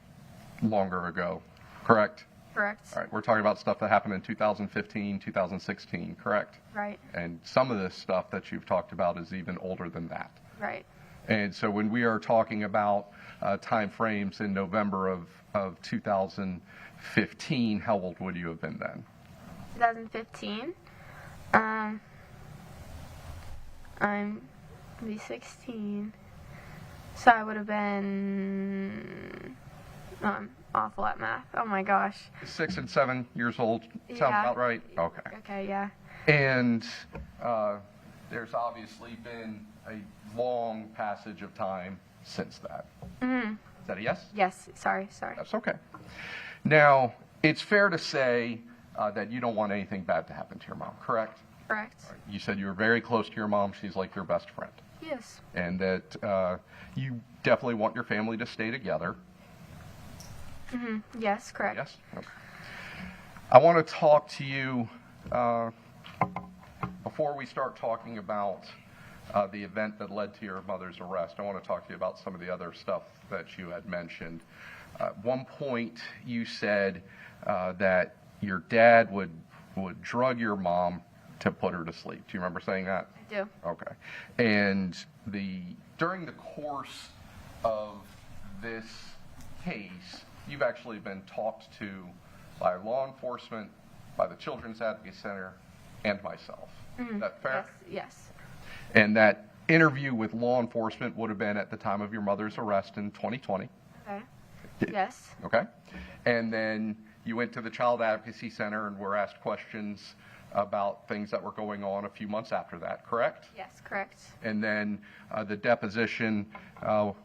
longer ago, correct? Correct. All right, we're talking about stuff that happened in 2015, 2016, correct? Right. And some of this stuff that you've talked about is even older than that. Right. And so when we are talking about time frames in November of 2015, how old would you have been then? 2015. I'm be 16. So I would have been. I'm awful at math. Oh my gosh. 6 and 7 years old. Sounds Yeah. about right? Okay. Okay, yeah. And there's obviously been a long passage of time since that. Mm-hmm. Is that a yes? Yes. Sorry. That's okay. Now, it's fair to say that you don't want anything bad to happen to your mom, correct? Correct. You said you were very close to your mom. She's like your best friend. Yes. And that you definitely want your family to stay together. Mm-hmm. Yes, correct. Yes? Okay. I want to talk to you, before we start talking about the event that led to your mother's arrest, I want to talk to you about some of the other stuff that you had mentioned. At one point, you said that your dad would drug your mom to put her to sleep. Do you remember saying that? I do. Okay. And during the course of this case, you've actually been talked to by law enforcement, by the Children's Advocacy Center, and myself. Mm-hmm. Is that fair? Yes. And that interview with law enforcement would have been at the time of your mother's arrest in 2020. Okay. Yes. Okay. And then you went to the Child Advocacy Center and were asked questions about things that were going on a few months after that, correct? Yes, correct. And then the deposition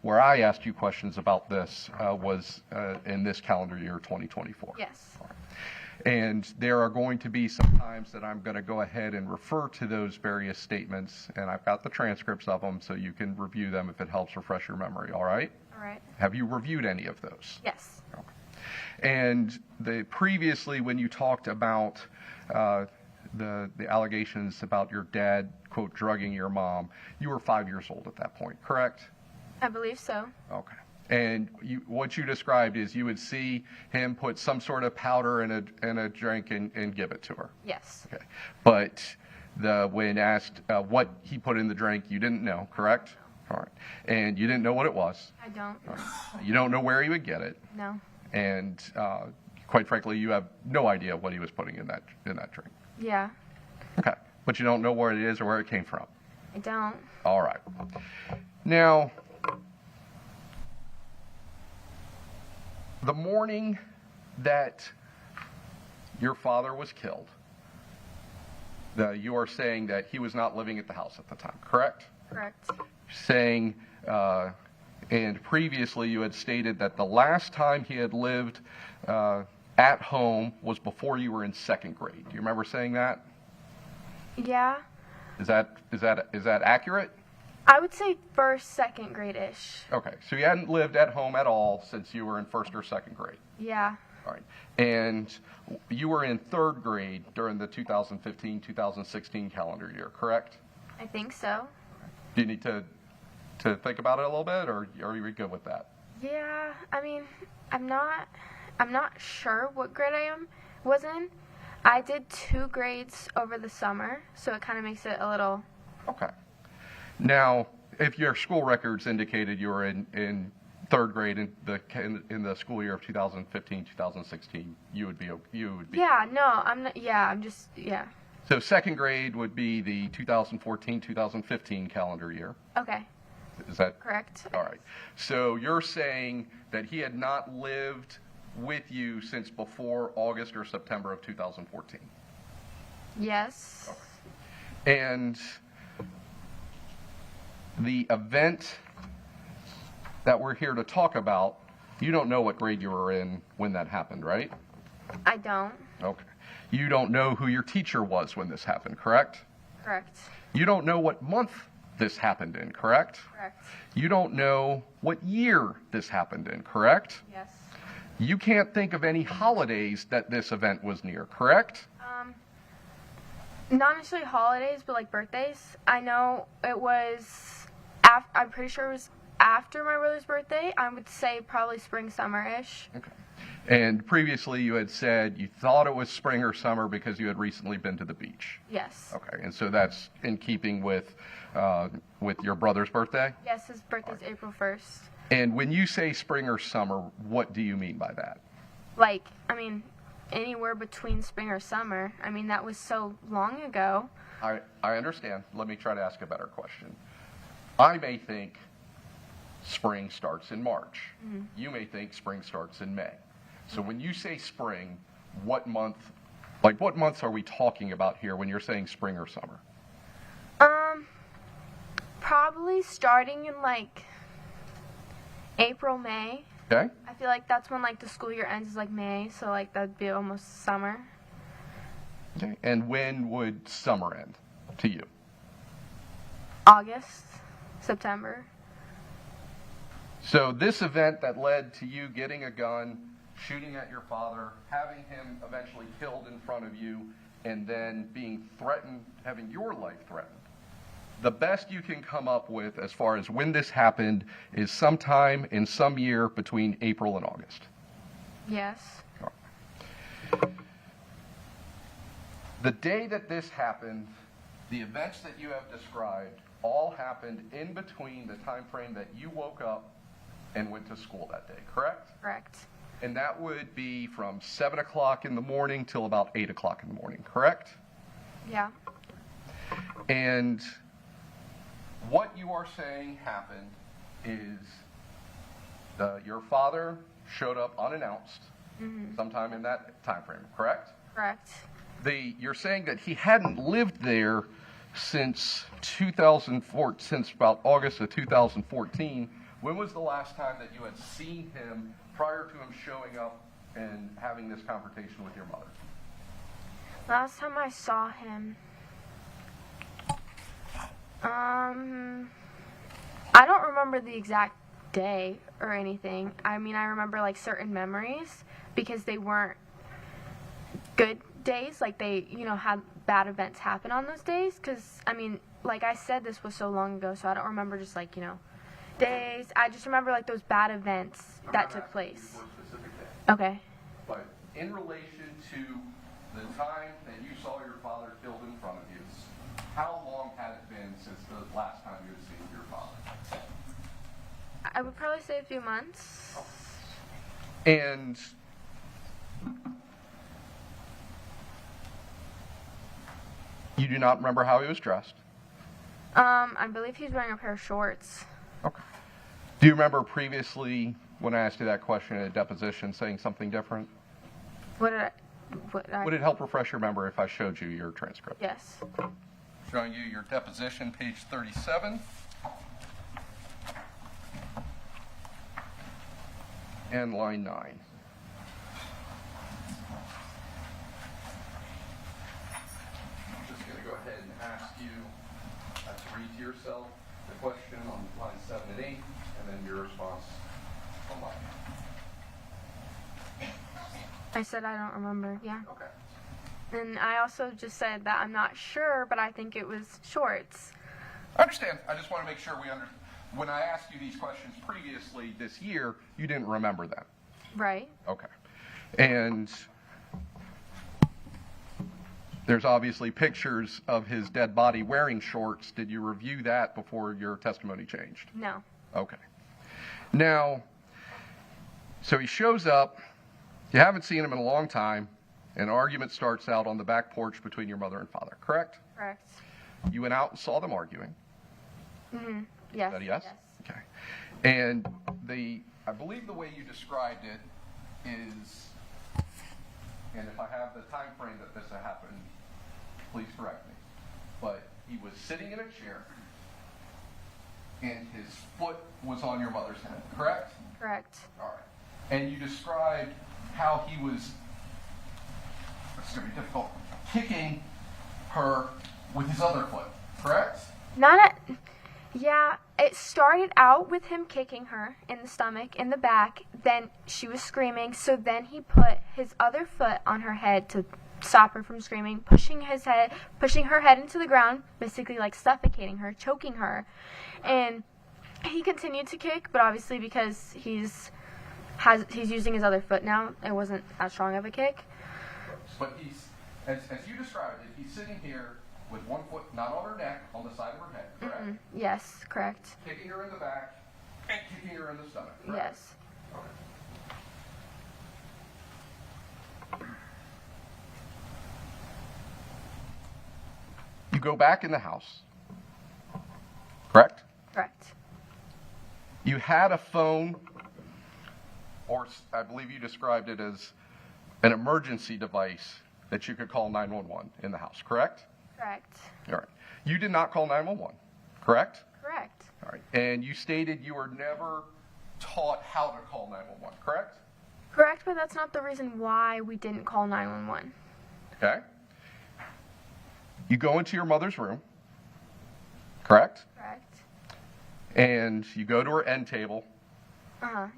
where I asked you questions about this was in this calendar year, 2024. Yes. And there are going to be some times that I'm going to go ahead and refer to those various statements, and I've got the transcripts of them so you can review them if it helps refresh your memory, all right? All right. Have you reviewed any of those? Yes. Okay. And previously when you talked about the allegations about your dad, quote, drugging your mom, you were 5 years old at that point, correct? I believe so. Okay. And what you described is you would see him put some sort of powder in a drink and give it to her. Yes. Okay. But when asked what he put in the drink, you didn't know, correct? All right. And you didn't know what it was. I don't. All right. You don't know where he would get it. No. And quite frankly, you have no idea what he was putting in that drink. Yeah. Okay. But you don't know where it is or where it came from. I don't. All right. Now, the morning that your father was killed, you are saying that he was not living at the house at the time, correct? Correct. Saying, and previously you had stated that the last time he had lived at home was before you were in second grade. Do you remember saying that? Yeah. Is that accurate? I would say first, second grade-ish. Okay, so you hadn't lived at home at all since you were in first or second grade. Yeah. All right. And you were in third grade during the 2015-2016 calendar year, correct? I think so. Do you need to think about it a little bit, or are you good with that? Yeah, I mean, I'm not sure what grade I was in. I did 2 grades over the summer, so it kind of makes it a little... Okay. Now, if your school records indicated you were in third grade in the school year of 2015-2016, you would be. Yeah, no, I'm not. Yeah, I'm just. Yeah. So second grade would be the 2014-2015 calendar year. Okay. Is that correct? All right. So you're saying that he had not lived with you since before August or September of 2014? Yes. Okay. And the event that we're here to talk about, you don't know what grade you were in when that happened, right? I don't. Okay. You don't know who your teacher was when this happened, correct? Correct. You don't know what month this happened in, correct? Correct. You don't know what year this happened in, correct? Yes. You can't think of any holidays that this event was near, correct? Not necessarily holidays, but like birthdays. I know it was, I'm pretty sure it was after my brother's birthday. I would say probably spring, summer-ish. Okay. And previously you had said you thought it was spring or summer because you had recently been to the beach. Yes. Okay, and so that's in keeping with your brother's birthday? Yes, his birthday's April 1st. And when you say spring or summer, what do you mean by that? Like, I mean, anywhere between spring or summer. I mean, that was so long ago. I understand. Let me try to ask a better question. I may think spring starts in March. Mm-hmm. You may think spring starts in May. So when you say spring, what months are we talking about here when you're saying spring or summer? Probably starting in like April, May. Okay. I feel like that's when like the school year ends is like May, so like that'd be almost summer. Okay. And when would summer end to you? August, September. So this event that led to you getting a gun, shooting at your father, having him eventually killed in front of you, and then being threatened, having your life threatened. The best you can come up with as far as when this happened is sometime in some year between April and August. Yes. The day that this happened, the events that you have described all happened in between the time frame that you woke up and went to school that day, correct? Correct. And that would be from 7 o'clock in the morning till about 8 o'clock in the morning, correct? Yeah. And what you are saying happened is your father showed up unannounced sometime in that time frame, correct? Correct. You're saying that he hadn't lived there since 2004, since about August of 2014. When was the last time that you had seen him prior to him showing up and having this confrontation with your mother? Last time I saw him, I don't remember the exact day or anything. I mean, I remember like certain memories because they weren't good days. Like they, had bad events happen on those days. Because, I mean, like I said, this was so long ago, so I don't remember just like, days. I just remember like those bad events that took place. Okay. But in relation to the time that you saw your father killed in front of you, how long had it been since the last time you had seen your father? I would probably say a few months. And you do not remember how he was dressed? I believe he's wearing a pair of shorts. Okay. Do you remember previously, when I asked you that question in a deposition, saying something different? Would it help refresh your memory if I showed you your transcript? Yes. Showing you your deposition, page 37. And line 9. I'm just going to go ahead and ask you read to yourself the question on lines 7 and 8, and then your response on line 8? I said I don't remember, yeah. Okay. And I also just said that I'm not sure, but I think it was shorts. I understand. I just want to make sure we understand. When I asked you these questions previously this year, you didn't remember them. Right. Okay. And there's obviously pictures of his dead body wearing shorts. Did you review that before your testimony changed? No. Okay. Now, so he shows up. You haven't seen him in a long time. An argument starts out on the back porch between your mother and father, correct? Correct. You went out and saw them arguing. Mm-hmm. Yes. Is that a yes? Okay. And I believe the way you described it is, and if I have the time frame that this happened, please correct me, but he was sitting in a chair and his foot was on your mother's head, correct? Correct. All right. And you described how he was, it's going to be difficult, kicking her with his other foot, correct? Yeah, it started out with him kicking her in the stomach, in the back, then she was screaming, so then he put his other foot on her head to stop her from screaming, pushing her head into the ground, basically like suffocating her, choking her. And he continued to kick, but obviously because he's using his other foot now, it wasn't as strong of a kick. But he's, as you described it, he's sitting here with one foot not on her neck, on the side of her head, correct? Mm-mm. Yes, correct. Kicking her in the back and kicking her in the stomach, correct? Yes. Okay. You go back in the house, correct? Correct. You had a phone, or I believe you described it as an emergency device that you could call 911 in the house, correct? Correct. All right. You did not call 911, correct? Correct. All right. And you stated you were never taught how to call 911, correct? Correct, but that's not the reason why we didn't call 911. Okay. You go into your mother's room, correct? Correct. And you go to her end table.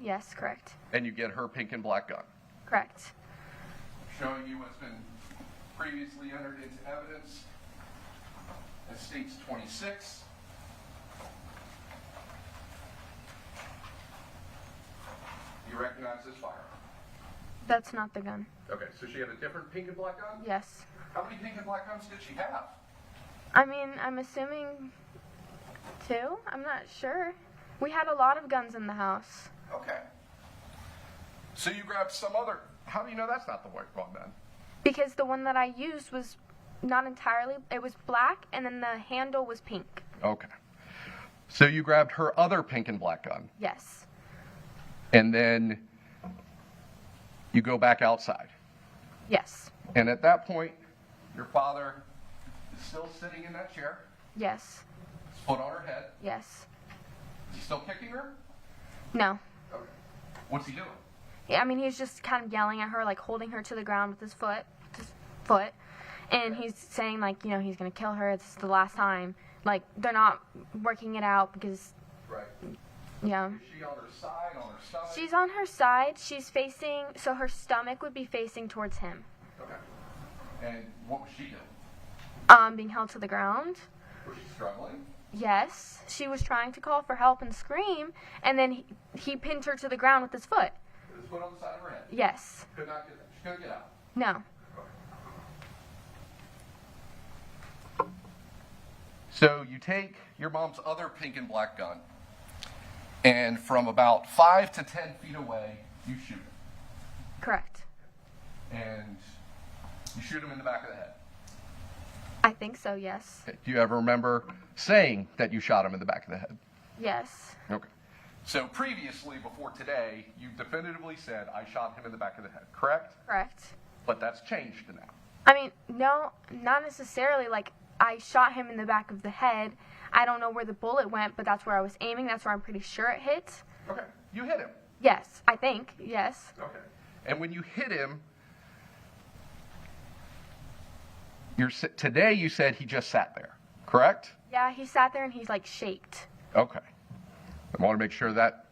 Yes, correct. And you get her pink and black gun. Correct. Showing you what's been previously entered into evidence as states 26. You recognize this firearm? That's not the gun. Okay, so she had a different pink and black gun? Yes. How many pink and black guns did she have? I mean, I'm assuming 2. I'm not sure. We had a lot of guns in the house. Okay. So you grabbed some other. How do you know that's not the white one then? Because the one that I used was not entirely, it was black, and then the handle was pink. Okay. So you grabbed her other pink and black gun. Yes. And then you go back outside. Yes. And at that point, your father is still sitting in that chair. Yes. His foot on her head. Yes. Is he still kicking her? No. Okay. What's he doing? Yeah, I mean, he's just kind of yelling at her, like holding her to the ground with his foot. And he's saying, like, you know, he's going to kill her. It's the last time. Like, they're not working it out because... Right. Yeah. Is she on her side, on her stomach? She's on her side. She's facing... So her stomach would be facing towards him. Okay. And what was she doing? Being held to the ground. Was she struggling? Yes. She was trying to call for help and scream. And then he pinned her to the ground with his foot. With his foot on the side of her head? Yes. Could not get that. She couldn't get out? No. So you take your mom's other pink and black gun, and from about 5 to 10 feet away, you shoot him. Correct. And you shoot him in the back of the head. I think so, yes. Okay. Do you ever remember saying that you shot him in the back of the head? Yes. Okay. So previously, before today, you definitively said, I shot him in the back of the head, correct? Correct. But that's changed now. I mean, no, not necessarily. Like, I shot him in the back of the head. I don't know where the bullet went, but that's where I was aiming. That's where I'm pretty sure it hit. Okay. You hit him. Yes, I think. Yes. Okay. And when you hit him, today you said he just sat there, correct? Yeah, he sat there and he's like shaked. Okay. I want to make sure that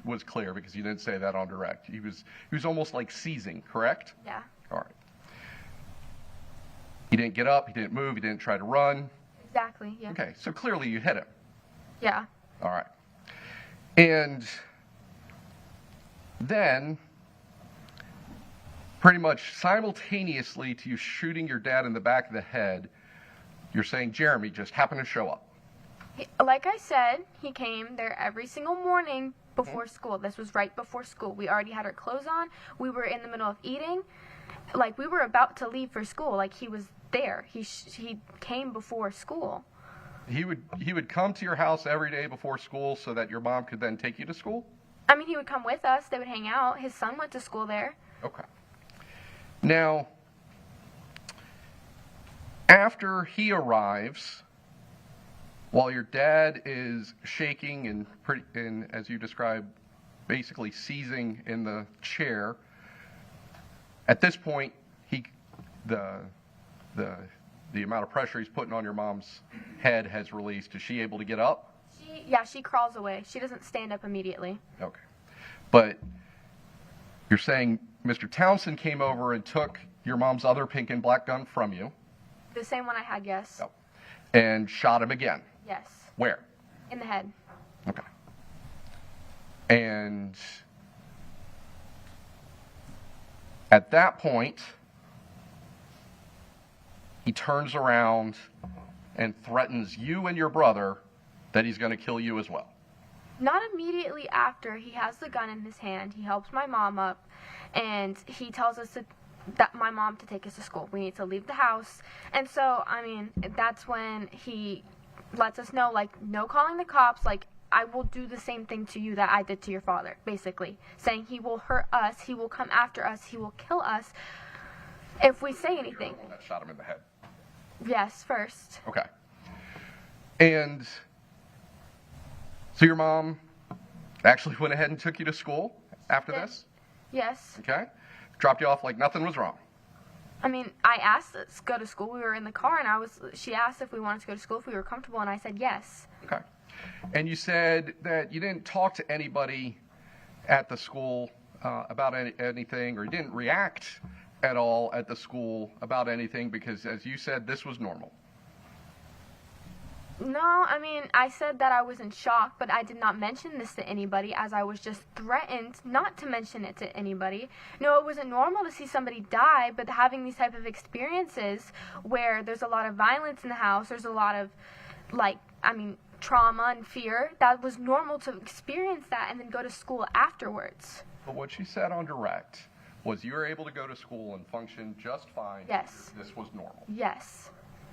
was clear because you didn't say that on direct. He was almost like seizing, correct? Yeah. All right. He didn't get up, he didn't move, he didn't try to run. Exactly, yeah. Okay, so clearly you hit him. Yeah. All right. And then, pretty much simultaneously to you shooting your dad in the back of the head, you're saying Jeremy just happened to show up. Like I said, he came there every single morning before school. This was right before school. We already had our clothes on. We were in the middle of eating. Like, we were about to leave for school. Like, he was there. He came before school. He would come to your house every day before school so that your mom could then take you to school? I mean, he would come with us. They would hang out. His son went to school there. Okay. Now, after he arrives, while your dad is shaking and as you described, basically seizing in the chair, at this point, the amount of pressure he's putting on your mom's head has released. Is she able to get up? She crawls away. She doesn't stand up immediately. Okay. But you're saying Mr. Townsend came over and took your mom's other pink and black gun from you. The same one I had, yes. Oh. And shot him again. Yes. Where? In the head. Okay. And at that point, he turns around and threatens you and your brother that he's going to kill you as well. Not immediately after. He has the gun in his hand. He helps my mom up, and he tells us that my mom to take us to school. We need to leave the house. And so, I mean, that's when he lets us know, like, no calling the cops, like, I will do the same thing to you that I did to your father, basically. Saying he will hurt us, he will come after us, he will kill us if we say anything. You're the one that shot him in the head. Yes, first. Okay. And so your mom actually went ahead and took you to school after this? Yes. Okay. Dropped you off like nothing was wrong. I mean, I asked us to go to school. We were in the car, and she asked if we wanted to go to school, if we were comfortable, and I said yes. Okay. And you said that you didn't talk to anybody at the school about anything, or you didn't react at all at the school about anything because, as you said, this was normal. No, I mean, I said that I was in shock, but I did not mention this to anybody as I was just threatened not to mention it to anybody. No, it wasn't normal to see somebody die, but having these type of experiences where there's a lot of violence in the house, there's a lot of, trauma and fear, that was normal to experience that and then go to school afterwards. But what she said on direct was you were able to go to school and function just fine. Yes. This was normal. Yes.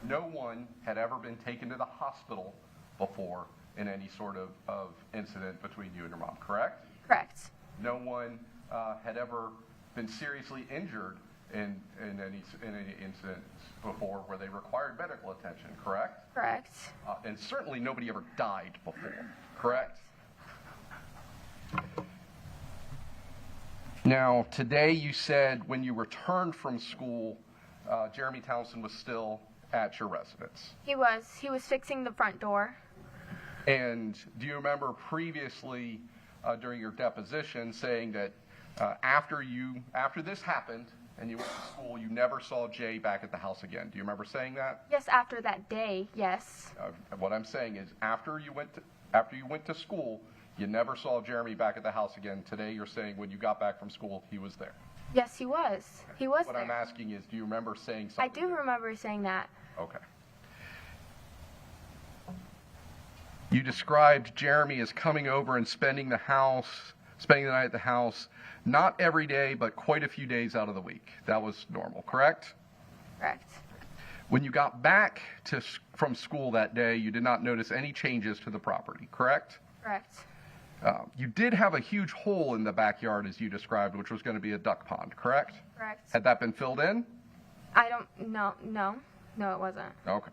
No one had ever been taken to the hospital before in any sort of incident between you and your mom, correct? Correct. No one had ever been seriously injured in any incident before where they required medical attention, correct? Correct. And certainly nobody ever died before, correct? Now, today you said when you returned from school, Jeremy Townsend was still at your residence. He was fixing the front door. And do you remember previously during your deposition saying that after this happened and you went to school, you never saw Jay back at the house again? Do you remember saying that? Yes, after that day, yes. What I'm saying is after you went to school, you never saw Jeremy back at the house again. Today you're saying when you got back from school, he was there. Yes, he was. He was What there. I'm asking is, do you remember saying something? I do remember saying that. Okay. You described Jeremy as coming over and spending the night at the house, not every day, but quite a few days out of the week. That was normal, correct? Correct. When you got back from school that day, you did not notice any changes to the property, correct? Correct. You did have a huge hole in the backyard, as you described, which was going to be a duck pond, correct? Correct. Had that been filled in? No, it wasn't. Okay.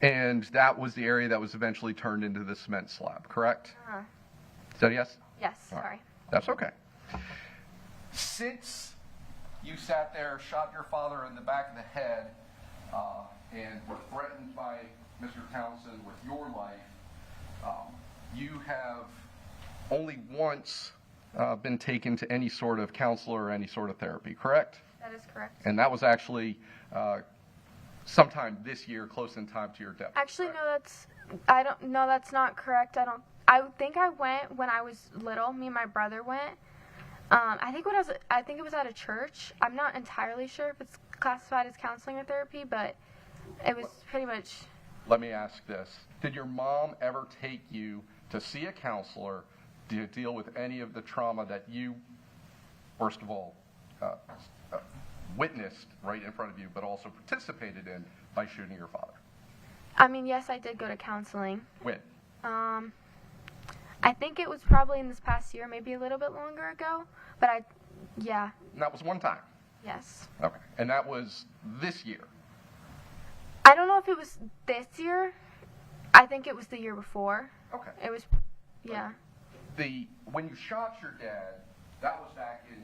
And that was the area that was eventually turned into the cement slab, correct? Uh-huh. Is that a yes? Yes, All right. sorry. That's okay. Since you sat there, shot your father in the back of the head, and were threatened by Mr. Townsend, with your life, you have only once been taken to any sort of counselor or any sort of therapy, correct? That is correct. And that was actually sometime this year, close in time to your death. Actually, no, that's not correct. I think I went when I was little. Me and my brother went. I think it was at a church. I'm not entirely sure if it's classified as counseling or therapy, but it was pretty much. Let me ask this. Did your mom ever take you to see a counselor to deal with any of the trauma that you, first of all, witnessed right in front of you, but also participated in by shooting your father? I mean, yes, I did go to counseling. When? I think it was probably in this past year, maybe a little bit longer ago, but yeah. And that was one time? Yes. Okay. And that was this year? I don't know if it was this year. I think it was the year before. Okay. It was, yeah. When you shot your dad, that was back in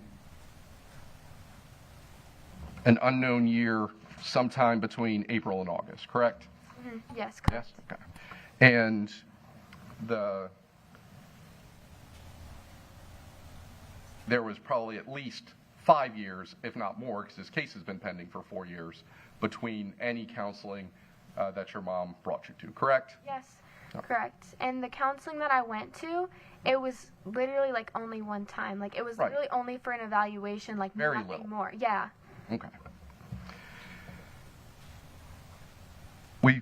an unknown year, sometime between April and August, correct? Mm-hmm. Yes, correct. Yes? Okay. And there was probably at least 5 years, if not more, because this case has been pending for 4 years, between any counseling that your mom brought you to, correct? Yes, correct. And the counseling that I went to, it was literally like only one time. Like it was literally only for an evaluation, like Very nothing little. more. Yeah. Okay. We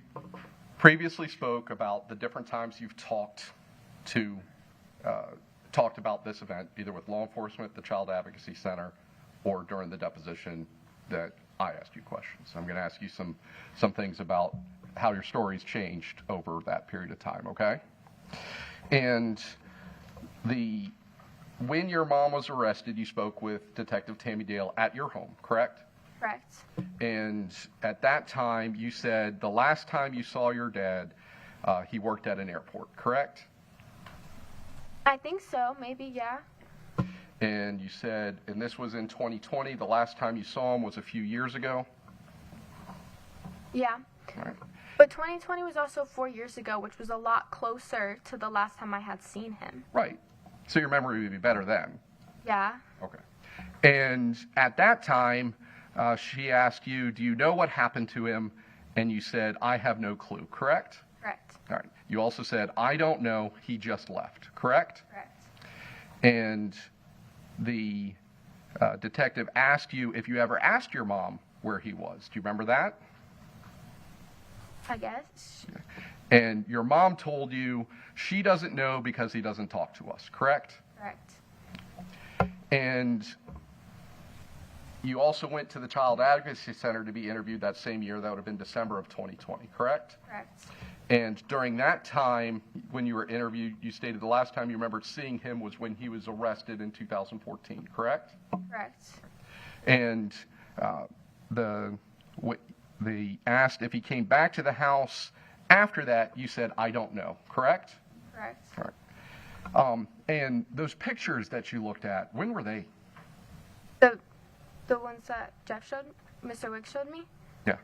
previously spoke about the different times you've talked about this event, either with law enforcement, the Child Advocacy Center, or during the deposition that I asked you questions. I'm going to ask you some things about how your story's changed over that period of time, okay? And when your mom was arrested, you spoke with Detective Tammy Dale at your home, correct? Correct. And at that time, you said the last time you saw your dad, he worked at an airport, correct? I think so, maybe, yeah. And you said, and this was in 2020, the last time you saw him was a few years ago? Yeah. All right. But 2020 was also 4 years ago, which was a lot closer to the last time I had seen him. Right. So your memory would be better then? Yeah. Okay. And at that time, she asked you, do you know what happened to him? And you said, I have no clue, correct? Correct. All right. You also said, I don't know, he just left, correct? Correct. And the detective asked you if you ever asked your mom where he was. Do you remember that? I guess. And your mom told you she doesn't know because he doesn't talk to us, correct? Correct. And you also went to the Child Advocacy Center to be interviewed that same year. That would have been December of 2020, correct? Correct. And during that time, when you were interviewed, you stated the last time you remembered seeing him was when he was arrested in 2014, correct? Correct. And they asked if he came back to the house after that. You said, I don't know, correct? Correct. All right. And those pictures that you looked at, when were they? The ones that Jeff showed, Mr. Wicks showed me? Yeah.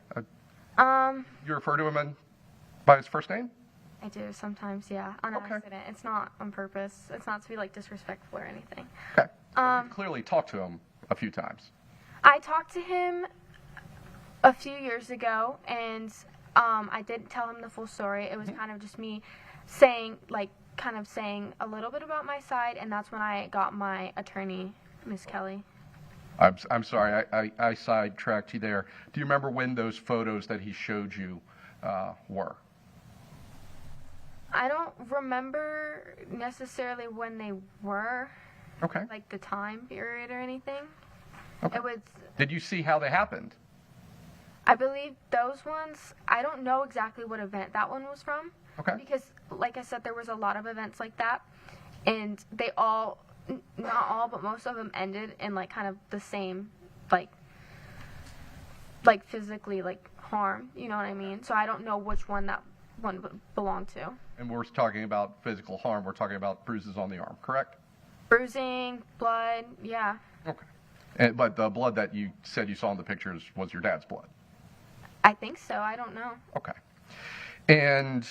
You refer to him by his first name? I do sometimes, yeah, on accident. It's not on purpose. It's not to be like disrespectful or anything. Okay. You clearly talked to him a few times. I talked to him a few years ago, and I didn't tell him the full story. It was kind of just me saying a little bit about my side, and that's when I got my attorney, Miss Kelly. I'm sorry, I sidetracked you there. Do you remember when those photos that he showed you were? I don't remember necessarily when they were. Okay. Like the time period or anything. Okay. It was. Did you see how they happened? I believe those ones, I don't know exactly what event that one was from. Okay. Because, like I said, there was a lot of events like that. And they all, not all, but most of them ended in, like, kind of the same, like physically, like, harm. You know what I mean? So I don't know which one that one belonged to. And we're talking about physical harm. We're talking about bruises on the arm, correct? Bruising, blood, yeah. Okay. But the blood that you said you saw in the pictures was your dad's blood? I think so. I don't know. Okay. And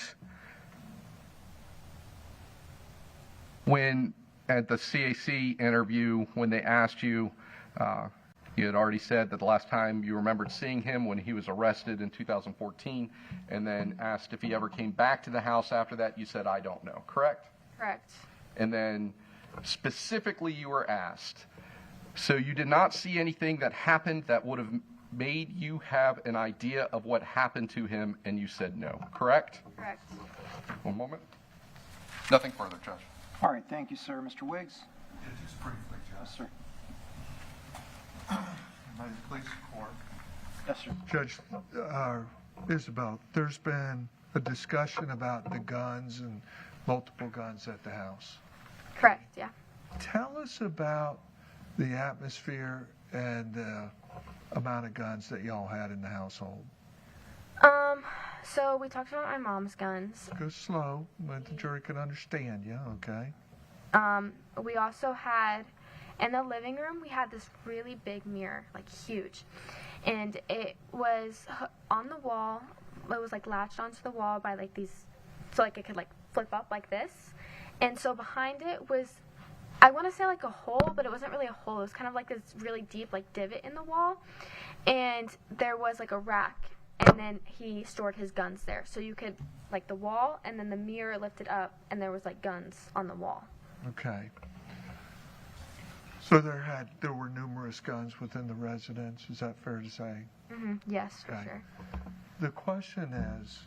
when at the CAC interview, when they asked you, you had already said that the last time you remembered seeing him when he was arrested in 2014, and then asked if he ever came back to the house after that, you said, I don't know, correct? Correct. And then specifically you were asked, so you did not see anything that happened that would have made you have an idea of what happened to him, and you said no, correct? Correct. One moment. Nothing further, Judge. All right, thank you, sir. Mr. Wiggs? Yeah, just briefly, Yes, Judge. sir. May the police report. Yes, sir. Judge, Isabelle, there's been a discussion about the guns and multiple guns at the house. Correct, yeah. Tell us about the atmosphere and the amount of guns that y'all had in the household. So we talked about my mom's guns. Go slow, but the jury can understand you, okay? We also had, in the living room, we had this really big mirror, like huge. And it was on the wall. It was like latched onto the wall by like these, so like it could like flip up like this. And so behind it was, I want to say like a hole, but it wasn't really a hole. It was kind of like this really deep like divot in the wall. And there was like a rack. And then he stored his guns there. So you could, like the wall, and then the mirror lifted up, and there was like guns on the wall. Okay. So there were numerous guns within the residence, is that fair to say? Yes, for Okay. sure. The question is,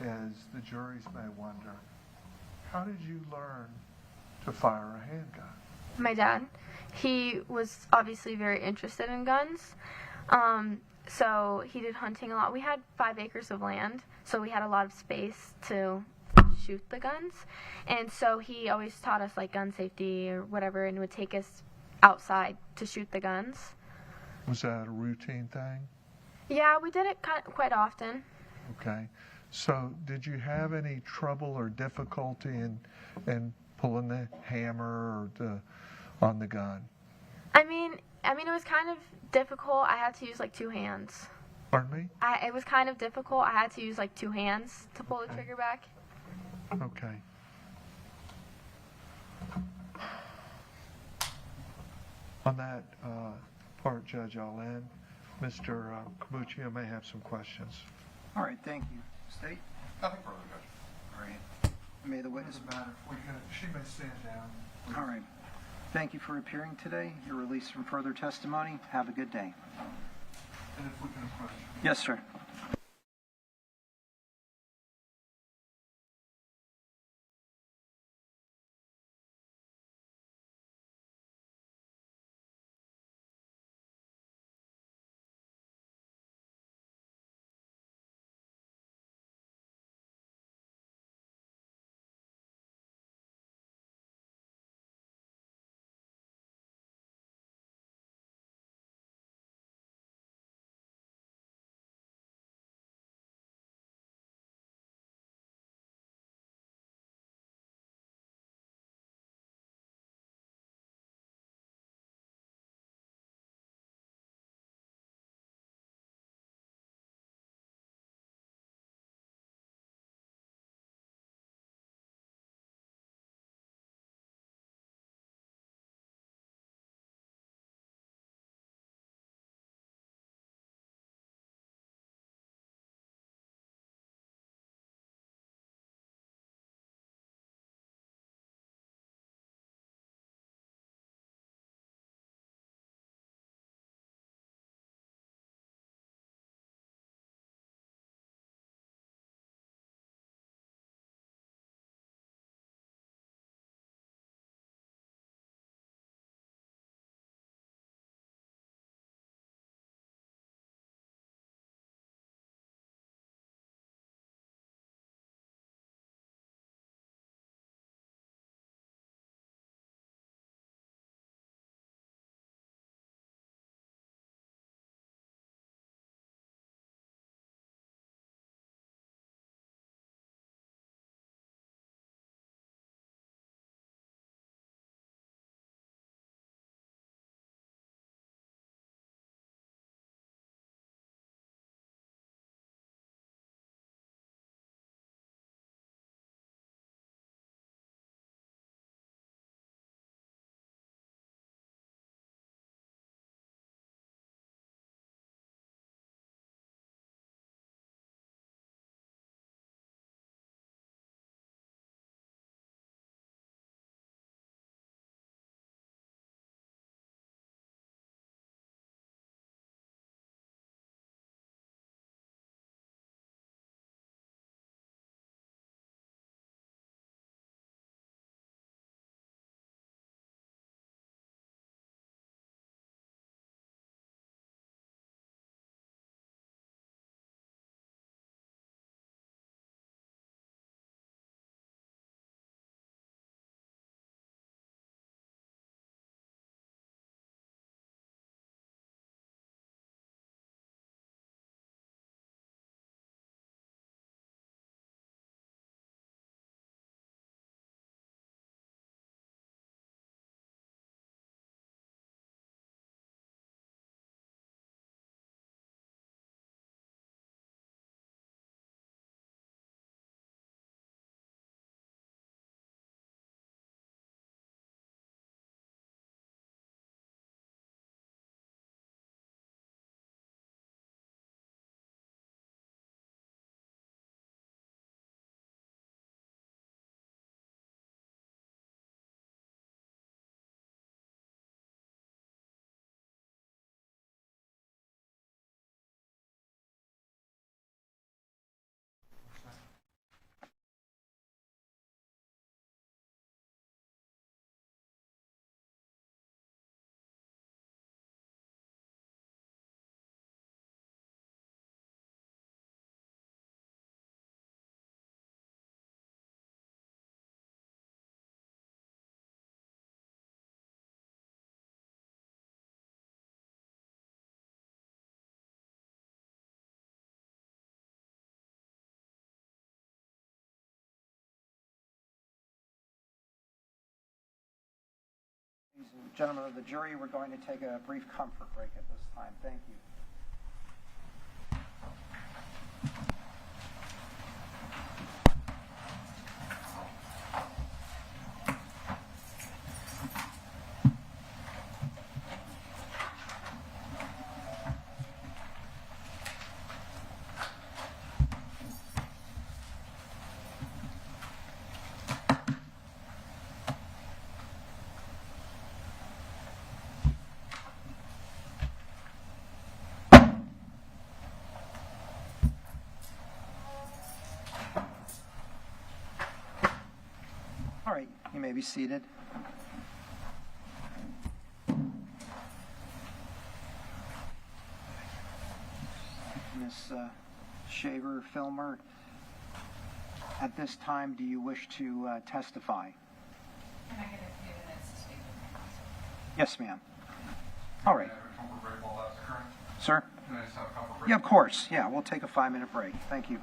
as the juries may wonder, how did you learn to fire a handgun? My dad, he was obviously very interested in guns. So he did hunting a lot. We had 5 acres of land, so we had a lot of space to shoot the guns. And so he always taught us like gun safety or whatever, and would take us outside to shoot the guns. Was that a routine thing? Yeah, we did it quite often. Okay. So did you have any trouble or difficulty in pulling the hammer or on the gun? I mean, it was kind of difficult. I had to use like 2 hands. Pardon me? It was kind of difficult. I had to use like 2 hands to pull the trigger back. Okay. On that part, Judge, I'll end. Mr. Camuccio may have some questions. All right, thank you. State? Nothing further, Judge. All right. May the witness... Doesn't matter. She may stand down. All right. Thank you for appearing today. You're released from further testimony. Have a good day. And if we can approach. Yes, sir. Gentlemen of the jury, we're going to take a brief comfort break at this time. Thank you. All right, you may be seated. Ms. Shaver, Filmer, at this time, do you wish to testify? Can I get a few minutes to speak with my counsel? Yes, ma'am. All right. Can I have a comfort break while that's occurring? Sir? Can I just have a comfort break? Yeah, of course. Yeah, we'll take a 5-minute break. Thank you.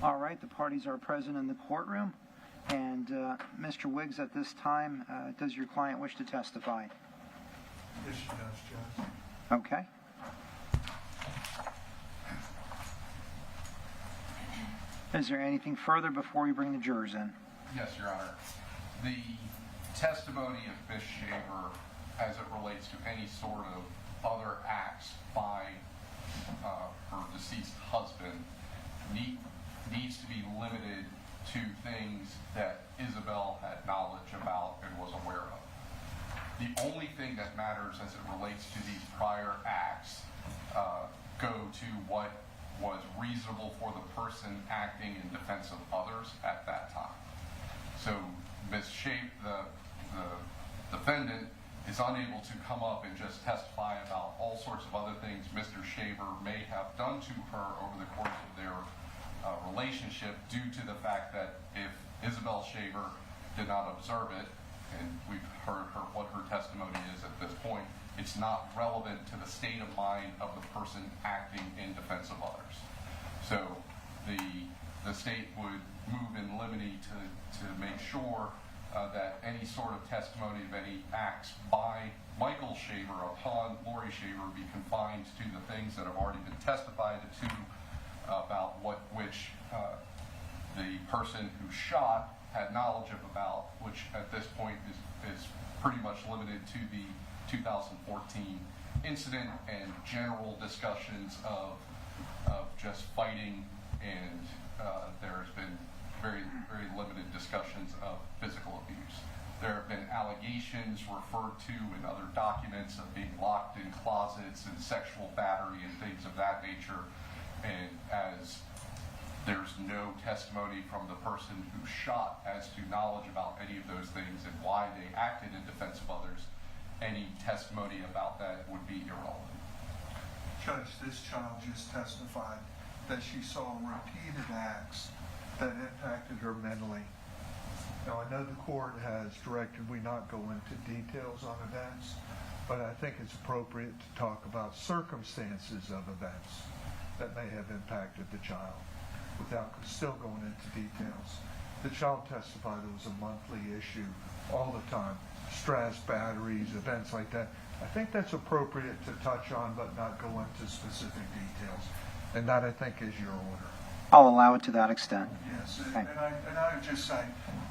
All right, the parties are present in the courtroom. And Mr. Wiggs, at this time, does your client wish to testify? Yes, she does, Judge. Okay. Is there anything further before we bring the jurors in? Yes, Your Honor. The testimony of Ms. Shaver as it relates to any sort of other acts by her deceased husband needs to be limited to things that Isabelle had knowledge about and was aware of. The only thing that matters as it relates to these prior acts go to what was reasonable for the person acting in defense of others at that time. So Ms. Shaver, the defendant, is unable to come up and just testify about all sorts of other things Mr. Shaver may have done to her over the course of their relationship, due to the fact that if Isabelle Shaver did not observe it, and we've heard what her testimony is at this point, it's not relevant to the state of mind of the person acting in defense of others. So the state would move in limine to make sure that any sort of testimony of any acts by Michael Shaver upon Laurie Shaver be confined to the things that have already been testified to about which the person who shot had knowledge of about, which at this point is pretty much limited to the 2014 incident and general discussions of just fighting, and there's been very, very limited discussions of physical abuse. There have been allegations referred to in other documents of being locked in closets and sexual battery and things of that nature, and as there's no testimony from the person who shot as to knowledge about any of those things and why they acted in defense of others, any testimony about that would be irrelevant. Judge, this child just testified that she saw repeated acts that impacted her mentally. Now, I know the court has directed we not go into details on events, but I think it's appropriate to talk about circumstances of events that may have impacted the child without still going into details. The child testified it was a monthly issue all the time, stress, batteries, events like that. I think that's appropriate to touch on, but not go into specific details. And that, I think, is your order. I'll allow it to that extent. Yes, Okay. and I would just say,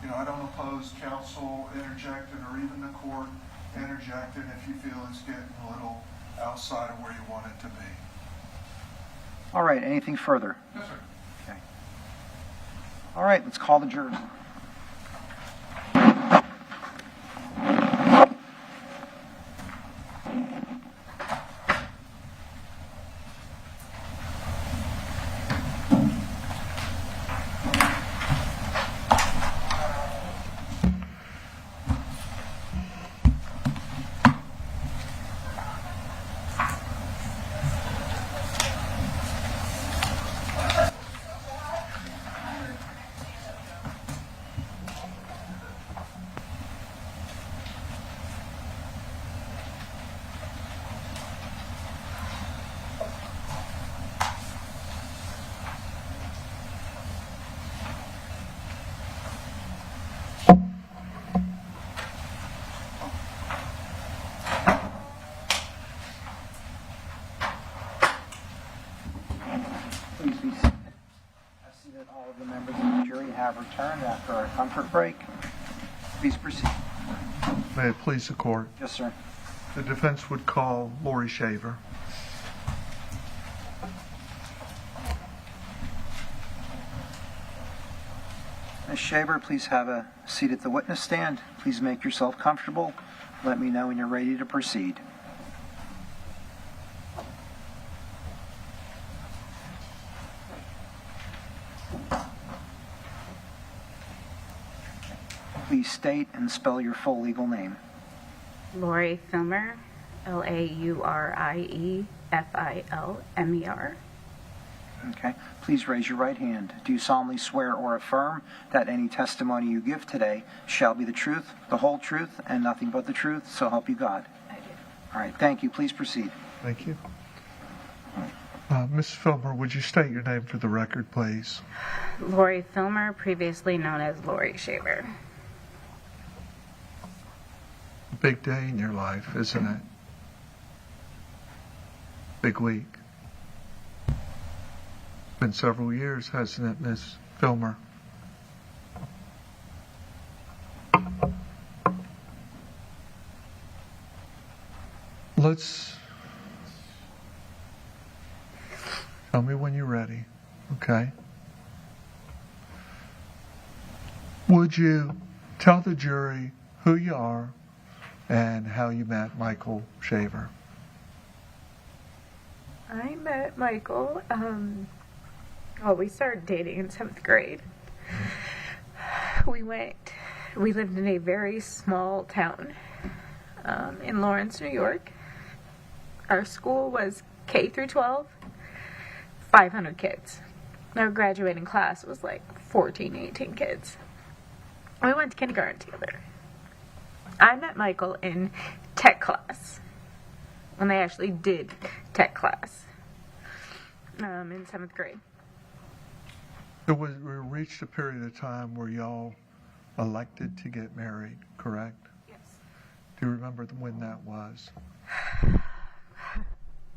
I don't oppose counsel interjecting or even the court interjecting if you feel it's getting a little outside of where you want it to be. All right, anything further? Yes, sir. Okay. All right, let's call the jurors. Please be seated. I see that all of the members of the jury have returned after our comfort break. Please proceed. May it please the court. Yes, sir. The defense would call Laurie Shaver. Ms. Shaver, please have a seat at the witness stand. Please make yourself comfortable. Let me know when you're ready to proceed. Please state and spell your full legal name. Laurie Filmer, Lauriefilmer. Okay. Please raise your right hand. Do you solemnly swear or affirm that any testimony you give today shall be the truth, the whole truth, and nothing but the truth, so help you God? I do. All right. Thank you. Please proceed. Thank you. Ms. Filmer, would you state your name for the record, please? Laurie Filmer, previously known as Laurie Shaver. Big day in your life, isn't it? Big week. Been several years, hasn't it, Ms. Filmer? Tell me when you're ready, okay? Would you tell the jury who you are and how you met Michael Shaver? I met Michael, we started dating in 7th grade. We lived in a very small town in Lawrence, New York. Our school was K through 12, 500 kids. Our graduating class was like 14, 18 kids. We went to kindergarten together. I met Michael in tech class, when they actually did tech class, in 7th grade. We reached a period of time where y'all elected to get married, correct? Yes. Do you remember when that was?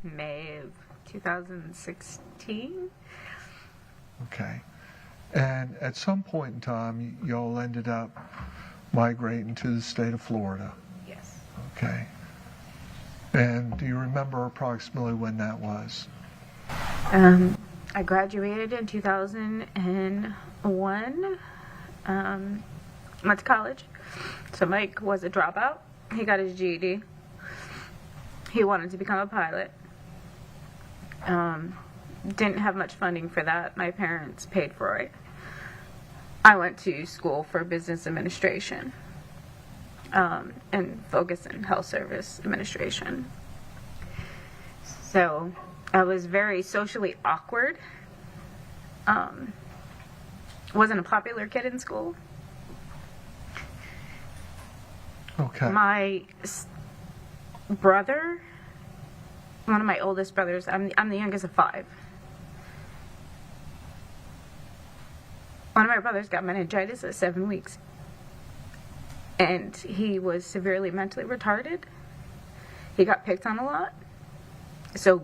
May of 2016. Okay. And at some point in time, y'all ended up migrating to the state of Florida. Yes. Okay. And do you remember approximately when that was? I graduated in 2001. Went to college. So Mike was a dropout. He got his GED. He wanted to become a pilot. Didn't have much funding for that. My parents paid for it. I went to school for business administration and focus in health service administration. So I was very socially awkward. Wasn't a popular kid in school. Okay. My brother, one of my oldest brothers, I'm the youngest of 5. One of my brothers got meningitis at 7 weeks. And he was severely mentally retarded. He got picked on a lot. So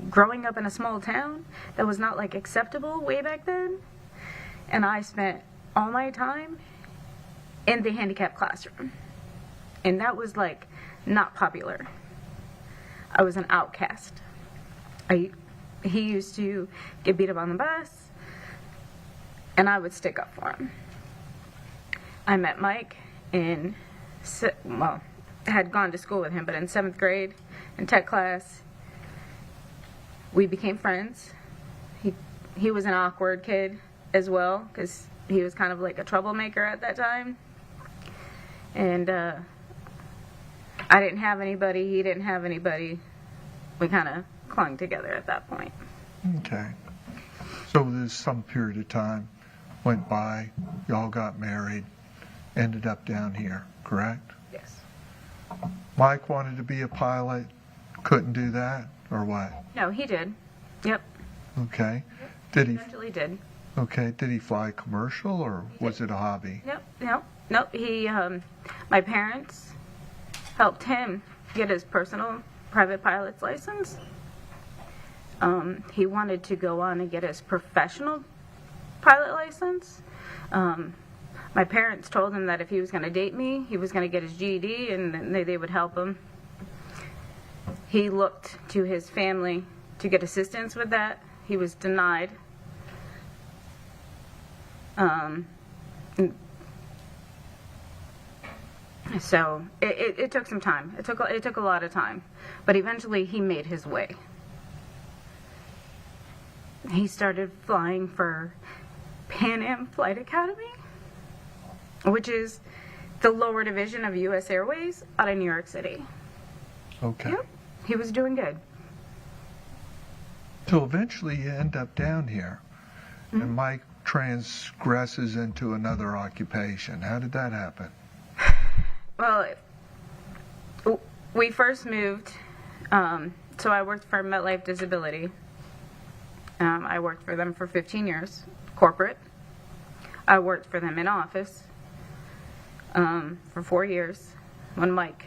growing up in a small town, that was not like acceptable way back then. And I spent all my time in the handicapped classroom. And that was like not popular. I was an outcast. He used to get beat up on the bus, and I would stick up for him. I met Mike had gone to school with him, but in 7th grade, in tech class, we became friends. He was an awkward kid as well, because he was kind of like a troublemaker at that time. And I didn't have anybody, he didn't have anybody. We kind of clung together at that point. Okay. So there's some period of time went by, y'all got married, ended up down here, correct? Yes. Mike wanted to be a pilot, couldn't do that, or what? No, he did. Yep. Okay. Did he? Eventually did. Okay. Did he fly commercial, or was it a hobby? Nope. He, my parents helped him get his personal private pilot's license. He wanted to go on and get his professional pilot license. My parents told him that if he was going to date me, he was going to get his GED, and then they would help him. He looked to his family to get assistance with that. He was denied. So it took some time. It took a lot of time, but eventually he made his way. He started flying for Pan Am Flight Academy, which is the lower division of U.S. Airways out of New York City. Okay. Yep, he was doing good. So eventually you end up down here, and Mike transgresses into another occupation. How did that happen? Well, we first moved, so I worked for MetLife Disability I worked for them for 15 years, corporate. I worked for them in office for 4 years. When Mike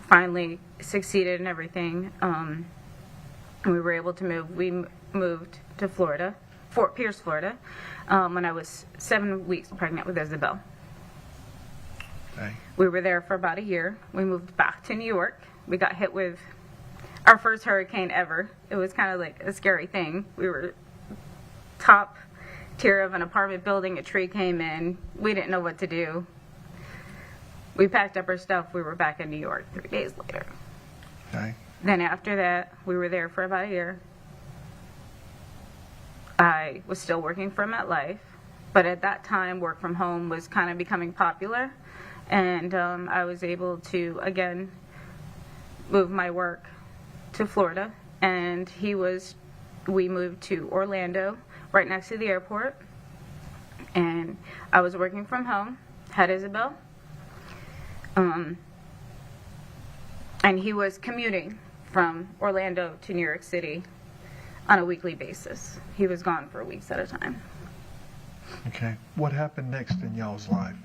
finally succeeded in everything, we were able to move. We moved to Florida, Fort Pierce, Florida, when I was 7 weeks pregnant with Isabelle. Okay. We were there for about a year. We moved back to New York. We got hit with our first hurricane ever. It was kind of like a scary thing. We were top tier of an apartment building. A tree came in. We didn't know what to do. We packed up our stuff. We were back in New York 3 days later. Okay. Then after that, we were there for about a year. I was still working for MetLife, but at that time, work from home was kind of becoming popular, and I was able to, again, move my work to Florida, and we moved to Orlando, right next to the airport, and I was working from home, had Isabelle, and he was commuting from Orlando to New York City on a weekly basis. He was gone for weeks at a time. Okay. What happened next in y'all's life?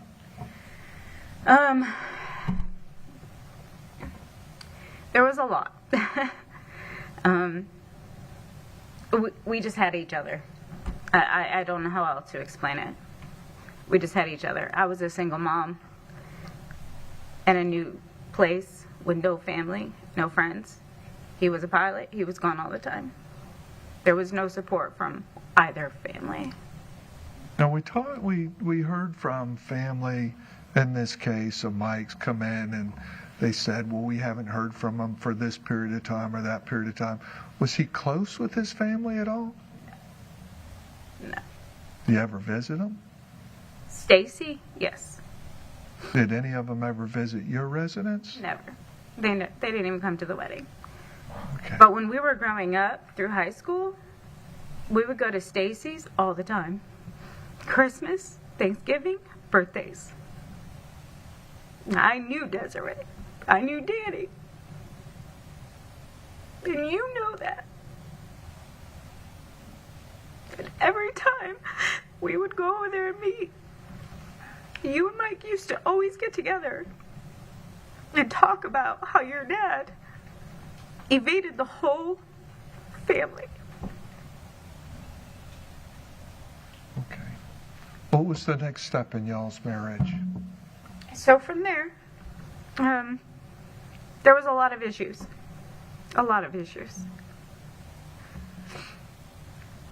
There was a lot. We just had each other. I don't know how else to explain it. We just had each other. I was a single mom in a new place with no family, no friends. He was a pilot. He was gone all the time. There was no support from either family. Now we heard from family in this case of Mike's come in and they said, well, we haven't heard from him for this period of time or that period of time. Was he close with his family at all? No. Do you ever visit him? Stacy? Yes. Did any of them ever visit your residence? Never. They didn't even come to the wedding. Okay. But when we were growing up through high school, we would go to Stacy's all the time. Christmas, Thanksgiving, birthdays. I knew Desiree. I knew Danny. And you know that. And every time we would go over there and meet, you and Mike used to always get together and talk about how your dad evaded the whole family. Okay. What was the next step in y'all's marriage? So from there, there was a lot of issues. A lot of issues.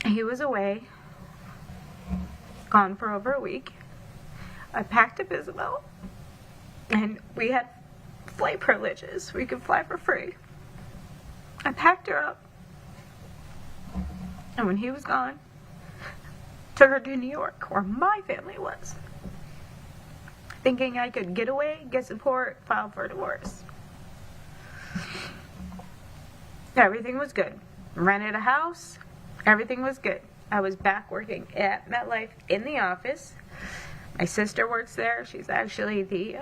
He was away, gone for over a week. I packed up Isabelle, and we had flight privileges. We could fly for free. I packed her up, and when he was gone, took her to New York, where my family was, thinking I could get away, get support, file for divorce. Everything was good. Rented a house. Everything was good. I was back working at MetLife in the office. My sister works there. She's actually the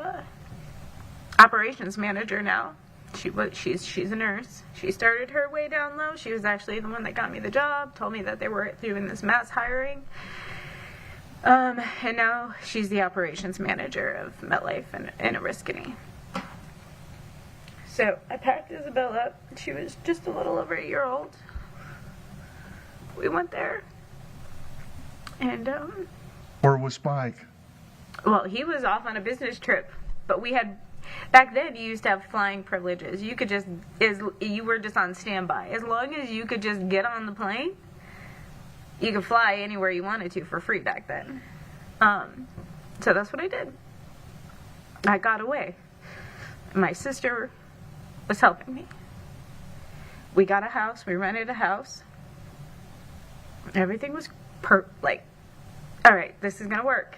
operations manager now. She's a nurse. She started her way down low. She was actually the one that got me the job, told me that they were doing this mass hiring. And now she's the operations manager of MetLife in Oriskany. So I packed Isabelle up. She was just a little over a year old. We went there. And, Where was Mike? well, he was off on a business trip. But we had, back then you used to have flying privileges. You could just, you were just on standby. As long as you could just get on the plane, you could fly anywhere you wanted to for free back then. So that's what I did. I got away. My sister was helping me. We got a house. We rented a house. Everything was all right, this is going to work.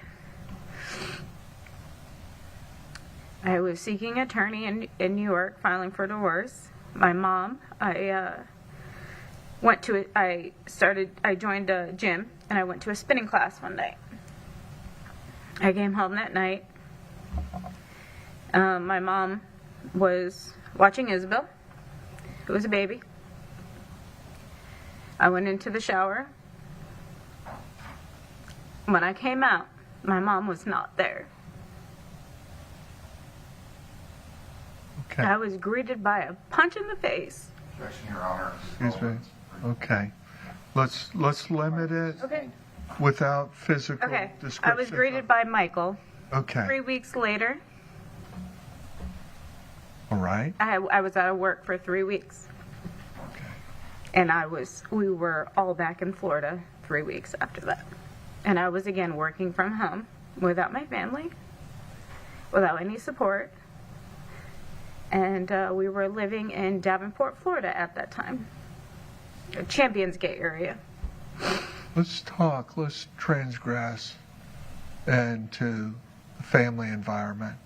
I was seeking an attorney in New York, filing for divorce. My mom, I joined a gym, and I went to a spinning class one night. I came home that night. My mom was watching Isabelle, who was a baby. I went into the shower. When I came out, my mom was not there. Okay. I was greeted by a punch in the face. Objection, Your Honor. Excuse me. Okay. Let's limit it Okay. without physical Okay. description. I was greeted by Michael. Okay. 3 weeks later, All right. I was out of work for 3 weeks. And we were all back in Florida 3 weeks after that. And I was again working from home without my family, without any support. And we were living in Davenport, Florida at that time, the Champions Gate area. Let's transgress into the family environment.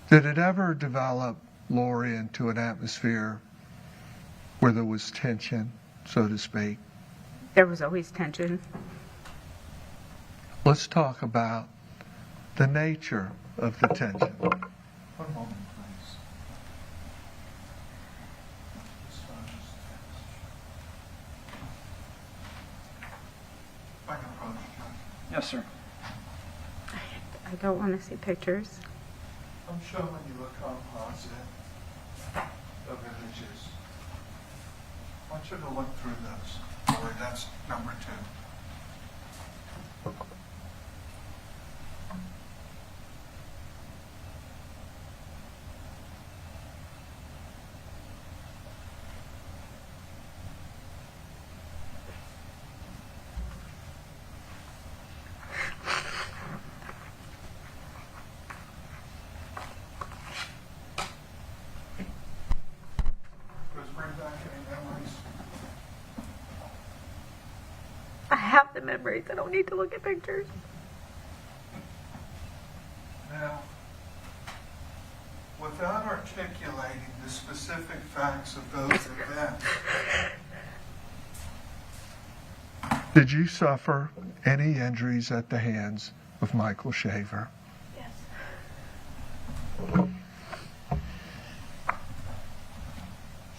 Did it ever develop, Laurie, into an atmosphere where there was tension, so to speak? There was always tension. Let's talk about the nature of the tension. One moment, please. If I can approach you. Yes, sir. I don't want to see pictures. I'm showing you a composite of images. I want you to look through those. Laurie, that's number 2. Does it bring back any memories? I have the memories. I don't need to look at pictures. Now, without articulating the specific facts of those events, did you suffer any injuries at the hands of Michael Shaver? Yes.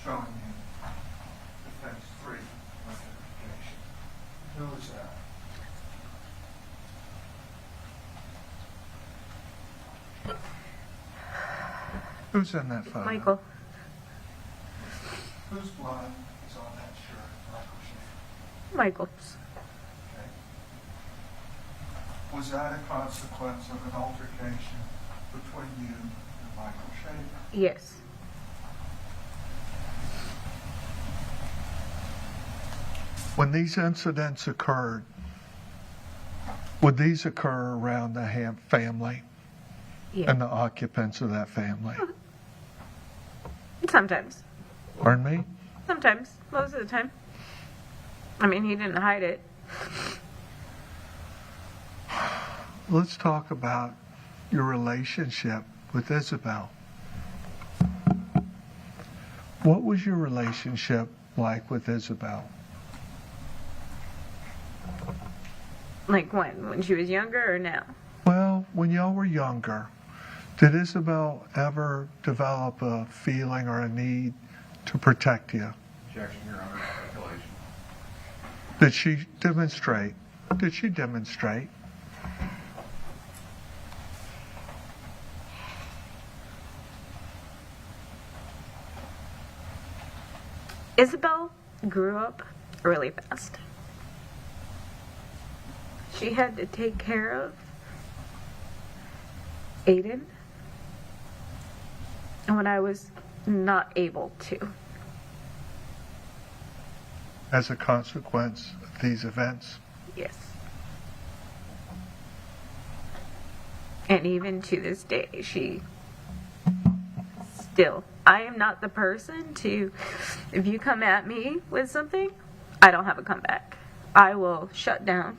Showing you defense 3 identification. Who is that? Who's in that photo? Michael. Whose blood is on that shirt? Michael Shaver. Michael's. Okay. Was that a consequence of an altercation between you and Michael Shaver? Yes. When these incidents occurred, would these occur around the family Yeah. and the occupants of that family? Sometimes. Pardon me? Sometimes. Most of the time. I mean, he didn't hide it. Let's talk about your relationship with Isabelle. What was your relationship like with Isabelle? Like when? When she was younger or now? Well, when y'all were younger, did Isabelle ever develop a feeling or a need to protect you? Objection, Your Honor. Speculation. Did she demonstrate? Did she demonstrate? Isabelle grew up really fast. She had to take care of Aiden when I was not able to. As a consequence of these events? Yes. And even to this day, she still, I am not the person to, if you come at me with something, I don't have a comeback. I will shut down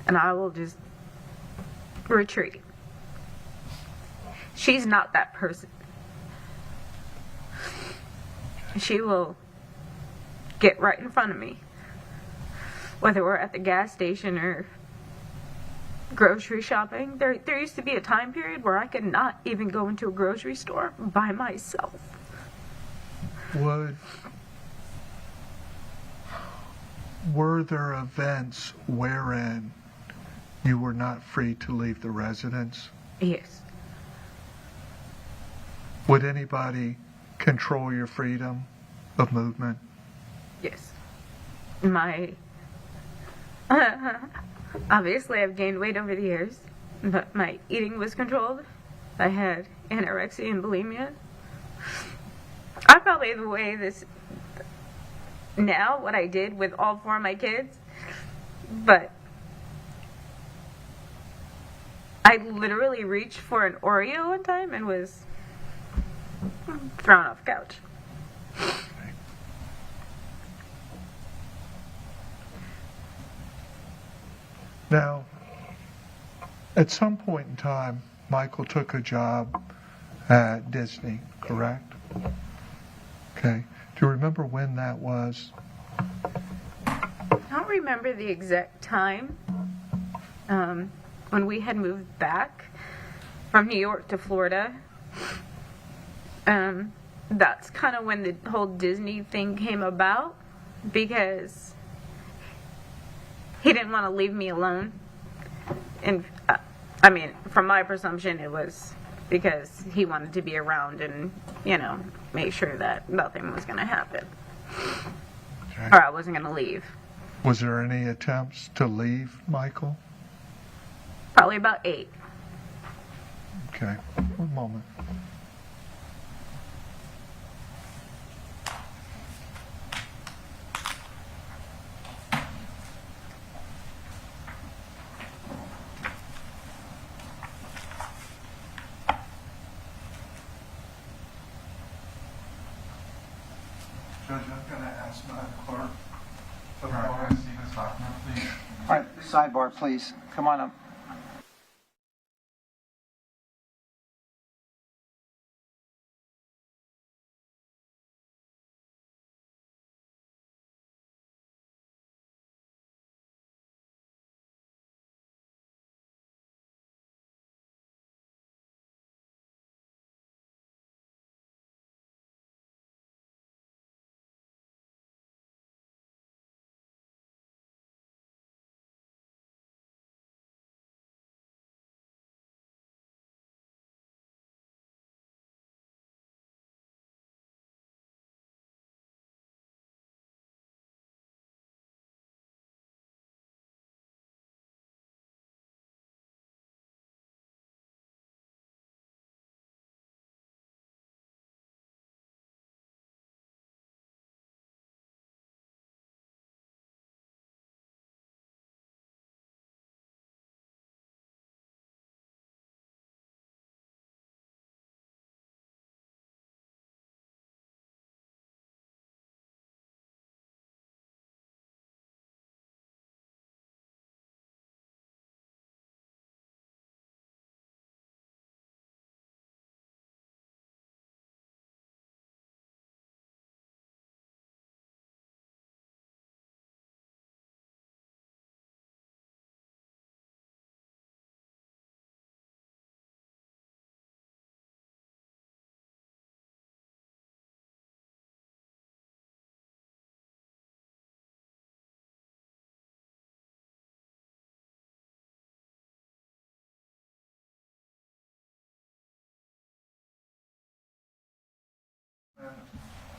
and I will just retreat. She's not that person. She will get right in front of me, whether we're at the gas station or grocery shopping. There used to be a time period where I could not even go into a grocery store by myself. Would were there events wherein you were not free to leave the residence? Yes. Would anybody control your freedom of movement? Yes. Obviously I've gained weight over the years, but my eating was controlled. I had anorexia and bulimia. I probably the way this now, what I did with all 4 of my kids, but I literally reached for an Oreo one time and was thrown off the couch. Now, at some point in time, Michael took a job at Disney, correct? Okay. Do you remember when that was? I don't remember the exact time. When we had moved back from New York to Florida, that's kind of when the whole Disney thing came about, because he didn't want to leave me alone. And I mean, from my presumption, it was because he wanted to be around and, you know, make sure that nothing was going to happen. Okay. Or I wasn't going to leave. Was there any attempts to leave, Michael? Probably about 8. Okay. One moment. Judge, I'm going to ask my clerk to All right, can I see this document, please? All right, sidebar, please. Come on up.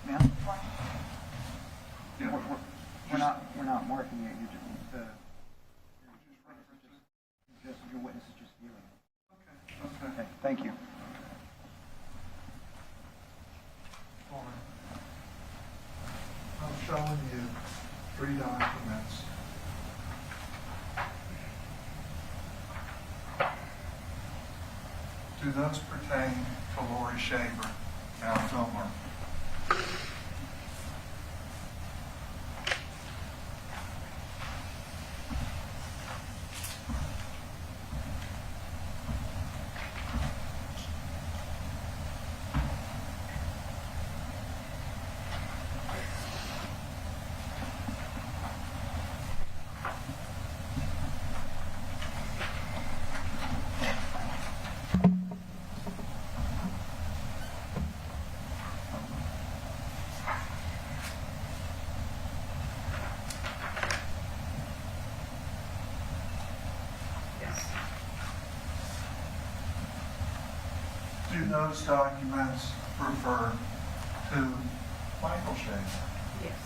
Ma'am? We're not marking it. You're just your witness is just viewing it. Okay. Thank you. I'm showing you 3 documents. Do those pertain to Laurie Shaver, now filmer? those documents refer to Michael Shaver? Yes.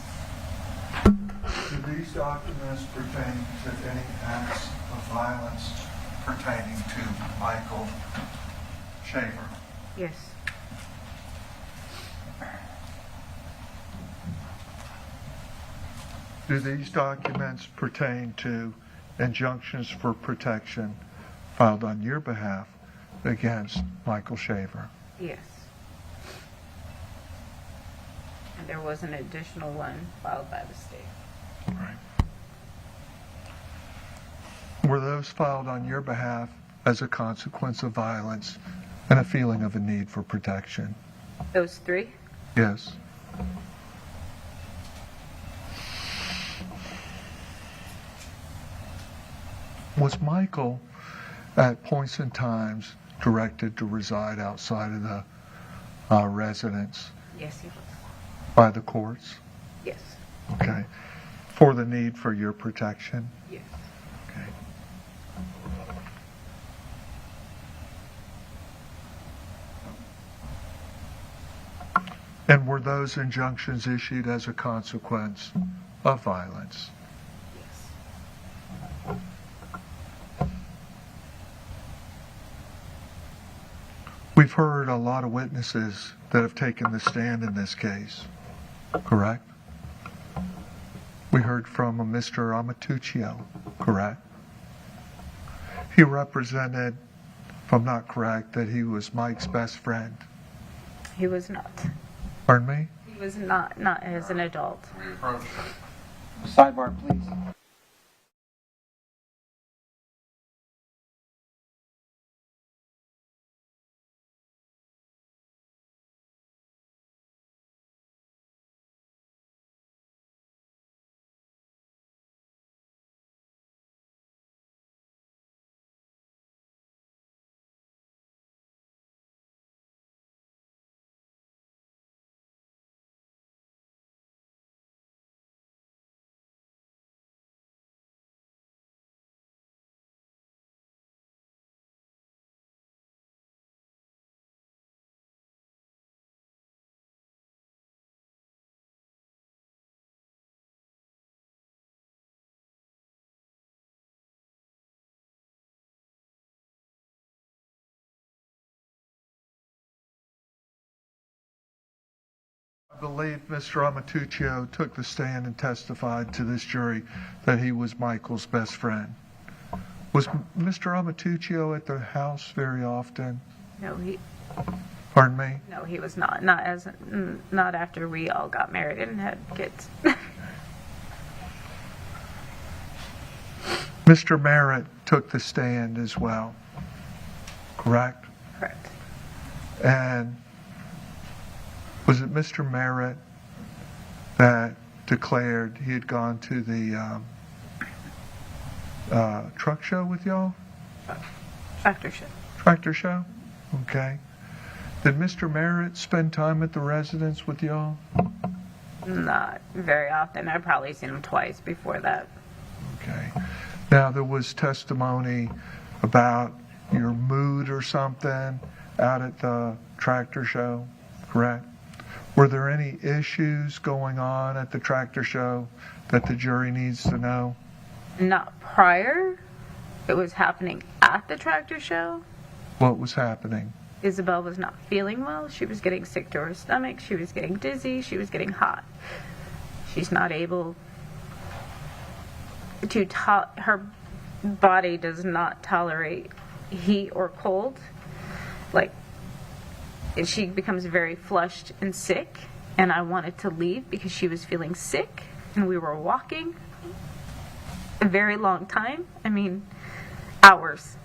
Do these documents pertain to any acts of violence pertaining to Michael Shaver? Yes. Do these documents pertain to injunctions for protection filed on your behalf against Michael Shaver? Yes. And there was an additional one filed by the state. Right. Were those filed on your behalf as a consequence of violence and a feeling of a need for protection? Those three? Yes. Was Michael at points in times directed to reside outside of the residence Yes, he was. by the courts? Yes. Okay. For the need for your protection? Yes. Okay. And were those injunctions issued as a consequence of violence? Yes. We've heard a lot of witnesses that have taken the stand in this case, correct? We heard from a Mr. Amatuccio, correct? He represented, if I'm not correct, that he was Mike's best friend. He was not. Pardon me? He was not as an adult. Sidebar, please. I believe Mr. Amatuccio took the stand and testified to this jury that he was Michael's best friend. Was Mr. Amatuccio at the house very often? No, he. Pardon me? No, he was not. Not after we all got married and had kids. Mr. Merritt took the stand as well, correct? Correct. And was it Mr. Merritt that declared he had gone to the truck show with y'all? Tractor show. Tractor show? Okay. Did Mr. Merritt spend time at the residence with y'all? Not very often. I've probably seen him twice before that. Okay. Now, there was testimony about your mood or something out at the tractor show, correct? Were there any issues going on at the tractor show that the jury needs to know? Not prior. It was happening at the tractor show. What was happening? Isabelle was not feeling well. She was getting sick to her stomach. She was getting dizzy. She was getting hot. She's not able to her body does not tolerate heat or cold. Like, she becomes very flushed and sick, and I wanted to leave because she was feeling sick, and we were walking a very long time. I mean, hours.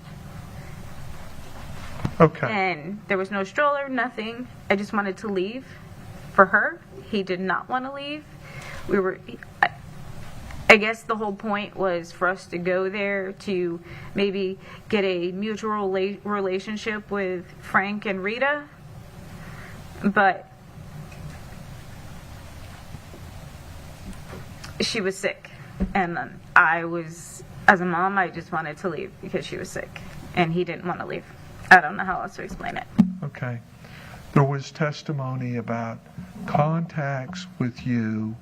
Okay. And there was no stroller, nothing. I just wanted to leave for her. He did not want to leave. I guess the whole point was for us to go there to maybe get a mutual relationship with Frank and Rita. But she was sick. And I was, as a mom, I just wanted to leave because she was sick. And he didn't want to leave. I don't know how else to explain it. Okay. There was testimony about contacts with you,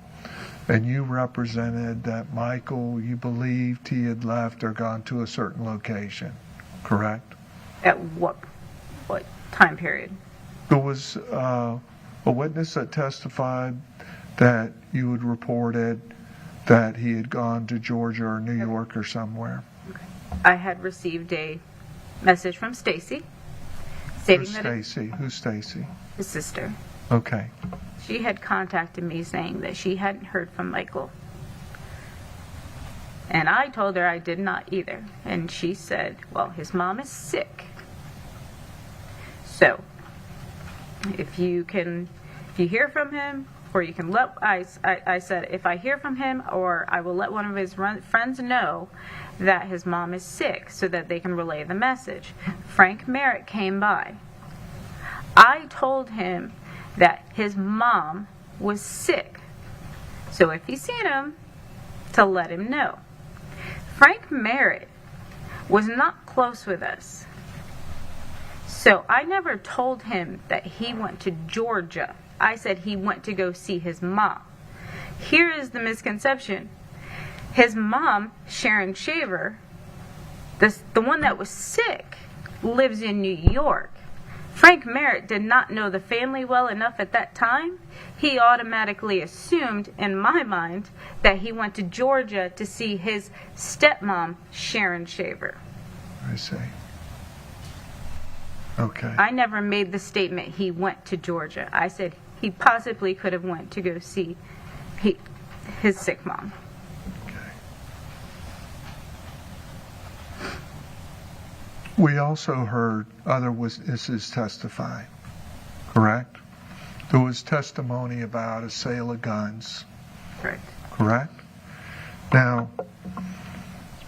and you represented that Michael, you believed he had left or gone to a certain location, correct? At what time period? There was a witness that testified that you had reported that he had gone to Georgia or New York or somewhere. I had received a message from Stacy stating Who's that Stacy? Who's Stacy? his sister. Okay. She had contacted me saying that she hadn't heard from Michael. And I told her I did not either. And she said, well, his mom is sick. So, if you hear from him, or you can let, I said, if I hear from him, or I will let one of his friends know that his mom is sick so that they can relay the message. Frank Merritt came by. I told him that his mom was sick. So if he's seen him, to let him know. Frank Merritt was not close with us. So I never told him that he went to Georgia. I said he went to go see his mom. Here is the misconception. His mom, Sharon Shaver, the one that was sick, lives in New York. Frank Merritt did not know the family well enough at that time. He automatically assumed, in my mind, that he went to Georgia to see his stepmom, Sharon Shaver. I see. Okay. I never made the statement he went to Georgia. I said he possibly could have went to go see his sick mom. We also heard other witnesses testify, correct? There was testimony about a sale of guns. Correct? Now,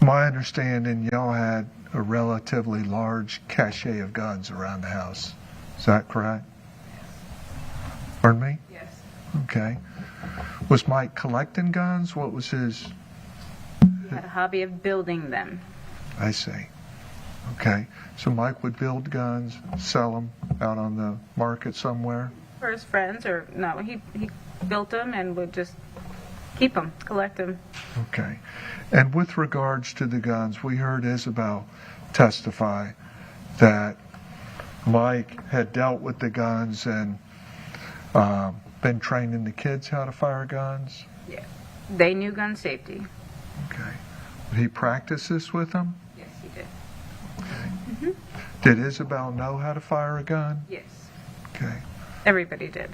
my understanding, y'all had a relatively large cache of guns around the house. Is that correct? Pardon me? Yes. Okay. Was Mike collecting guns? What was his... He had a hobby of building them. I see. Okay. So Mike would build guns, sell them out on the market somewhere? For his friends, or no, he built them and would just keep them, collect them. Okay. And with regards to the guns, we heard Isabelle testify that Mike had dealt with the guns and been training the kids how to fire guns? Yeah. They knew gun safety. Okay. Did he practice this with them? Yes, he did. Okay. Did Isabelle know how to fire a gun? Yes. Okay. Everybody did.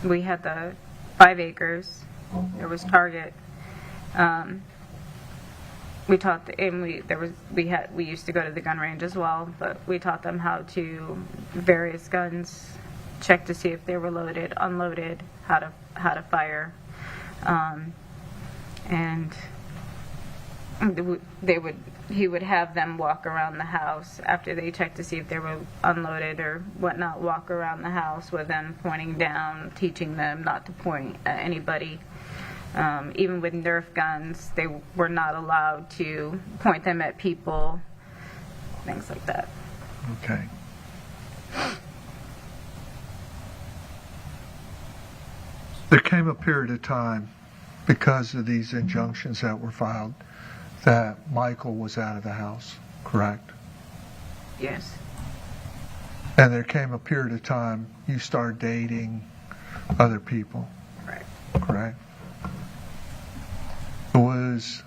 We had the 5 acres. There was target. We taught we used to go to the gun range as well, but we taught them how to various guns, check to see if they were loaded, unloaded, how to fire, and he would have them walk around the house after they checked to see if they were unloaded or whatnot, walk around the house with them pointing down, teaching them not to point at anybody. Even with Nerf guns, they were not allowed to point them at people, things like that. Okay. There came a period of time, because of these injunctions that were filed, that Michael was out of the house, correct? Yes. And there came a period of time you started dating other people, correct? It was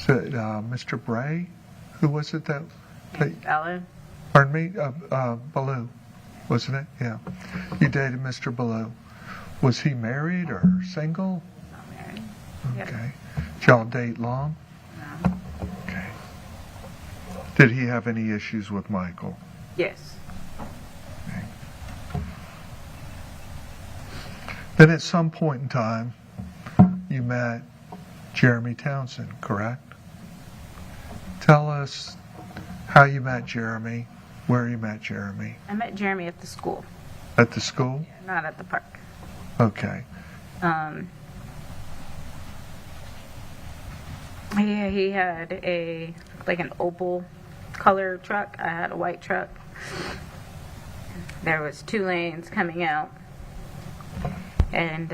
it Mr. Bray? Who was it that... Alan? Pardon me? Ballou, wasn't it? Yeah. You dated Mr. Ballou. Was he married or single? Not married. Okay. Did y'all date long? No. Okay. Did he have any issues with Michael? Yes. Okay. Then at some point in time, you met Jeremy Townsend, correct? Tell us how you met Jeremy, where you met Jeremy. I met Jeremy at the school. At the school? Yeah, not at the park. Okay. He had an opal color truck. I had a white truck. There was 2 lanes coming out. And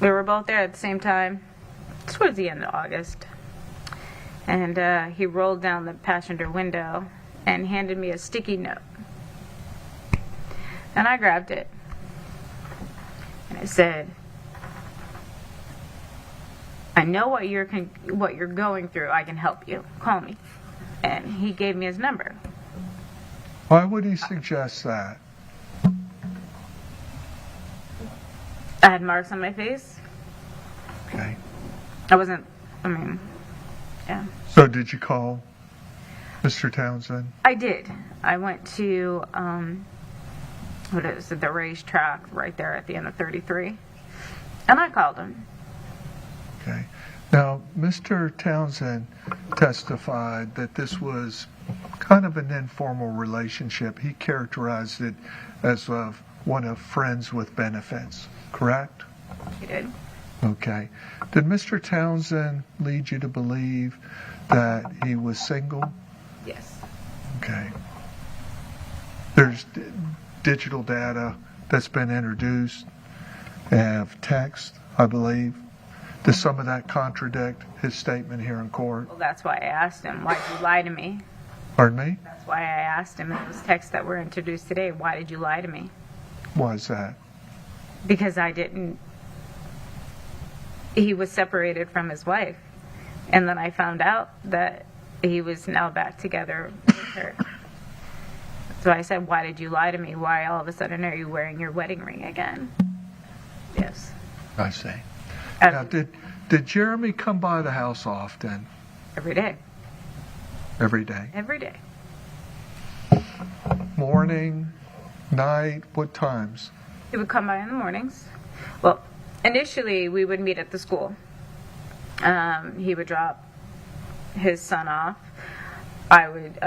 we were both there at the same time, towards the end of August. And he rolled down the passenger window and handed me a sticky note. And I grabbed it. And it said, I know what you're going through. I can help you. Call me. And he gave me his number. Why would he suggest that? I had marks on my face. Okay. Yeah. So did you call Mr. Townsend? I did. I went to, the racetrack right there at the end of 33. And I called him. Okay. Now, Mr. Townsend testified that this was kind of an informal relationship. He characterized it as one of friends with benefits, correct? He did. Okay. Did Mr. Townsend lead you to believe that he was single? Yes. Okay. There's digital data that's been introduced, have text, I believe. Does some of that contradict his statement here in court? Well, that's why I asked him, why did you lie to me? Pardon me? That's why I asked him in those texts that were introduced today, why did you lie to me? Why is that? Because he was separated from his wife. And then I found out that he was now back together with her. So I said, why did you lie to me? Why all of a sudden are you wearing your wedding ring again? Yes. I see. Now, did Jeremy come by the house often? Every day. Every day? Every day. Morning, night, what times? He would come by in the mornings. Well, initially we would meet at the school. He would drop his son off. I would,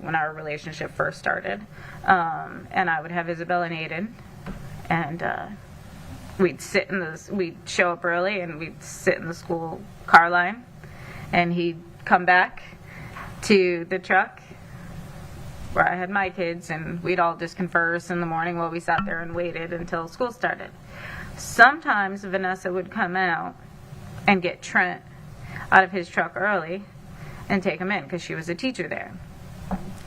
when our relationship first started, and I would have Isabelle and Aiden, and we'd show up early and we'd sit in the school car line, and he'd come back to the truck where I had my kids, and we'd all just converse in the morning while we sat there and waited until school started. Sometimes Vanessa would come out and get Trent out of his truck early and take him in because she was a teacher there.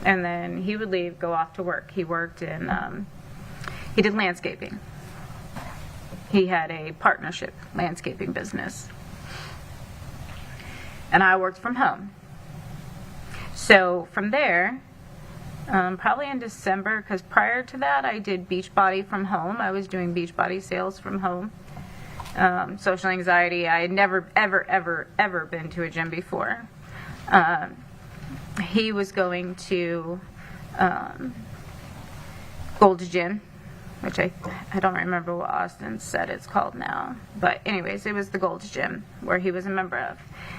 And then he would leave, go off to work. He worked he did landscaping. He had a partnership landscaping business. And I worked from home. So from there, probably in December, because prior to that I did Beachbody from home. I was doing Beachbody sales from home. Social anxiety. I had never, ever been to a gym before. He was going to Gold's Gym, which I don't remember what Austin said it's called now. But anyways, it was the Gold's Gym where he was a member of.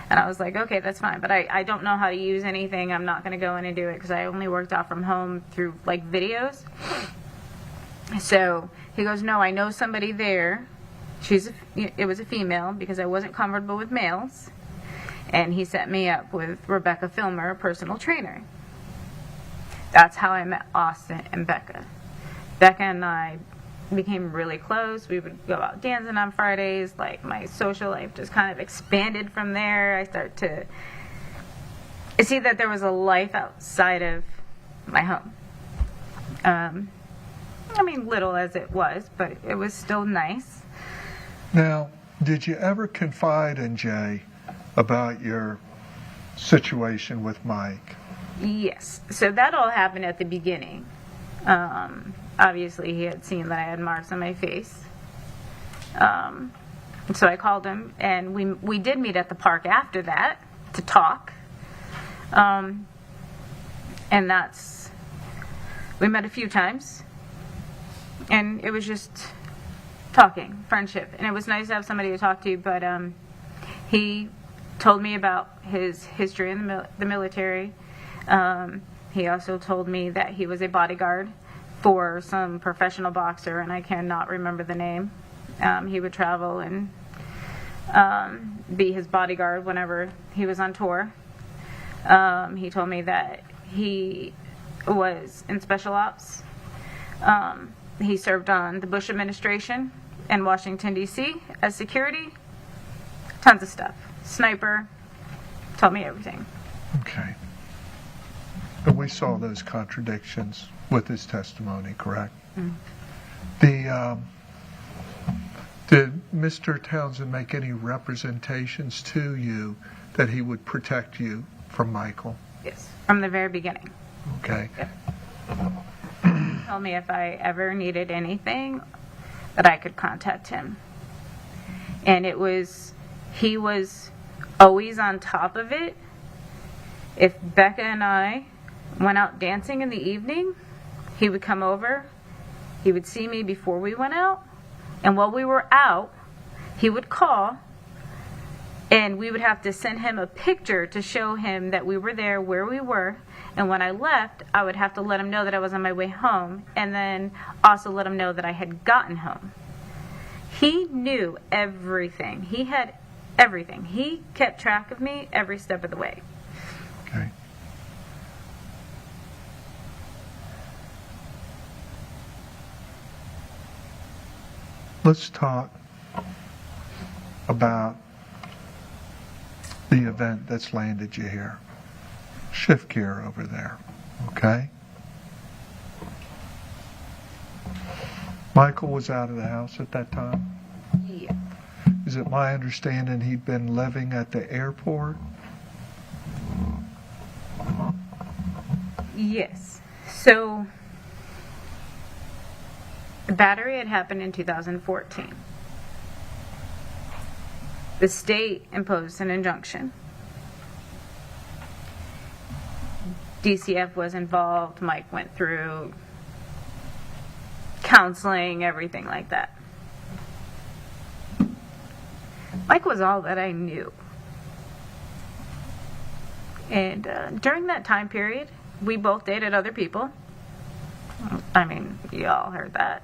And I was like, okay, that's fine. But I don't know how to use anything. I'm not going to go in and do it because I only worked out from home through videos. So he goes, no, I know somebody there. It was a female because I wasn't comfortable with males. And he set me up with Rebecca Filmer, a personal trainer. That's how I met Austin and Becca. Becca and I became really close. We would go out dancing on Fridays. My social life just kind of expanded from there. I started to see that there was a life outside of my home. Little as it was, but it was still nice. Now, did you ever confide in Jay about your situation with Mike? Yes. So that all happened at the beginning. Obviously, he had seen that I had marks on my face. So I called him, and we did meet at the park after that to talk. And we met a few times. And it was just talking, friendship. And it was nice to have somebody to talk to, but he told me about his history in the military. He also told me that he was a bodyguard for some professional boxer, and I cannot remember the name. He would travel and be his bodyguard whenever he was on tour. He told me that He was in special ops. He served on the Bush administration in Washington, D.C. as security. Tons of stuff. Sniper. Told me everything. Okay. And we saw those contradictions with his testimony, correct? Did Mr. Townsend make any representations to you that he would protect you from Michael? Yes, from the very beginning. Okay. Yep. He told me if I ever needed anything, that I could contact him. And he was always on top of it. If Becca and I went out dancing in the evening, he would come over, he would see me before we went out, and while we were out, he would call, and we would have to send him a picture to show him that we were there, where we were, and when I left, I would have to let him know that I was on my way home, and then also let him know that I had gotten home. He knew everything. He had everything. He kept track of me every step of the way. Okay. Let's talk about the event that's landed you here. Shift gear over there, okay? Michael was out of the house at that time? Yeah. Is it my understanding he'd been living at the airport? Yes. So, the battery had happened in 2014. The state imposed an injunction. DCF was involved. Mike went through counseling, everything like that. Mike was all that I knew. And during that time period, we both dated other people. I mean, you all heard that.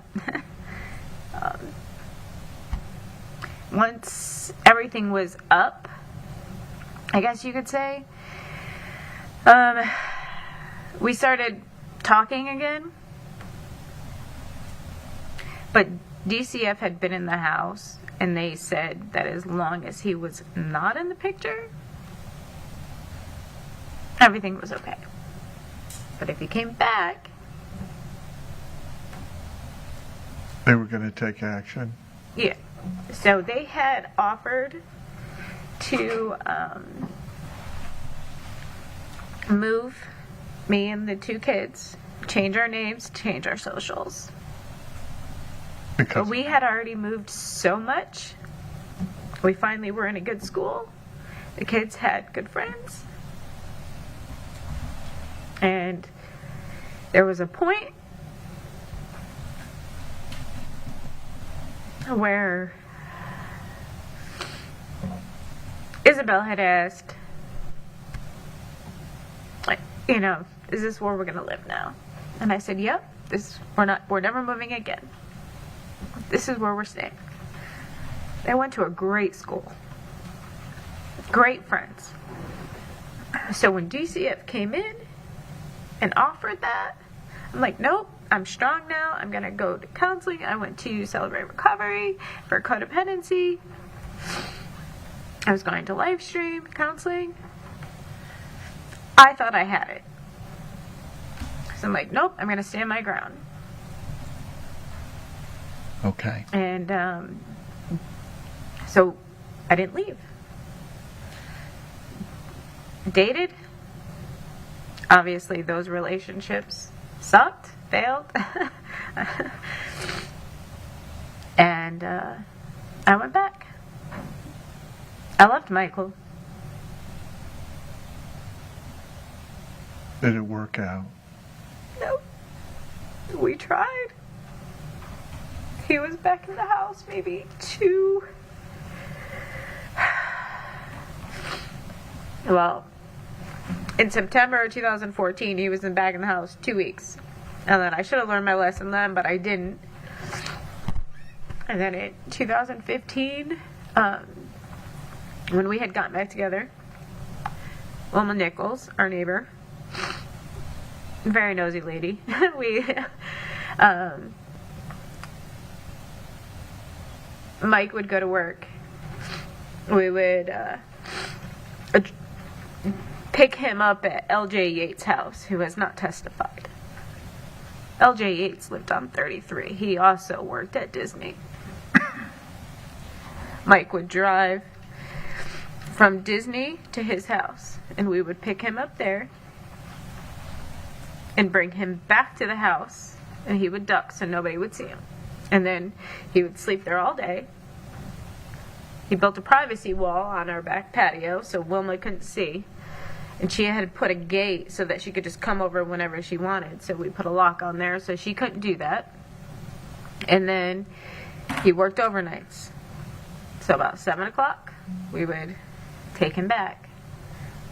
Once everything was up, I guess you could say, we started talking again. But DCF had been in the house, and they said that as long as he was not in the picture, everything was okay. But if he came back, They were going to take action? yeah. So they had offered to move me and the two kids, change our names, change our socials. But we had already moved so much. We finally were in a good school. The kids had good friends. And there was a point where Isabelle had asked, like, you know, is this where we're going to live now? And I said, yep, we're never moving again. This is where we're staying. They went to a great school. Great friends. So when DCF came in and offered that, I'm like, nope, I'm strong now. I'm going to go to counseling. I went to Celebrate Recovery for codependency. I was going to live stream counseling. I thought I had it. So I'm like, nope, I'm going to stand my ground. Okay. And so I didn't leave. Dated. Obviously, those relationships sucked, failed. And I went back. I left Michael. Did it work out? No. We tried. He was back in the house maybe 2. Well, in September 2014, he was back in the house 2 weeks. And then I should have learned my lesson then, but I didn't. And then in 2015, when we had gotten back together, Wilma Nichols, our neighbor, very nosy lady. Mike would go to work. We would pick him up at L.J. Yates' house, who has not testified. L.J. Yates lived on 33. He also worked at Disney. Mike would drive from Disney to his house, and we would pick him up there and bring him back to the house, and he would duck so nobody would see him. And then he would sleep there all day. He built a privacy wall on our back patio so Wilma couldn't see. And she had put a gate so that she could just come over whenever she wanted. So we put a lock on there so she couldn't do that. And then he worked overnights. So about 7 o'clock, we would take him back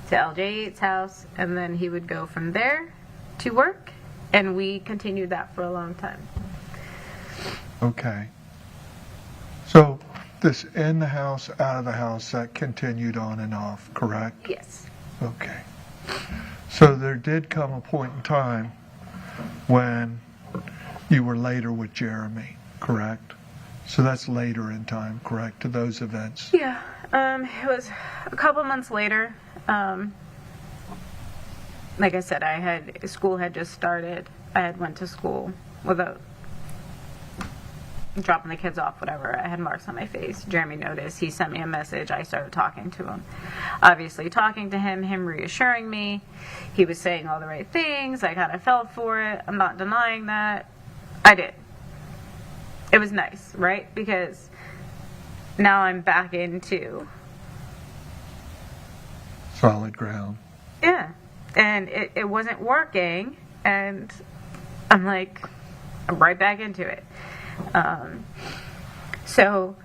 to L.J. Yates' house. And then he would go from there to work. And we continued that for a long time. Okay. So this in the house, out of the house, that continued on and off, correct? Yes. Okay. So there did come a point in time when you were later with Jeremy, correct? So that's later in time, correct, to those events? Yeah. It was a couple months later. Like I said, school had just started. I had went to school without dropping the kids off, whatever. I had marks on my face. Jeremy noticed. He sent me a message. I started talking to him. Obviously talking to him reassuring me. He was saying all the right things. I kind of fell for it. I'm not denying that. I did. It was nice, right? Because now I'm back into solid ground. Yeah. And it wasn't working. And I'm like, I'm right back into it. So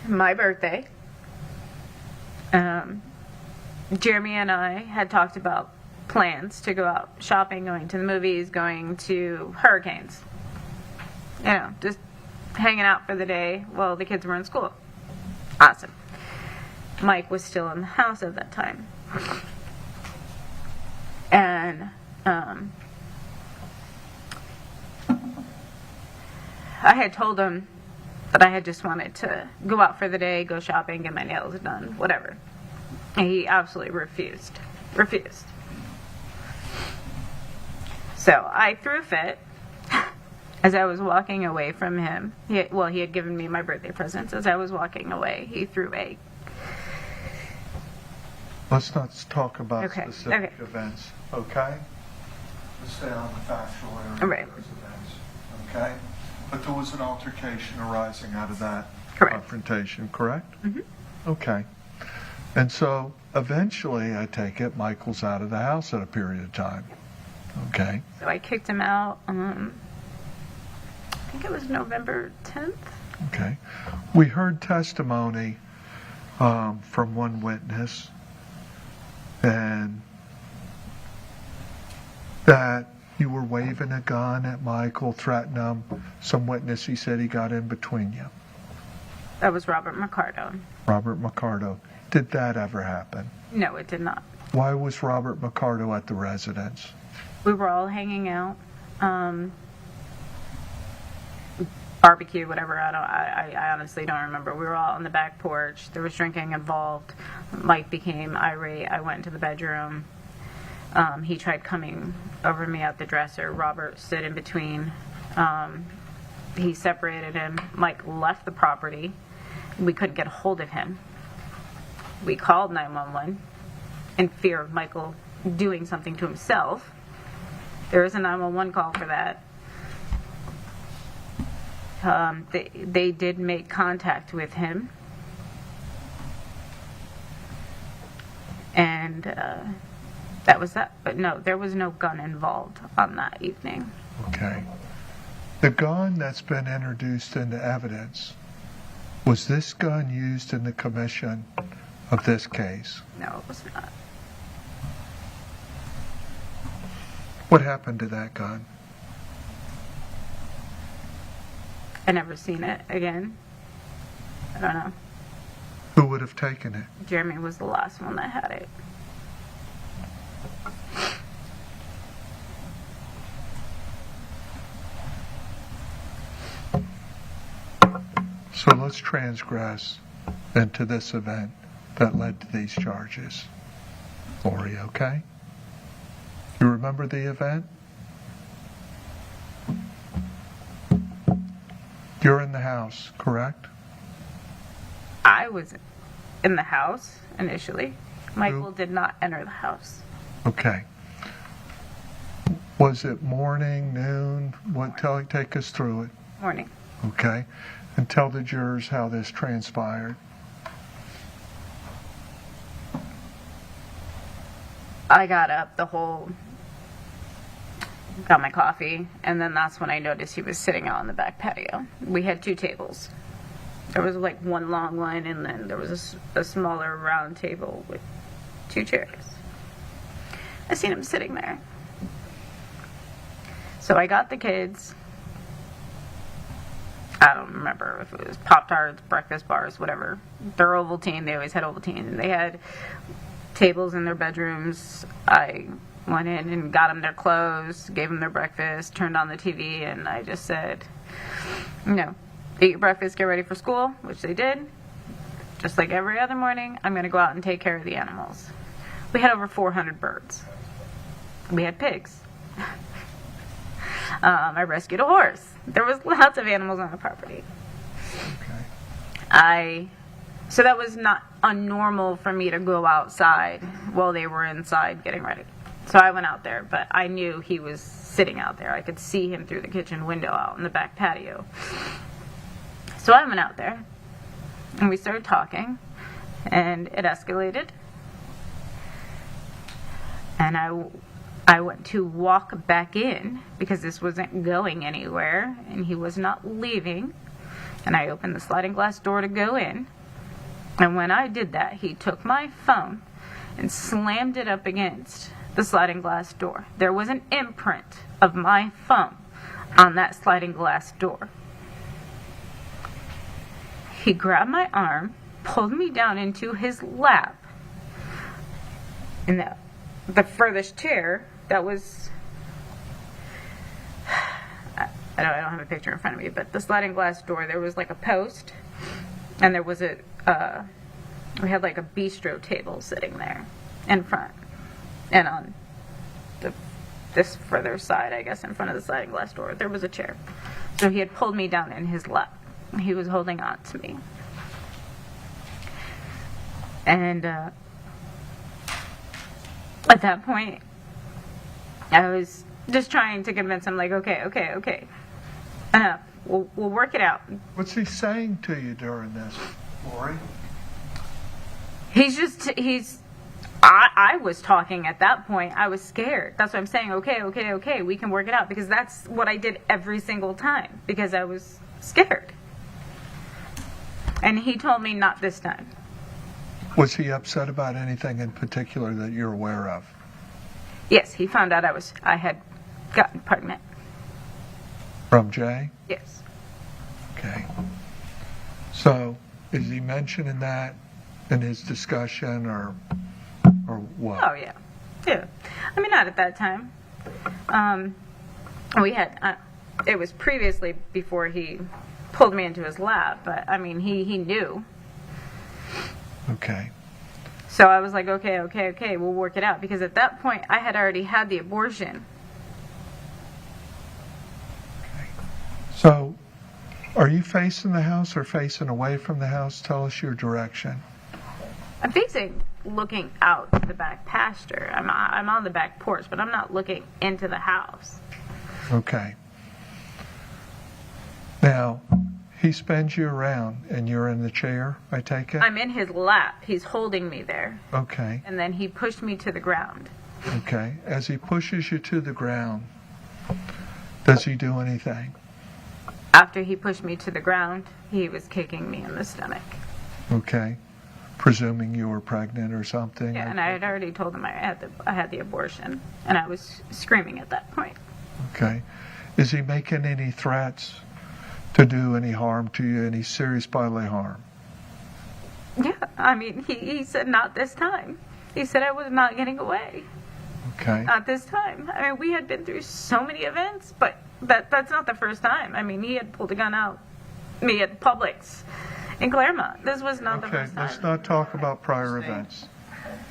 my birthday, Jeremy and I had talked about plans to go out shopping, going to the movies, going to hurricanes. You know, just hanging out for the day while the kids were in school. Awesome. Mike was still in the house at that time. And I had told him that I had just wanted to go out for the day, go shopping, get my nails done, whatever. And he absolutely refused. So I threw a fit as I was walking away from him. He had given me my birthday presents. As I was walking away, he threw a... Let's not talk about specific events, okay? Let's stay on the factual area of those events, okay? But there was an altercation arising out of that confrontation, correct? Mm-hmm. Okay. And so eventually, I take it, Michael's out of the house at a period of time, okay? So I kicked him out, I think it was November 10th. Okay. We heard testimony from one witness, and that you were waving a gun at Michael, threatening him. Some witness, he said he got in between you. That was Robert Mercado. Robert Mercado. Did that ever happen? No, it did not. Why was Robert Mercado at the residence? We were all hanging out. Barbecue, whatever. I honestly don't remember. We were all on the back porch. There was drinking involved. Mike became irate. I went into the bedroom. He tried coming over me out the dresser. Robert stood in between. He separated him. Mike left the property. We couldn't get a hold of him. We called 911 in fear of Michael doing something to himself. There was a 911 call for that. They did make contact with him. And that was that. But no, there was no gun involved on that evening. Okay. The gun that's been introduced into evidence, was this gun used in the commission of this case? No, it was not. What happened to that gun? I never seen it again. I don't know. Who would have taken it? Jeremy was the last one that had it. let's transgress into this event that led to these charges. Laurie, okay? You remember the event? You're in the house, correct? I was in the house initially. Michael did not enter the house. Okay. Was it morning, noon? Take us through it. Morning. Okay. And tell the jurors how this transpired. I got up, got my coffee, and then that's when I noticed he was sitting out on the back patio. We had 2 tables. There was like one long one, and then there was a smaller round table with 2 chairs. I seen him sitting there. So I got the kids. I don't remember if it was Pop-Tarts, breakfast bars, whatever. They're Ovaltine. They always had Ovaltine. They had tables in their bedrooms. I went in and got them their clothes, gave them their breakfast, turned on the TV, and I just said, eat your breakfast, get ready for school, which they did. Just like every other morning, I'm going to go out and take care of the animals. We had over 400 birds. We had pigs. I rescued a horse. There was lots of animals on the property. So that was not unnormal for me to go outside while they were inside getting ready. So I went out there, but I knew he was sitting out there. I could see him through the kitchen window out in the back patio. So I went out there, and we started talking, and it escalated. And I went to walk back in because this wasn't going anywhere, and he was not leaving. And I opened the sliding glass door to go in. And when I did that, he took my phone and slammed it up against the sliding glass door. There was an imprint of my phone on that sliding glass door. He grabbed my arm, pulled me down into his lap. In the furthest chair that was, I don't have a picture in front of me, but the sliding glass door, there was like a post, and there was we had like a bistro table sitting there in front. And on this further side, I guess, in front of the sliding glass door, there was a chair. So he had pulled me down in his lap. He was holding on to me. And at that point, I was just trying to convince him, like, okay. Enough. We'll work it out. What's he saying to you during this, Laurie? I was talking at that point. I was scared. That's what I'm saying. Okay. We can work it out, because that's what I did every single time, because I was scared. And he told me not this time. Was he upset about anything in particular that you're aware of? Yes, he found out I had gotten pregnant. From Jay? Yes. Okay. So, is he mentioning that in his discussion, or what? Oh, yeah. I mean, not at that time. We had, it was previously before he pulled me into his lap, but I mean, he knew. Okay. So I was like, okay, we'll work it out, because at that point I had already had the abortion. So, are you facing the house or facing away from the house? Tell us your direction. I'm facing looking out to the back pasture. I'm on the back porch, but I'm not looking into the house. Okay. Now, he spins you around and you're in the chair, I take it? I'm in his lap. He's holding me there. Okay. And then he pushed me to the ground. Okay. As he pushes you to the ground, does he do anything? After he pushed me to the ground, he was kicking me in the stomach. Okay. Presuming you were pregnant or something? Yeah, and I had already told him I had the abortion, and I was screaming at that point. Okay. Is he making any threats to do any harm to you, any serious bodily harm? Yeah, I mean, he said not this time. He said I was not getting away. Okay. Not this time. I mean, we had been through so many events, but that's not the first time. I mean, he had pulled a gun out me at Publix in Claremont. This was not the Okay, first time. let's not talk about prior events.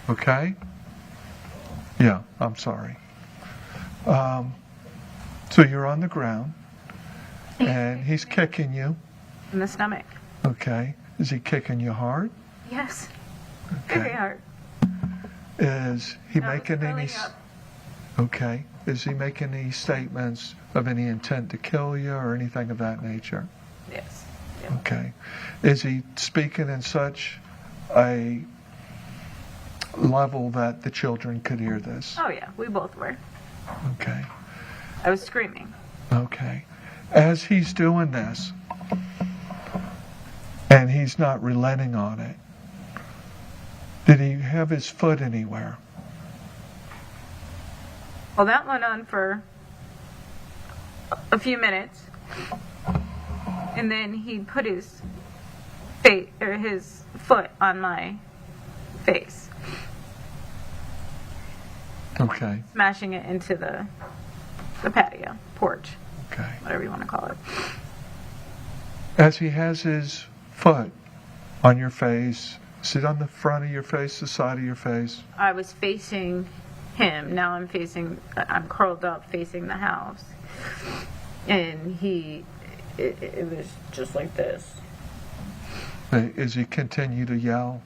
Okay? Yeah, I'm sorry. So you're on the ground, and he's kicking you. In the stomach. Okay. Is he kicking you hard? Yes. Okay. Very hard. Is he No, making it's any... curling up. Okay. Is he making any statements of any intent to kill you or anything of that nature? Yes. Yeah. Okay. Is he speaking in such a level that the children could hear this? Oh yeah, we both were. Okay. I was screaming. Okay. As he's doing this, and he's not relenting on it, did he have his foot anywhere? Well, that went on for a few minutes, and then he put his his foot on my face, Okay. smashing it into the patio, porch, Okay. whatever you want to call it. As he has his foot on your face, is it on the front of your face, the side of your face? I was facing him. Now I'm curled up facing the house. And it was just like this. Is he continue to yell?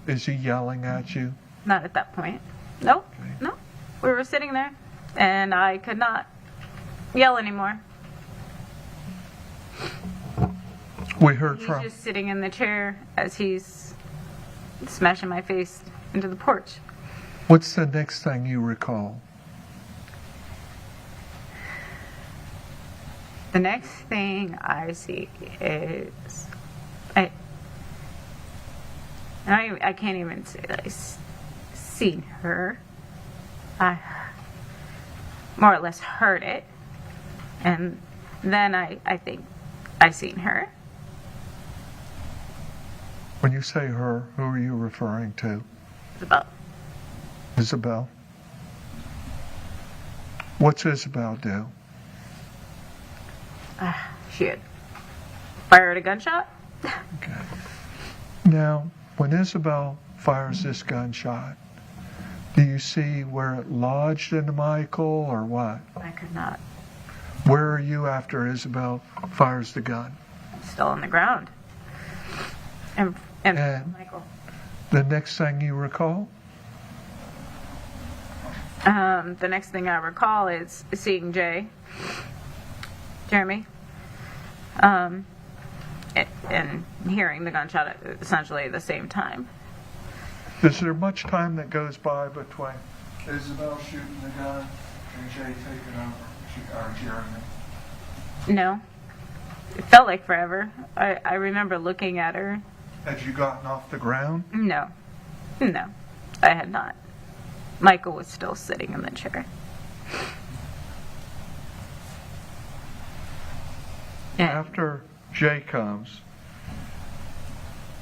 Is he yelling at you? Not at that point. Nope. Okay. No. We were sitting there, and I could not yell anymore. We heard He's from... just sitting in the chair as he's smashing my face into the porch. What's the next thing you recall? The next thing I see is I can't even say that I've seen her. I more or less heard it, and then I think I seen her. When you say her, who are you referring to? Isabelle. Isabelle? What's Isabelle do? She had fired a gunshot. Okay. Now, when Isabelle fires this gunshot, do you see where it lodged into Michael or what? I could not. Where are you after Isabelle fires the gun? Still on the ground. And Michael. The next thing you recall? The next thing I recall is seeing Jeremy, and hearing the gunshot at essentially the same time. Is there much time that goes by between Isabelle shooting the gun and Jay taking over, or Jeremy? No. It felt like forever. I remember looking at her. Had you gotten off the ground? No. No. I had not. Michael was still sitting in the chair. After Jay comes,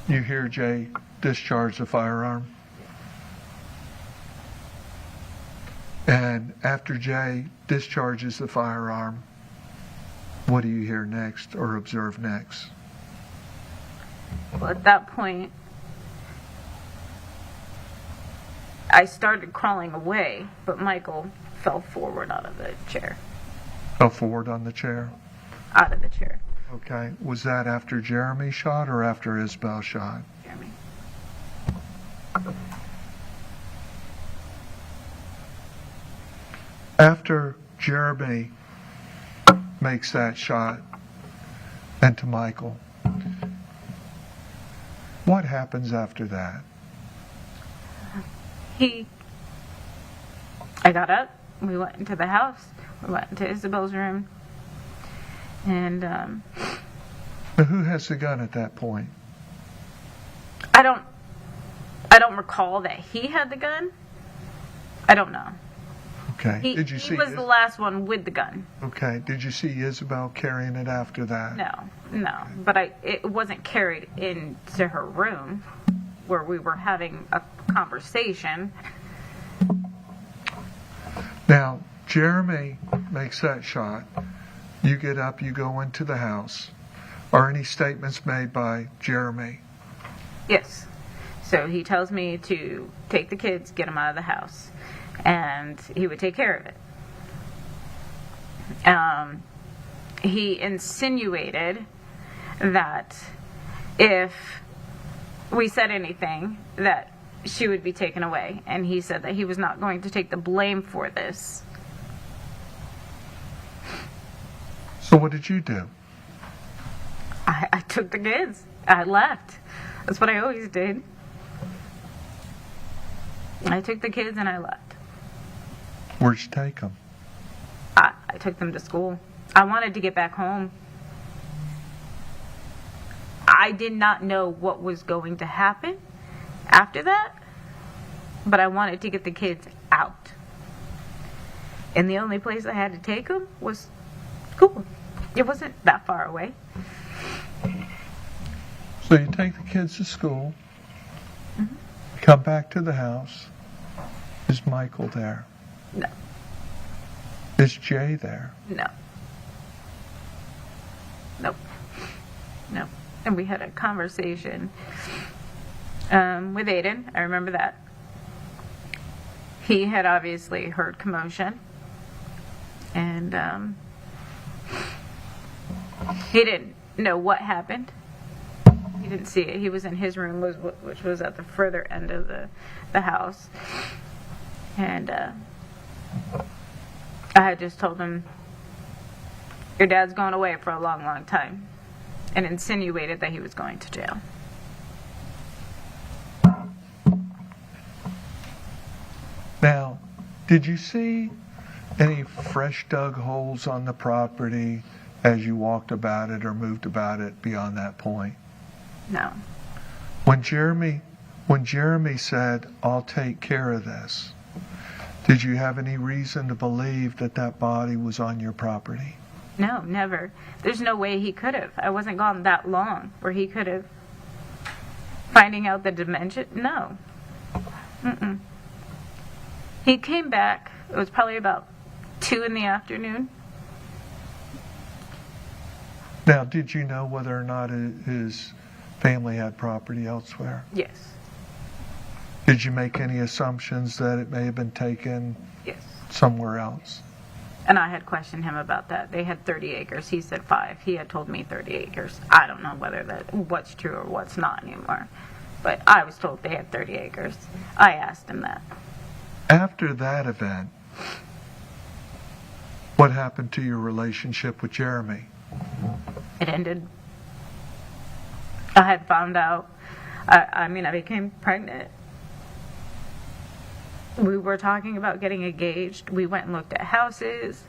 you hear Jay discharge the firearm. And after Jay discharges the firearm, what do you hear next or observe next? Well, at that point, I started crawling away, but Michael fell forward out of the chair. Fell forward on the chair? Out of the chair. Okay. Was that after Jeremy shot or after Isabelle shot? Jeremy. After Jeremy makes that shot into Michael, what happens after that? I got up, we went into the house, we went into Isabelle's room, and Now, who has the gun at that point? I don't recall that he had the gun. I don't know. Okay. He was the last one with the gun. Okay. Did you see Isabelle carrying it after that? No. But it wasn't carried into her room where we were having a conversation. Now, Jeremy makes that shot. You get up, you go into the house. Are any statements made by Jeremy? Yes. So he tells me to take the kids, get them out of the house, and he would take care of it. He insinuated that if we said anything, that she would be taken away, and he said that he was not going to take the blame for this. So what did you do? I took the kids. I left. That's what I always did. I took the kids and I left. Where'd you take them? I took them to school. I wanted to get back home. I did not know what was going to happen after that, but I wanted to get the kids out. And the only place I had to take them was school. It wasn't that far away. So you take the kids to school, come back to the house. Is Michael there? No. Is Jay there? No. Nope. No. And we had a conversation with Aiden. I remember that. He had obviously heard commotion. And he didn't know what happened. He didn't see it. He was in his room, which was at the further end of the house. And I had just told him, your dad's going away for a long, long time, and insinuated that he was going to jail. Now, did you see any fresh dug holes on the property as you walked about it or moved about it beyond that point? No. When Jeremy said, I'll take care of this, did you have any reason to believe that that body was on your property? No, never. There's no way he could have. I wasn't gone that long where he could have. Finding out the dimension? No. Mm-mm. He came back. It was probably about 2 p.m. Now, did you know whether or not his family had property elsewhere? Yes. Did you make any assumptions that it may have been taken Yes. somewhere else? And I had questioned him about that. They had 30 acres. He said 5. He had told me 30 acres. I don't know what's true or what's not anymore. But I was told they had 30 acres. I asked him that. After that event, what happened to your relationship with Jeremy? It ended. I had found out. I became pregnant. We were talking about getting engaged. We went and looked at houses.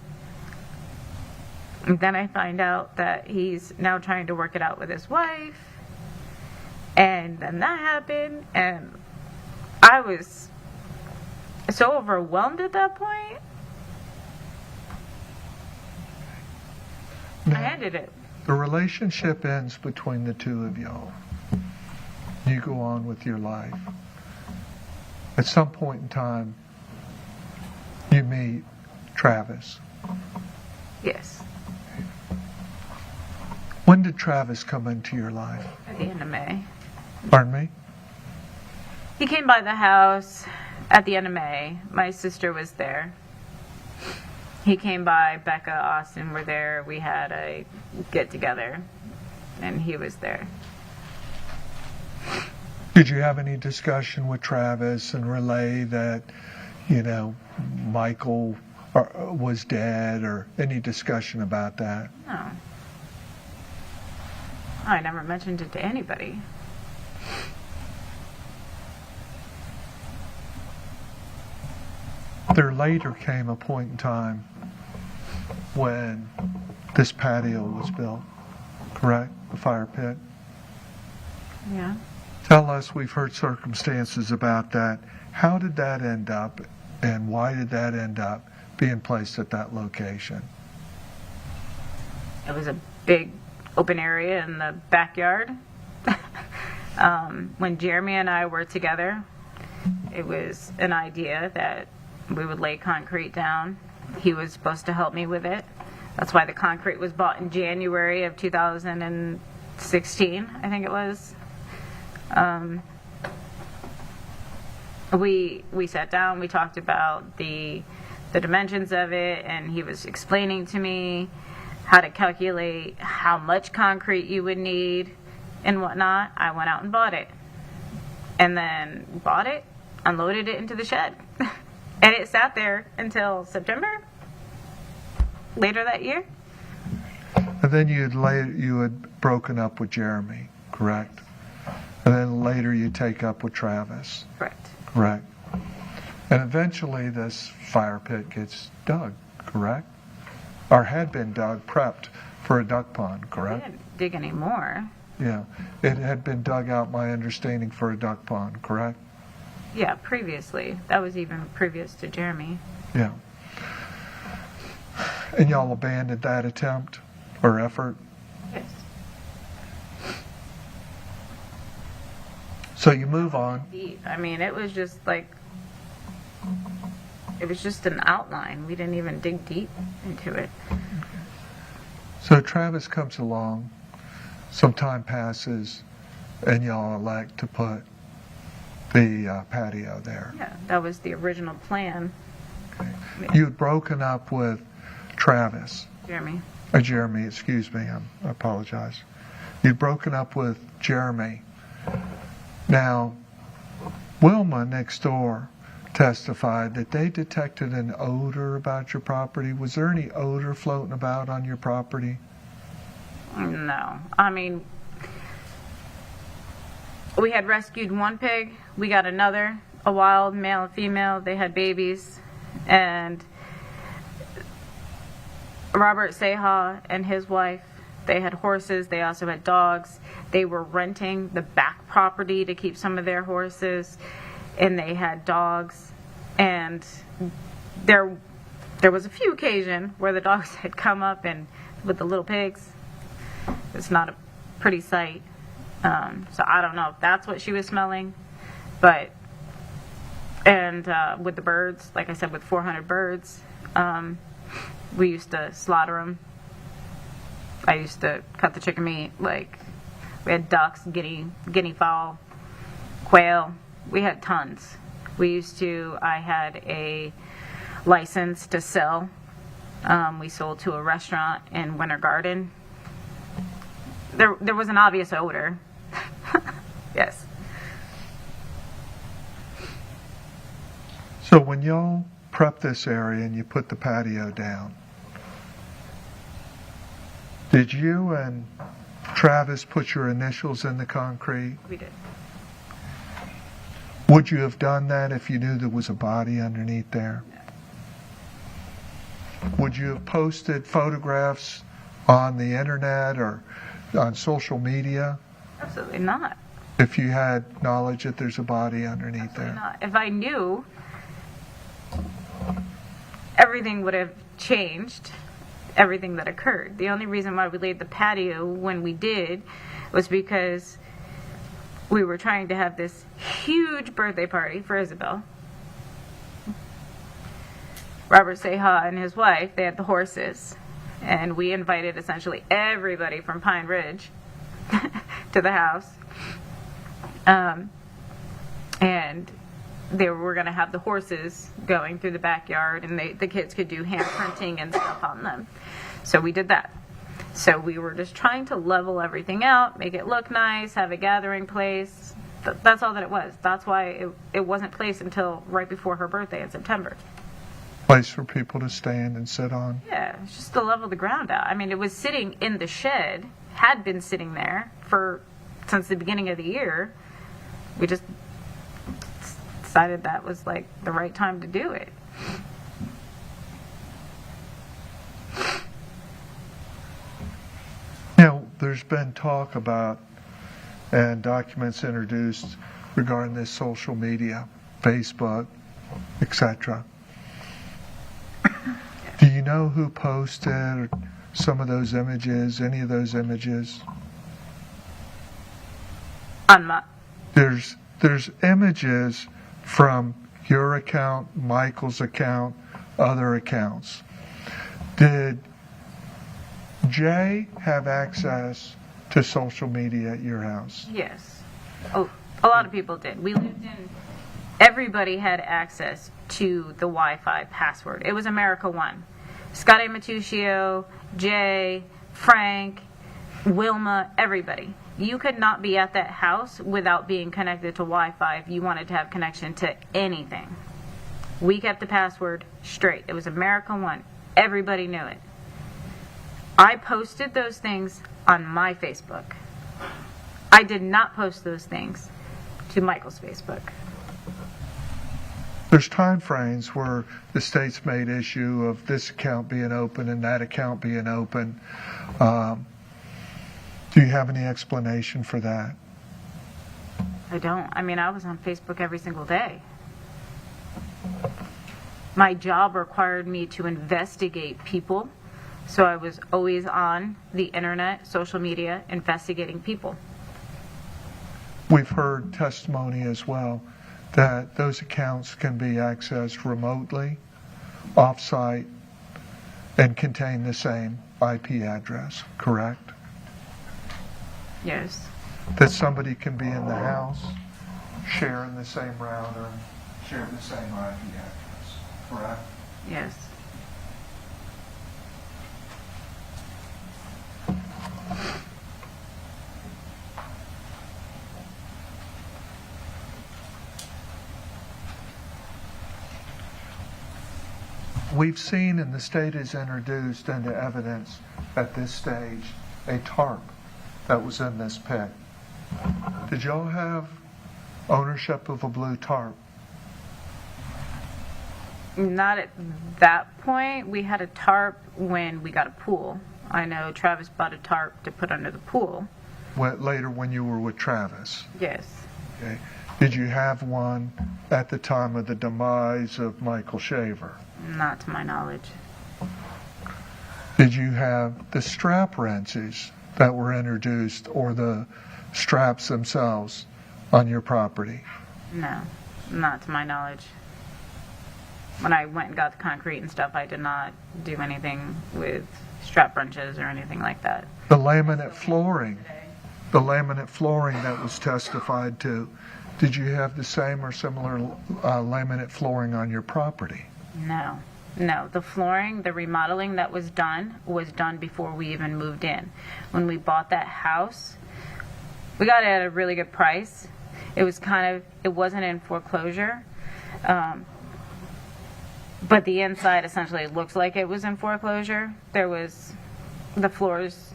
And then I find out that he's now trying to work it out with his wife. And then that happened. And I was so overwhelmed at that point. Now, I ended it. the relationship ends between the two of y'all. You go on with your life. At some point in time, you meet Travis. Yes. When did Travis come into your life? At the end of May. Pardon me? He came by the house at the end of May. My sister was there. He came by, Becca, Austin were there. We had a get-together, and he was there. Did you have any discussion with Travis and relay that, Michael was dead, or any discussion about that? No. I never mentioned it to anybody. There later came a point in time when this patio was built, correct? The fire pit? Yeah. Tell us, we've heard circumstances about that. How did that end up, and why did that end up being placed at that location? It was a big open area in the backyard. When Jeremy and I were together, it was an idea that we would lay concrete down. He was supposed to help me with it. That's why the concrete was bought in January of 2013. 16, I think it was. We sat down, we talked about the dimensions of it, and he was explaining to me how to calculate how much concrete you would need and whatnot. I went out and bought it. And then bought it, unloaded it into the shed. And it sat there until September, later that year. And then you had broken up with Jeremy, correct? And then later you take up with Travis. Correct. Correct. And eventually this fire pit gets dug, correct? Or had been dug, prepped for a duck pond, correct? We didn't dig any more. Yeah. It had been dug out, my understanding, for a duck pond, correct? Yeah, previously. That was even previous to Jeremy. Yeah. And y'all abandoned that attempt or effort? Yes. So you move on. Deep. I mean, it was just like, it was just an outline. We didn't even dig deep into it. So Travis comes along, some time passes, and y'all elect to put the patio there. Yeah, that was the original plan. Okay. You'd broken up with Travis. Jeremy. Jeremy, excuse me, I apologize. You'd broken up with Jeremy. Now, Wilma next door testified that they detected an odor about your property. Was there any odor floating about on your property? No. I mean, we had rescued one pig. We got another, a wild male and female. They had babies. And Robert Seha and his wife, they had horses. They also had dogs. They were renting the back property to keep some of their horses. And they had dogs. And there was a few occasions where the dogs had come up and with the little pigs. It's not a pretty sight. So I don't know if that's what she was smelling. But, and with the birds, like I said, with 400 birds, we used to slaughter them. I used to cut the chicken meat. Like, we had ducks, guinea fowl, quail. We had tons. I had a license to sell. We sold to a restaurant in Winter Garden. There was an obvious odor. Yes. So when y'all prep this area and you put the patio down, did you and Travis put your initials in the concrete? We did. Would you have done that if you knew there was a body underneath there? No. Would you have posted photographs on the internet or on social media? Absolutely not. If you had knowledge that there's a body underneath Absolutely there? not. If I knew, everything would have changed, everything that occurred. The only reason why we laid the patio when we did was because we were trying to have this huge birthday party for Isabelle. Robert Seha and his wife, they had the horses. And we invited essentially everybody from Pine Ridge to the house. And they were going to have the horses going through the backyard, and the kids could do hand printing and stuff on them. So we did that. So we were just trying to level everything out, make it look nice, have a gathering place. That's all that it was. That's why it wasn't placed until right before her birthday in September. Place for people to stand and sit on? Yeah, it's just to level the ground out. I mean, it was sitting in the shed, had been sitting there since the beginning of the year. We just decided that was like the right time to do it. Now, there's been talk about and documents introduced regarding this social media, Facebook, etc. Do you know who posted some of those images, any of those images? There's images from your account, Michael's account, other accounts. Did Jay have access to social media at your house? Yes. Oh, a lot of people did. We lived in, everybody had access to the Wi-Fi password. It was America One. Scott A. Matuccio, Jay, Frank, Wilma, everybody. You could not be at that house without being connected to Wi-Fi if you wanted to have connection to anything. We kept the password straight. It was America One. Everybody knew it. I posted those things on my Facebook. I did not post those things to Michael's Facebook. There's time frames where the state's made issue of this account being open and that account being open. Do you have any explanation for that? I don't. I mean, I was on Facebook every single day. My job required me to investigate people, so I was always on the internet, social media, investigating people. We've heard testimony as well that those accounts can be accessed remotely, off-site, and contain the same IP address, correct? Yes. That somebody can be in the house, sharing the same router, share the same IP address, correct? Yes. We've seen, and the state has introduced into evidence at this stage, a tarp that was in this pit. Did y'all have ownership of a blue tarp? Not at that point. We had a tarp when we got a pool. I know Travis bought a tarp to put under the pool. Later when you were with Travis? Yes. Okay. Did you have one at the time of the demise of Michael Shaver? Not to my knowledge. Did you have the strap wrenches that were introduced, or the straps themselves, on your property? No, not to my knowledge. When I went and got the concrete and stuff, I did not do anything with strap wrenches or anything like that. The laminate flooring that was testified to, did you have the same or similar laminate flooring on your property? No. No, the flooring, the remodeling that was done before we even moved in. When we bought that house, we got it at a really good price. It was it wasn't in foreclosure, but the inside essentially looks like it was in foreclosure. The floors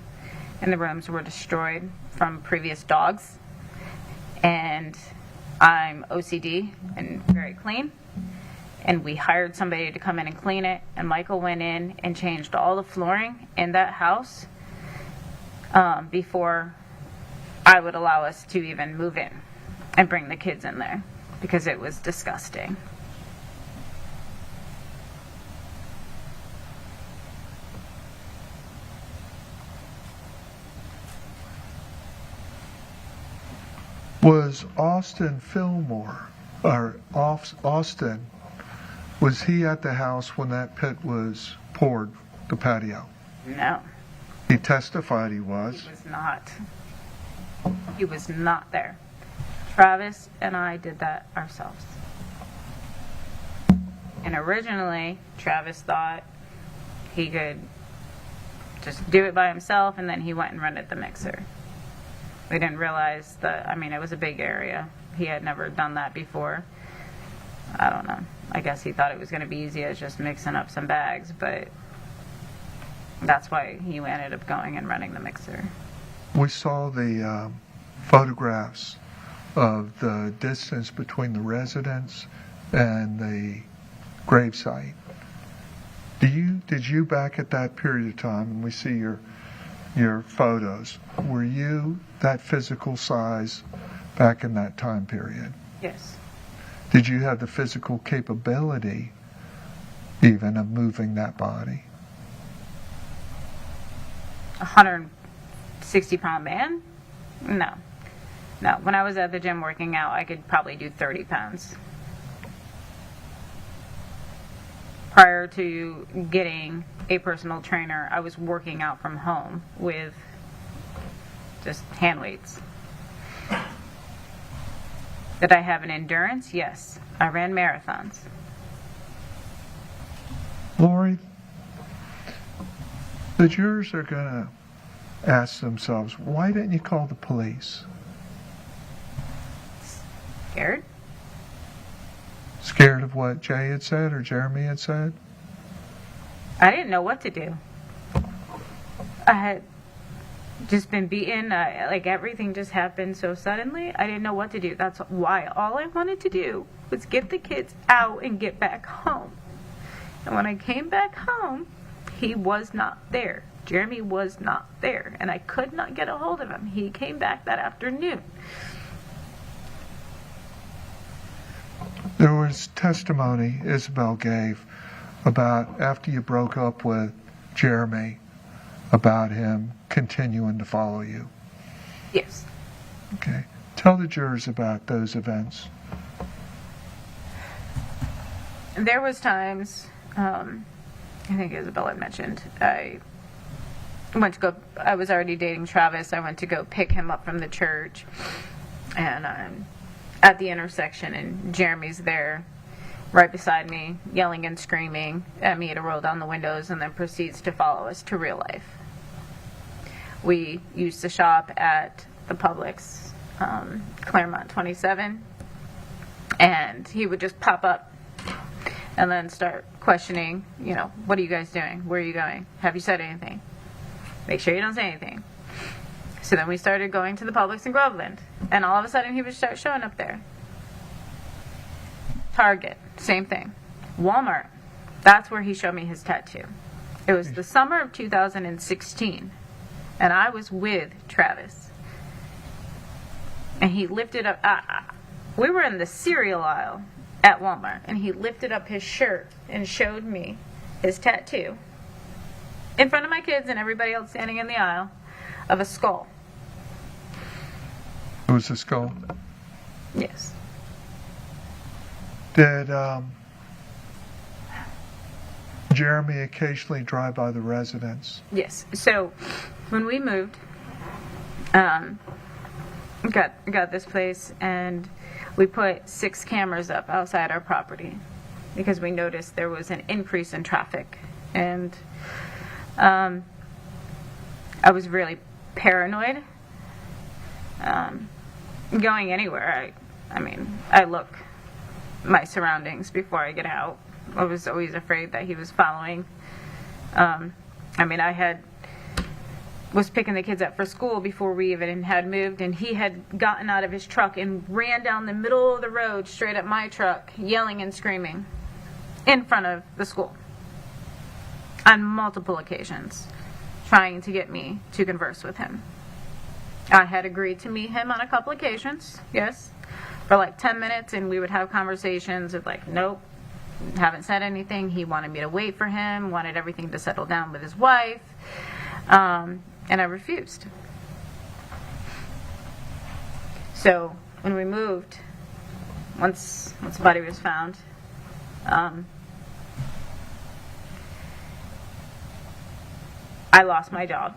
in the rooms were destroyed from previous dogs, and I'm OCD and very clean. And we hired somebody to come in and clean it, and Michael went in and changed all the flooring in that house before I would allow us to even move in and bring the kids in there, because it was disgusting. Was Austin Fillmore, or Austin, was he at the house when that pit was poured, the patio? No. He testified he was. He was not. He was not there. Travis and I did that ourselves. And originally, Travis thought he could just do it by himself, and then he went and rented the mixer. We didn't realize it was a big area. He had never done that before. I don't know. I guess he thought it was going to be easy as just mixing up some bags, but that's why he ended up going and renting the mixer. We saw the photographs of the distance between the residence and the gravesite. Did you back at that period of time, and we see your photos, were you that physical size back in that time period? Yes. Did you have the physical capability even of moving that body? 160-pound man? No. When I was at the gym working out, I could probably do 30 pounds. Prior to getting a personal trainer, I was working out from home with just hand weights. Did I have an endurance? Yes. I ran marathons. Laurie, the jurors are going to ask themselves, why didn't you call the police? Scared? Scared of what Jay had said or Jeremy had said? I didn't know what to do. I had just been beaten. Like everything just happened so suddenly. I didn't know what to do. That's why all I wanted to do was get the kids out and get back home. And when I came back home, he was not there. Jeremy was not there. And I could not get a hold of him. He came back that afternoon. There was testimony Isabelle gave about after you broke up with Jeremy, about him continuing to follow you. Yes. Okay. Tell the jurors about those events. There was times, I think Isabelle had mentioned, I was already dating Travis. I went to go pick him up from the church, and I'm at the intersection, and Jeremy's there right beside me, yelling and screaming at me to roll down the windows, and then proceeds to follow us to real life. We used to shop at the Publix, Claremont 27, and he would just pop up and then start questioning, what are you guys doing? Where are you going? Have you said anything? Make sure you don't say anything. So then we started going to the Publix in Groveland, and all of a sudden he would start showing up there. Target, same thing. Walmart, that's where he showed me his tattoo. It was the summer of 2016, and I was with Travis. And he lifted up, we were in the cereal aisle at Walmart, and he lifted up his shirt and showed me his tattoo in front of my kids and everybody else standing in the aisle of a skull. It was a skull? Yes. Did Jeremy occasionally drive by the residence? Yes. So when we moved, got this place, and we put 6 cameras up outside our property because we noticed there was an increase in traffic, and I was really paranoid. Going anywhere, I look my surroundings before I get out. I was always afraid that he was following. I was picking the kids up for school before we even had moved, and he had gotten out of his truck and ran down the middle of the road straight at my truck, yelling and screaming in front of the school on multiple occasions, trying to get me to converse with him. I had agreed to meet him on a couple occasions, yes, for like 10 minutes, and we would have conversations of like, nope, haven't said anything. He wanted me to wait for him, wanted everything to settle down with his wife, and I refused. So when we moved, once the body was found, I lost my job.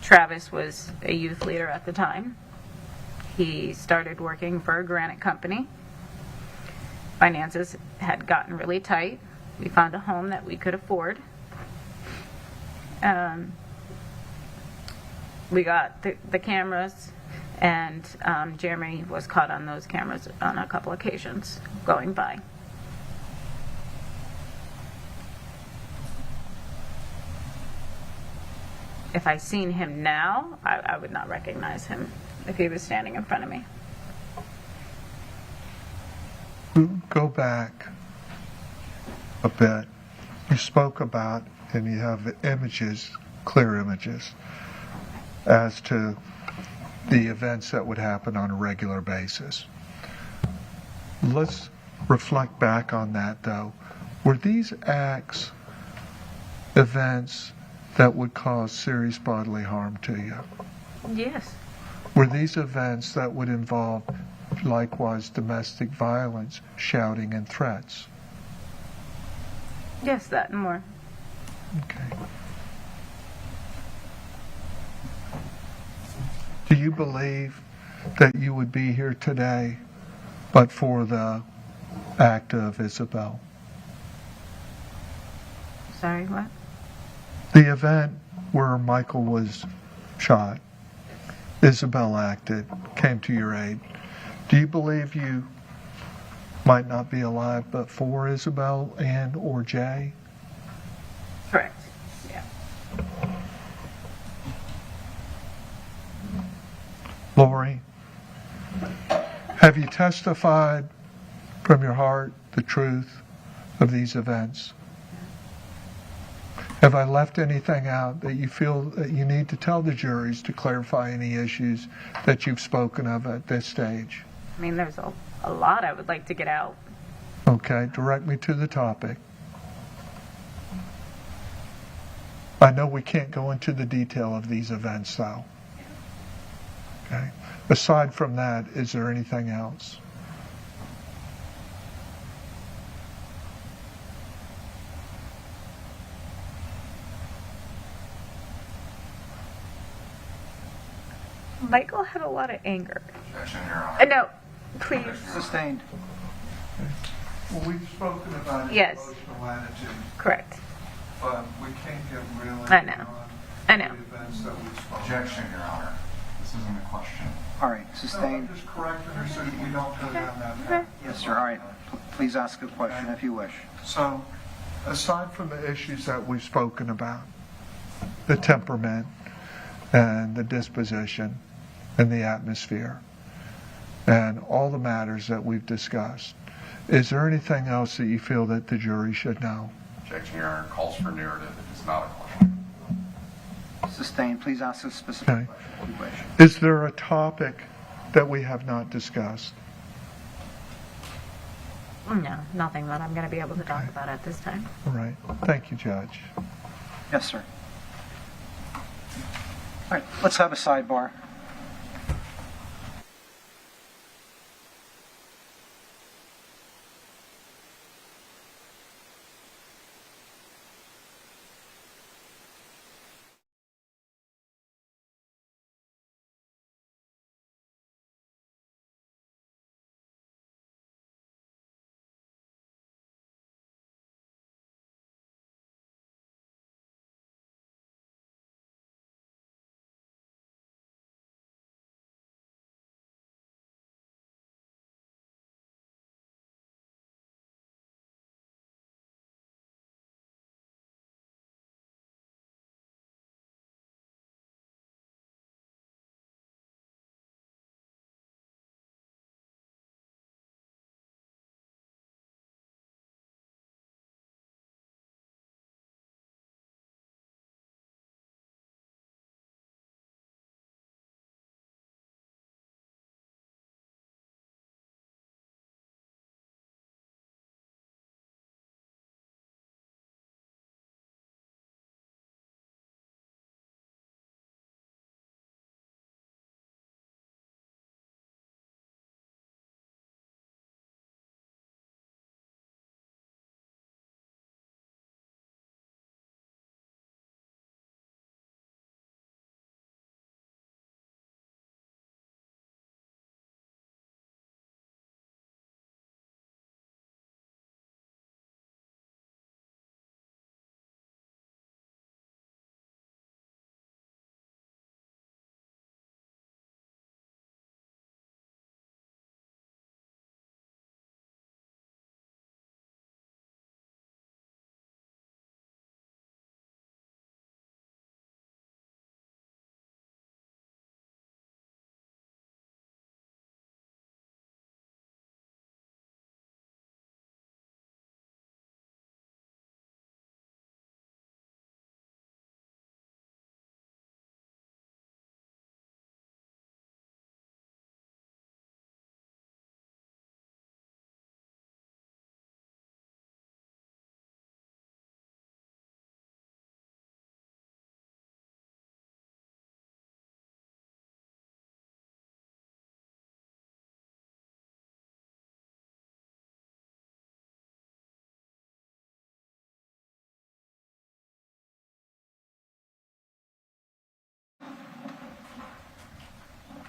Travis was a youth leader at the time. He started working for a granite company. Finances had gotten really tight. We found a home that we could afford. We got the cameras, and Jeremy was caught on those cameras on a couple occasions going by. If I seen him now, I would not recognize him if he was standing in front of me. Go back a bit. You spoke about, and you have images, clear images, as to the events that would happen on a regular basis. Let's reflect back on that, though. Were these acts events that would cause serious bodily harm to you? Yes. Were these events that would involve, likewise, domestic violence, shouting, and threats? Yes, that and more. Okay. you believe that you would be here today but for the act of Isabelle? Sorry, what? The event where Michael was shot, Isabelle acted, came to your aid. Do you believe you might not be alive but for Isabelle and or Jay? Correct. Yeah. Laurie, have you testified from your heart the truth of these events? Have I left anything out that you feel that you need to tell the juries to clarify any issues that you've spoken of at this stage? I mean, there's a lot I would like to get out. Okay, direct me to the topic. I know we can't go into the detail of these events, though. Okay. Aside from that, is there anything else? Michael had a lot of anger. Objection, Your Honor. No, please. Sustained. Well, we've spoken about his Yes. emotional attitude, Correct. but we can't get really I know. beyond I know. the events that we've spoken. Objection, Your Honor. This isn't a question. All right, No, sustained. I'm just correcting her so we don't go down that path. Yes, sir. All right. Please ask a question if you wish. So, aside from the issues that we've spoken about, the temperament and the disposition and the atmosphere and all the matters that we've discussed, is there anything else that you feel that the jury should know? Objection, Your Honor. Calls for narrative. It is not a question. Sustained. Please ask a specific Okay. question if you wish. Is there a topic that we have not discussed? No, nothing that I'm going to be able to talk about at this time. All right. Thank you, Judge. Yes, sir. All right, let's have a sidebar.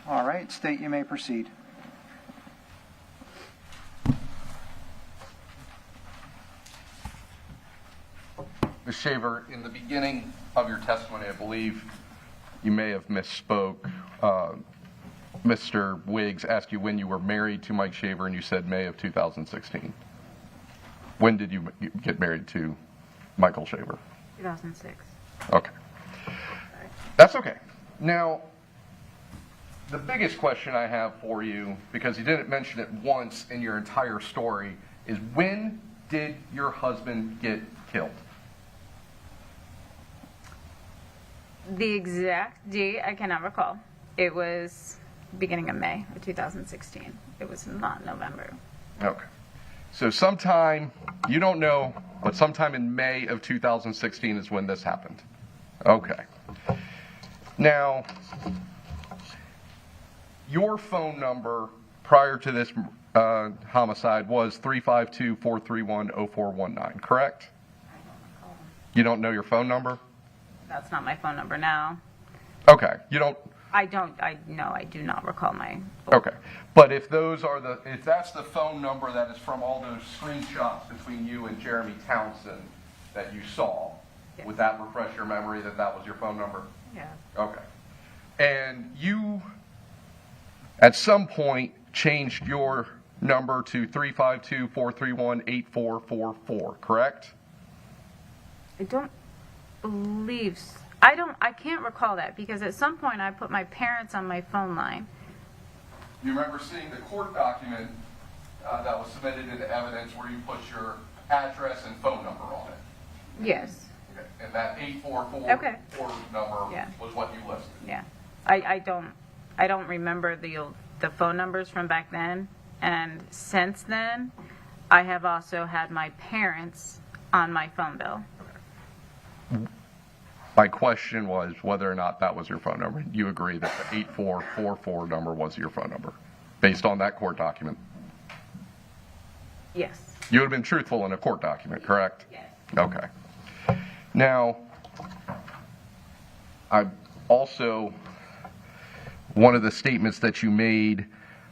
All right, State, you may proceed. Ms. Shaver, in the beginning of your testimony, I believe you may have misspoke. Mr. Wiggs asked you when you were married to Mike Shaver, and you said May of 2016. When did you get married to Michael Shaver? 2006. Okay. That's okay. Now, the biggest question I have for you, because you didn't mention it once in your entire story, is when did your husband get killed? The exact date I cannot recall. It was beginning of May of 2016. It was not November. Okay. So sometime, you don't know, but sometime in May of 2016 is when this happened. Okay. Now, your phone number prior to this homicide was 352-431-0419, correct? You don't know your phone number? That's not my phone number now. Okay. You don't... I do not recall my... Okay. But if that's the phone number that is from all those screenshots between you and Jeremy Townsend that you saw, Yes. would that refresh your memory that that was your phone number? Yeah. Okay. And you, at some point, changed your number to 352-431-8444, correct? I don't believe... I can't recall that because at some point I put my parents on my phone line. You remember seeing the court document that was submitted into evidence where you put your address and phone number on it? Yes. Okay. And that 844 Okay. number Yeah. was what you listed? Yeah. I don't remember the phone numbers from back then, and since then I have also had my parents on my phone bill. My question was whether or not that was your phone number. You agree that the 8444 number was your phone number based on that court document? Yes. You would have been truthful in a court document, correct? Yes. Okay. Now, I also, one of the statements that you made,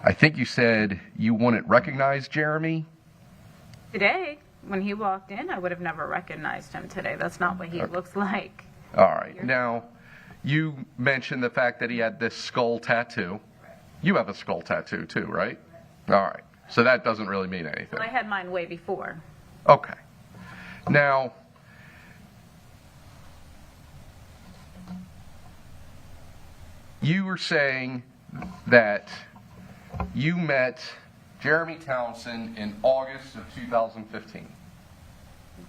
I think you said you wouldn't recognize Jeremy? Today, when he walked in, I would have never recognized him today. That's not what he looks like. All right. Now, you mentioned the fact that he had this skull tattoo. You have a skull tattoo too, right? All right. So that doesn't really mean anything. Well, I had mine way before. Okay. Now, you were saying that you met Jeremy Townsend in August of 2015.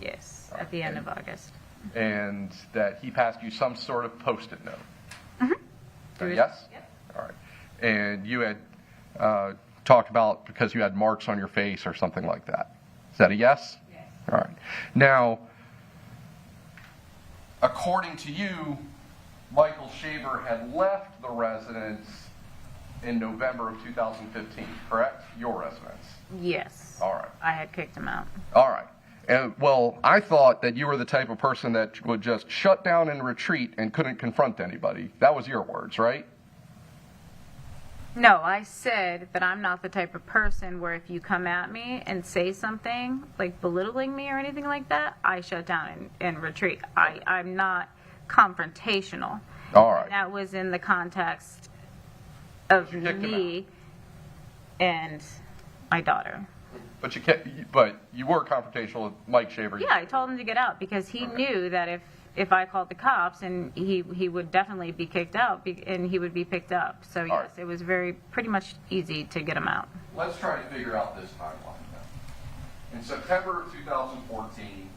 Yes, at the end of August. And that he passed you some sort of Post-it note. Mm-hmm. Yes? Yep. All right. And you had talked about because you had marks on your face or something like that. Is that a yes? Yes. All right. Now, according to you, Michael Shaver had left the residence in November of 2015, correct? Your residence. Yes. All right. I had kicked him out. All right. Well, I thought that you were the type of person that would just shut down and retreat and couldn't confront anybody. That was your words, right? No, I said that I'm not the type of person where if you come at me and say something like belittling me or anything like that, I shut down and retreat. I'm not confrontational. All right. And that was in the context of me and my daughter. But you were confrontational with Mike Shaver. Yeah, I told him to get out because he knew that if I called the cops, and he would definitely be kicked out, and he would be picked up. So yes, it was pretty much easy to get him out. Let's try to figure out this timeline then. In September of 2014,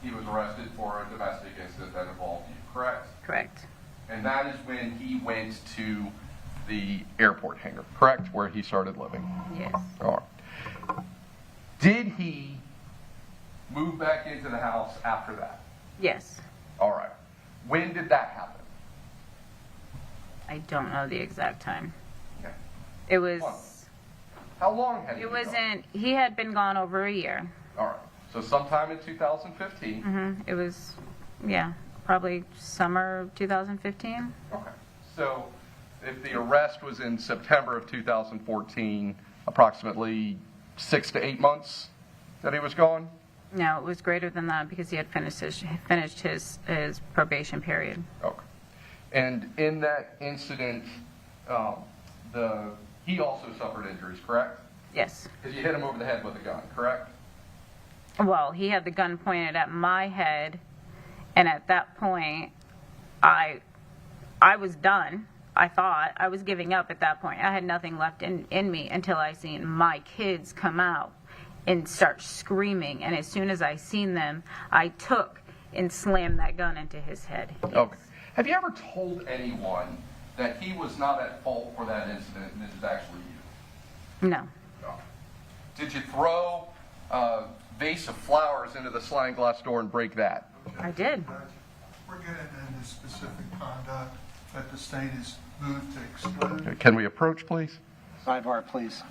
he was arrested for a domestic incident that involved you, correct? Correct. And that is when he went to the airport hangar, correct? Where he started living. Yes. All right. Did he move back into the house after that? Yes. All right. When did that happen? I don't know the exact time. Okay. It was. How long had he been gone? He had been gone over a year. All right. So sometime in 2015. Mm-hmm. It was, yeah, probably summer of 2015. Okay. So If the arrest was in September of 2014, approximately 6 to 8 months that he was gone? No, it was greater than that because he had finished his probation period. Okay. And in that incident, he also suffered injuries, correct? Yes. Because you hit him over the head with a gun, correct? Well, he had the gun pointed at my head, and at that point, I was done. I thought I was giving up at that point. I had nothing left in me until I seen my kids come out and start screaming. And as soon as I seen them, I took and slammed that gun into his head. Yes. Okay. Have you ever told anyone that he was not at fault for that incident and it was actually you? No. No. Did you throw a vase of flowers into the sliding glass door and break that? I did. We're getting into specific conduct that the state is moved to exclude. Okay. Can we approach, please? Sidebar, please.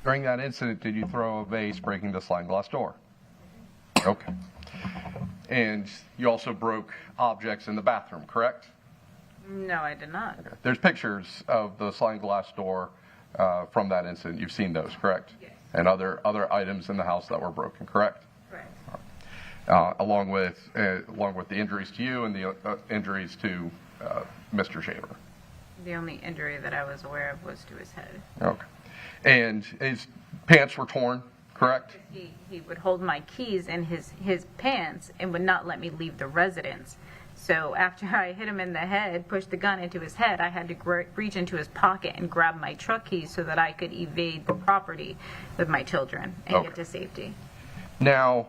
During that incident, did you throw a vase breaking the sliding glass door? Okay. And you also broke objects in the bathroom, correct? No, I did not. Okay. There's pictures of the sliding glass door from that incident. You've seen those, correct? Yes. And other items in the house that were broken, correct? Correct. Along with the injuries to you and the injuries to Mr. Shaver. The only injury that I was aware of was to his head. Okay. And his pants were torn, correct? He would hold my keys in his pants and would not let me leave the residence. So after I hit him in the head, pushed the gun into his head, I had to reach into his pocket and grab my truck keys so that I could evade the property with my children and get to safety. Now,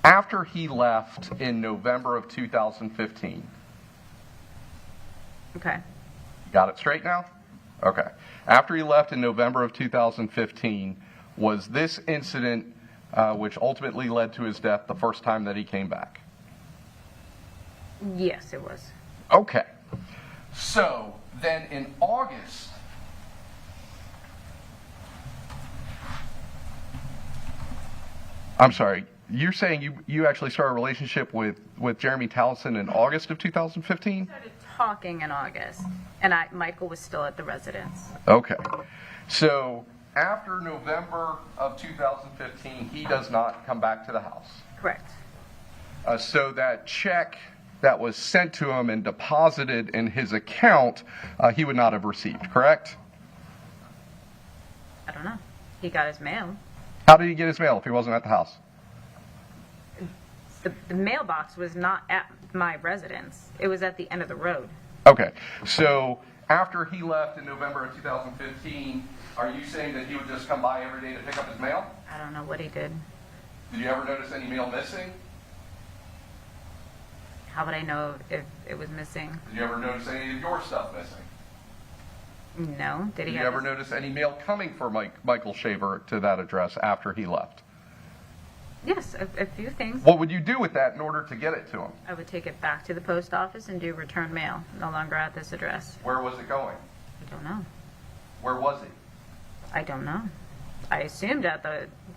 after he left in November of 2015, okay. Got it straight now? Okay. After he left in November of 2015, was this incident, which ultimately led to his death, the first time that he came back? Yes, it was. Okay. So, then in August, I'm sorry, you're saying you actually started a relationship with Jeremy Towson in August of 2015? We started talking in August, and Michael was still at the residence. Okay. So after November of 2015, he does not come back to the house. Correct. So that check that was sent to him and deposited in his account, he would not have received, correct? I don't know. He got his mail. How did he get his mail if he wasn't at the house? The mailbox was not at my residence. It was at the end of the road. Okay. So after he left in November of 2015, are you saying that he would just come by every day to pick up his mail? I don't know what he did. Did you ever notice any mail missing? How would I know if it was missing? Did you ever notice any of your stuff missing? No. Did you ever notice any mail coming for Michael Shaver to that address after he left? Yes, a few things. What would you do with that in order to get it to him? I would take it back to the post office and do return mail. No longer at this address. Where was it going? I don't know. Where was he? I don't know. I assumed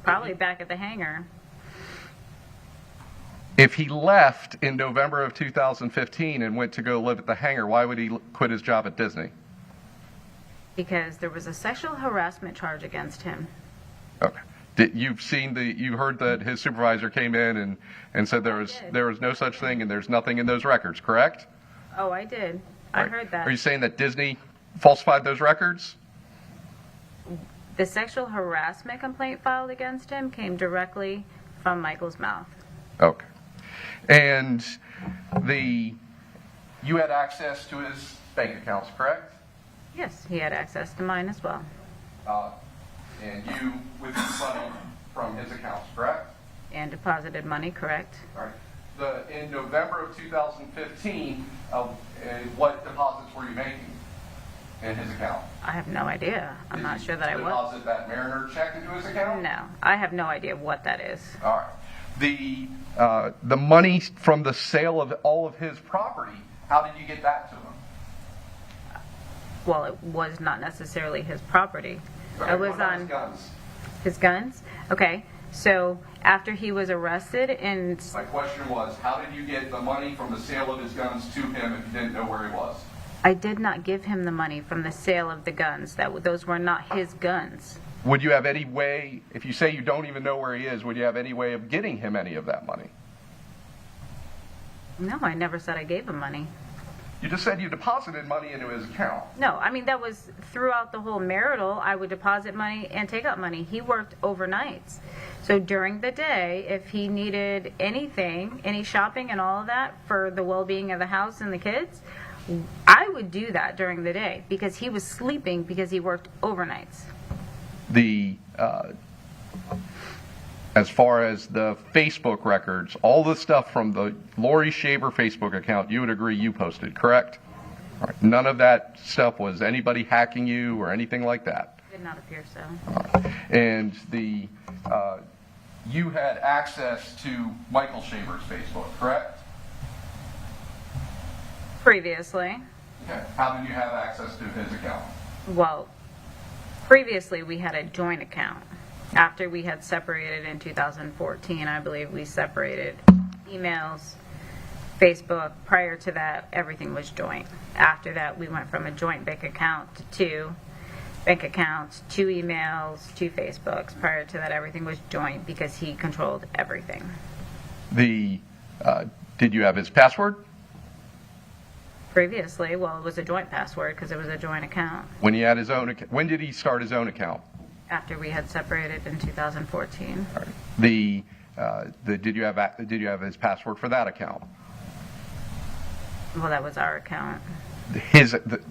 probably back at the hangar. If he left in November of 2015 and went to go live at the hangar, why would he quit his job at Disney? Because there was a sexual harassment charge against him. Okay. You heard that his supervisor came in and said there was no such thing and there's nothing in those records, correct? Oh, I did. I heard that. Are you saying that Disney falsified those records? The sexual harassment complaint filed against him came directly from Michael's mouth. Okay. And you had access to his bank accounts, correct? Yes, he had access to mine as well. And you withdrew money from his accounts, correct? And deposited money, correct? All right. In November of 2015, what deposits were you making in his account? I have no idea. I'm not sure that I was. Deposit that Mariner check into his account? No, I have no idea what that is. All right. The money from the sale of all of his property, how did you get that to him? Well, it was not necessarily his property. Okay, It was what about on his guns? his guns. Okay, so after he was arrested and My question was, how did you get the money from the sale of his guns to him if you didn't know where he was? I did not give him the money from the sale of the guns. Those were not his guns. Would you have any way, if you say you don't even know where he is, would you have any way of getting him any of that money? No, I never said I gave him money. You just said you deposited money into his account. No, I mean, that was throughout the whole marital. I would deposit money and take out money. He worked overnights. So during the day, if he needed anything, any shopping and all of that for the well-being of the house and the kids, I would do that during the day because he was sleeping because he worked overnights. As far as the Facebook records, all the stuff from the Laurie Shaver Facebook account, you would agree you posted, correct? All right. None of that stuff was anybody hacking you or anything like that? Did not appear so. All right. And you had access to Michael Shaver's Facebook, correct? Previously. Okay. How did you have access to his account? Well, previously we had a joint account. After we had separated in 2014, I believe we separated emails, Facebook. Prior to that, everything was joint. After that, we went from a joint bank account to 2 bank accounts, 2 emails, 2 Facebooks. Prior to that, everything was joint because he controlled everything. Did you have his password? Previously, well, it was a joint password because it was a joint account. When he had his own account, when did he start his own account? After we had separated in 2014. All right. Did you have his password for that account? Well, that was our account.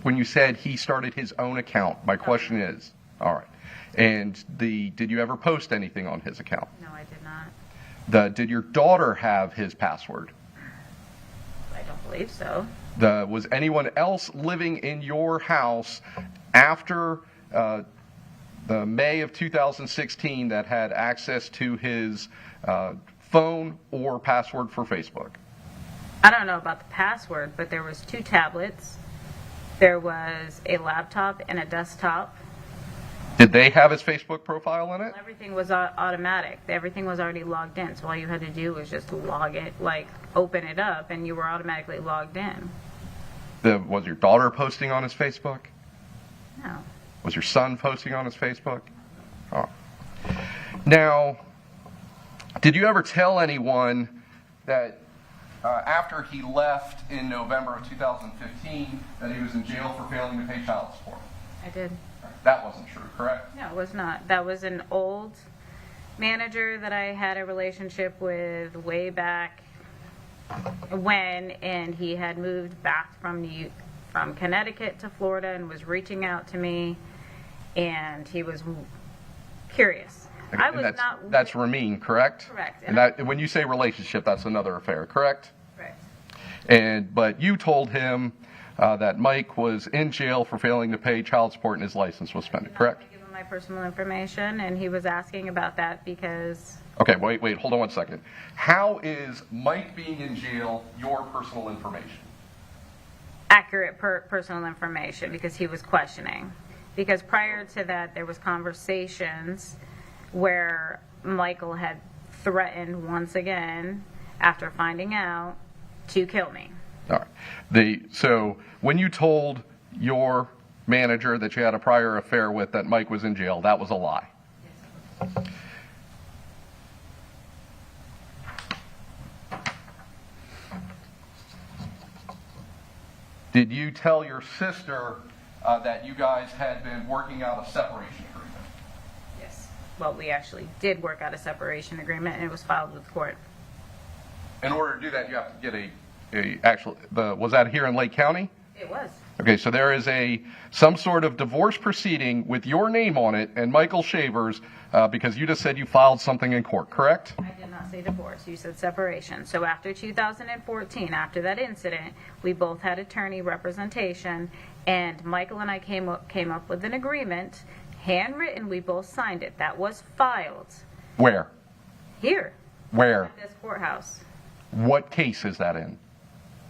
When you said he started his own account, my question is, all right, and did you ever post anything on his account? No, I did not. Did your daughter have his password? I don't believe so. Was anyone else living in your house after the May of 2016 that had access to his phone or password for Facebook? I don't know about the password, but there was 2 tablets. There was a laptop and a desktop. Did they have his Facebook profile in it? Everything was automatic. Everything was already logged in. So all you had to do was just log it, open it up, and you were automatically logged in. Was your daughter posting on his Facebook? No. Was your son posting on his Facebook? Oh. Now, did you ever tell anyone that after he left in November of 2015 that he was in jail for failing to pay child support? I did. That wasn't true, correct? No, it was not. That was an old manager that I had a relationship with way back when, and he had moved back from Connecticut to Florida and was reaching out to me, and he was curious. Okay, I was not. That's Ramin, correct? Correct. And when you say relationship, that's another affair, correct? Correct. But you told him that Mike was in jail for failing to pay child support and his license was suspended, correct? I gave him my personal information, and he was asking about that because. Okay, wait, hold on one second. How is Mike being in jail your personal information? Accurate personal information because he was questioning. Because prior to that, there was conversations where Michael had threatened once again, after finding out, to kill me. All right. So when you told your manager that you had a prior affair with that Mike was in jail, that was a lie. Yes. Did you tell your sister that you guys had been working out a separation agreement? Yes. Well, we actually did work out a separation agreement, and it was filed with court. In order to do that, you have to get was that here in Lake County? It was. Okay, so there is some sort of divorce proceeding with your name on it and Michael Shaver's because you just said you filed something in court, correct? I did not say divorce. You said separation. So after 2014, after that incident, we both had attorney representation, and Michael and I came up with an agreement, handwritten. We both signed it. That was filed. Where? Here. Where? At this courthouse. What case is that in?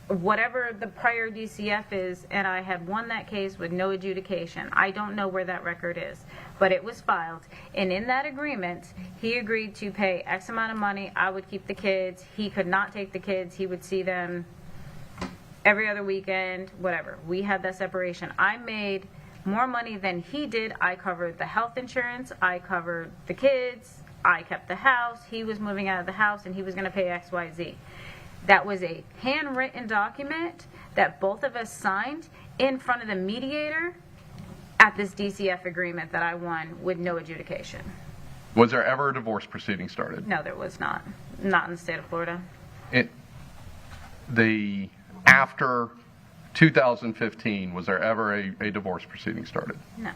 Whatever the prior DCF is, and I had won that case with no adjudication. I don't know where that record is, but it was filed. And in that agreement, he agreed to pay X amount of money. I would keep the kids. He could not take the kids. He would see them every other weekend, whatever. We had that separation. I made more money than he did. I covered the health insurance. I covered the kids. I kept the house. He was moving out of the house, and he was going to pay X, Y, Z. That was a handwritten document that both of us signed in front of the mediator at this DCF agreement that I won with no adjudication. Was there ever a divorce proceeding started? No, there was not. Not in the state of Florida. After 2015, was there ever a divorce proceeding started? No.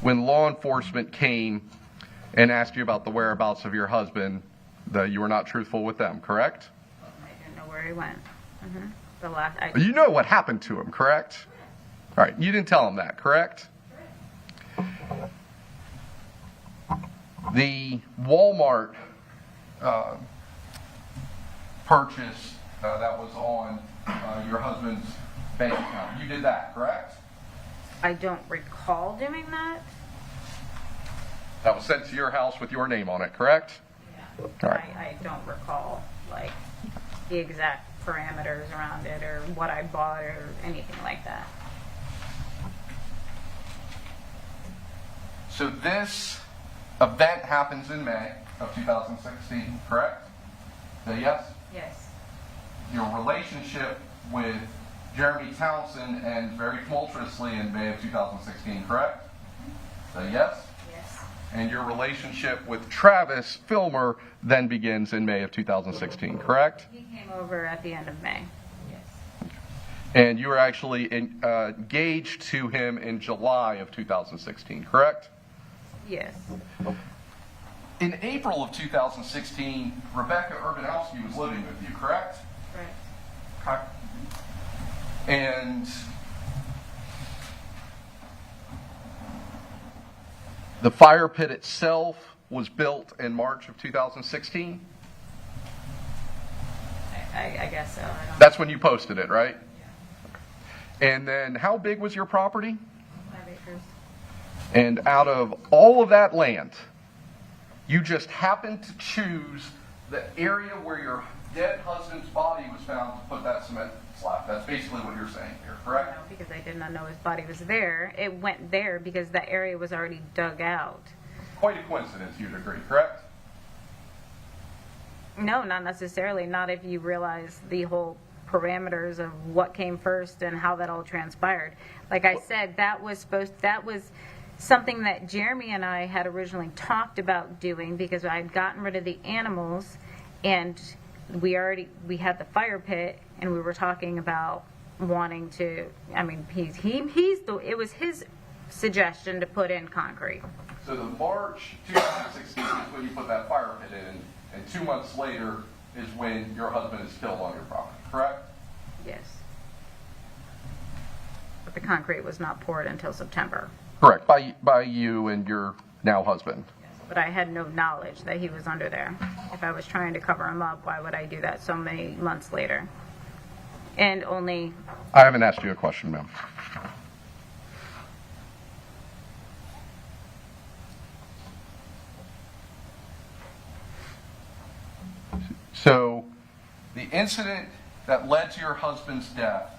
When law enforcement came and asked you about the whereabouts of your husband, you were not truthful with them, correct? I didn't know where he went. You know what happened to him, correct? All right, you didn't tell him that, correct? The Walmart purchase that was on your husband's bank account. You did that, correct? I don't recall doing that. That was sent to your house with your name on it, correct? Yeah. All right. I don't recall, like, the exact parameters around it or what I bought or anything like that. So this event happens in May of 2016, correct? Say yes? Yes. Your relationship with Jeremy Townsend ends very tumultuously in May of 2016, correct? Say yes? Yes. And your relationship with Travis Filmer then begins in May of 2016, correct? He came over at the end of May. Yes. And you were actually engaged to him in July of 2016, correct? Yes. In April of 2016, Rebecca Urbanowski was living with you, correct? Right. And the fire pit itself was built in March of 2016? I guess so. I don't That's when you posted it, right? Yeah. And then how big was your property? 5 acres. And out of all of that land, you just happened to choose the area where your dead husband's body was found to put that cement slab. That's basically what you're saying here, correct? No, because I did not know his body was there. It went there because that area was already dug out. Quite a coincidence, you'd agree, correct? No, not necessarily. Not if you realize the whole parameters of what came first and how that all transpired. Like I said, that was something that Jeremy and I had originally talked about doing because I had gotten rid of the animals and we had the fire pit and we were talking about wanting to, I mean, it was his suggestion to put in concrete. So the March 2016 is when you put that fire pit in, and 2 months later is when your husband is killed on your property, correct? Yes. But the concrete was not poured until September. Correct, by you and your now husband. But I had no knowledge that he was under there. If I was trying to cover him up, why would I do that so many months later? And only... I haven't asked you a question, ma'am. So, the incident that led to your husband's death,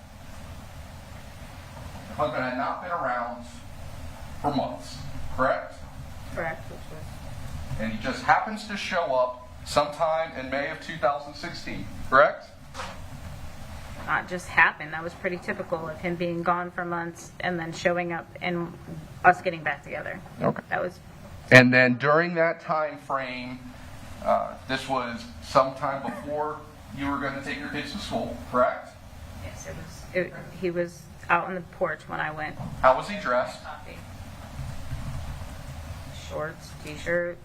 your husband had not been around for months, correct? Correct. And he just happens to show up sometime in May of 2016, correct? Not just happened. That was pretty typical of him being gone for months and then showing up and us getting back together. Okay. That was... And then during that time frame, this was sometime before you were going to take your kids to school, correct? Yes, he was out on the porch when I went. How was he dressed? Shorts, t-shirt,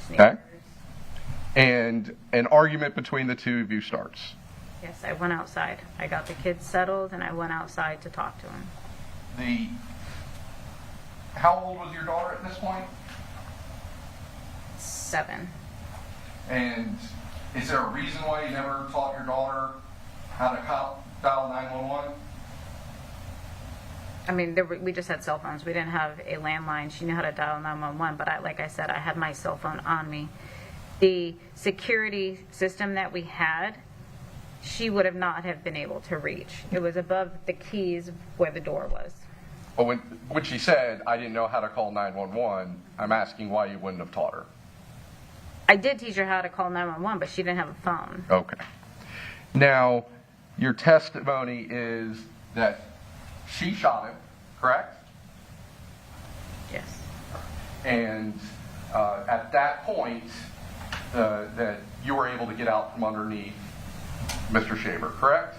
sneakers. Okay. And an argument between the two of you starts. Yes, I went outside. I got the kids settled and I went outside to talk to him. How old was your daughter at this point? 7. And is there a reason why you never taught your daughter how to dial 911? I mean, we just had cell phones. We didn't have a landline. She knew how to dial 911, but like I said, I had my cell phone on me. The security system that we had, she would have not have been able to reach. It was above the keys where the door was. Well, when she said, I didn't know how to call 911, I'm asking why you wouldn't have taught her. I did teach her how to call 911, but she didn't have a phone. Okay. Now, your testimony is that she shot him, correct? Yes. And at that point, that you were able to get out from underneath Mr. Shaver, correct?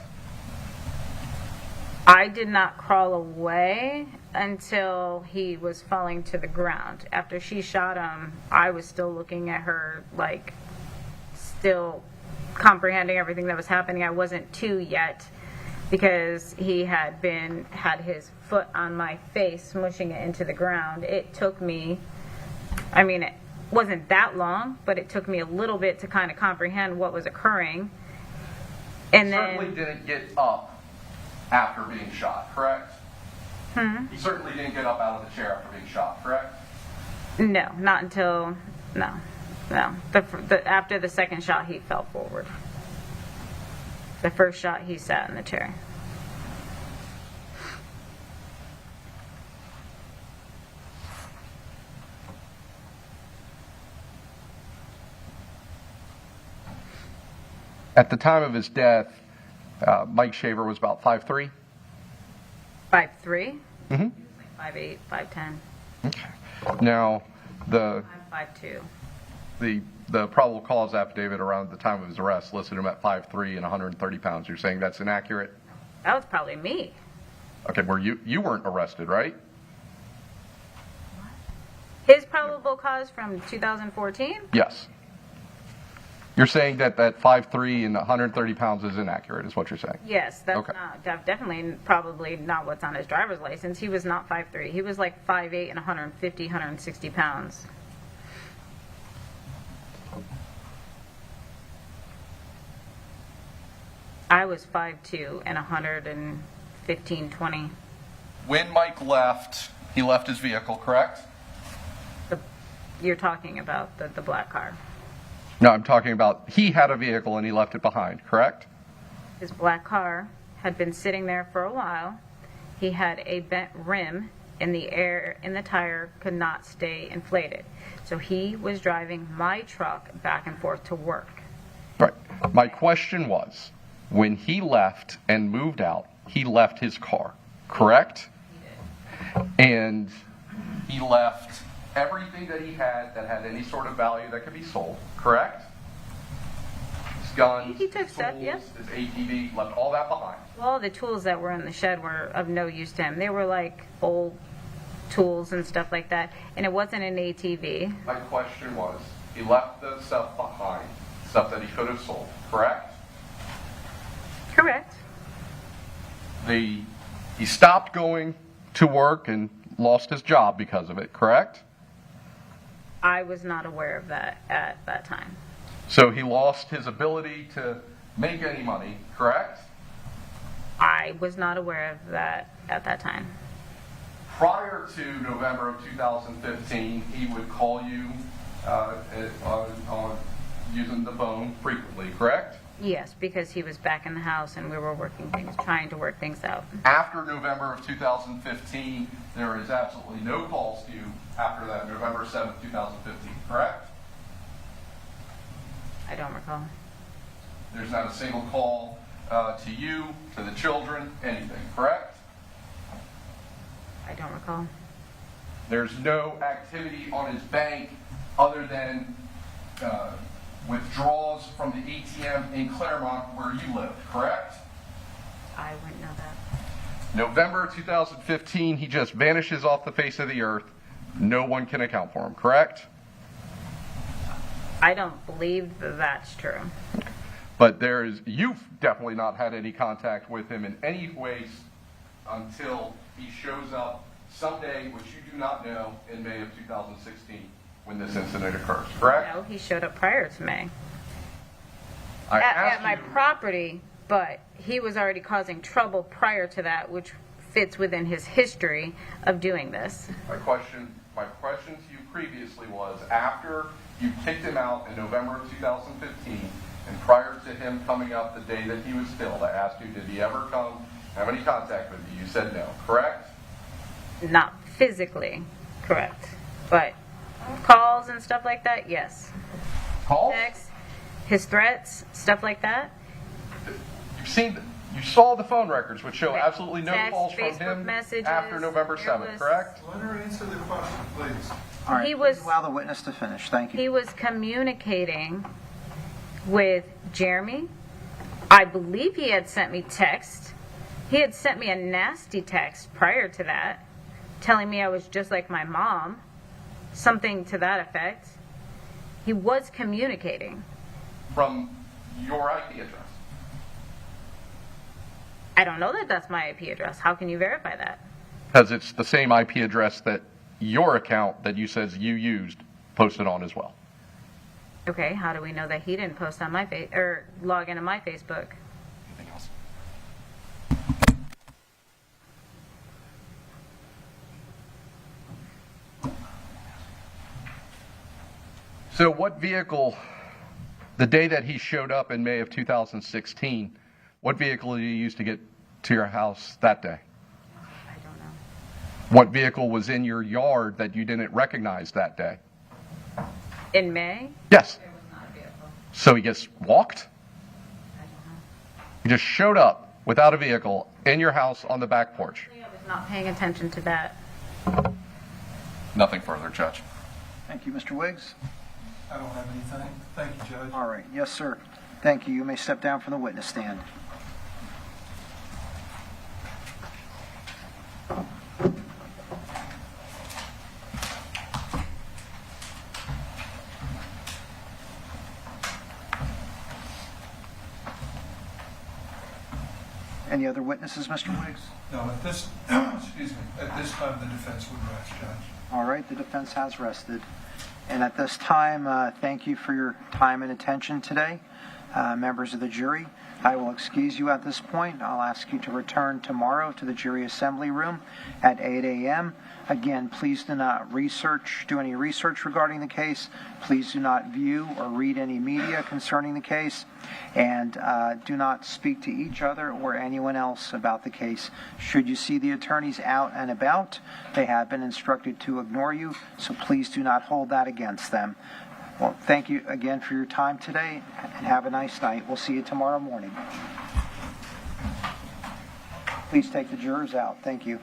I did not crawl away until he was falling to the ground. After she shot him, I was still looking at her, like, still comprehending everything that was happening. I wasn't 2 yet because he had his foot on my face, smushing it into the ground. It took me, I mean, it wasn't that long, but it took me a little bit to kind of comprehend what was occurring. And certainly didn't get up after being shot, correct? He certainly didn't get up out of the chair after being shot, correct? No, not until, no. After the second shot, he fell forward. The first shot, he sat in the chair. At the time of his death, Mike Shaver was about 5'3"? 5'3"? Mm-hmm. Like 5'8", 5'10". Okay. Now, I'm 5'2". the probable cause affidavit around the time of his arrest listed him at 5'3" and 130 pounds. You're saying that's inaccurate? That was probably me. Okay, you weren't arrested, right? His probable cause from 2014? Yes. You're saying that 5'3" and 130 pounds is inaccurate, is what you're saying? Yes, that's Okay. definitely probably not what's on his driver's license. He was not 5'3". He was like 5'8" and 150, 160 pounds. I was 5'2" and 115, 20. When Mike left, he left his vehicle, correct? You're talking about the black car. No, I'm talking about he had a vehicle and he left it behind, correct? His black car had been sitting there for a while. He had a bent rim and the air in the tire could not stay inflated. So he was driving my truck back and forth to work. Right. My question was, when he left and moved out, he left his car, correct? He did. And he left everything that he had that had any sort of value that could be sold, correct? His guns, He took his stuff, tools, yeah. his ATV, left all that behind. Well, the tools that were in the shed were of no use to him. They were like old tools and stuff like that, and it wasn't an ATV. My question was, he left the stuff behind, stuff that he could have sold, correct? Correct. He stopped going to work and lost his job because of it, correct? I was not aware of that at that time. So he lost his ability to make any money, correct? I was not aware of that at that time. Prior to November of 2015, he would call you on using the phone frequently, correct? Yes, because he was back in the house and we were trying to work things out. After November of 2015, there is absolutely no calls to you after that November 7th, 2015, correct? I don't recall. There's not a single call to you, to the children, anything, correct? I don't recall. There's no activity on his bank other than withdrawals from the ATM in Claremont where you live, correct? I wouldn't know that. November 2015, he just vanishes off the face of the earth. No one can account for him, correct? I don't believe that's true. But you've definitely not had any contact with him in any ways until he shows up someday, which you do not know, in May of 2016 when this incident occurs, correct? No, he showed up prior to May. I At asked my you- property, but he was already causing trouble prior to that, which fits within his history of doing this. My question to you previously was, after you kicked him out in November of 2015, and prior to him coming up the day that he was killed, I asked you, did he ever come, have any contact with you? You said no, correct? Not physically, correct. But calls and stuff like that, yes. Calls? Texts, his threats, stuff like that. You saw the phone records, which show Right. absolutely no Text, calls from Facebook him messages, after November there 7th, was- correct? Let her answer the question, please. All right, He please was- allow the witness to finish. Thank you. He was communicating with Jeremy. I believe he had sent me text. He had sent me a nasty text prior to that, telling me I was just like my mom, something to that effect. He was communicating. From your IP address. I don't know that that's my IP address. How can you verify that? Because it's the same IP address that your account that you says you used posted on as well. Okay, how do we know that he didn't post on my log into my Facebook? Anything else? So what vehicle, the day that he showed up in May of 2016, what vehicle did you use to get to your house that day? I don't know. What vehicle was in your yard that you didn't recognize that day? In May? Yes. There was not a vehicle. So he gets walked? I don't know. He just showed up without a vehicle in your house on the back porch. I was not paying attention to that. Nothing further, Judge. Thank you, Mr. Wiggs. I don't have anything. Thank you, Judge. All right. Yes, sir. Thank you. You may step down from the witness stand. Any other witnesses, Mr. Wiggs? No, at this, excuse me, at this time, the defense would rest, Judge. All right, the defense has rested. And at this time, thank you for your time and attention today. Members of the jury, I will excuse you at this point. I'll ask you to return tomorrow to the jury assembly room at 8 a.m. Again, please do not do any research regarding the case. Please do not view or read any media concerning the case. And do not speak to each other or anyone else about the case. Should you see the attorneys out and about, they have been instructed to ignore you, so please do not hold that against them. Well, thank you again for your time today, and have a nice night. We'll see you tomorrow morning. Please take the jurors out. Thank you.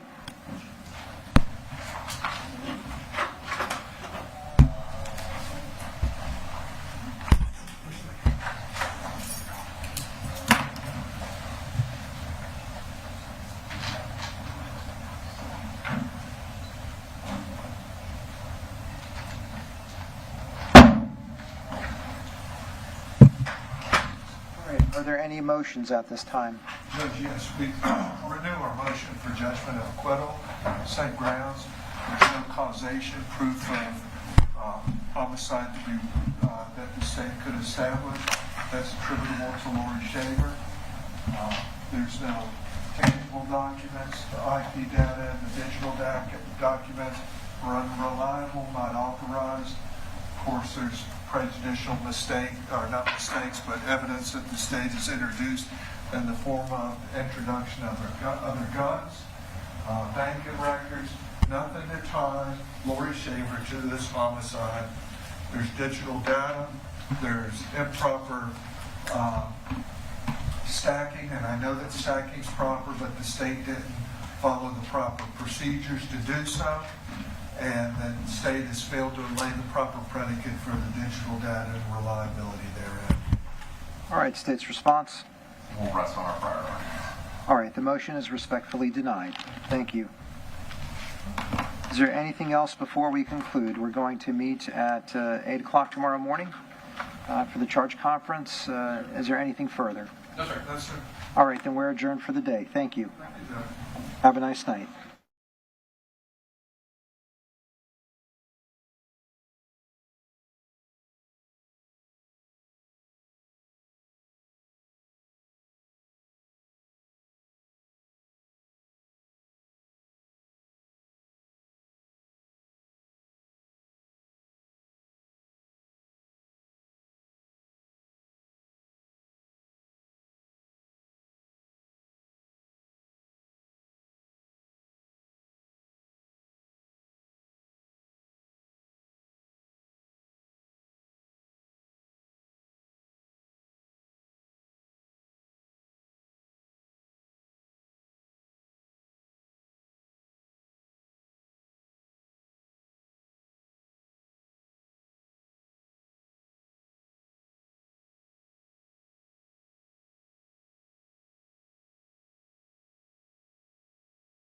Are there any motions at this time? Judge, yes, we renew our motion for judgment of acquittal, same grounds. There's no causation, proof of homicide to be, that the state could establish. That's attributable to Laurie Shaver. There's no tangible documents. The IP data and the digital documents were unreliable, not authorized. Of course, there's prejudicial not mistakes, but evidence that the state has introduced in the form of introduction of other guns, banking records, nothing to tie Laurie Shaver to this homicide. There's digital data, there's improper stacking, and I know that stacking's proper, but the state didn't follow the proper procedures to do so. And the state has failed to lay the proper predicate for the digital data and reliability therein. All right, state's response. We'll rest on our prior arguments. All right, the motion is respectfully denied. Thank you. Is there anything else before we conclude? We're going to meet at 8 o'clock tomorrow morning for the charge conference. Is there anything further? No, sir. Yes, sir. All right, then we're adjourned for the day. Thank you. Thank you, Judge. Have a nice night.